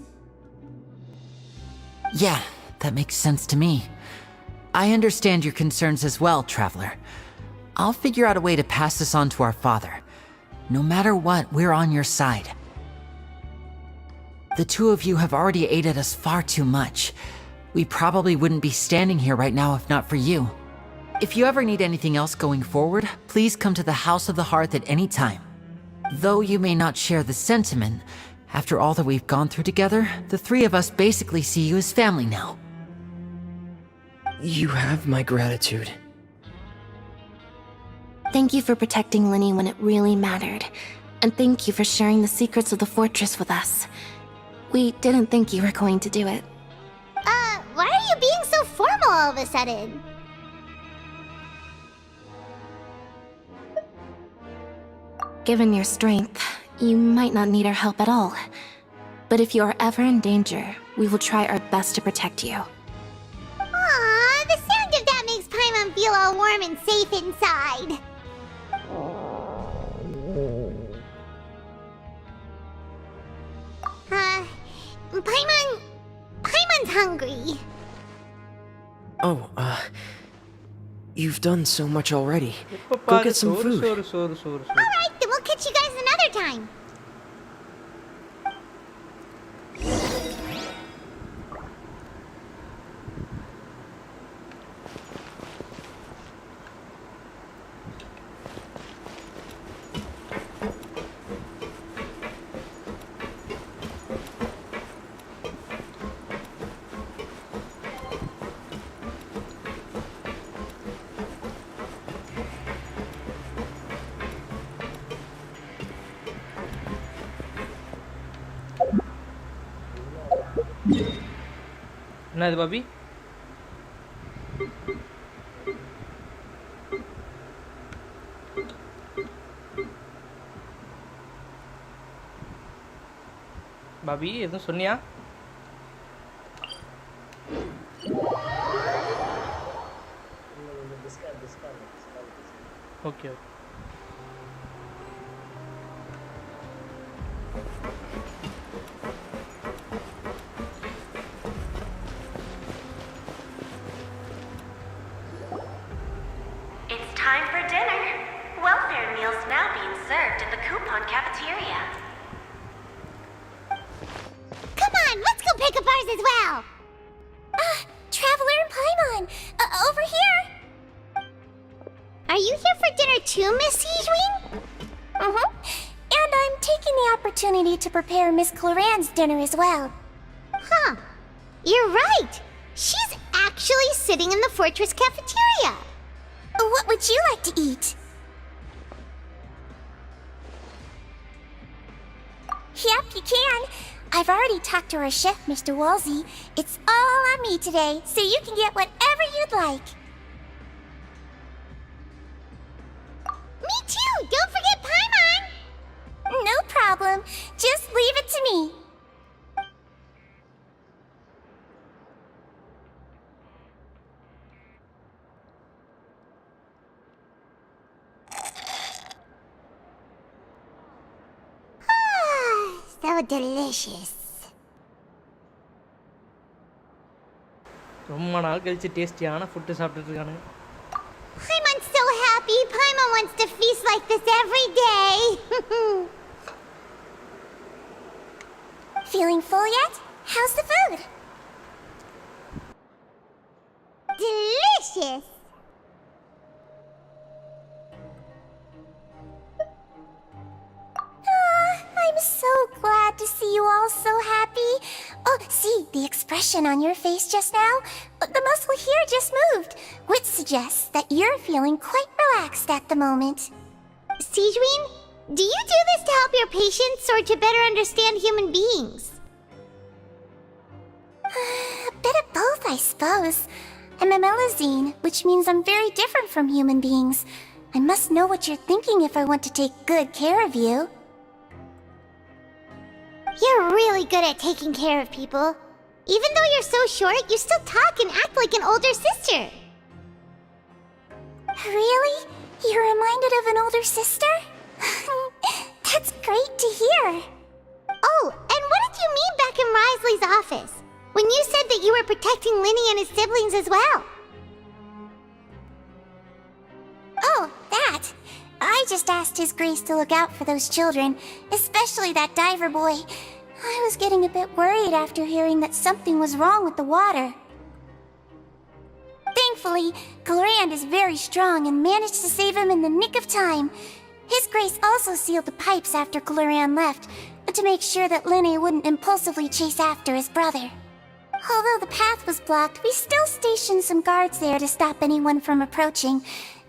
Yeah, that makes sense to me. I understand your concerns as well, Traveler. I'll figure out a way to pass this on to our father. No matter what, we're on your side. The 2 of you have already aided us far too much. We probably wouldn't be standing here right now if not for you. If you ever need anything else going forward, please come to the House of the Hearth at any time. Though you may not share the sentiment, after all that we've gone through together, the 3 of us basically see you as family now. You have my gratitude. Thank you for protecting Lenny when it really mattered. And thank you for sharing the secrets of the fortress with us. We didn't think you were going to do it. Why are you being so formal all of a sudden? Given your strength, you might not need our help at all. But if you are ever in danger, we will try our best to protect you. Aww, the sound of that makes Paimon feel all warm and safe inside. Paimon's hungry. Oh, you've done so much already. Go get some food. Alright, then we'll catch you guys another time. என்னது Bobby? Bobby எதுவும் சொன்னியா? Okay okay. It's time for dinner. Welfare meals now being served in the coupon cafeteria. Come on, let's go pick up ours as well. Traveler and Paimon, over here. Are you here for dinner too, Miss Sijween? And I'm taking the opportunity to prepare Miss Cloran's dinner as well. Huh. You're right. She's actually sitting in the fortress cafeteria. What would you like to eat? Yep, you can. I've already talked to our chef, Mr. Wolsey. It's all on me today, so you can get whatever you'd like. Me too! Don't forget Paimon! No problem. Just leave it to me. So delicious. ரொம்ப நாள் கழிச்சு டேஸ்டியான food சாப்பிட்டுட்டு இருக்கானுங்க. Paimon's so happy. Paimon wants to feast like this every day. Feeling full yet? How's the food? Delicious. I'm so glad to see you all so happy. Oh, see, the expression on your face just now? The muscle here just moved, which suggests that you're feeling quite relaxed at the moment. Sijween, do you do this to help your patients or to better understand human beings? A bit of both, I suppose. I'm a Melazine, which means I'm very different from human beings. I must know what you're thinking if I want to take good care of you. You're really good at taking care of people. Even though you're so short, you still talk and act like an older sister. Really? You're reminded of an older sister? That's great to hear. Oh, and what did you mean back in Risley's office? When you said that you were protecting Linny and his siblings as well? Oh, that. I just asked His Grace to look out for those children, especially that diver boy. I was getting a bit worried after hearing that something was wrong with the water. Thankfully, Clorand is very strong and managed to save him in the nick of time. His Grace also sealed the pipes after Clorand left, to make sure that Linny wouldn't impulsively chase after his brother. Although the path was blocked, we still stationed some guards there to stop anyone from approaching.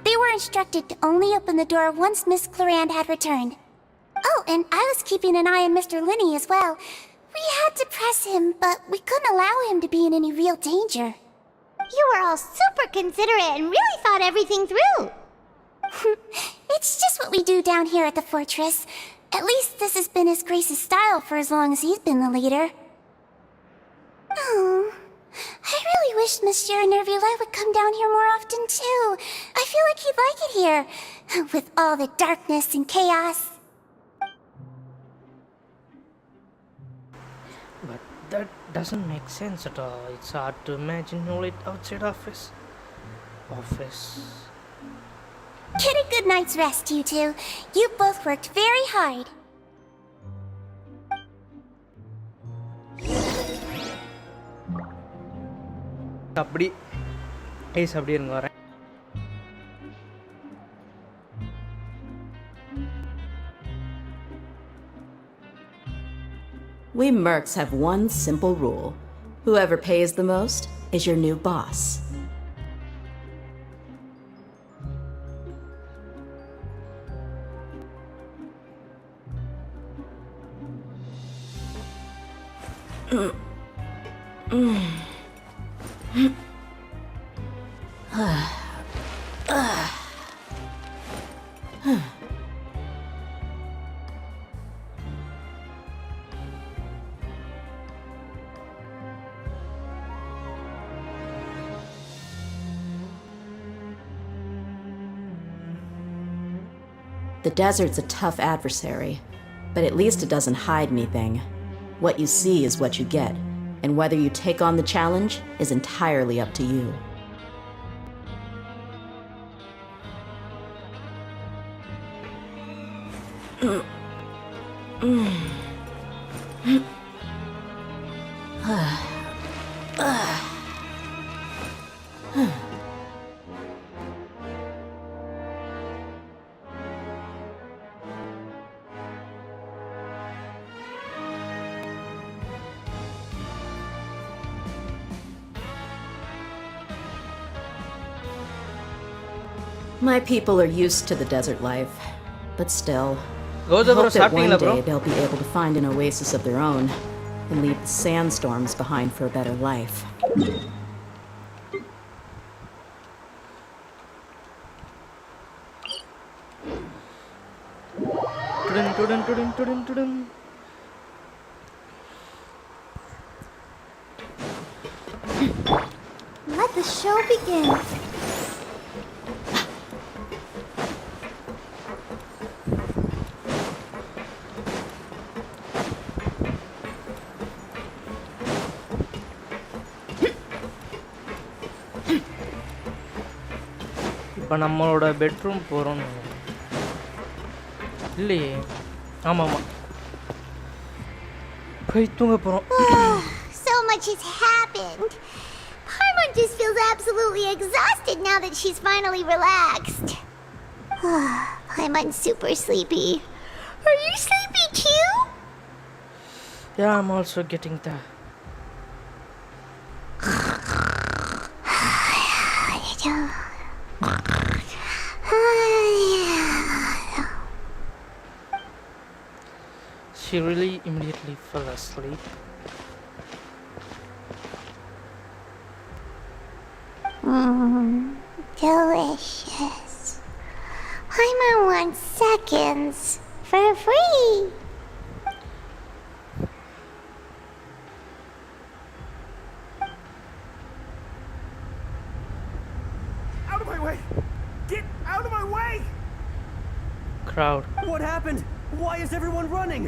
They were instructed to only open the door once Miss Clorand had returned. Oh, and I was keeping an eye on Mr. Linny as well. We had to press him, but we couldn't allow him to be in any real danger. You were all super considerate and really thought everything through. It's just what we do down here at the fortress. At least this has been His Grace's style for as long as he's been the leader. Oh, I really wish Monsieur Nervula would come down here more often too. I feel like he'd like it here, with all the darkness and chaos. But that doesn't make sense at all. It's hard to imagine it outside office. Get a good night's rest, you two. You both worked very hard. அப்படி ice அப்படியே இருங்க வரேன். We mercs have one simple rule. Whoever pays the most is your new boss. The desert's a tough adversary, but at least it doesn't hide anything. What you see is what you get, and whether you take on the challenge is entirely up to you. My people are used to the desert life, but still, I hope that one day they'll be able to find an oasis of their own and leave the sandstorms behind for a better life. Let the show begin. இப்போ நம்மளோட bedroom போகிறோம் இல்லையே ஆமாம் ஆமாம் போய் தூங்க போகிறோம். So much has happened. Paimon just feels absolutely exhausted now that she's finally relaxed. Paimon's super sleepy. Are you sleepy too? Yeah, I'm also getting that. She really immediately fell asleep. Delicious. Paimon wants seconds for free. Out of my way! Get out of my way! Crowd. What happened? Why is everyone running?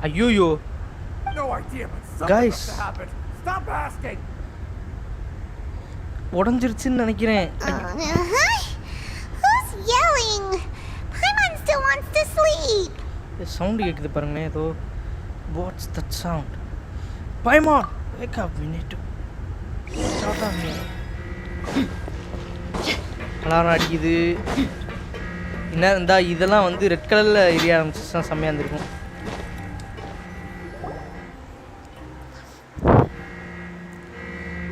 Ayuyo. No idea, but something Guys. must have happened. Stop asking. உடஞ்சிருச்சுன்னு நினைக்கிறேன். Who's yelling? Paimon still wants to sleep. The sound கேக்குது பாருங்க ஏதோ. What's that sound? Paimon, wake up. We need to start on here. Alarm அடிக்குது. என்ன இருந்தா இதெல்லாம் வந்து red கலர்ல எரிய ஆரம்பிச்சுச்சுன்னா செம்மையா இருந்திருக்கும்.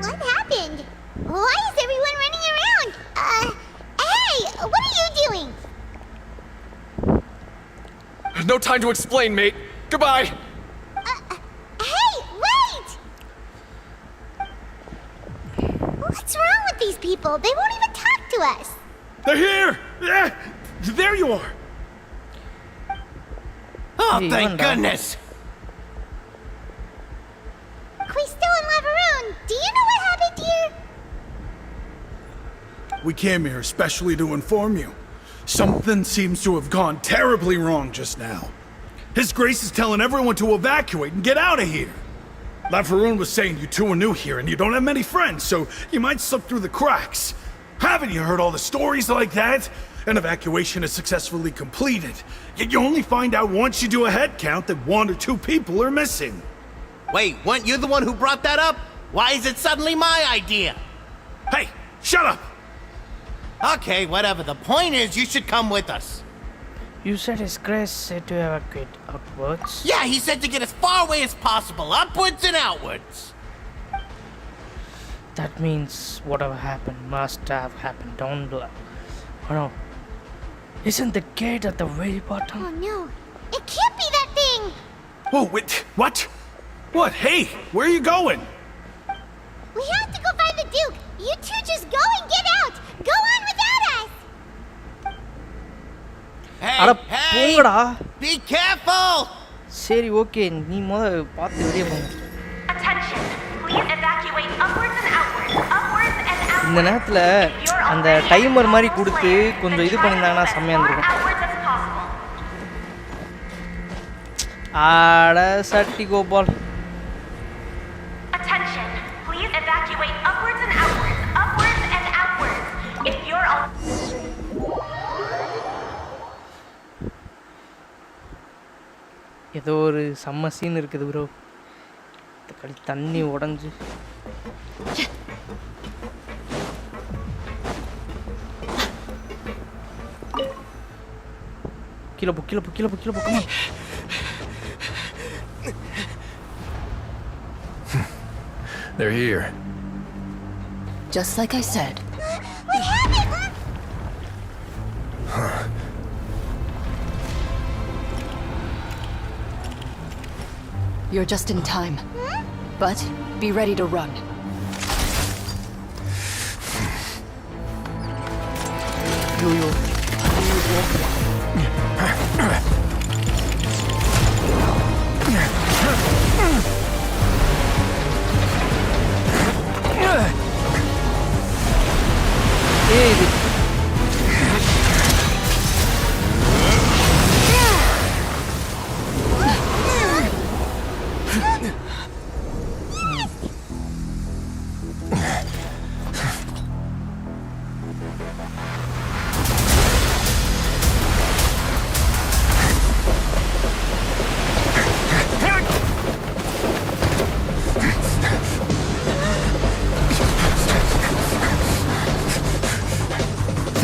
What happened? Why is everyone running around? Hey, what are you doing? No time to explain, mate. Goodbye. Hey, wait! What's wrong with these people? They won't even talk to us. They're here! There you are! Oh, thank goodness! We still in Lavaroon. Do you know what happened here? We came here especially to inform you. Something seems to have gone terribly wrong just now. His Grace is telling everyone to evacuate and get out of here. Lavaroon was saying you two are new here and you don't have many friends, so you might slip through the cracks. Haven't you heard all the stories like that? An evacuation is successfully completed, yet you only find out once you do a head count that 1 or 2 people are missing. Wait, weren't you the one who brought that up? Why is it suddenly my idea? Hey, shut up! Okay, whatever. The point is, you should come with us. You said His Grace said to evacuate outwards. Yeah, he said to get as far away as possible, upwards and outwards. That means whatever happened must have happened down below. Oh no. Isn't the gate at the very bottom? Oh no. It can't be that thing! Oh, wait, what? What? Hey, where are you going? We have to go find the Duke, you two just go and get out. Go on without us. அட போங்கடா. Be careful. சரி okay, நீ பார்த்து வெளியே போங்க. Attention, please evacuate upwards and outwards. Upwards and outwards. இந்த நேரத்துல அந்த டைமர் மாதிரி கொடுத்து கொஞ்சம் இது பண்ணிருந்தாங்கன்னா செம்மையா இருந்திருக்கும். ஆட சட்டி Gopal. Attention, please evacuate upwards and outwards. Upwards and outwards. If you're all ஏதோ ஒரு செம்ம சீன் இருக்குது ப்ரோ. கடி தண்ணி உடஞ்சு கீழே போ. They're here. Just like I said. You're just in time. But be ready to run. Yo.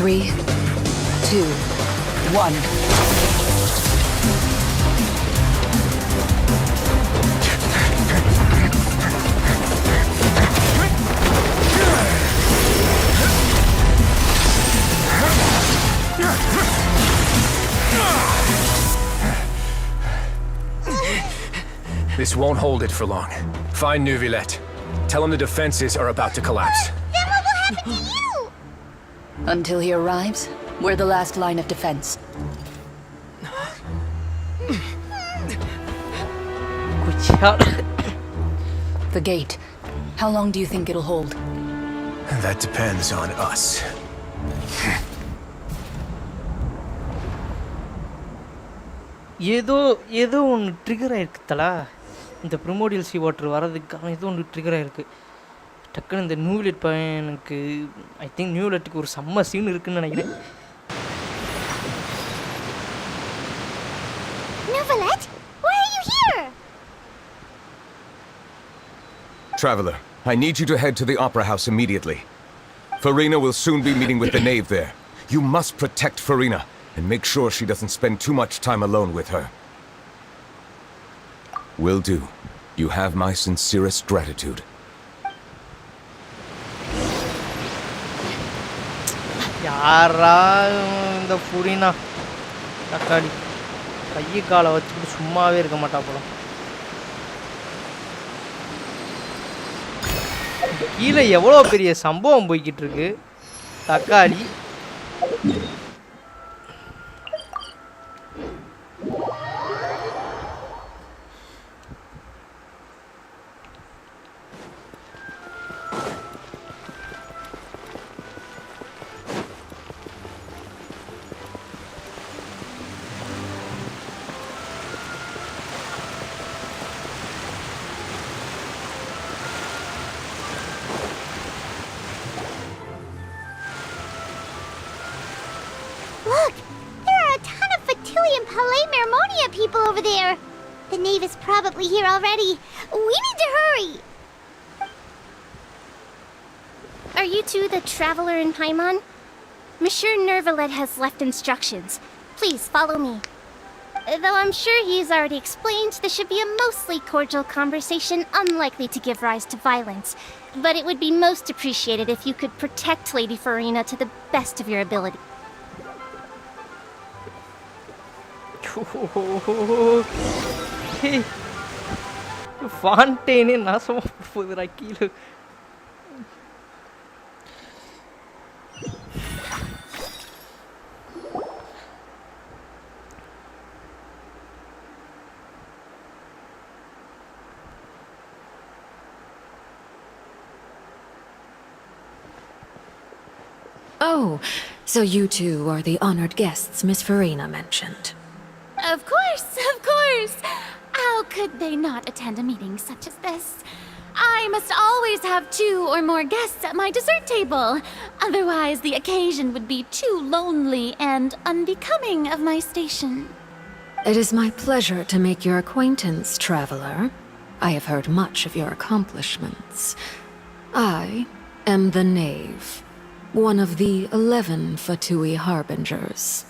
Three, two, one. This won't hold it for long. Find Neuvillette. Tell him the defenses are about to collapse. Then what will happen to you? Until he arrives, we're the last line of defense. The gate. How long do you think it'll hold? That depends on us. ஏதோ ஒன்று trigger ஆயிருக்குத்தலா. இந்த ப்ரிமோடியல் sea water வரதுக்காக ஏதோ ஒன்று trigger ஆயிருக்கு. டக்குன்னு இந்த நியூலெட் எனக்கு ஐ திங்க் நியூலெட்டுக்கு ஒரு செம்ம சீன் இருக்குன்னு நினைக்கிறேன். Neuvillette, why are you here? Traveler, I need you to head to the Opera House immediately. Farina will soon be meeting with the knave there. You must protect Farina and make sure she doesn't spend too much time alone with her. Will do. You have my sincerest gratitude. யாரா இந்த புரினா தக்காளி கையை காலை வச்சுக்கிட்டு சும்மாவே இருக்க மாட்டா போல. கீழே எவ்வளோ பெரிய சம்பவம் போய்கிட்டு இருக்கு. தக்காளி Look! There are a ton of Fatilium Palais Mermonia people over there. The knave is probably here already. We need to hurry. Are you two the traveler in Paimon? Monsieur Neuvillette has left instructions. Please follow me. Though I'm sure he's already explained, this should be a mostly cordial conversation, unlikely to give rise to violence. But it would be most appreciated if you could protect Lady Farina to the best of your ability. ஃபாண்டேனே நாசமாக போகுதுடா கீழே. Oh, so you two are the honored guests Miss Farina mentioned. Of course, of course. How could they not attend a meeting such as this? I must always have 2 or more guests at my dessert table. Otherwise, the occasion would be too lonely and unbecoming of my station. It is my pleasure to make your acquaintance, traveler. I have heard much of your accomplishments. I am the Knave, one of the 11 Fatui Harbingers.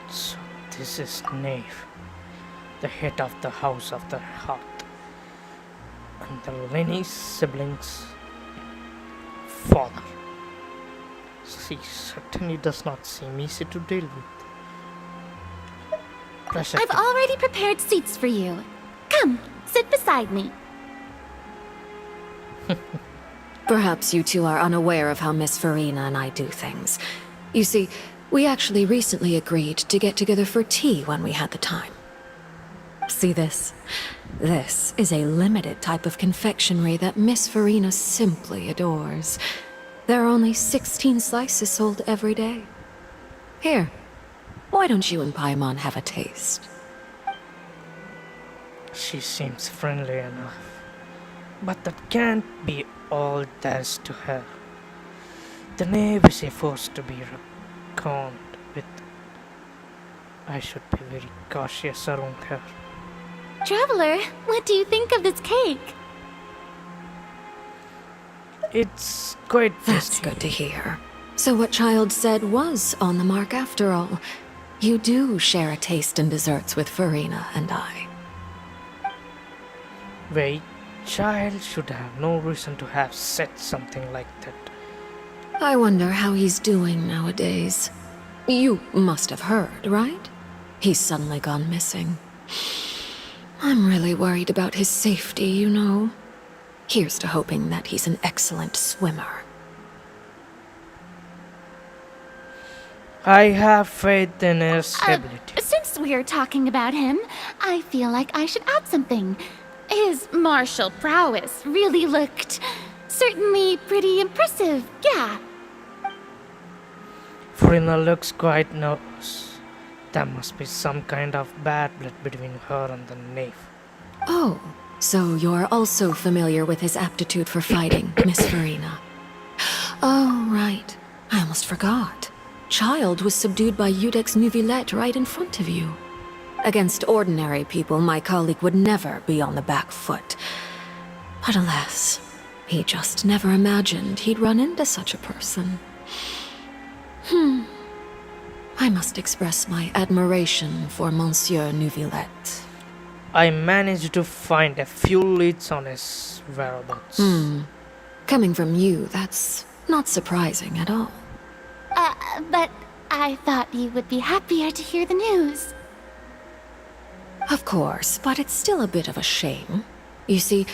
So this is Knave, the head of the House of the Heart, and the Lenny's siblings' father. He certainly does not seem easy to deal with. I've already prepared seats for you. Come, sit beside me. Perhaps you two are unaware of how Miss Farina and I do things. You see, we actually recently agreed to get together for tea when we had the time. See this? This is a limited type of confectionery that Miss Farina simply adores. There are only 16 slices sold every day. Here, why don't you and Paimon have a taste? She seems friendly enough, but that can't be all there is to her. The Knave is a force to be reckoned with. I should be very cautious around her. Traveler, what do you think of this cake? It's quite That's good to hear. So what Child said was on the mark after all. You do share a taste in desserts with Farina and I. Wait, Child should have no reason to have said something like that. I wonder how he's doing nowadays. You must have heard, right? He's suddenly gone missing. I'm really worried about his safety, you know. Here's to hoping that he's an excellent swimmer. I have faith in his ability. Since we're talking about him, I feel like I should add something. His martial prowess really looked certainly pretty impressive, yeah. Farina looks quite nervous. There must be some kind of bad blood between her and the Knave. Oh, so you're also familiar with his aptitude for fighting, Miss Farina. Oh, right. I almost forgot. Child was subdued by Udex Nuvillette right in front of you. Against ordinary people, my colleague would never be on the back foot. But alas, he just never imagined he'd run into such a person. I must express my admiration for Monsieur Nuvillette. I managed to find a few leads on his whereabouts. Coming from you, that's not surprising at all. But I thought you would be happier to hear the news. Of course, but it's still a bit of a shame. You see,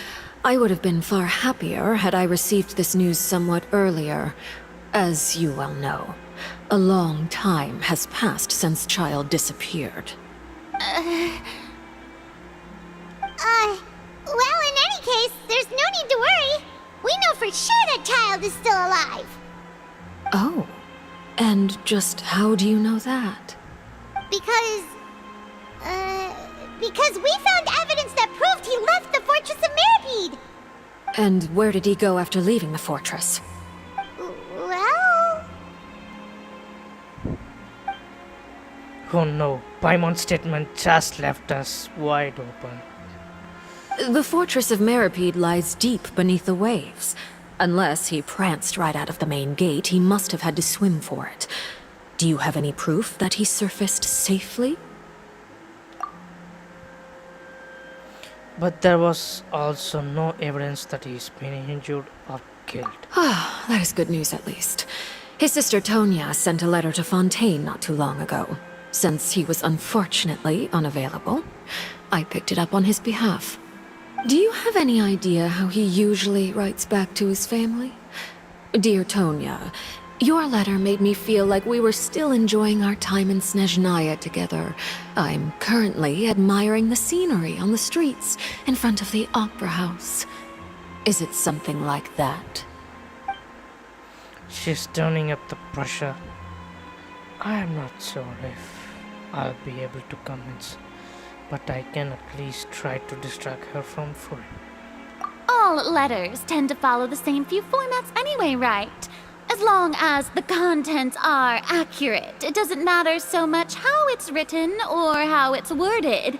I would have been far happier had I received this news somewhat earlier. As you well know, a long time has passed since Child disappeared. Well, in any case, there's no need to worry. We know for sure that Child is still alive. Oh, and just how do you know that? Because we found evidence that proved he left the Fortress of Mirapede. And where did he go after leaving the fortress? Well... Oh no, Paimon's statement just left us wide open. The Fortress of Mirapede lies deep beneath the waves. Unless he pranced right out of the main gate, he must have had to swim for it. Do you have any proof that he surfaced safely? But there was also no evidence that he's been injured or killed. Ah, that is good news at least. His sister Tonya sent a letter to Fontaine not too long ago. Since he was unfortunately unavailable, I picked it up on his behalf. Do you have any idea how he usually writes back to his family? Dear Tonya, your letter made me feel like we were still enjoying our time in Snezhnaya together. I'm currently admiring the scenery on the streets in front of the opera house. Is it something like that? She's turning up the pressure. I am not sure if I'll be able to convince, but I can at least try to distract her from food. All letters tend to follow the same few formats anyway, right? As long as the contents are accurate, it doesn't matter so much how it's written or how it's worded.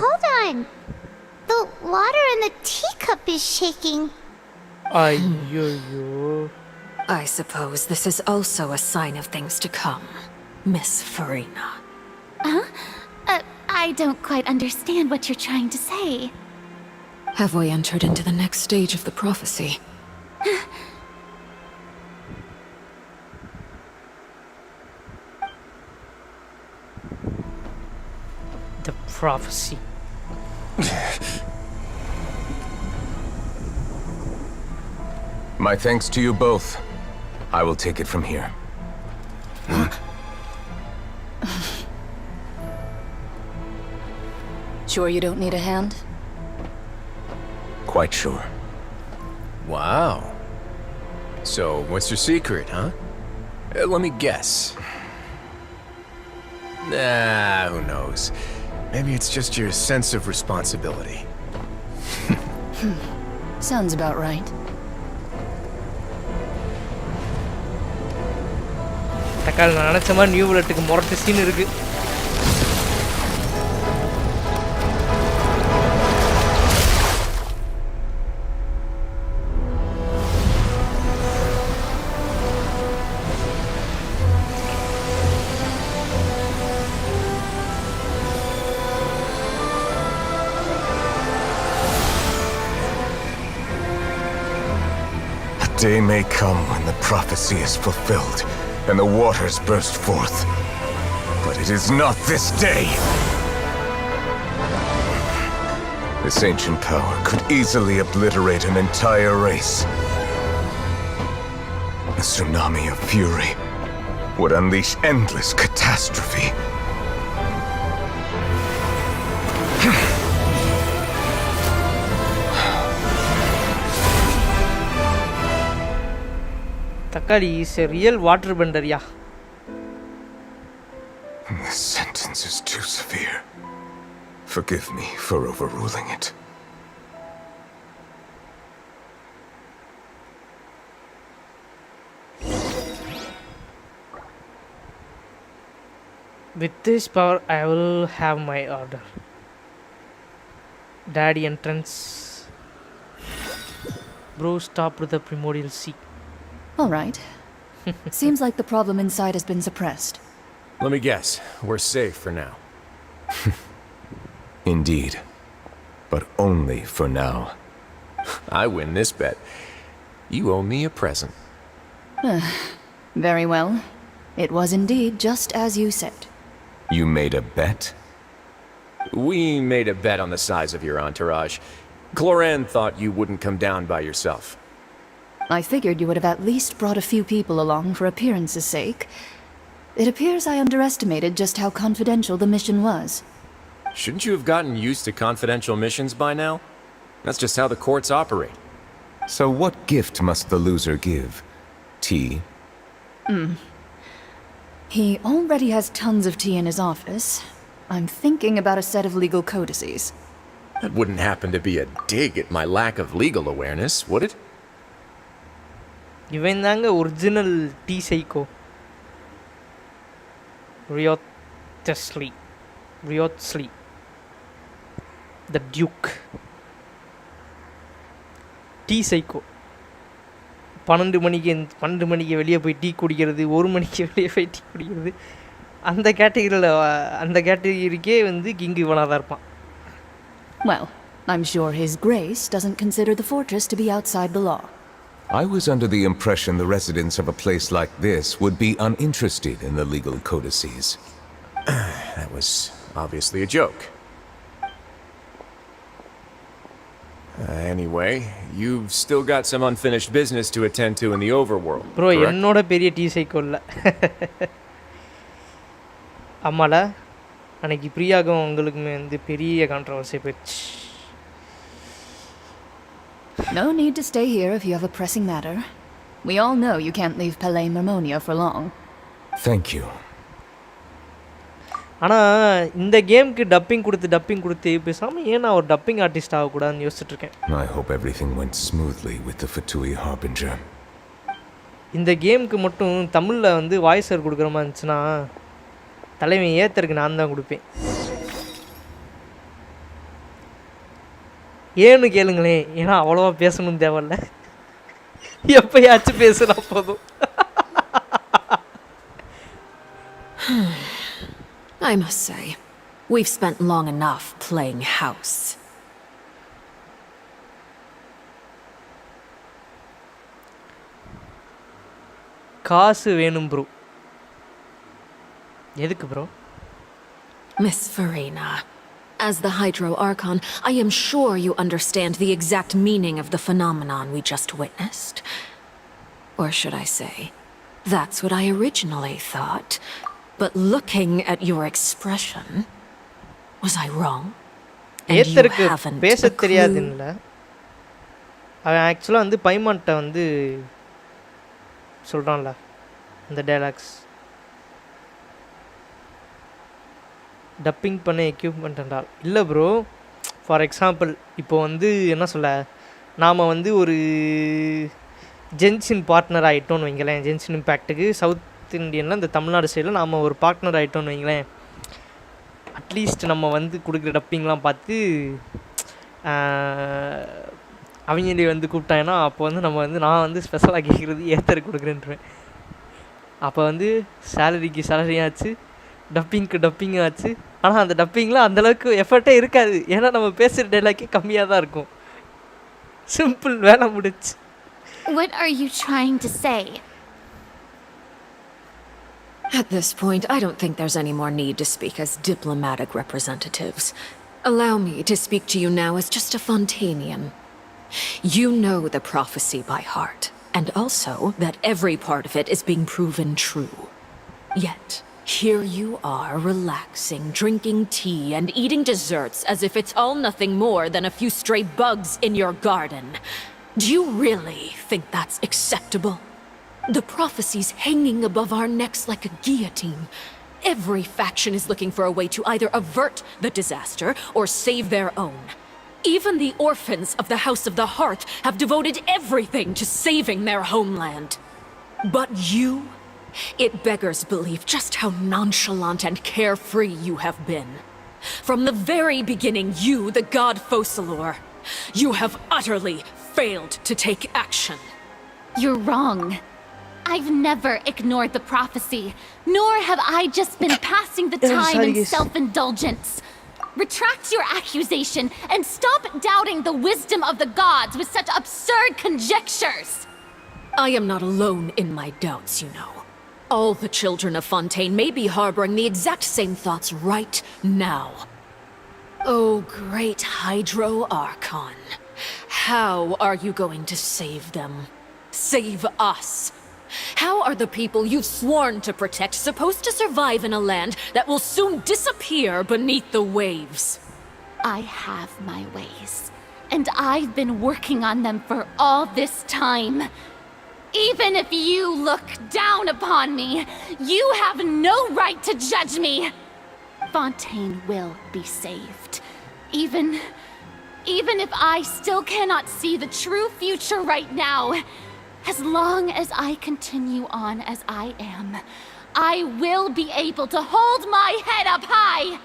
Hold on. The water in the teacup is shaking. I suppose this is also a sign of things to come, Miss Farina. Huh? I don't quite understand what you're trying to say. Have we entered into the next stage of the prophecy? The prophecy. My thanks to you both. I will take it from here. Sure you don't need a hand? Quite sure. Wow. So, what's your secret, huh? Let me guess. Nah, who knows? Maybe it's just your sense of responsibility. Sounds about right. தக்காளி நான் நினச்ச மாதிரி new புல்லட்டுக்கு முரட்டு scene இருக்கு. A day may come when the prophecy is fulfilled and the waters burst forth. But it is not this day! This ancient power could easily obliterate an entire race. A tsunami of fury would unleash endless catastrophe. Takali is a real water bender, yeah. This sentence is too severe. Forgive me for overruling it. With this power, I will have my order. Daddy entrance. Bro, stop with the primordial sea. All right. Seems like the problem inside has been suppressed. Let me guess. We're safe for now. Indeed. But only for now. I win this bet. You owe me a present. Very well. It was indeed just as you said. You made a bet? We made a bet on the size of your entourage. Cloran thought you wouldn't come down by yourself. I figured you would have at least brought a few people along for appearance's sake. It appears I underestimated just how confidential the mission was. Shouldn't you have gotten used to confidential missions by now? That's just how the courts operate. So what gift must the loser give? Tea? He already has tons of tea in his office. I'm thinking about a set of legal codices. That wouldn't happen to be a dig at my lack of legal awareness, would it? இவன் தாங்க original tea psycho. Riotsly. The Duke. Tea psycho. 12 மணிக்கு வெளியே போய் tea குடிக்கிறது, 1 மணிக்கு வெளியே போய் tea குடிக்கிறது, அந்த கேட்டகரிக்கே வந்து கிங் இவனாக தான் இருப்பான். Well, I'm sure His Grace doesn't consider the fortress to be outside the law. I was under the impression the residents of a place like this would be uninterested in the legal codices. That was obviously a joke. Anyway, you've still got some unfinished business to attend to in the overworld. Bro, என்னோட பெரிய tea psycho இல்ல. ஆமால, அன்னைக்கு பிரியாகும் உங்களுக்குமே வந்து பெரிய controversy போயிடுச்சு. No need to stay here if you have a pressing matter. We all know you can't leave Palais Marmonia for long. Thank you. ஆனால் இந்த கேமுக்கு டப்பிங் கொடுத்து பேசாமல் ஏன் நான் ஒரு டப்பிங் ஆர்டிஸ்ட் ஆகக்கூடாதுன்னு யோசிச்சுட்டு இருக்கேன். I hope everything went smoothly with the Fatui Harbinger. இந்த கேமுக்கு மட்டும் தமிழில் வந்து வாய்ஸர் கொடுக்குற மாதிரி இருந்துச்சுன்னா தலைவன் ஏத்தருக்கு நான் தான் கொடுப்பேன். ஏன்னு கேளுங்களேன், ஏன்னா அவ்வளோவா பேசணும் தேவையில்ல, எப்பயாச்சும் பேசுனா போதும். I must say, we've spent long enough playing house. காசு வேணும் ப்ரோ. எதுக்கு bro? Miss Farina, as the Hydro Archon, I am sure you understand the exact meaning of the phenomenon we just witnessed. Or should I say, that's what I originally thought. But looking at your expression, was I wrong? And you haven't பேச a தெரியாதுல்ல. அவன் ஆக்சுவலாக வந்து பைமான்ட்ட வந்து சொல்கிறான்ல இந்த dialogues. Dubbing பண்ண equipment என்றால் இல்லை ப்ரோ. ஃபார் எக்ஸாம்பிள் இப்போ வந்து என்ன சொல்ல, நாம் வந்து ஒரு ஜென்ஷின் பார்ட்னர் ஆகிட்டோன்னு வைங்களேன். ஜென்ஷின் இம்பேக்ட்டுக்கு சவுத் இந்தியனில் இந்த தமிழ்நாடு சைடில் நாம் ஒரு பார்ட்னர் ஆகிட்டோன்னு வைங்களேன். அட்லீஸ்ட் நம்ம வந்து கொடுக்குற டப்பிங்லாம் பார்த்து அவங்களே வந்து கூப்பிட்டாங்கன்னா அப்போ வந்து நம்ம வந்து நான் வந்து ஸ்பெஷலாக கேட்குறது ஏத்தருக்கு கொடுக்குறேன்ட்டுருவேன். அப்போ வந்து சேலரிக்கு சேலரியும் ஆச்சு, டப்பிங்கும் ஆச்சு. ஆனால் அந்த டப்பிங்கில் அந்தளவுக்கு எஃபர்ட்டே இருக்காது, ஏன்னா நம்ம பேசுகிற டைலாக்கே கம்மியாக தான் இருக்கும். சிம்பிள், வேலை முடிச்சு. What are you trying to say? At this point, I don't think there's any more need to speak as diplomatic representatives. Allow me to speak to you now as just a Fontanian. You know the prophecy by heart, and also that every part of it is being proven true. Yet, here you are relaxing, drinking tea, and eating desserts as if it's all nothing more than a few stray bugs in your garden. Do you really think that's acceptable? The prophecy's hanging above our necks like a guillotine. Every faction is looking for a way to either avert the disaster or save their own. Even the orphans of the House of the Hearth have devoted everything to saving their homeland. But you, it beggars belief just how nonchalant and carefree you have been. From the very beginning, you, the god Focalor, you have utterly failed to take action. You're wrong. I've never ignored the prophecy, nor have I just been passing the time in self-indulgence. Retract your accusation and stop doubting the wisdom of the gods with such absurd conjectures. I am not alone in my doubts, you know. All the children of Fontaine may be harboring the exact same thoughts right now. Oh, great Hydro Archon. How are you going to save them? Save us? How are the people you've sworn to protect supposed to survive in a land that will soon disappear beneath the waves? I have my ways, and I've been working on them for all this time. Even if you look down upon me, you have no right to judge me. Fontaine will be saved. Even if I still cannot see the true future right now, as long as I continue on as I am, I will be able to hold my head up high.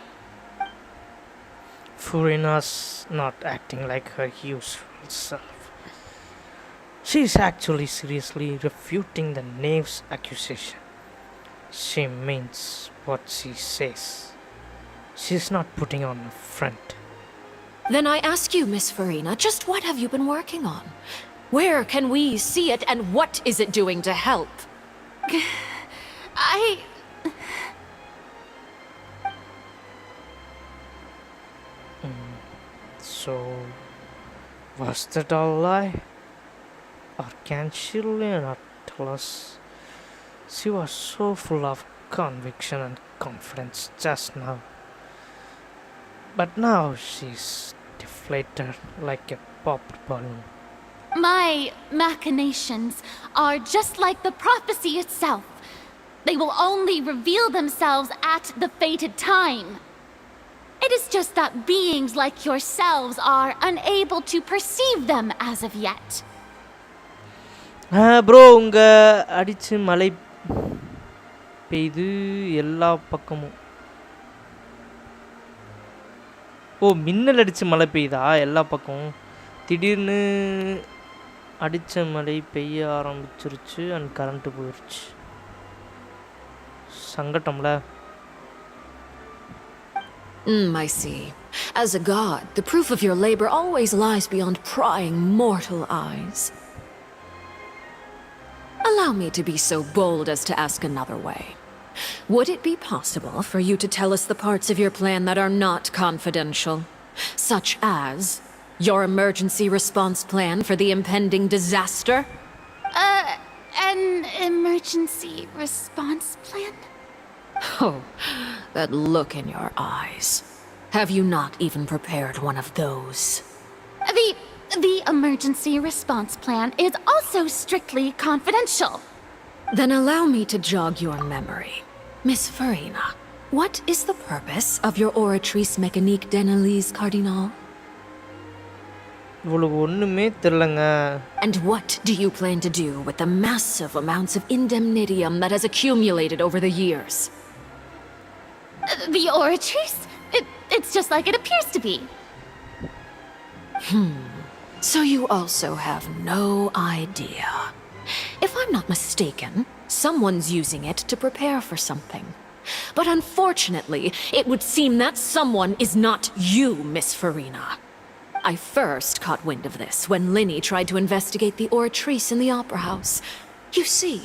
Farina's not acting like her usual self. She's actually seriously refuting the knave's accusation. She means what she says. She's not putting on a front. Then I ask you, Miss Farina, just what have you been working on? Where can we see it, and what is it doing to help? So, was that all lie? Or can she really not tell us? She was so full of conviction and confidence just now. But now she's deflated like a popped balloon. My machinations are just like the prophecy itself. They will only reveal themselves at the fated time. It is just that beings like yourselves are unable to perceive them as of yet. Bro உங்க அடிச்சு மழை பெய்து எல்லா பக்கமும். ஓ மின்னல் அடிச்சு மழை பெய்யுதா எல்லா பக்கமும்? திடீர்னு அடிச்ச மழை பெய்ய ஆரம்பிச்சிருச்சு அண்ட் கரண்ட் போயிடுச்சு. சங்கட்டம்ல. I see. As a god, the proof of your labor always lies beyond prying mortal eyes. Allow me to be so bold as to ask another way. Would it be possible for you to tell us the parts of your plan that are not confidential? Such as your emergency response plan for the impending disaster? An emergency response plan? Oh, that look in your eyes. Have you not even prepared one of those? The emergency response plan is also strictly confidential. Then allow me to jog your memory. Miss Farina, what is the purpose of your oratrice mécanique d'analyse cardinal? And what do you plan to do with the massive amounts of indemnitium that has accumulated over the years? The oratrice? It's just like it appears to be. So you also have no idea. If I'm not mistaken, someone's using it to prepare for something. But unfortunately, it would seem that someone is not you, Miss Farina. I first caught wind of this when Linny tried to investigate the oratrice in the Opera House. You see,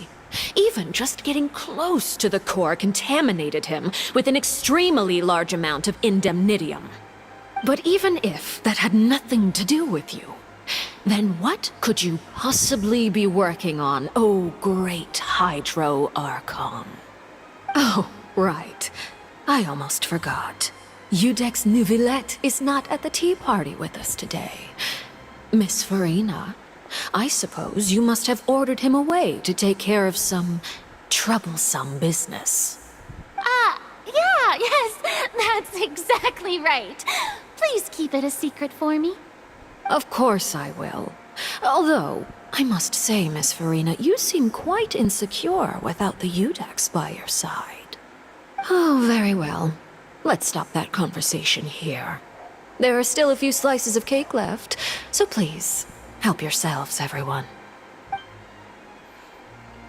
even just getting close to the core contaminated him with an extremely large amount of indemnitium. But even if that had nothing to do with you, then what could you possibly be working on, oh great Hydro Archon? Oh, right. I almost forgot. Udex Nouvillette is not at the tea party with us today. Miss Farina, I suppose you must have ordered him away to take care of some troublesome business. Yes, that's exactly right. Please keep it a secret for me. Of course I will. Although, I must say, Miss Farina, you seem quite insecure without the Udex by your side. Oh, very well. Let's stop that conversation here. There are still a few slices of cake left, so please, help yourselves, everyone.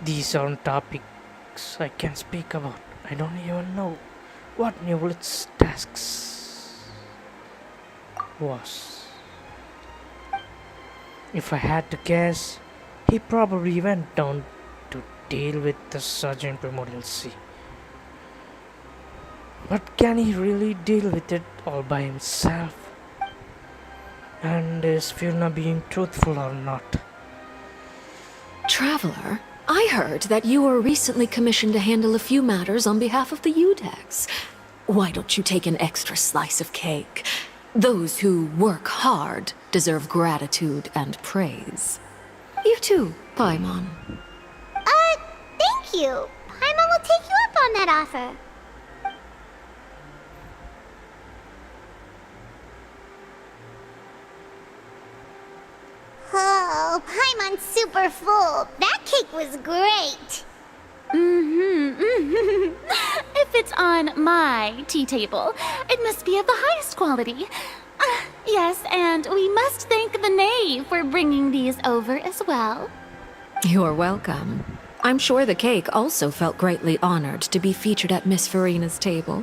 These aren't topics I can speak about. I don't even know what Newstate tasks was. If I had to guess, he probably went down to deal with the Sergeant Primordial Sea. But can he really deal with it all by himself? And is Fiona being truthful or not? Traveler, I heard that you were recently commissioned to handle a few matters on behalf of the Udex. Why don't you take an extra slice of cake? Those who work hard deserve gratitude and praise. You too, Paimon. Thank you. Paimon will take you up on that offer. Oh, Paimon's super full. That cake was great. If it's on my tea table, it must be of the highest quality. Yes, and we must thank the Knave for bringing these over as well. You're welcome. I'm sure the cake also felt greatly honored to be featured at Miss Farina's table.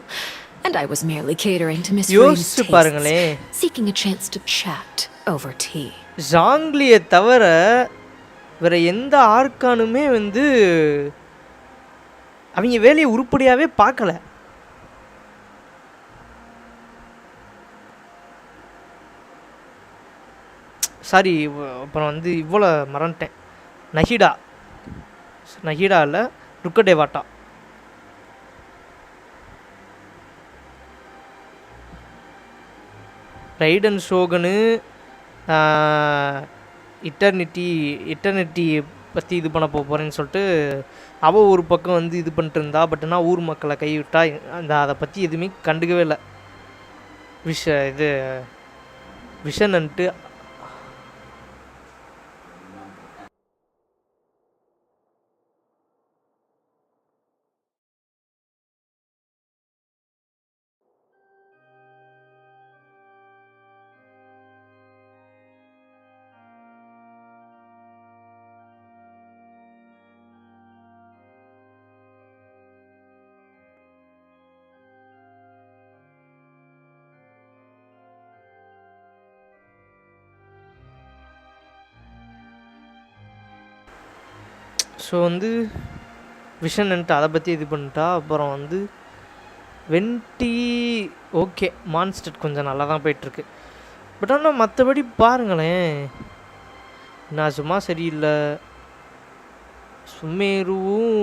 And I was merely catering to Miss Farina's tastes, seeking a chance to chat over tea. ஜாங்லியை தவிர வேற எந்த ஆர்கானுமே வந்து அவங்க வேலையை உருப்படியாகவே பார்க்கல. Sorry, அப்புறம் வந்து இவ்வளோ மறந்துட்டேன். நஹிடா இல்லை, ருக்கடேவாட்டா. ரைடன் ஷோகனு, இட்டர்னிட்டி பற்றி இது பண்ண போகிறேன்னு சொல்லிட்டு அவள் ஒரு பக்கம் வந்து இது பண்ணிட்டு இருந்தா. பட் ஆனால் ஊர் மக்களை கைவிட்டா அதை பற்றி எதுவுமே கண்டுக்கவே இல்லை. விஷன்ட்டு ஸோ வந்து விஷன்ட்டு அதை பற்றி இது பண்ணிட்டா. அப்புறம் வந்து வெண்டி ஓகே மான்ஸ்டர் கொஞ்சம் நல்லா தான் போயிட்டுருக்கு. பட் ஆனால் மற்றபடி பாருங்களேன், நான் சும்மா சரியில்லை. சுமேருவும்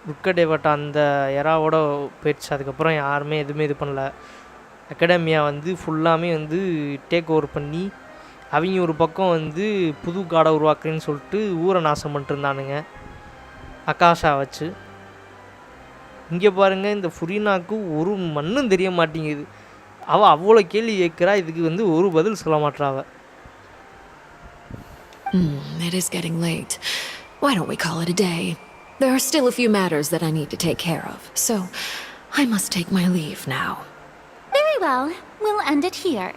ருக்கடேவட்டா அந்த எராவோட போயிடுச்சு. அதுக்கப்புறம் யாருமே எதுவுமே இது பண்ணல. அகாடமியா வந்து ஃபுல்லாமே வந்து டேக் ஓவர் பண்ணி அவங்க ஒரு பக்கம் வந்து புது காடை உருவாக்குறேன்னு சொல்லிட்டு ஊரை நாசம் பண்ணிட்டு இருந்தானுங்க அகாஷா வச்சு. இங்கே பாருங்கள், இந்த ஃபுரீனாக்கு ஒரு மண்ணும் தெரிய மாட்டேங்குது. அவள் அவ்வளோ கேள்வி கேட்குறா, இதுக்கு வந்து ஒரு பதில் சொல்ல மாட்டாவ. It is getting late. Why don't we call it a day? There are still a few matters that I need to take care of, so I must take my leave now. Very well. We'll end it here.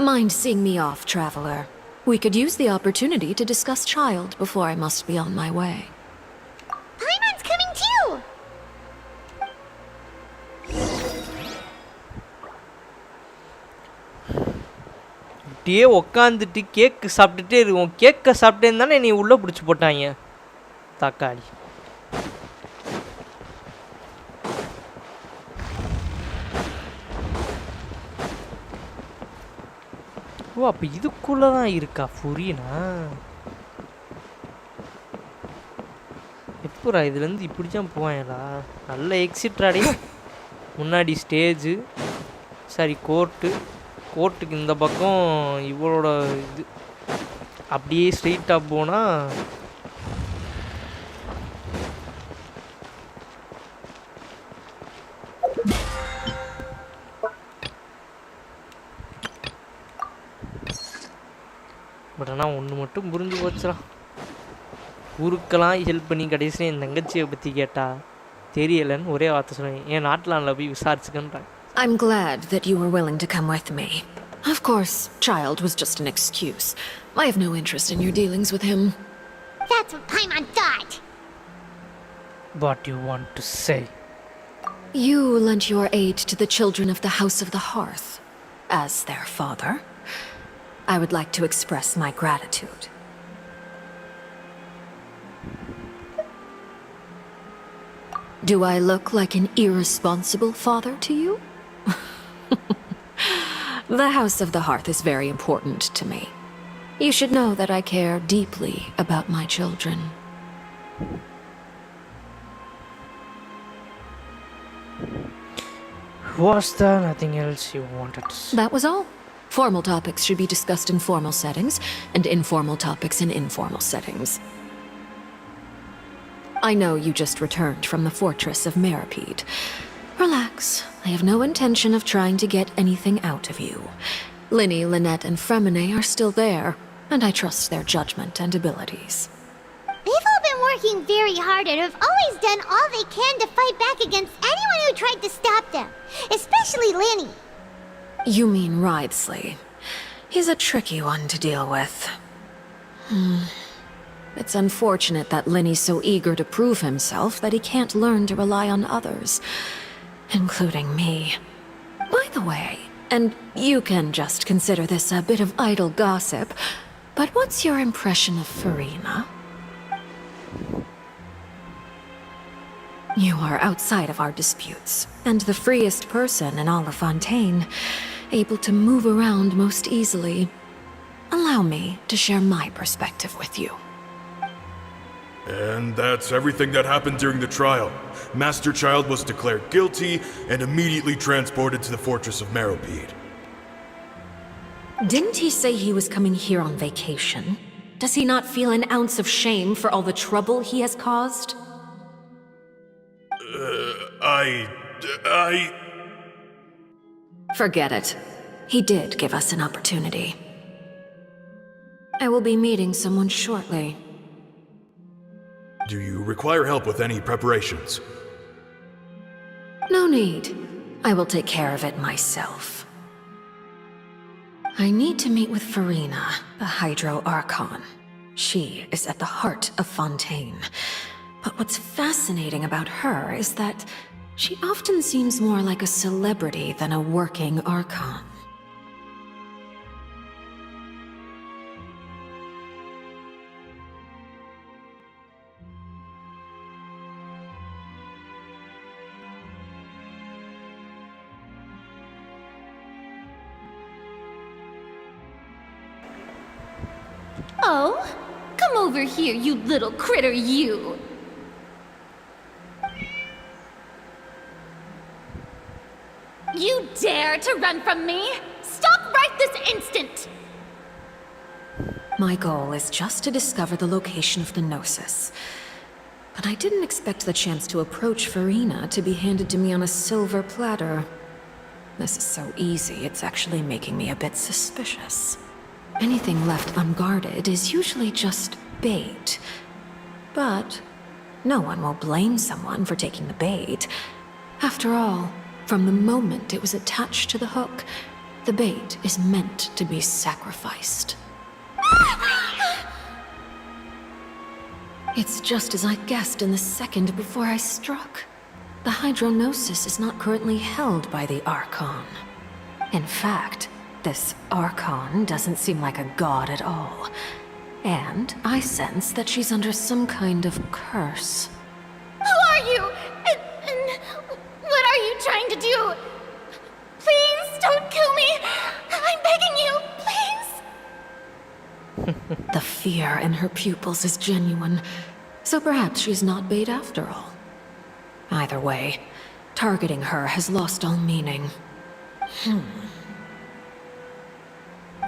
Mind seeing me off, traveler? We could use the opportunity to discuss child before I must be on my way. Paimon's coming too! இப்படியே உக்காந்துட்டு கேக்கு சாப்பிட்டுட்டே இருக்கும். கேக்கை சாப்பிட்டேன்னு தானே நீ உள்ளே பிடிச்சி போட்டாங்க தக்காளி. ஓ, அப்போ இதுக்குள்ளே தான் இருக்கா ஃபுரீனா? எப்போரா இதுலேருந்து இப்படி தான் போவாங்களா? நல்ல எக்ஸிட்ராடி. முன்னாடி ஸ்டேஜு, சாரி கோர்ட்டுக்கு இந்த பக்கம் இவளோட இது. அப்படியே ஸ்ட்ரெயிட்டாக போனால் பட் ஆனால் ஒன்று மட்டும் புரிஞ்சு போச்சுலாம். ஊருக்கெல்லாம் ஹெல்ப் பண்ணி கடைசியில் என் தங்கச்சியை பற்றி கேட்டா தெரியலைன்னு ஒரே வார்த்தை சொன்னேன். என் நாட்டில் போய் விசாரிச்சுக்கன்றாங்க. I'm glad that you were willing to come with me. Of course, child was just an excuse. I have no interest in your dealings with him. That's what Paimon thought. What do you want to say? You lent your aid to the children of the House of the Hearth. As their father, I would like to express my gratitude. Do I look like an irresponsible father to you? The House of the Hearth is very important to me. You should know that I care deeply about my children. Was there nothing else you wanted to say? That was all. Formal topics should be discussed in formal settings, and informal topics in informal settings. I know you just returned from the fortress of Meripede. Relax. I have no intention of trying to get anything out of you. Linny, Lynette, and Fremine are still there, and I trust their judgment and abilities. They've all been working very hard and have always done all they can to fight back against anyone who tried to stop them, especially Linny. You mean Wriothesley. He's a tricky one to deal with. It's unfortunate that Linny's so eager to prove himself that he can't learn to rely on others, including me. By the way, and you can just consider this a bit of idle gossip, but what's your impression of Farina? You are outside of our disputes, and the freest person in all of Fontaine, able to move around most easily. Allow me to share my perspective with you. And that's everything that happened during the trial. Master Child was declared guilty and immediately transported to the fortress of Meripede. Didn't he say he was coming here on vacation? Does he not feel an ounce of shame for all the trouble he has caused? Forget it. He did give us an opportunity. I will be meeting someone shortly. Do you require help with any preparations? No need. I will take care of it myself. I need to meet with Farina, the Hydro Archon. She is at the heart of Fontaine. But what's fascinating about her is that she often seems more like a celebrity than a working Archon. Oh, come over here, you little critter, you! You dare to run from me? Stop right this instant! My goal is just to discover the location of the Gnosis. But I didn't expect the chance to approach Farina to be handed to me on a silver platter. This is so easy, it's actually making me a bit suspicious. Anything left unguarded is usually just bait. But no one will blame someone for taking the bait. After all, from the moment it was attached to the hook, the bait is meant to be sacrificed. It's just as I guessed in the second before I struck. The Hydronosis is not currently held by the Archon. In fact, this Archon doesn't seem like a god at all. And I sense that she's under some kind of curse. Who are you? And what are you trying to do? Please don't kill me! I'm begging you, please! The fear in her pupils is genuine, so perhaps she's not bait after all. Either way, targeting her has lost all meaning.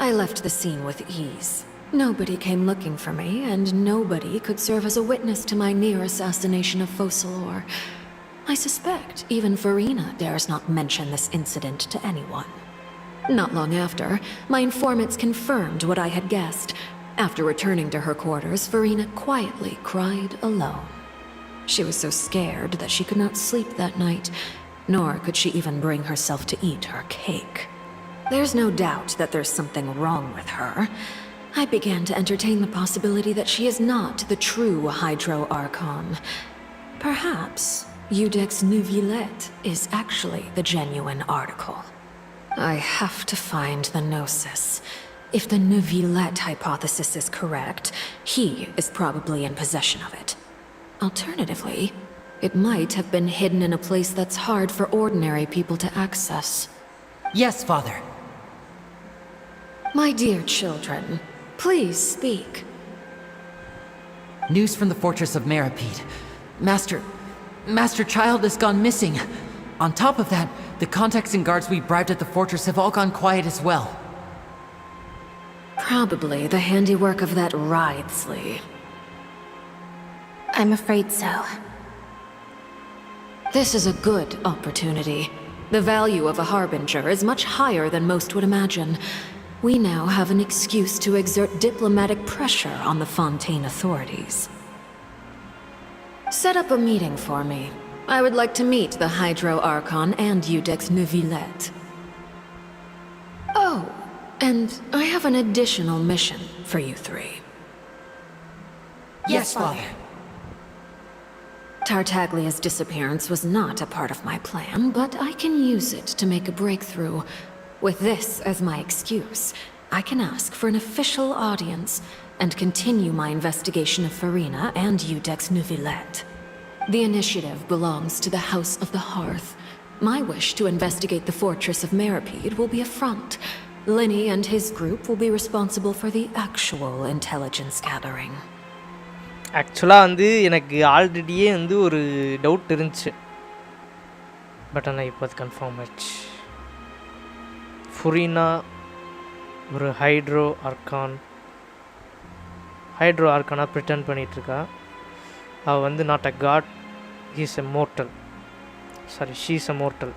I left the scene with ease. Nobody came looking for me, and nobody could serve as a witness to my near assassination of Focalor. I suspect even Farina dares not mention this incident to anyone. Not long after, my informants confirmed what I had guessed. After returning to her quarters, Farina quietly cried alone. She was so scared that she could not sleep that night, nor could she even bring herself to eat her cake. There's no doubt that there's something wrong with her. I began to entertain the possibility that she is not the true Hydro Archon. Perhaps Iudex Neuvillette is actually the genuine article. I have to find the Gnosis. If the Neuvillette hypothesis is correct, he is probably in possession of it. Alternatively, it might have been hidden in a place that's hard for ordinary people to access. Yes, Father. My dear children, please speak. News from the fortress of Meripede. Master Child has gone missing. On top of that, the contacts and guards we bribed at the fortress have all gone quiet as well. Probably the handiwork of that Wriothesley. I'm afraid so. This is a good opportunity. The value of a harbinger is much higher than most would imagine. We now have an excuse to exert diplomatic pressure on the Fontaine authorities. Set up a meeting for me. I would like to meet the Hydro Archon and Iudex Neuvillette. Oh, and I have an additional mission for you three. Yes, Father. Tartaglia's disappearance was not a part of my plan, but I can use it to make a breakthrough. With this as my excuse, I can ask for an official audience and continue my investigation of Farina and Iudex Neuvillette. The initiative belongs to the House of the Hearth. My wish to investigate the fortress of Meripede will be a front. Linny and his group will be responsible for the actual intelligence gathering. ஆக்சுவலாக வந்து எனக்கு ஆல்ரெடியே வந்து ஒரு doubt இருந்துச்சு, but ஆனால் இப்போ அது confirm ஆச்சு. ஃபுரினா ஒரு ஹைட்ரோ ஆர்கானா ப்ரிட்டன் பண்ணிகிட்ருக்கா. அவள் வந்து not a god, he's a mortal. Sorry, she's a mortal.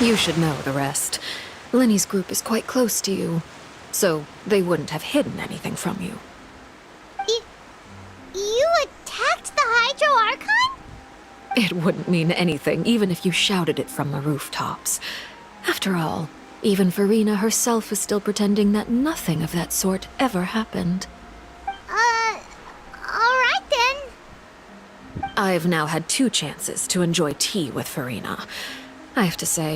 You should know the rest. Lenny's group is quite close to you, so they wouldn't have hidden anything from you. You attacked the Hydro Archon? It wouldn't mean anything, even if you shouted it from the rooftops. After all, even Farina herself is still pretending that nothing of that sort ever happened. Alright then. I've now had 2 chances to enjoy tea with Farina. I have to say,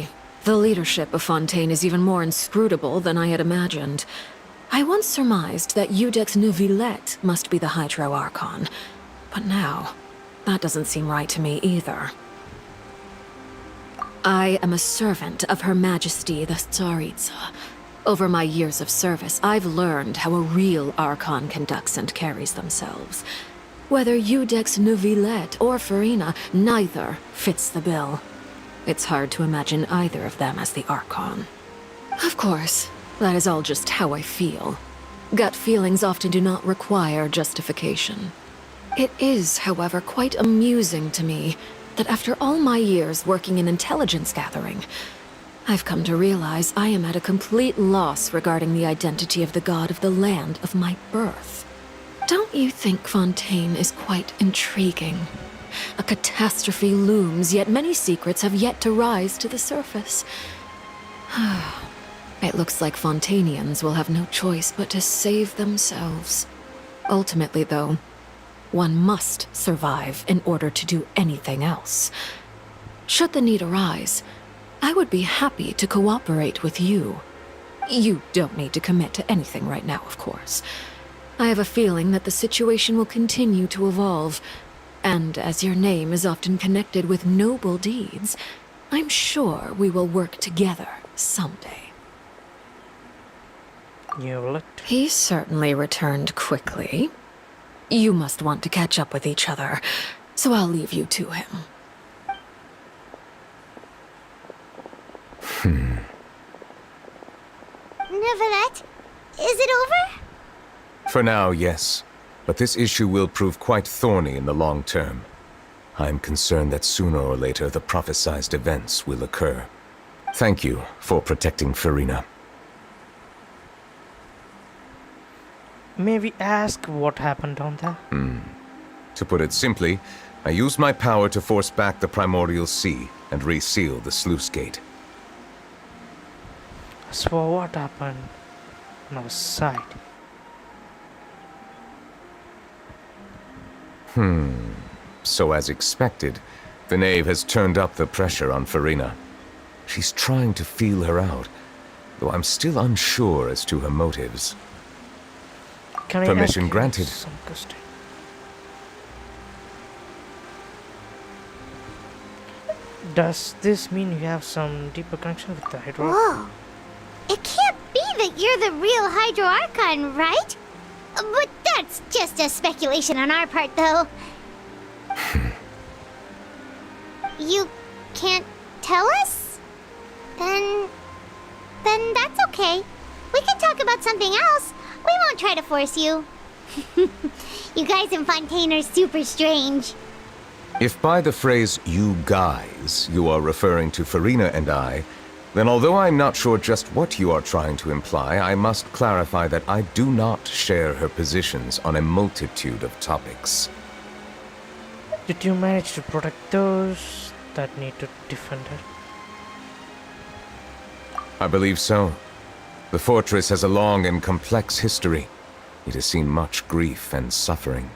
the leadership of Fontaine is even more inscrutable than I had imagined. I once surmised that Iudex Neuvillette must be the Hydro Archon, but now, that doesn't seem right to me either. I am a servant of Her Majesty the Tsaritsa. Over my years of service, I've learned how a real Archon conducts and carries themselves. Whether Iudex Neuvillette or Farina, neither fits the bill. It's hard to imagine either of them as the Archon. Of course, that is all just how I feel. Gut feelings often do not require justification. It is, however, quite amusing to me that after all my years working in intelligence gathering, I've come to realize I am at a complete loss regarding the identity of the god of the land of my birth. Don't you think Fontaine is quite intriguing? A catastrophe looms, yet many secrets have yet to rise to the surface. It looks like Fontainians will have no choice but to save themselves. Ultimately, though, one must survive in order to do anything else. Should the need arise, I would be happy to cooperate with you. You don't need to commit to anything right now, of course. I have a feeling that the situation will continue to evolve, and as your name is often connected with noble deeds, I'm sure we will work together someday. He certainly returned quickly. You must want to catch up with each other, so I'll leave you to him. Neuvillette, is it over? For now, yes. But this issue will prove quite thorny in the long term. I'm concerned that sooner or later the prophesized events will occur. Thank you for protecting Farina. May we ask what happened down there? To put it simply, I used my power to force back the primordial sea and reseal the sluice gate. So what happened on our side? So as expected, the knave has turned up the pressure on Farina. She's trying to feel her out, though I'm still unsure as to her motives. Can I Permission ask you granted. some question? Does this mean you have some deeper connection with the Hydro? Whoa. It can't be that you're the real Hydro Archon, right? But that's just a speculation on our part, though. You can't tell us? Then that's okay. We can talk about something else. We won't try to force you. You guys in Fontaine are super strange. If by the phrase, you guys, you are referring to Farina and I, then although I'm not sure just what you are trying to imply, I must clarify that I do not share her positions on a multitude of topics. Did you manage to protect those that need to defend her? I believe so. The fortress has a long and complex history. It has seen much grief and suffering.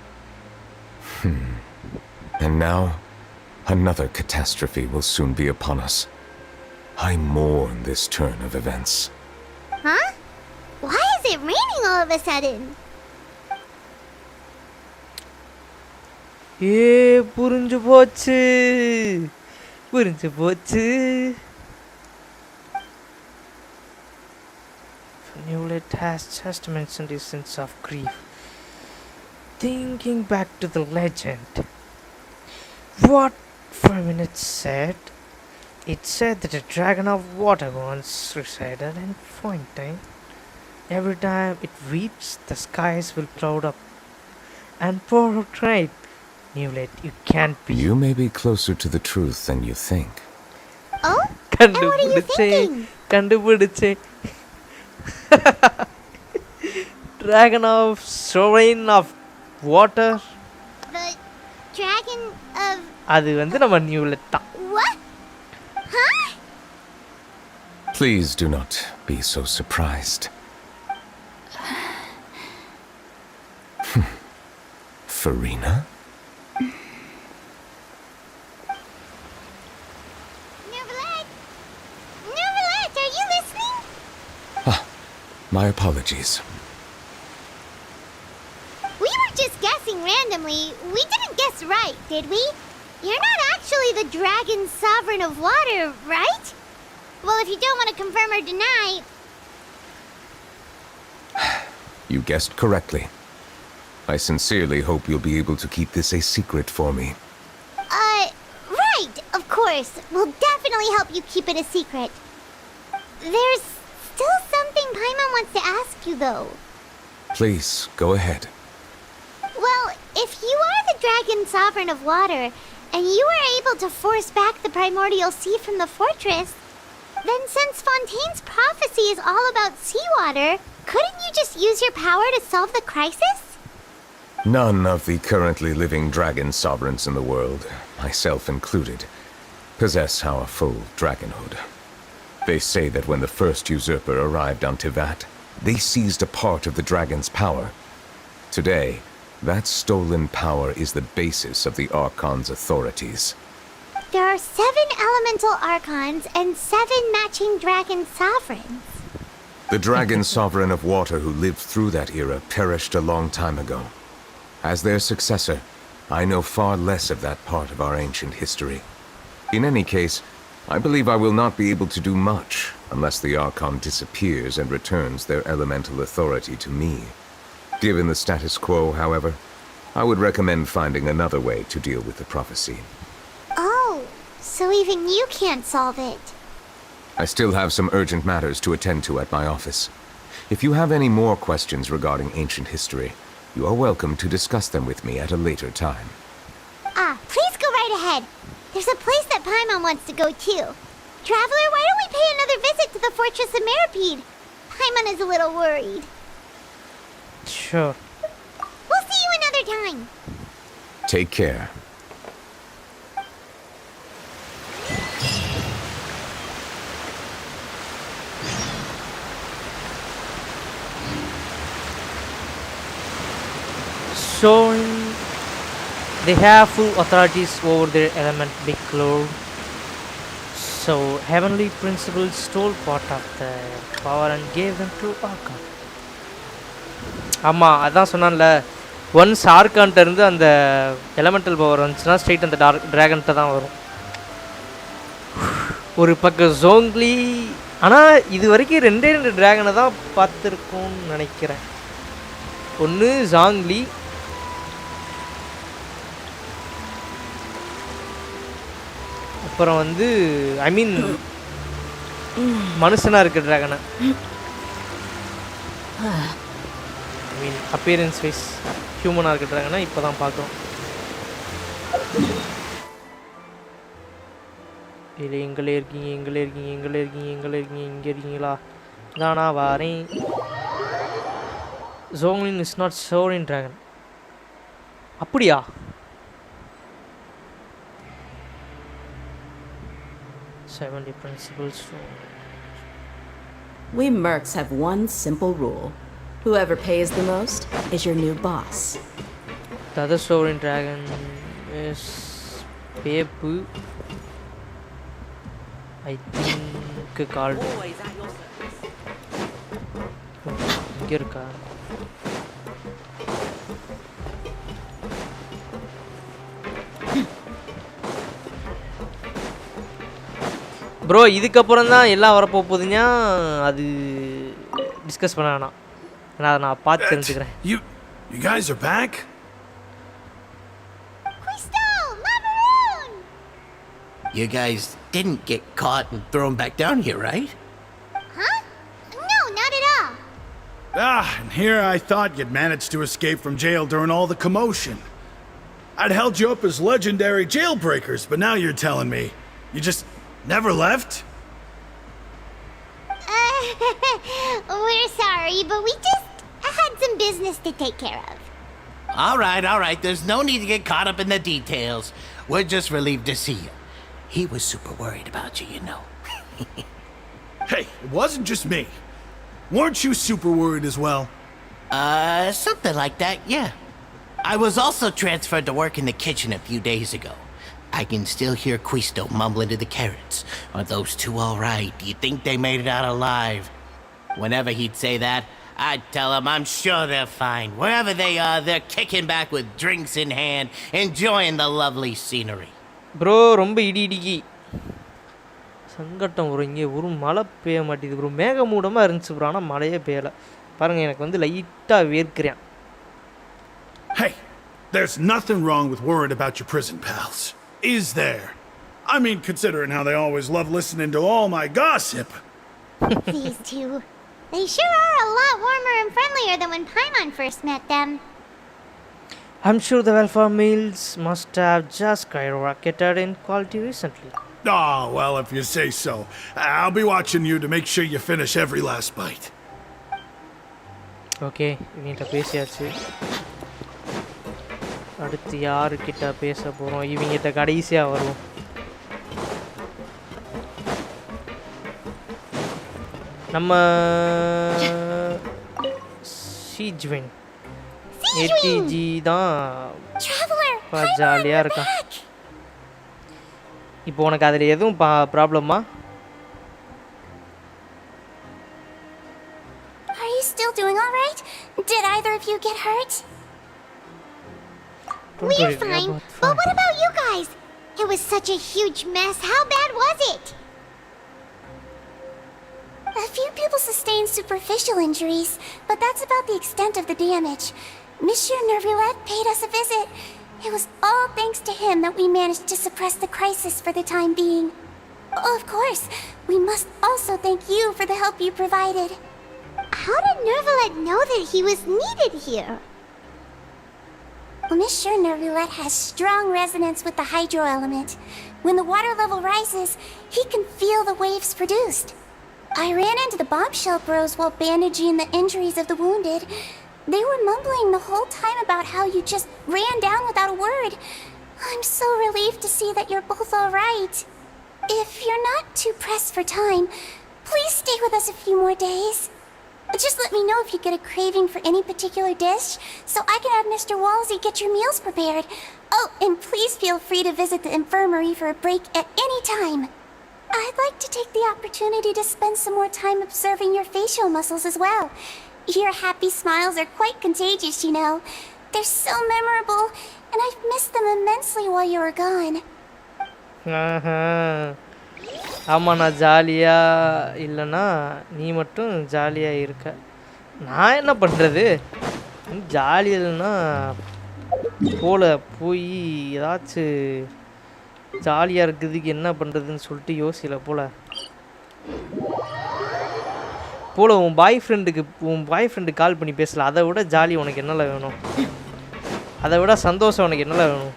And now, another catastrophe will soon be upon us. I mourn this turn of events. Huh? Why is it raining all of a sudden? புரிஞ்சு போச்சு புரிஞ்சு போச்சு. Newstate has just mentioned his sense of grief. Thinking back to the legend, what 5 minutes said, it said that a dragon of water once resided in Fountain. Every time it weeps, the skies will cloud up and pour out rain. Newstate, you can't be. You may be closer to the truth than you think. Oh? And what are you thinking? கண்டுபிடிச்சே. Dragon of sovereign of water. The dragon of... அது வந்து நம்ம Newstate தான். What? Huh? Please do not be so surprised. Farina? Newstate, are you listening? My apologies. We were just guessing randomly. We didn't guess right, did we? You're not actually the dragon sovereign of water, right? Well, if you don't want to confirm or deny... You guessed correctly. I sincerely hope you'll be able to keep this a secret for me. Right, of course. We'll definitely help you keep it a secret. There's still something Paimon wants to ask you, though. Please, go ahead. Well, if you are the dragon sovereign of water, and you were able to force back the primordial sea from the fortress, then since Fontaine's prophecy is all about seawater, couldn't you just use your power to solve the crisis? None of the currently living dragon sovereigns in the world, myself included, possess our full dragonhood. They say that when the first usurper arrived on Tivat, they seized a part of the dragon's power. Today, that stolen power is the basis of the Archon's authorities. There are 7 elemental archons and 7 matching dragon sovereigns. The dragon sovereign of water who lived through that era perished a long time ago. As their successor, I know far less of that part of our ancient history. In any case, I believe I will not be able to do much unless the Archon disappears and returns their elemental authority to me. Given the status quo, however, I would recommend finding another way to deal with the prophecy. Oh, so even you can't solve it. I still have some urgent matters to attend to at my office. If you have any more questions regarding ancient history, you are welcome to discuss them with me at a later time. Please go right ahead. There's a place that Paimon wants to go too. Traveler, why don't we pay another visit to the Fortress of Meripede? Paimon is a little worried. Sure. We'll see you another time. Take care. So they have full authorities over their element Big Lord. So heavenly principles stole part of the power and gave them to Archon. ஆமாம் அதான் சொன்னான்ல, once ஆர்கான்ட்ட இருந்து அந்த elemental power வந்துச்சுன்னா straight அந்த ட்ராகன்கிட்ட தான் வரும். ஒரு பக்கம் ஜோங்லி, ஆனால் இது வரைக்கும் 2 ட்ராகனை தான் பார்த்துருக்கோன்னு நினைக்கிறேன். ஒன்று ஜாங்லி, அப்புறம் வந்து ஐ மீன் மனுஷனாக இருக்க ட்ராகனை, ஐ மீன் அப்பியரன்ஸ் வைஸ் ஹியூமனாக இருக்க ட்ராகனை இப்போ தான் பார்க்குறோம். இல்லை எங்களே இருக்கீங்க, எங்களே இருக்கீங்க, எங்களே இருக்கீங்க, எங்களே இருக்கீங்க, இங்கே இருக்கீங்களா? தானா வாரேன். ஜோங்லின் இஸ் நாட் சோரின் ட்ராகன். அப்படியா? Principles. We mercs have one simple rule. Whoever pays the most is your new boss. The other sovereign dragon is Pepu. I think called. Girka. Bro இதுக்கப்புறம் தான் எல்லாம் வரப்போ போகுதுன்னா அது டிஸ்கஸ் பண்ண வேணாம். நான் பார்த்து தெரிஞ்சுக்கிறேன். You guys are back? You guys didn't get caught and thrown back down here, right? Huh? No, not at all. And here I thought you'd managed to escape from jail during all the commotion. I'd held you up as legendary jailbreakers, but now you're telling me you just never left? We're sorry, but we just had some business to take care of. All right. There's no need to get caught up in the details. We're just relieved to see you. He was super worried about you, you know. Hey, it wasn't just me. Weren't you super worried as well? Something like that, yeah. I was also transferred to work in the kitchen a few days ago. I can still hear Quisto mumbling to the carrots. Are those two all right? Do you think they made it out alive? Whenever he'd say that, I'd tell him I'm sure they're fine. Wherever they are, they're kicking back with drinks in hand, enjoying the lovely scenery. Bro ரொம்ப இடிக்கி சங்கட்டம் வரும். இங்கே ஒரு மழை பெய்ய மாட்டேது bro. மேகமூடமாக இருந்துச்சு bro, ஆனால் மழையே பெய்யலை. பாருங்கள், எனக்கு வந்து லைட்டாக வேர்க்கிறேன். Hey, there's nothing wrong with worrying about your prison pals, is there? I mean, considering how they always love listening to all my gossip. These two. They sure are a lot warmer and friendlier than when Paimon first met them. I'm sure the welfare meals must have just skyrocketed in quality recently. Oh, well, if you say so. I'll be watching you to make sure you finish every last bite. Okay, இவங்கிட்ட பேசியாச்சு. அடுத்து யாருக்கிட்ட பேச போகிறோம்? இவங்கிட்ட கடைசியாக வருவோம். நம்ம சீஜ்வின் ஏடிஜி தான் ஜாலியாக இருக்கான். இப்போ உனக்கு அதில் எதுவும் ப்ராப்ளமா? Are you still doing all right? Did either of you get hurt? We're fine, but what about you guys? It was such a huge mess. How bad was it? A few people sustained superficial injuries, but that's about the extent of the damage. Monsieur Nervillette paid us a visit. It was all thanks to him that we managed to suppress the crisis for the time being. Of course, we must also thank you for the help you provided. How did Nervillette know that he was needed here? Well, Monsieur Nervillette has strong resonance with the hydro element. When the water level rises, he can feel the waves produced. I ran into the bombshell bros while bandaging the injuries of the wounded. They were mumbling the whole time about how you just ran down without a word. I'm so relieved to see that you're both all right. If you're not too pressed for time, please stay with us a few more days. Just let me know if you get a craving for any particular dish, so I can have Mr. Walsey get your meals prepared. Oh, and please feel free to visit the infirmary for a break at any time. I'd like to take the opportunity to spend some more time observing your facial muscles as well. Your happy smiles are quite contagious, you know. They're so memorable, and I've missed them immensely while you were gone. ஆமாம், நான் ஜாலியாக இல்லைன்னா நீ மட்டும் ஜாலியாக இருக்க. நான் என்ன பண்ணுறது? ஜாலியாக இல்லைன்னா போய் ஏதாச்சும் ஜாலியாக இருக்கிறதுக்கு என்ன பண்ணுறதுன்னு சொல்லிட்டு யோசிக்கல போல் உன் பாய் ஃப்ரெண்டுக்கு கால் பண்ணி பேசல. அதை விட ஜாலி உனக்கு என்னெல்லாம் வேணும்? அதை விட சந்தோஷம் உனக்கு என்னெல்லாம் வேணும்?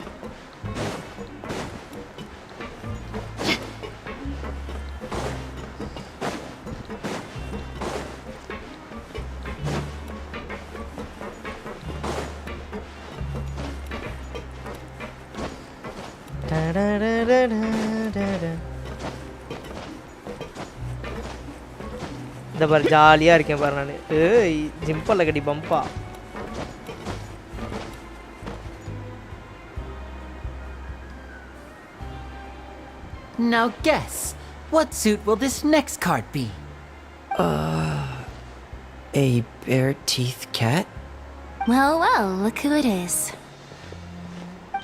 இந்த பாரு ஜாலியாக இருக்கேன் பாரு. நான் ஜிம்பல்ல கட்டி Pamba. Now guess, what suit will this next card be? A bare-teethed cat? Well, well, look who it is.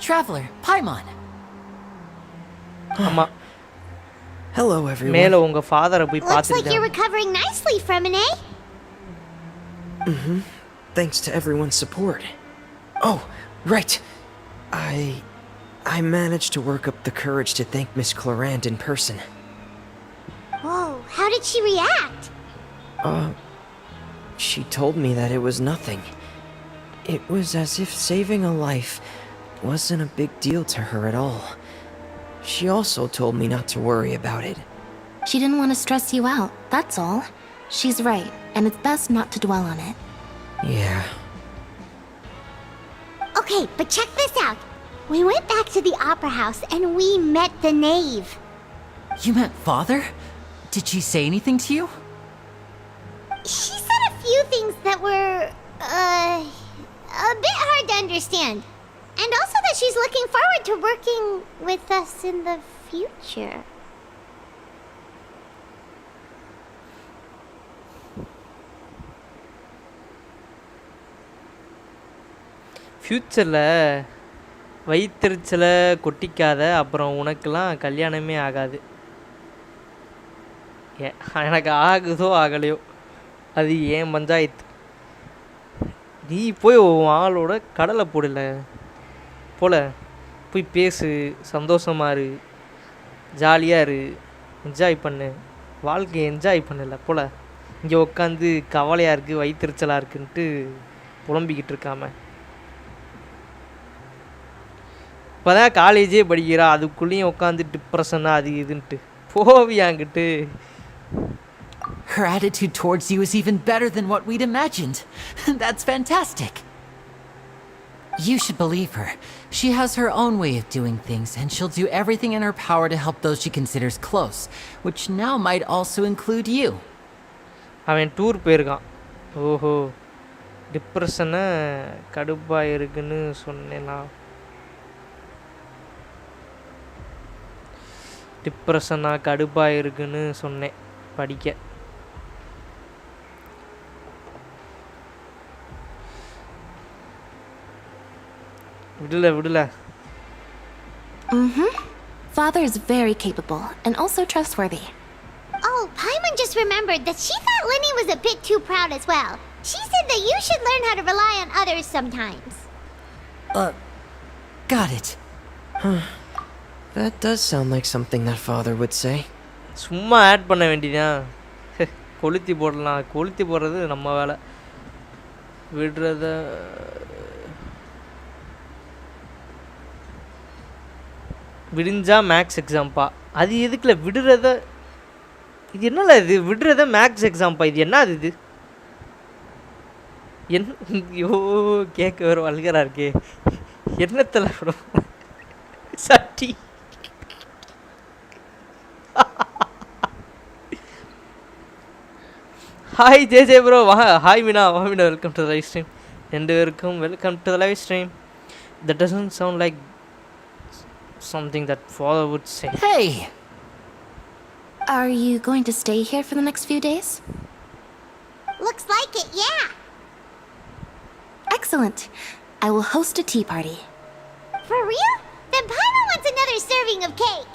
Traveler, Paimon. Hello, everyone. மேல உங்க ஃாதரை போய் Looks like பாத்துட்டு you're recovering nicely from it, eh? Thanks to everyone's support. Oh, right. I managed to work up the courage to thank Miss Clorand in person. Whoa, how did she react? She told me that it was nothing. It was as if saving a life wasn't a big deal to her at all. She also told me not to worry about it. She didn't want to stress you out, that's all. She's right, and it's best not to dwell on it. Yeah. Okay, but check this out. We went back to the opera house and we met the knave. You met Father? Did she say anything to you? She said a few things that were, a bit hard to understand. And also that she's looking forward to working with us in the future. ஃபியூச்சர்ல வயித்தெரிச்சல கொட்டிக்காத அப்புறம் உனக்கெல்லாம் கல்யாணமே ஆகாது. எனக்கு ஆகுதோ ஆகலையோ அது ஏன் பஞ்சாயத்து. நீ போய் உன் ஆளோட கடலை போடல போல போய் பேசு, சந்தோஷமா இரு, ஜாலியாக இரு, என்ஜாய் பண்ணு, வாழ்க்கையை என்ஜாய் பண்ணல போல இங்கே உட்காந்து கவலையாக இருக்குது வயிற்றுச்சலாக இருக்குன்ட்டு புலம்பிக்கிட்டு இருக்காம. இப்போ தான் காலேஜே படிக்கிறா, அதுக்குள்ளேயும் உட்காந்து டிப்ரெஷனாக அது இதுன்ட்டு போவியாங்கிட்டு. Her attitude towards you is even better than what we'd imagined. That's fantastic. You should believe her. She has her own way of doing things, and she'll do everything in her power to help those she considers close, which now might also include you. அவன் tour போயிருக்கான். ஓஹோ, டிப்ரெஷனை கடுப்பாக இருக்குன்னு சொன்னேனா? டிப்ரெஷனாக கடுப்பாக இருக்குன்னு சொன்னேன் படிக்க. விடல. Father is very capable and also trustworthy. Oh, Paimon just remembered that she thought Lenny was a bit too proud as well. She said that you should learn how to rely on others sometimes. Got it. That does sound like something that Father would say. சும்மா add பண்ண வேண்டியதான். கொளுத்தி போடலாம். கொளுத்தி போடுறது நம்ம வேலை. விடுறத விடிஞ்சா மேக்ஸ் எக்ஸாம்பா. அது எதுக்குல விடுறத? இது என்னல இது? விடுறத மேக்ஸ் எக்ஸாம்பா? இது என்ன அது? இது என்ன? ஐயோ, கேட்க வேறு வல்கரா இருக்கே. என்னத்தில் விடும் சட்டி. Hi J bro. Hi Meena. Meena, welcome to the live stream. ரெண்டு பேருக்கும் welcome to the live stream. That doesn't sound like something that Father would say. Hey! Are you going to stay here for the next few days? Looks like it, yeah. Excellent. I will host a tea party. For real? Then Paimon wants another serving of cake.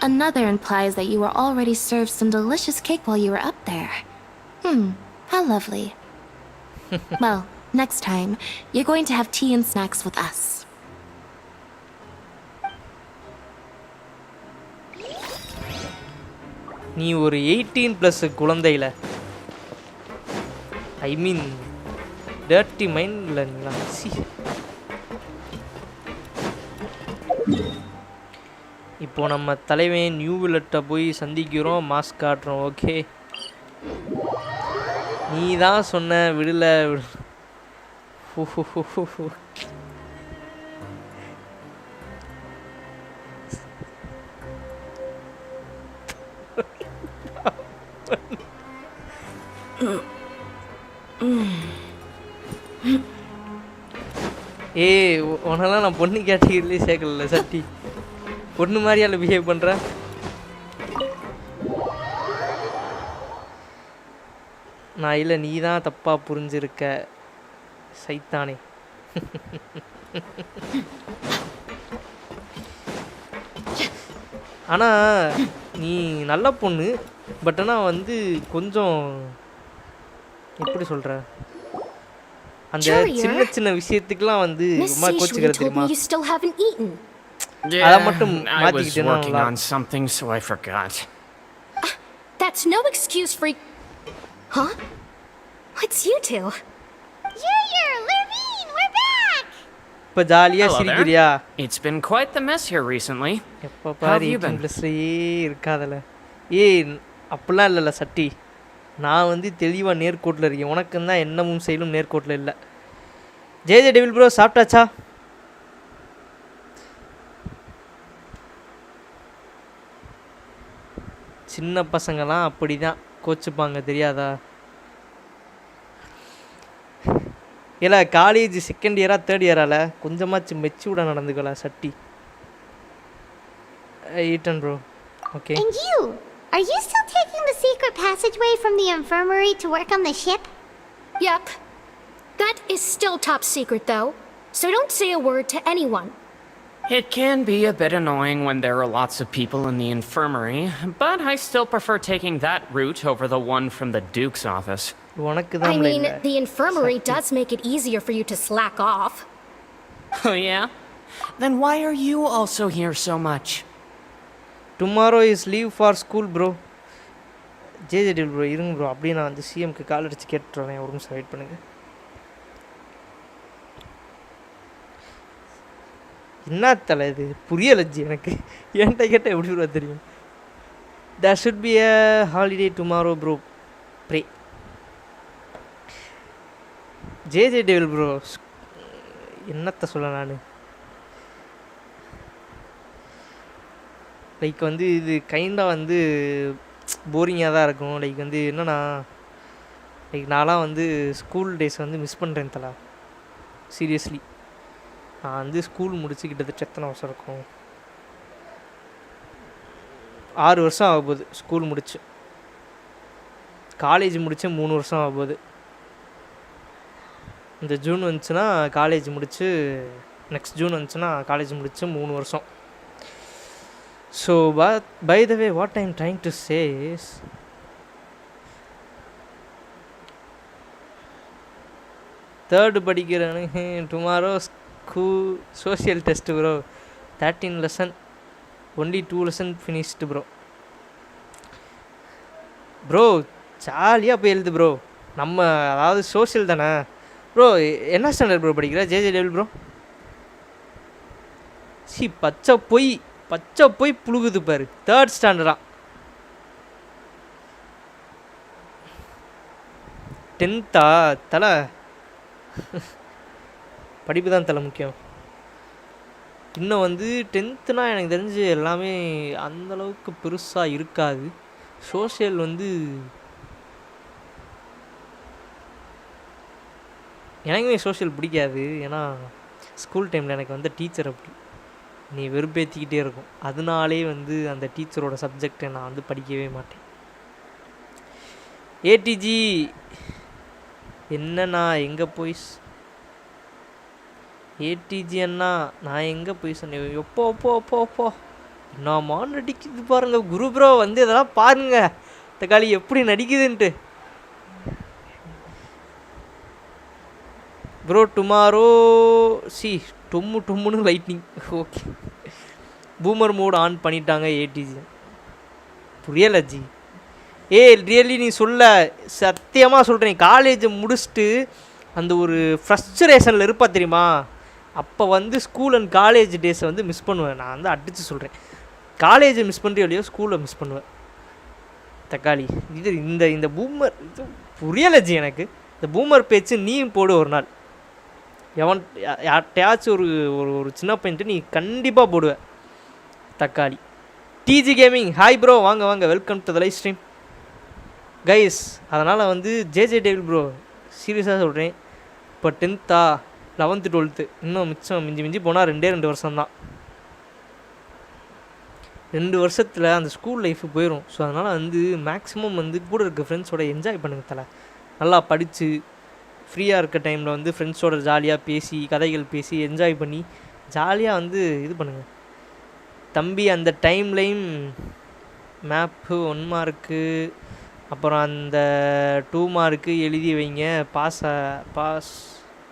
Another implies that you were already served some delicious cake while you were up there. How lovely. Well, next time, you're going to have tea and snacks with us. நீ ஒரு 18+ குழந்தையில, ஐ மீன் dirty மைண்டில் நீங்களா? இப்போ நம்ம தலைவன் நியூவிலட்டை போய் சந்திக்கிறோம், மாஸ்க் காட்டுறோம். ஓகே, நீ தான் சொன்ன விடல. ஏய், உனெல்லாம் நான் பொண்ணு கேட்டகிரிலே சேர்க்கல சட்டி. பொண்ணு மாதிரியால பிஹேவ் பண்ற. நான் இல்லை, நீ தான் தப்பா புரிஞ்சிருக்க சைத்தானே. ஆனா நீ நல்ல பொண்ணு, பட் ஆனால் வந்து கொஞ்சம் எப்படி சொல்கிற, அந்த சின்ன சின்ன விஷயத்துக்குலாம் வந்து ரொம்ப கோச்சிக்கிறது தெரியுமா? அதை மட்டும் மாற்றிக்கிட்டேன்னா working on something, so I forgot. That's no excuse for... Huh? What's you two? Lurvine, we're back! இப்போ ஜாலியாக சிரிக்கிறியா? It's been quite the mess here recently. எப்போ பாரு 18+ இருக்காதல. அப்படிலாம் இல்லைல்ல சட்டி. நான் வந்து தெளிவாக நேர்கோட்டில் இருக்கேன். உனக்கு தான் என்னமும் செயலும் நேர்கோட்டில் இல்லை. ஜே டெவில் ப்ரோ சாப்பிட்டாச்சா? சின்ன பசங்களாம் அப்படி தான் கோச்சுப்பாங்க, தெரியாதா? இல்லை காலேஜ் செகண்ட் இயரா தேர்ட் இயரால கொஞ்சமாச்சு மெச்சூர்டாக நடந்துக்கலாம் சட்டி. Eaten bro. Okay. And you? Are you still taking the secret passageway from the infirmary to work on the ship? Yep. That is still top secret though, so don't say a word to anyone. It can be a bit annoying when there are lots of people in the infirmary, but I still prefer taking that route over the one from the Duke's office. I mean, the infirmary does make it easier for you to slack off. Oh yeah? Then why are you also here so much? Tomorrow is leave for school, bro. ஜேஜேடில் bro இருங்க bro, அப்படியே நான் வந்து சிஎம்க்கு கால் அடிச்சு கேட்டுறேன். ஒரு நிமிஷம் wait பண்ணுங்க. என்ன தலை இது புரியலை ஜி எனக்கு. என்கிட்ட கேட்டால் எப்படி ப்ரோ தெரியும்? There should be a holiday tomorrow, bro. Pray. ஜேஜேடில் ப்ரோ என்னத்த சொல்ல நான், லைக் வந்து இது கைண்டாக வந்து போரிங்காக தான் இருக்கும். லைக் வந்து என்னன்னா, லைக் நான்லாம் வந்து ஸ்கூல் டேஸ் வந்து மிஸ் பண்ணுறேன் தலா. சீரியஸ்லி நான் வந்து ஸ்கூல் முடிச்சு கிட்டத்தட்ட எத்தனை வருஷம் இருக்கும், 6 வருஷம் ஆகப்போகுது. ஸ்கூல் முடிச்சு காலேஜ் முடிச்சு 3 வருஷம் ஆகப்போகுது. இந்த ஜூன் வந்துச்சுன்னா காலேஜ் முடிச்சு, நெக்ஸ்ட் ஜூன் வந்துச்சுன்னா காலேஜ் முடிச்சு 3 வருஷம். So, by the way, what I'm trying to say is, third படிக்கிறேன்னு tomorrow school social test bro, 13 lesson, only 2 lesson finished bro. Bro ஜாலியாக போய் எழுது ப்ரோ. நம்ம அதாவது சோஷியல் தானே ப்ரோ. என்ன ஸ்டாண்டர்ட் ப்ரோ படிக்கிற ஜேஜே டெவில் ப்ரோ? பச்சை போய் புழுகுது பாரு. 3rd ஸ்டாண்டர்டா? 10th தலை? படிப்பு தான் தலை முக்கியம். இன்னும் வந்து 10th எனக்கு தெரிஞ்சு எல்லாமே அந்தளவுக்கு பெருசாக இருக்காது. சோஷியல் வந்து எனக்குமே சோஷியல் பிடிக்காது. ஏன்னா ஸ்கூல் டைமில் எனக்கு வந்து டீச்சர் அப்படி நீ வெறுப்பேற்றிக்கிட்டே இருக்கும். அதனாலே வந்து அந்த டீச்சரோட சப்ஜெக்டை நான் வந்து படிக்கவே மாட்டேன். ஏடிஜி என்னண்ணா எங்கே போய் ஏடிஜி அண்ணா நான் எங்கே போய் சொன்னேன்? எப்போ என்னம்மா நடிக்குது பாருங்க குரு ப்ரோ. வந்து இதெல்லாம் பாருங்க தக்காளி எப்படி நடிக்குதுன்ட்டு. ப்ரோ டுமாரோ டொம்முன்னு lightning. Okay, boomer mode on பண்ணிட்டாங்க ஏடிஜி. புரியலை ஜி. ரியலி நீ சொல்ல சத்தியமாக சொல்கிறேன். காலேஜ் முடிச்சுட்டு அந்த ஒரு ஃப்ரஸ்ட்ரேஷனில் இருப்பா தெரியுமா? அப்போ வந்து ஸ்கூல் அண்ட் காலேஜ் டேஸை வந்து மிஸ் பண்ணுவேன். நான் வந்து அடித்து சொல்கிறேன், காலேஜை மிஸ் பண்ணுறியோ இல்லையோ ஸ்கூலை மிஸ் பண்ணுவேன் தக்காளி. இது இந்த பூமர் இது புரியலை ஜி எனக்கு. இந்த பூமர் பேச்சு நீயும் போடு ஒரு நாள். யார்ட்டையாச்சும் ஒரு சின்ன பையன்ட்டு நீ கண்டிப்பாக போடுவ தக்காளி. டிஜி கேமிங் ஹாய் ப்ரோ, வாங்க welcome to the live stream guys. அதனால் வந்து ஜேஜே டேவில் ப்ரோ சீரியஸாக சொல்கிறேன், இப்போ 10th 11th 12th இன்னும் மிச்சம் மிஞ்சி போனால் 2 வருஷம்தான். 2 வருஷத்தில் அந்த ஸ்கூல் லைஃபு போயிடும். ஸோ அதனால் வந்து மேக்ஸிமம் வந்து கூட இருக்க ஃப்ரெண்ட்ஸோட என்ஜாய் பண்ணுங்க தலை. நல்லா படித்து ஃப்ரீயாக இருக்க டைமில் வந்து ஃப்ரெண்ட்ஸோட ஜாலியாக பேசி கதைகள் பேசி என்ஜாய் பண்ணி ஜாலியாக வந்து இது பண்ணுங்கள் தம்பி. அந்த டைம்லையும் மேப்பு 1 மார்க்கு, அப்புறம் அந்த 2 மார்க்கு எழுதி வைங்க. பாஸ்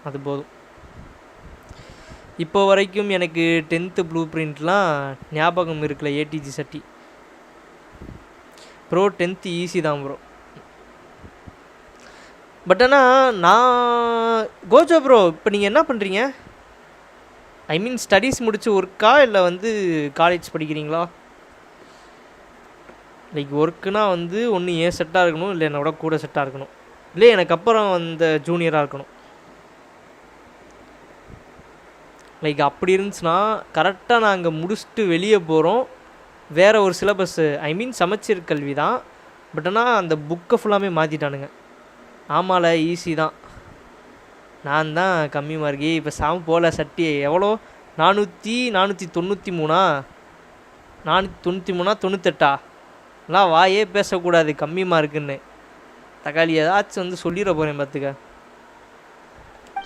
அது போதும். இப்போ வரைக்கும் எனக்கு 10th ப்ளூ பிரிண்ட்லாம் ஞாபகம் இருக்குல்ல. ஏடிஜி சட்டி ப்ரோ 10th ஈஸி தான் ப்ரோ. பட் ஆனால் நான் கோஜோ ப்ரோ, இப்போ நீங்கள் என்ன பண்ணுறீங்க? ஐ மீன் ஸ்டடீஸ் முடிச்சு ஒர்க்கா இல்லை வந்து காலேஜ் படிக்கிறீங்களா? லைக் ஒர்க்குனா வந்து ஒன்று ஏன் செட்டாக இருக்கணும், இல்லை என்னோட கூட செட்டாக இருக்கணும், இல்லை எனக்கு அப்புறம் அந்த ஜூனியராக இருக்கணும். லைக் அப்படி இருந்துச்சுன்னா கரெக்டாக நாங்கள் முடிச்சுட்டு வெளியே போகிறோம். வேறு ஒரு சிலபஸ்ஸு, ஐ மீன் சமச்சீர் கல்வி தான். பட் ஆனால் அந்த புக்கை ஃபுல்லாமே மாற்றிட்டானுங்க. ஆமால ஈஸி தான். நான் தான் கம்மி மார்க்கி. இப்போ சாம போல சட்டி எவ்வளோ? 493 98 எல்லாம் வாயே பேசக்கூடாது கம்மி மார்க்குன்னு. தக்காளி ஏதாச்சும் வந்து சொல்லிட போகிறேன் பார்த்துக்க.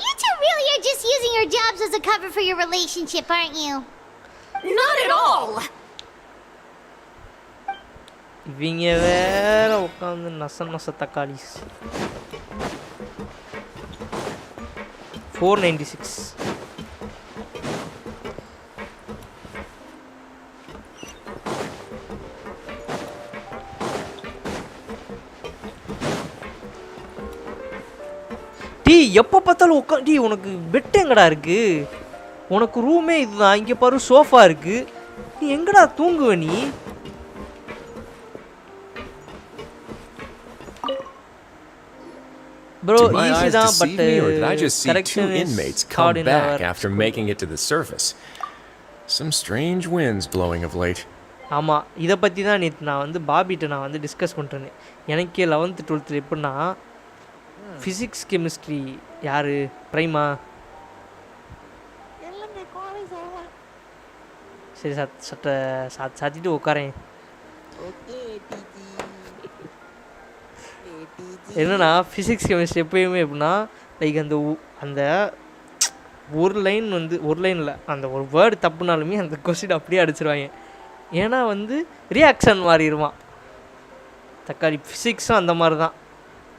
You two really are just using your jobs as a cover for your relationship, aren't you? Not at all! இவங்க வேற உட்காந்து நச தக்காளி. 496. டீ எப்போ பார்த்தாலும் டீ உனக்கு பெட் எங்கடா இருக்கு? உனக்கு ரூமே இதுதான். இங்கே பாரு சோஃபா இருக்கு. நீ எங்கடா தூங்குவ நீ? Bro, easy தான், but did I just see two inmates come back after making it to the surface? Some strange winds blowing of late. ஆமாம், இதை பற்றி தான் நேற்று நான் வந்து பாபிட்ட நான் வந்து டிஸ்கஸ் பண்ணிட்டேன். எனக்கே 11th 12th எப்படின்னா ஃபிசிக்ஸ் கெமிஸ்ட்ரி யார் ப்ரைமா? சரி சட்டை சாத்திட்டு உட்காரேன். என்னன்னா ஃபிசிக்ஸ் கெமிஸ்ட்ரி எப்பயுமே எப்படின்னா லைக் அந்த ஒரு லைனில் அந்த ஒரு வேர்டு தப்புனாலுமே அந்த கொஸ்டின் அப்படியே அடிச்சிருவாங்க. ஏன்னா வந்து ரியாக்ஷன் மாறிடுவான். தக்காளி ஃபிசிக்ஸும் அந்த மாதிரி தான்.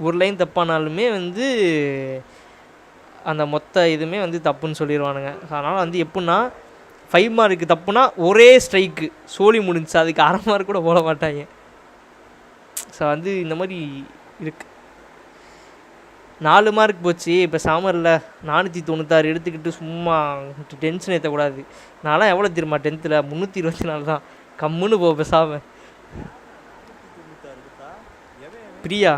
ஒரு லைன் தப்பானாலுமே வந்து அந்த மொத்த இதுவுமே வந்து தப்புன்னு சொல்லிடுவானுங்க. அதனால் வந்து எப்படின்னா 5 மார்க்கு தப்புனா ஒரே ஸ்ட்ரைக்கு சோழி முடிஞ்சு, அதுக்கு 1/2 மார்க் கூட போட மாட்டாங்க. ஸோ வந்து இந்த மாதிரி இருக்கு. 4 மார்க் போச்சு. இப்போ சாமரில் 496 எடுத்துக்கிட்டு சும்மா டென்ஷன் ஏற்றக்கூடாது. நான்லாம் எவ்வளோ தெரியுமா 10th 324 தான். கம்முன்னு போ பேசாம. பிரியா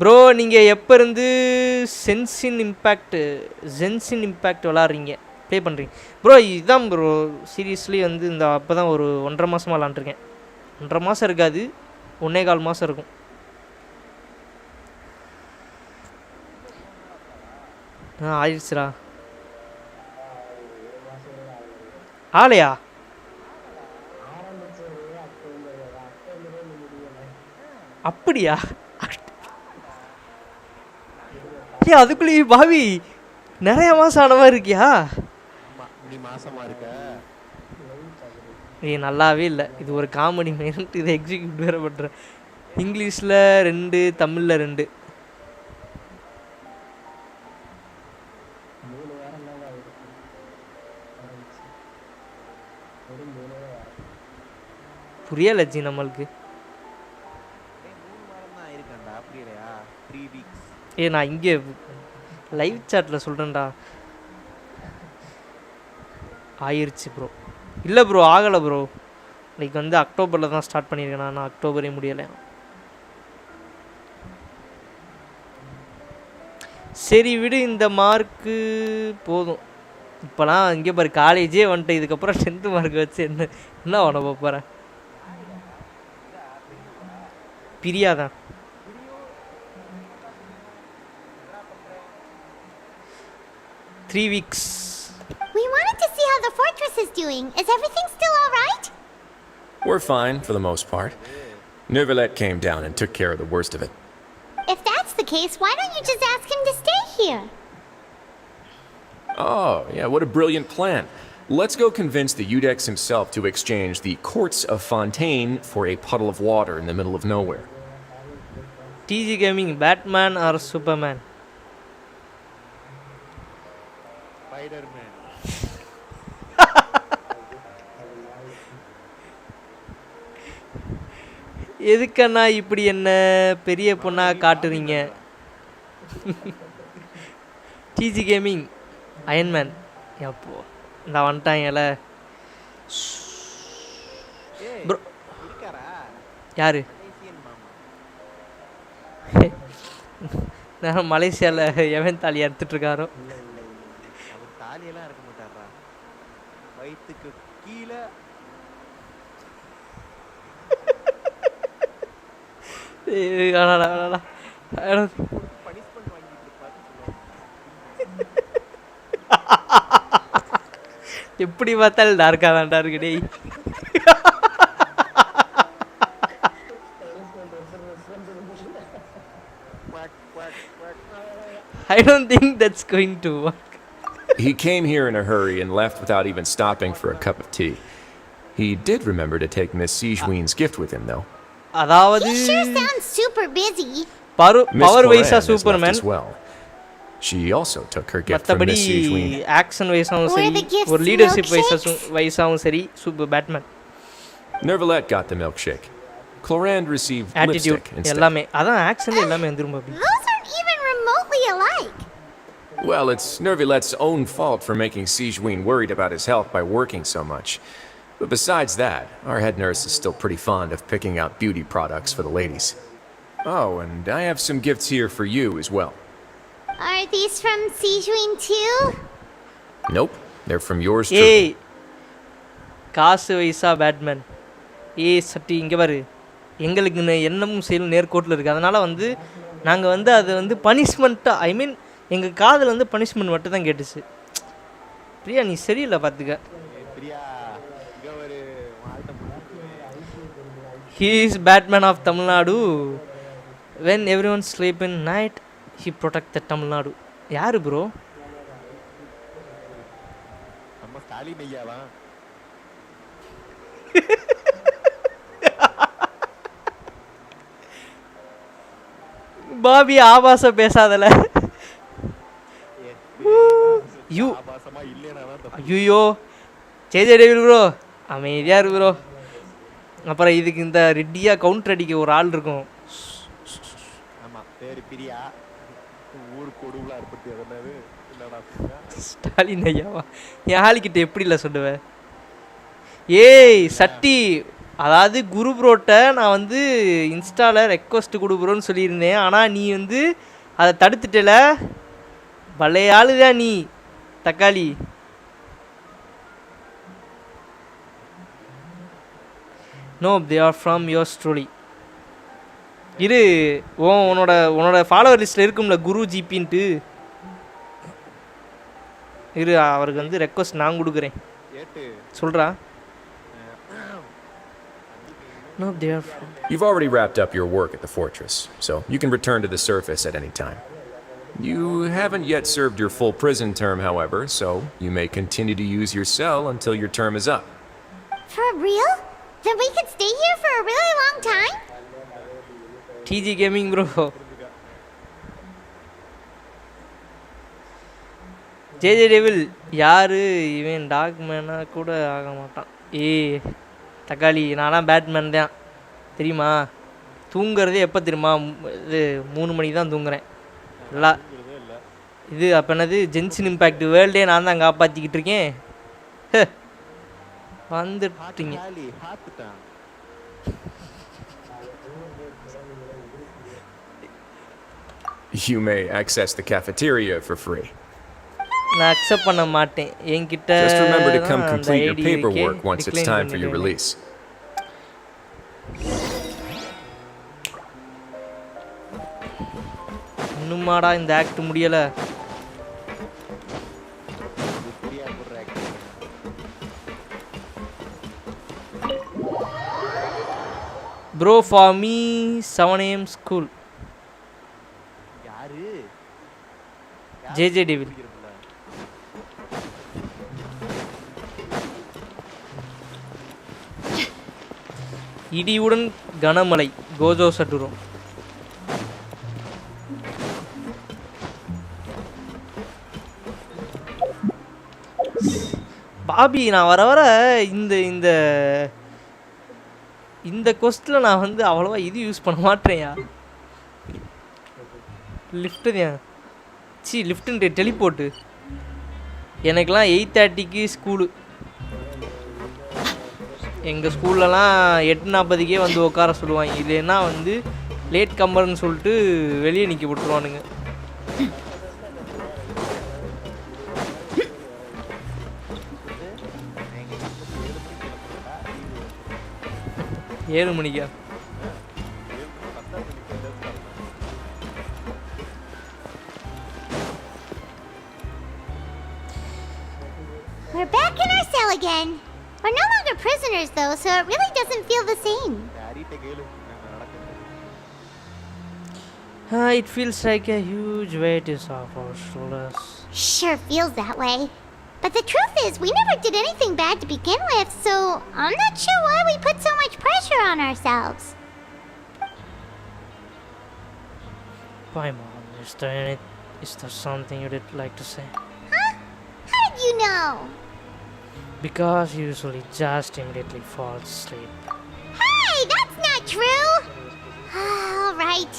ப்ரோ, நீங்கள் எப்போ இருந்து ஜென்ஷின் இம்பேக்ட் விளாட்றீங்க, ப்ளே பண்ணுறீங்க? ப்ரோ இதுதான் ப்ரோ சீரியஸ்லி வந்து இந்த அப்போ தான் ஒரு 1.5 மாதமாக விளாண்டுருக்கேன். 1.5 மாதம் இருக்காது, 1.25 மாதம் இருக்கும். ஆயிடுச்சுடா. ஆலையா? அப்படியா? ஏ அதுக்குள்ளேயே பாவி நிறைய மாதம் ஆன மாதிரி இருக்கியா? ஏ நல்லாவே இல்லை. இது ஒரு காமெடி மைண்ட். இதை எக்ஸிக்யூட் வேறு பண்ணுறேன். இங்கிலீஷில் 2, தமிழில் 2. புரியல ஜி நம்மளுக்கு. ஏ நான் இங்கே லைவ் சாட்டில் சொல்கிறேன்டா. ஆயிடுச்சு ப்ரோ. இல்லை ப்ரோ ஆகலை ப்ரோ. லைக் வந்து அக்டோபரில் தான் ஸ்டார்ட் பண்ணியிருக்கேன். நான் அக்டோபரே முடியலை. சரி விடு, இந்த மார்க்கு போதும். இப்போலாம் இங்கே பாரு காலேஜே வந்துட்டு இதுக்கப்புறம் 10th மார்க் வச்சு என்ன பண்ண போகிறேன்? பிரியாதான். Three weeks. We wanted to see how the fortress is doing. Is everything still all right? We're fine for the most part. Neuvillette came down and took care of the worst of it. If that's the case, why don't you just ask him to stay here? Oh, yeah, what a brilliant plan. Let's go convince the Udex himself to exchange the Courts of Fontaine for a puddle of water in the middle of nowhere. TG Gaming, Batman or Superman? Spider-Man. எதுக்கண்ணா இப்படி என்ன பெரிய பொண்ணா காட்டுறீங்க? TG Gaming, Iron Man. எப்போ நான் வந்துட்டாங்கல. Bro யாரு? நான் மலேசியாவில் எவன் தாலி எடுத்துட்டு இருக்காரோ. தாலியெல்லாம் இருக்க மாட்டாரா, வயிற்றுக்கு கீழே. எப்படி பார்த்தாலும் டார்க்கா தான்டா இருக்கு டேய். I don't think that's going to work. He came here in a hurry and left without even stopping for a cup of tea. He did remember to take Miss Sijween's gift with him, though. அதாவது He sure sounds super busy. Power வைஸா Superman. She also took her gift from மத்தபடி Miss Sijween. Action வைஸாவும் சரி ஒரு leadership வைஸாவும் சரி super Batman. Nervalette got the milkshake. Clorand received lipstick instead. எல்லாமே அதான் ஆக்ஷன்ல எல்லாமே வந்துரும் Bobby. Those aren't even remotely alike. Well, it's Nervalette's own fault for making Sijween worried about his health by working so much. But besides that, our head nurse is still pretty fond of picking out beauty products for the ladies. Oh, and I have some gifts here for you as well. Are these from Sijween too? Nope, they're from yours truly. ஏய் காசு வைஸா Batman. ஏய் சட்டி இங்க பாரு. எங்களுக்கு எண்ணமும் செயலும் நேர்கோட்டில் இருக்குது. அதனால் வந்து நாங்கள் வந்து அது வந்து பனிஷ்மெண்ட்டாக ஐ மீன் எங்கள் காதில் வந்து பனிஷ்மெண்ட் மட்டும் தான் கேட்டுச்சு. பிரியா நீ சரியில்லை பார்த்துக்க. He is Batman of Tamil Nadu. When everyone sleep in night, he protect the Tamil Nadu. யாரு ப்ரோ? நம்ம ஸ்டாலின் ஐயாவா? பாபி ஆபாச பேசாதல. யூ ஐயோ ஜேஜே டேவில் ப்ரோ அமைதியா இரு ப்ரோ. அப்புறம் இதுக்கு இந்த ரெட்டியா கவுண்டர் அடிக்க ஒரு ஆள் இருக்கும். ஆமா பேரு பிரியா ஊர் கொடுவுல இருப்பத்தி அதனது என்னடா ஸ்டாலின் ஐயாவா? என் ஆளிக்கிட்ட எப்படில சொல்லுவேன்? ஏய் சட்டி அதாவது குரு ப்ரோட்ட நான் வந்து இன்ஸ்டாவில் ரெக்வஸ்ட் கொடு ப்ரோன்னு சொல்லியிருந்தேன். ஆனால் நீ வந்து அதை தடுத்துட்டல. பழைய ஆளுதான் நீ தக்காளி. No they are from yours truly. இரு உன்னோட ஃபாலோவர் லிஸ்ட்டில் இருக்கும்ல குரு ஜிபின்ட்டு. இரு அவருக்கு வந்து ரெக்வஸ்ட் நான் கொடுக்குறேன் சொல்கிறா. No, they are from... You've already wrapped up your work at the fortress, so you can return to the surface at any time. You haven't yet served your full prison term, however, so you may continue to use your cell until your term is up. For real? Then we could stay here for a really long time? TG Gaming bro. JJ Devil யாரு இவன் டாக்மேனா கூட ஆக மாட்டான். ஏய் தக்காளி நான்லாம் Batman தான் தெரியுமா? தூங்குறதே எப்போ தெரியுமா? இது 3 மணிக்கு தான் தூங்குறேன். எல்லாம் இது அப்போ என்னது ஜென்ஷன் இம்பேக்ட் வேர்ல்டே நான் தான் காப்பாற்றிக்கிட்டு இருக்கேன். வந்துட்டீங்க. You may access the cafeteria for free. நான் அக்செப்ட் பண்ண மாட்டேன். என்கிட்ட Just remember to come complete your paperwork once it's time for your release. இன்னுமாடா இந்த ஆக்ட் முடியல. Bro for me 7 AM school. யாரு? JJ Devil. இடியுடன் கனமழை கோஜோ சட்டுரோ. பாபி நான் வர வர இந்த இந்த இந்த கொஸ்டில் நான் வந்து அவ்வளோவா இது யூஸ் பண்ண மாட்டேன்யா. லிஃப்ட்டு தான் லிஃப்ட்டுன்ட்டு டெலிபோர்ட்டு. எனக்கெலாம் 8:30க்கு ஸ்கூலு. எங்கள் ஸ்கூல்லலாம் 8:40க்கே வந்து உட்கார சொல்லுவாங்க. இல்லைன்னா வந்து லேட் கம்பர்னு சொல்லிட்டு வெளியே நிற்க விட்டுருவானுங்க. 7 மணிக்கா? We're back in our cell again. We're no longer prisoners though, so it really doesn't feel the same. It feels like a huge weight is off our shoulders. Sure feels that way. But the truth is, we never did anything bad to begin with, so I'm not sure why we put so much pressure on ourselves. Paimon, is there something you'd like to say? Huh? How did you know? Because you usually just immediately fall asleep. Hey, that's not true! All right.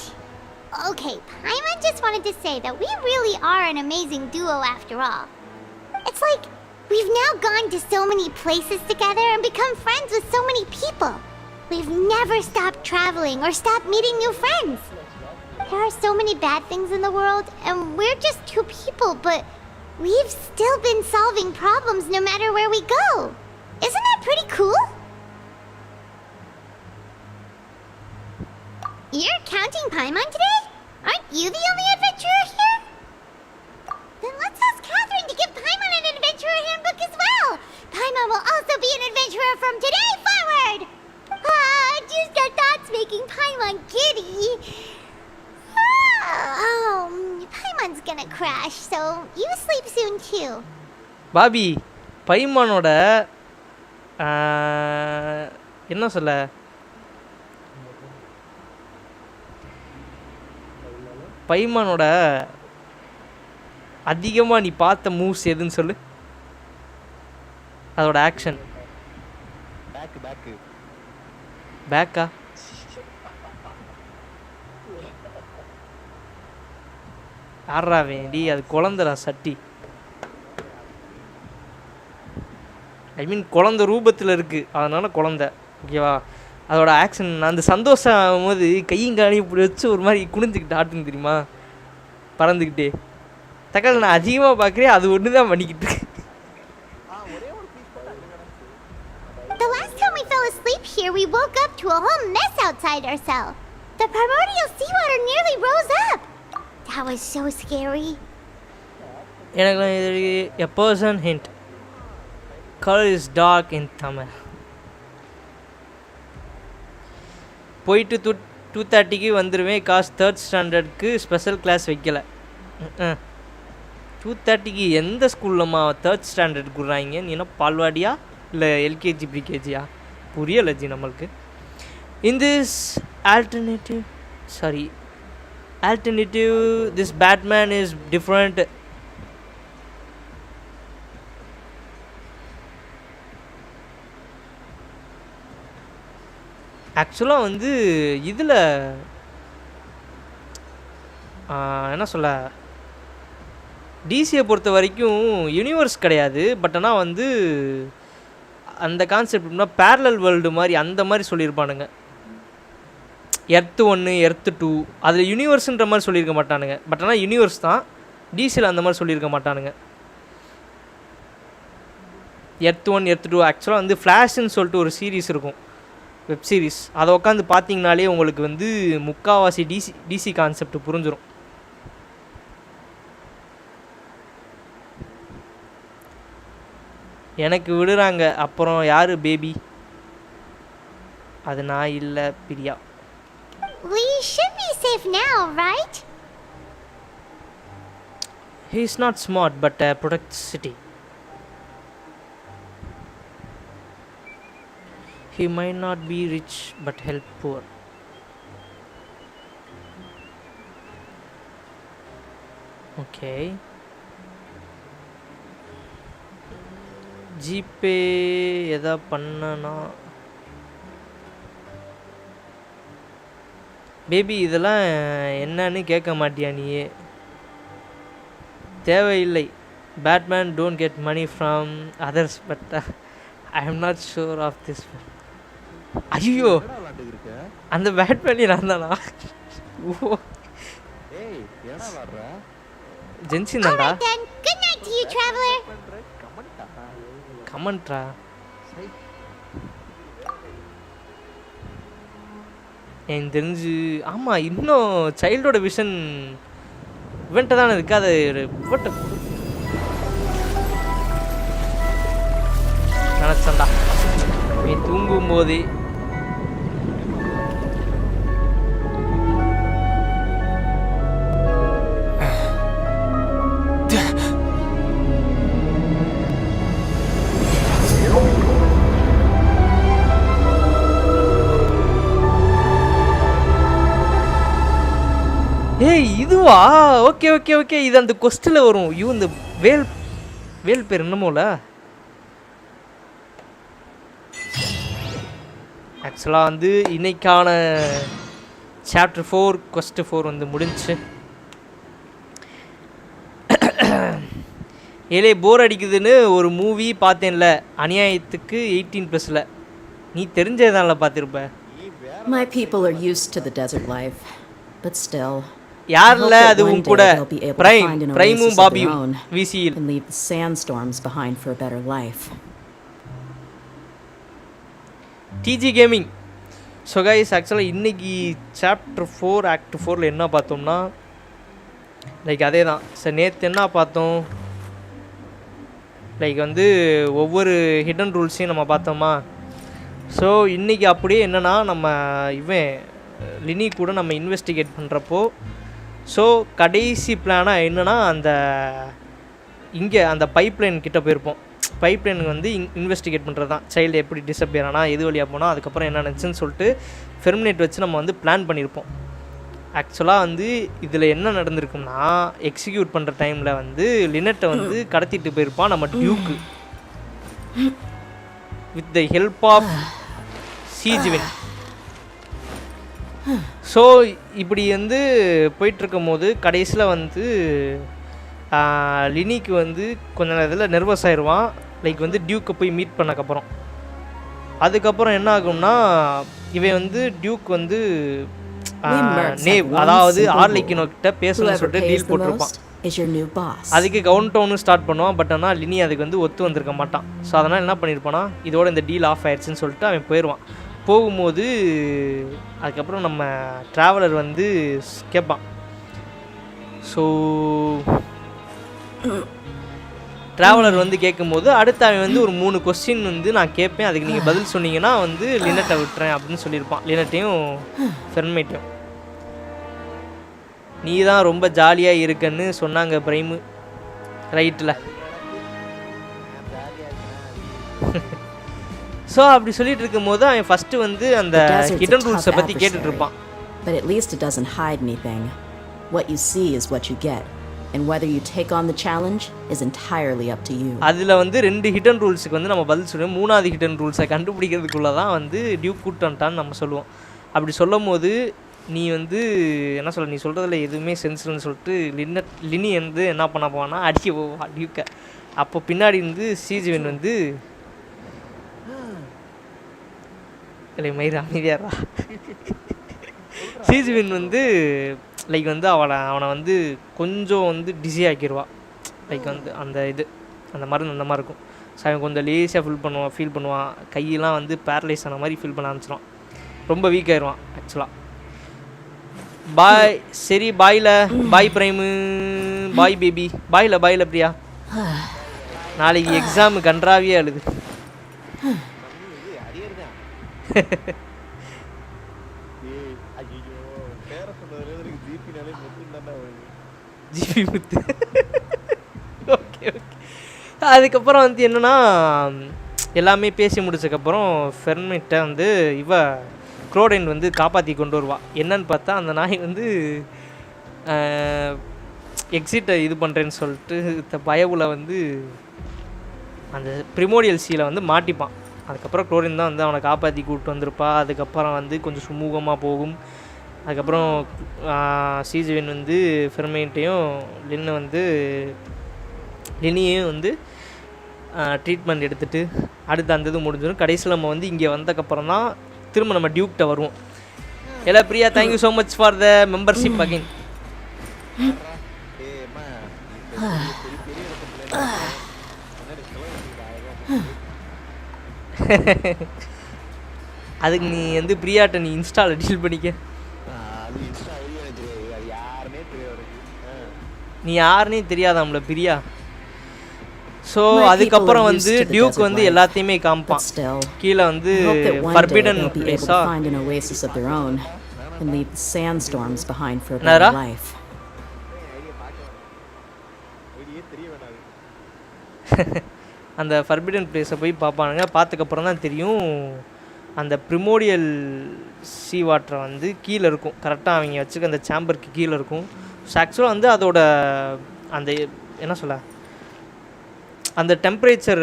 Okay, Paimon just wanted to say that we really are an amazing duo after all. It's like we've now gone to so many places together and become friends with so many people. We've never stopped traveling or stopped meeting new friends. There are so many bad things in the world, and we're just two people, but we've still been solving problems no matter where we go. Isn't that pretty cool? You're counting Paimon today? Aren't you the only adventurer here? Then let's ask Catherine to give Paimon an adventurer handbook as well. Paimon will also be an adventurer from today forward. Just the thoughts making Paimon giddy. Paimon's gonna crash, so you sleep soon too. Bobby, பைமானோட என்ன சொல்ல, பைமானோட அதிகமாக நீ பார்த்த moves எதுன்னு சொல்லு. அதோட action. பேக்கா? ஆடுறா வேண்டி, அது குழந்தரா சட்டி. ஐ மீன் குழந்த ரூபத்தில் இருக்குது, அதனால் குழந்த. ஓகேவா? அதோட ஆக்ஷன் அந்த சந்தோஷம் ஆகும்போது கையும் காலையும் இப்படி வச்சு ஒரு மாதிரி குனிஞ்சுக்கிட்டு ஆட்டுன்னு தெரியுமா, பறந்துக்கிட்டே. தக்காளி நான் அதிகமாக பார்க்குறேன், அது ஒன்று தான் பண்ணிக்கிட்டு இருக்கு. The last time we fell asleep here, we woke up to a whole mess outside our cell. The primordial seawater nearly rose up. That was so scary. எனக்கு a person hint. Color is dark in Tamil. போயிட்டு 2:30க்கு வந்துடுவேன். காசு 3rd ஸ்டாண்டர்டுக்கு special class வைக்கல. 2:30க்கு எந்த ஸ்கூல்லம்மா 3rd ஸ்டாண்டர்டுக்கு விட்றாங்க? நீ என்ன பால்வாடியா இல்லை எல்கேஜி ப்ரீகேஜியா? புரியலை ஜி நம்மளுக்கு. In this alternative, this Batman is different. ஆக்சுவலாக வந்து இதில் என்ன சொல்ல, டிசியை பொறுத்த வரைக்கும் யூனிவர்ஸ் கிடையாது. பட் ஆனால் வந்து அந்த கான்செப்ட்னா பேரலல் வேர்ல்டு மாதிரி அந்த மாதிரி சொல்லியிருப்பானுங்க. எர்த்து 1 எர்த்து 2 அதில் யூனிவர்ஸுன்ற மாதிரி சொல்லியிருக்க மாட்டானுங்க. பட் ஆனால் யூனிவர்ஸ் தான். டிசியில் அந்த மாதிரி சொல்லியிருக்க மாட்டானுங்க. எர்த்து 1 எர்த்து 2 ஆக்சுவலாக வந்து ஃப்ளாஷ்ன்னு சொல்லிட்டு ஒரு சீரீஸ் இருக்கும், வெப் சீரிஸ். அதை உட்காந்து பார்த்தீங்கனாலே உங்களுக்கு வந்து முக்காவாசி டிசி கான்செப்ட் புரிஞ்சிடும். எனக்கு விடுறாங்க. அப்புறம் யார் பேபி? அது நான் இல்லை, Priya. We should be safe now, right? He is not smart, but protects city. He might not be rich but help poor. Okay. GPay எதா பண்ணனா பேபி இதெல்லாம் என்னன்னு கேட்க மாட்டியா நீயே தேவையில்லை Batman don't get money from others but I am not sure of this ஐயோ அந்த பேட்மேன் நான் தானா ஓ ஜென்சின் தான்டா Good night to you, traveler. கமெண்ட்ரா எனக்கு தெரிஞ்சு ஆமாம் இன்னும் சைல்டோட விஷன் இவன்ட்ட தானே இருக்கு அது இவன்ட்ட நினச்சண்டா நீ தூங்கும் போதே ஏய் இதுவா ஓகே ஓகே ஓகே இது அந்த கொஸ்டில் வரும் ஐயோ இந்த வேல் பேர் என்னமோல ஆக்சுவலாக வந்து இன்னைக்கான சாப்டர் 4 கொஸ்ட் 4 வந்து முடிஞ்சு ஏலே போர் அடிக்குதுன்னு ஒரு மூவி பார்த்தேன்ல அநியாயத்துக்கு 18+ல நீ தெரிஞ்சதான்ல பார்த்துருப்ப My people are used to the desert life, but still யார்ல அது உன் கூட பிரைமும் பாபியும் விசியில் and leave the sandstorms behind for a better life. DG gaming. So guys ஆக்சுவலாக இன்றைக்கி சாப்டர் 4 ஆக்ட் 4ல் என்ன பார்த்தோம்னா லைக் அதே தான் சார் நேற்று என்ன பார்த்தோம் லைக் வந்து ஒவ்வொரு ஹிடன் ரூல்ஸையும் நம்ம பார்த்தோமா. ஸோ இன்றைக்கி அப்படியே என்னென்னா நம்ம இவன் லினி கூட நம்ம இன்வெஸ்டிகேட் பண்ணுறப்போ ஸோ கடைசி பிளானாக என்னென்னா அந்த இங்கே அந்த பைப்லைன் கிட்டே போயிருப்போம். பைப்லைனுக்கு வந்து இன்வெஸ்டிகேட் பண்ணுறது தான் சைல்டு எப்படி டிஸப்பியர் ஆனால் எது வழியாக போனால் அதுக்கப்புறம் என்ன நினச்சுன்னு சொல்லிட்டு ஃபெர்மினேட் வச்சு நம்ம வந்து பிளான் பண்ணியிருப்போம். ஆக்சுவலாக வந்து இதில் என்ன நடந்திருக்குன்னா எக்ஸிக்யூட் பண்ணுற டைமில் வந்து லினட்டை வந்து கடத்திட்டு போயிருப்பான் நம்ம duke with the help of Sigewinne. So இப்படி வந்து போயிட்டுருக்கும் போது கடைசியில் வந்து லினிக்கு வந்து கொஞ்ச நேரத்தில் நர்வஸ் ஆயிடுவான். லைக் வந்து டியூக்கை போய் மீட் பண்ணக்கப்புறம் அதுக்கப்புறம் என்ன ஆகும்னா இவன் வந்து டியூக் வந்து நேவ் அதாவது ஆர்லைக்கினோக்கிட்ட பேசணும்னு சொல்லிட்டு டீல் போட்டிருப்பான். அதுக்கு கவுண்ட் டவுனு ஸ்டார்ட் பண்ணுவான். பட் ஆனால் லினி அதுக்கு வந்து ஒத்து வந்திருக்க மாட்டான். ஸோ அதனால் என்ன பண்ணியிருப்பானா இதோட இந்த டீல் ஆஃப் ஆயிடுச்சுன்னு சொல்லிட்டு அவன் போயிடுவான். போகும்போது அதுக்கப்புறம் நம்ம ட்ராவலர் வந்து கேட்பான். ஸோ ட்ராவலர் வந்து கேட்கும்போது அடுத்து அவன் வந்து ஒரு 3 கொஸ்டின் வந்து நான் கேட்பேன், அதுக்கு நீங்கள் பதில் சொன்னீங்கன்னா வந்து லினட்டை விட்டுறேன் அப்படின்னு சொல்லியிருப்பான். லினட்டையும் ஃபெர்மைட்டையும். நீ தான் ரொம்ப ஜாலியாக இருக்குன்னு சொன்னாங்க பிரைமு ரைட்டில். ஸோ அப்படி சொல்லிட்டு இருக்கும்போது அவன் ஃபஸ்ட்டு வந்து அந்த ஹிடன் ரூல்ஸை பற்றி கேட்டுட்டு இருப்பான். But at least it doesn't hide anything. What you see is what you get. And whether you take on the challenge is entirely up to you. அதில் வந்து 2 ஹிடன் ரூல்ஸுக்கு வந்து நம்ம பதில் சொல்லுவோம். 3வது ஹிடன் ரூல்ஸை கண்டுபிடிக்கிறதுக்குள்ளே தான் வந்து டியூக் கூட்டன்ட்டான்னு நம்ம சொல்லுவோம். அப்படி சொல்லும் போது நீ வந்து என்ன சொல்ல நீ சொல்கிறதுல எதுவுமே சென்ஸ்லன்னு சொல்லிட்டு லினி வந்து என்ன பண்ண போவான்னா அடிக்க போவா டியூக்கை. அப்போ பின்னாடி இருந்து சீஜ்வின் வந்து இல்லை மயிறு அமைதியாரா சீஜ்வின் வந்து லைக் வந்து அவனை வந்து கொஞ்சம் வந்து டிஸி ஆக்கிடுவாள். லைக் வந்து அந்த அந்த மருந்து அந்த மாதிரி இருக்கும். ஸோ அவன் கொஞ்சம் லேஸியாக ஃபீல் பண்ணுவான். கையெல்லாம் வந்து பேரலைஸ் ஆன மாதிரி ஃபீல் பண்ண ஆரம்பிச்சிடுவான். ரொம்ப வீக் ஆயிடுவான் ஆக்சுவலாக. பாய் சரி பாயில் பாய் பிரைமு பாய் பேபி பாயில் பிரியா. நாளைக்கு எக்ஸாமு கன்றாவியே அழுது. ஜிபி முத்து. Okay okay. அதுக்கப்புறம் வந்து என்னென்னா எல்லாமே பேசி முடிச்சதுக்கப்புறம் ஃபெர்மிட்டை வந்து குளோடைன் வந்து காப்பாற்றி கொண்டு வருவா. என்னன்னு பார்த்தா அந்த நாய் வந்து எக்ஸிட்டை இது பண்ணுறேன்னு சொல்லிட்டு பயவுல வந்து அந்த ப்ரிமோடியல் சீல வந்து மாட்டிப்பான். அதுக்கப்புறம் குளோரின் தான் வந்து அவனை காப்பாற்றி கூப்பிட்டு வந்திருப்பா. அதுக்கப்புறம் வந்து கொஞ்சம் சுமூகமாக போகும். அதுக்கப்புறம் சீஜுவின் வந்து ஃபெர்மைன்ட்டையும் லினியையும் வந்து ட்ரீட்மெண்ட் எடுத்துகிட்டு அடுத்து அந்த இது முடிஞ்சிடும். கடைசியில் நம்ம வந்து இங்கே வந்ததுக்கப்புறம் தான் திரும்ப நம்ம டியூக்கிட்ட வருவோம். எல்லா Priya, thank you so much for the membership again. அதுக்கு நீ வந்து பிரியாட்ட நீ இன்ஸ்டாவில் டீல் பண்ணிக்க. நீ யாருன்னே தெரியாதாம்ல பிரியா. ஸோ அதுக்கப்புறம் வந்து டியூக் வந்து எல்லாத்தையுமே காமிப்பான். கீழே வந்து ஃபர்பிடன் பிளேஸா என்னடா அந்த ஃபர்பிடன் பிளேஸை போய் பார்ப்பானுங்க. பார்த்ததுக்கப்புறம் தான் தெரியும் அந்த ப்ரிமோடியல் சீ வாட்டரை வந்து கீழே இருக்கும். கரெக்டாக அவங்க வச்சுக்க அந்த சேம்பருக்கு கீழே இருக்கும். ஸோ ஆக்சுவலாக வந்து அதோட அந்த என்ன சொல்ல அந்த டெம்பரேச்சர்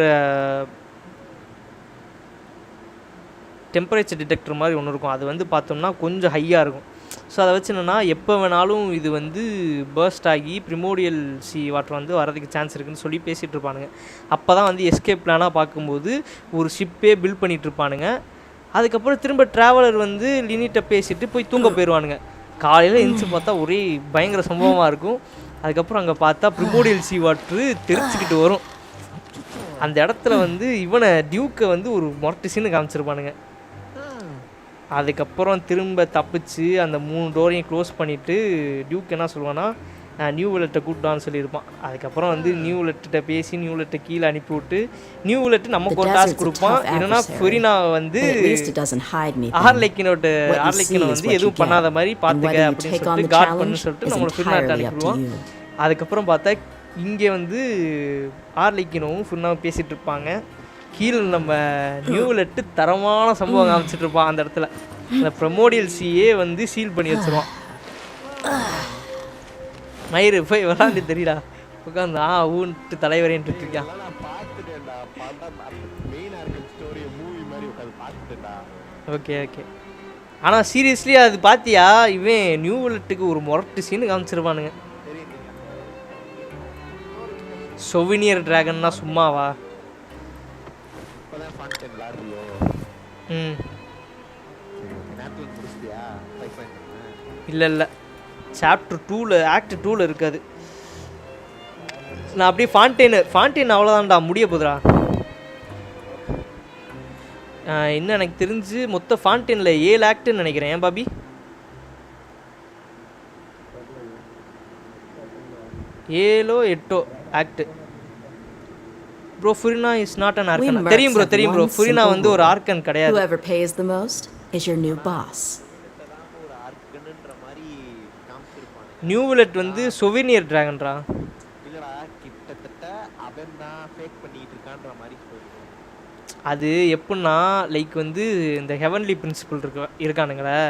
டிடெக்டர் மாதிரி ஒன்று இருக்கும். அது வந்து பார்த்தோம்னா கொஞ்சம் ஹையாக இருக்கும். ஸோ அதை வச்சு என்னென்னா எப்போ வேணாலும் இது வந்து பர்ஸ்ட் ஆகி ப்ரிமோடியல் சீ வாட்டர் வந்து வரதுக்கு சான்ஸ் இருக்குதுன்னு சொல்லி பேசிகிட்டு இருப்பானுங்க. அப்போ தான் வந்து எஸ்கேப் பிளானாக பார்க்கும்போது ஒரு ஷிப்பே பில்ட் பண்ணிகிட்டு இருப்பானுங்க. அதுக்கப்புறம் திரும்ப ட்ராவலர் வந்து லினிட்ட பேசிட்டு போய் தூங்க போயிடுவானுங்க. காலையில் எழுந்துச்சு பார்த்தா ஒரே பயங்கர சம்பவமாக இருக்கும். அதுக்கப்புறம் அங்கே பார்த்தா ப்ரிமோடியல் சீ வாட்ரு தெரிச்சுக்கிட்டு வரும். அந்த இடத்துல வந்து இவனை டியூக்கை வந்து ஒரு மொரட்டிசின்னு காமிச்சிருப்பானுங்க. அதுக்கப்புறம் திரும்ப தப்பிச்சு அந்த 3 டோரையும் க்ளோஸ் பண்ணிவிட்டு டியூக் என்ன சொல்லுவான்னா நியூ வில்லட்டை கூப்பிட்டான்னு சொல்லியிருப்பான். அதுக்கப்புறம் வந்து நியூ வில்லட்ட பேசி நியூ வில்லட்டை கீழே அனுப்பிவிட்டு நியூ வில்லட்டு நமக்கு ஒரு டாஸ்க் கொடுப்பான். என்னன்னா ஃபெரினாவை வந்து ஆர்லைக்கினோ வந்து எதுவும் பண்ணாத மாதிரி பார்த்துக்க அப்படின்னு சொல்லிட்டு கார்ட் பண்ணுன்னு சொல்லிட்டு நம்மளை ஃபெரினாட்ட அனுப்பிடுவான். அதுக்கப்புறம் பார்த்தா இங்கே வந்து ஆர்லைக்கினோவும் ஃபுல்லாகவும் பேசிகிட்டு இருப்பாங்க. கீழே நம்ம நியூ வில்லட்டு தரமான சம்பவம் காமிச்சிட்டு இருப்பான். அந்த இடத்துல அந்த ப்ரமோடியல் சீயே வந்து சீல் பண்ணி வச்சுருவான். மயிறு போய் விளாண்டு தெரியடா உட்காந்து ஊன்ட்டு தலைவரேன்ட்டு இருக்கியா. Okay okay. ஆனால் சீரியஸ்லி அது பார்த்தியா இவன் நியூ வில்லட்டுக்கு ஒரு மொரட்டு சீனு காமிச்சிருப்பானுங்க. சொவினியர் டிராகன்னா சும்மாவா? இல்லை சாப்டர் 2ல் ஆக்ட் 2ல் இருக்காது. நான் அப்படியே ஃபாண்டெயின் அவ்வளோதான்டா முடிய போதுடா. இன்னும் எனக்கு தெரிஞ்சு மொத்த ஃபாண்டெயினில் 7 ஆக்ட்டுன்னு நினைக்கிறேன். ஏன் Bobby 7 8 act. Bro Furina is not an arcan. தெரியும் ப்ரோ ஃபுரினா வந்து ஒரு ஆர்கன் கிடையாது. Whoever pays the most is your new boss. Neuvillette வந்து சொவினியர் டிராகன்ரா. அது எப்படின்னா லைக் வந்து இந்த ஹெவன்லி பிரின்சிபல் இருக்கானுங்களே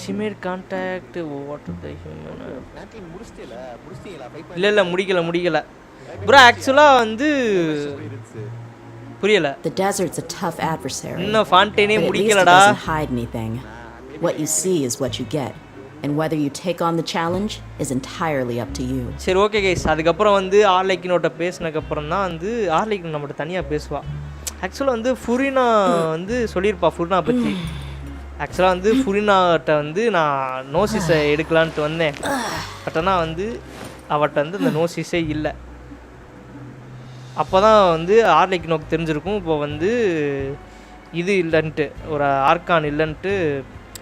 She made contact what the human. இல்ல முடிக்கல bro actually வந்து புரியல. The desert's a tough adversary. இன்னும் ஃபாண்டெயினே முடிக்கலடா. Doesn't hide anything. What you see is what you get. And whether you take on the challenge is entirely up to you. சரி okay guys. அதுக்கப்புறம் வந்து ஆர்லைக்கினோட பேசினதுக்கப்புறம் தான் வந்து ஆர்லைக்கின் நம்மகிட்ட தனியாக பேசுவா. ஆக்சுவலாக வந்து ஃபுரினா வந்து சொல்லியிருப்பா ஃபுரினா பற்றி. ஆக்சுவலாக வந்து ஃபுரினாட்ட வந்து நான் நோசிஸை எடுக்கலான்ட்டு வந்தேன். பட் ஆனால் வந்து அவட்ட வந்து இந்த நோசிஸே இல்லை. அப்போ தான் வந்து ஆர்லைக்கினோக்கு தெரிஞ்சிருக்கும் இப்போ வந்து இது இல்லைன்ட்டு ஒரு ஆர்கான் இல்லைன்ட்டு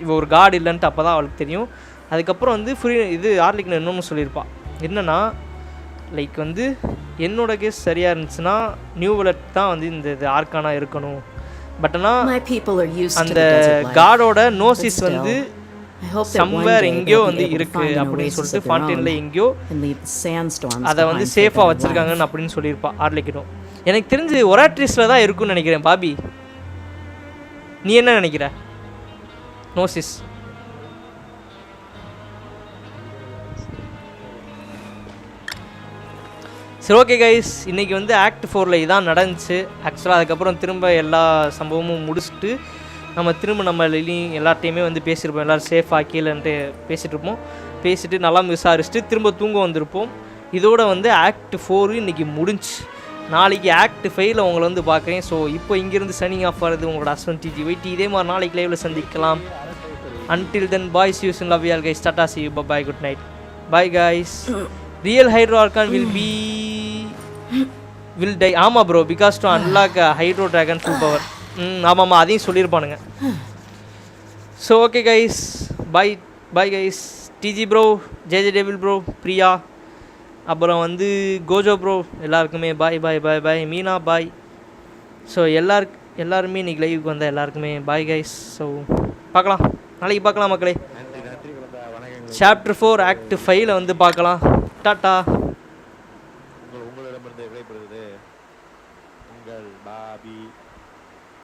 இவ ஒரு காட் இல்லைன்ட்டு அப்போ தான் அவளுக்கு தெரியும். அதுக்கப்புறம் வந்து இது ஆர்லைக்கினோ இன்னொன்று சொல்லியிருப்பாள். என்னென்னா லைக் வந்து என்னோடய கேஸ் சரியாக இருந்துச்சுன்னா நியூ வில்லட் தான் வந்து இந்த இது ஆர்கானாக இருக்கணும் பட் ஆனால் My people are used to அந்த the desert life. காடோட But நோசிஸ் still, வந்து I hope that one somewhere day எங்கேயோ they'll வந்து be able to இருக்கு find an அப்படின்னு oasis சொல்லிட்டு of their ஃபாண்டெயினில் own எங்கேயோ and leave the sandstorms அதை வந்து behind for a சேஃபாக better வச்சுருக்காங்கன்னு life. அப்படின்னு சொல்லியிருப்பா ஆர்லிக்கிட்டும். எனக்கு தெரிஞ்சு ஒராட்ரிஸில் தான் இருக்குன்னு நினைக்கிறேன். பாபி நீ என்ன நினைக்கிற? நோசிஸ் சரி ஓகே கைஸ், இன்றைக்கி வந்து ஆக்ட் 4ல் இதான் நடந்துச்சு. ஆக்சுவலாக அதுக்கப்புறம் திரும்ப எல்லா சம்பவமும் முடிச்சுட்டு நம்ம திரும்ப நம்ம எல்லாத்தையுமே வந்து பேசியிருப்போம். எல்லோரும் சேஃபாக கீழேன்ட்டு பேசிகிட்டு இருப்போம். பேசிட்டு நல்லா விசாரிச்சுட்டு திரும்ப தூங்க வந்திருப்போம். இதோட வந்து ஆக்ட் 4 இன்றைக்கி முடிஞ்சு. நாளைக்கு ஆக்ட் 5ல் உங்களை வந்து பார்க்குறேன். ஸோ இப்போ இங்கேருந்து சனிங் ஆஃப் ஆகிறது உங்களோட AswanthTG வெயிட். இதே மாதிரி நாளைக்கு லைவில் சந்திக்கலாம். Until then, boys, you soon love you all guys. Tata, see you. Bye bye. Good night. Bye guys. Real Hydro Archon will die. ஆமாம் bro, because to unlock hydro dragon full power. ஆமாம்மா, அதையும் சொல்லியிருப்பானுங்க. So okay guys, bye guys. TG bro, JJ Devil bro, Priya, அப்புறம் வந்து Gojo bro, எல்லாருக்குமே பாய் பாய் பாய் பாய். மீனா பாய். So எல்லாருமே இன்றைக்கி லைவுக்கு வந்தால் எல்லாருக்குமே பாய் கைஸ். ஸோ பார்க்கலாம், நாளைக்கு பார்க்கலாம் மக்களே. சாப்டர் 4 ஆக்ட் 5ல் வந்து பார்க்கலாம். டாட்டா. உங்களிடமிருந்து விடைபெறுவது உங்கள் பாபி.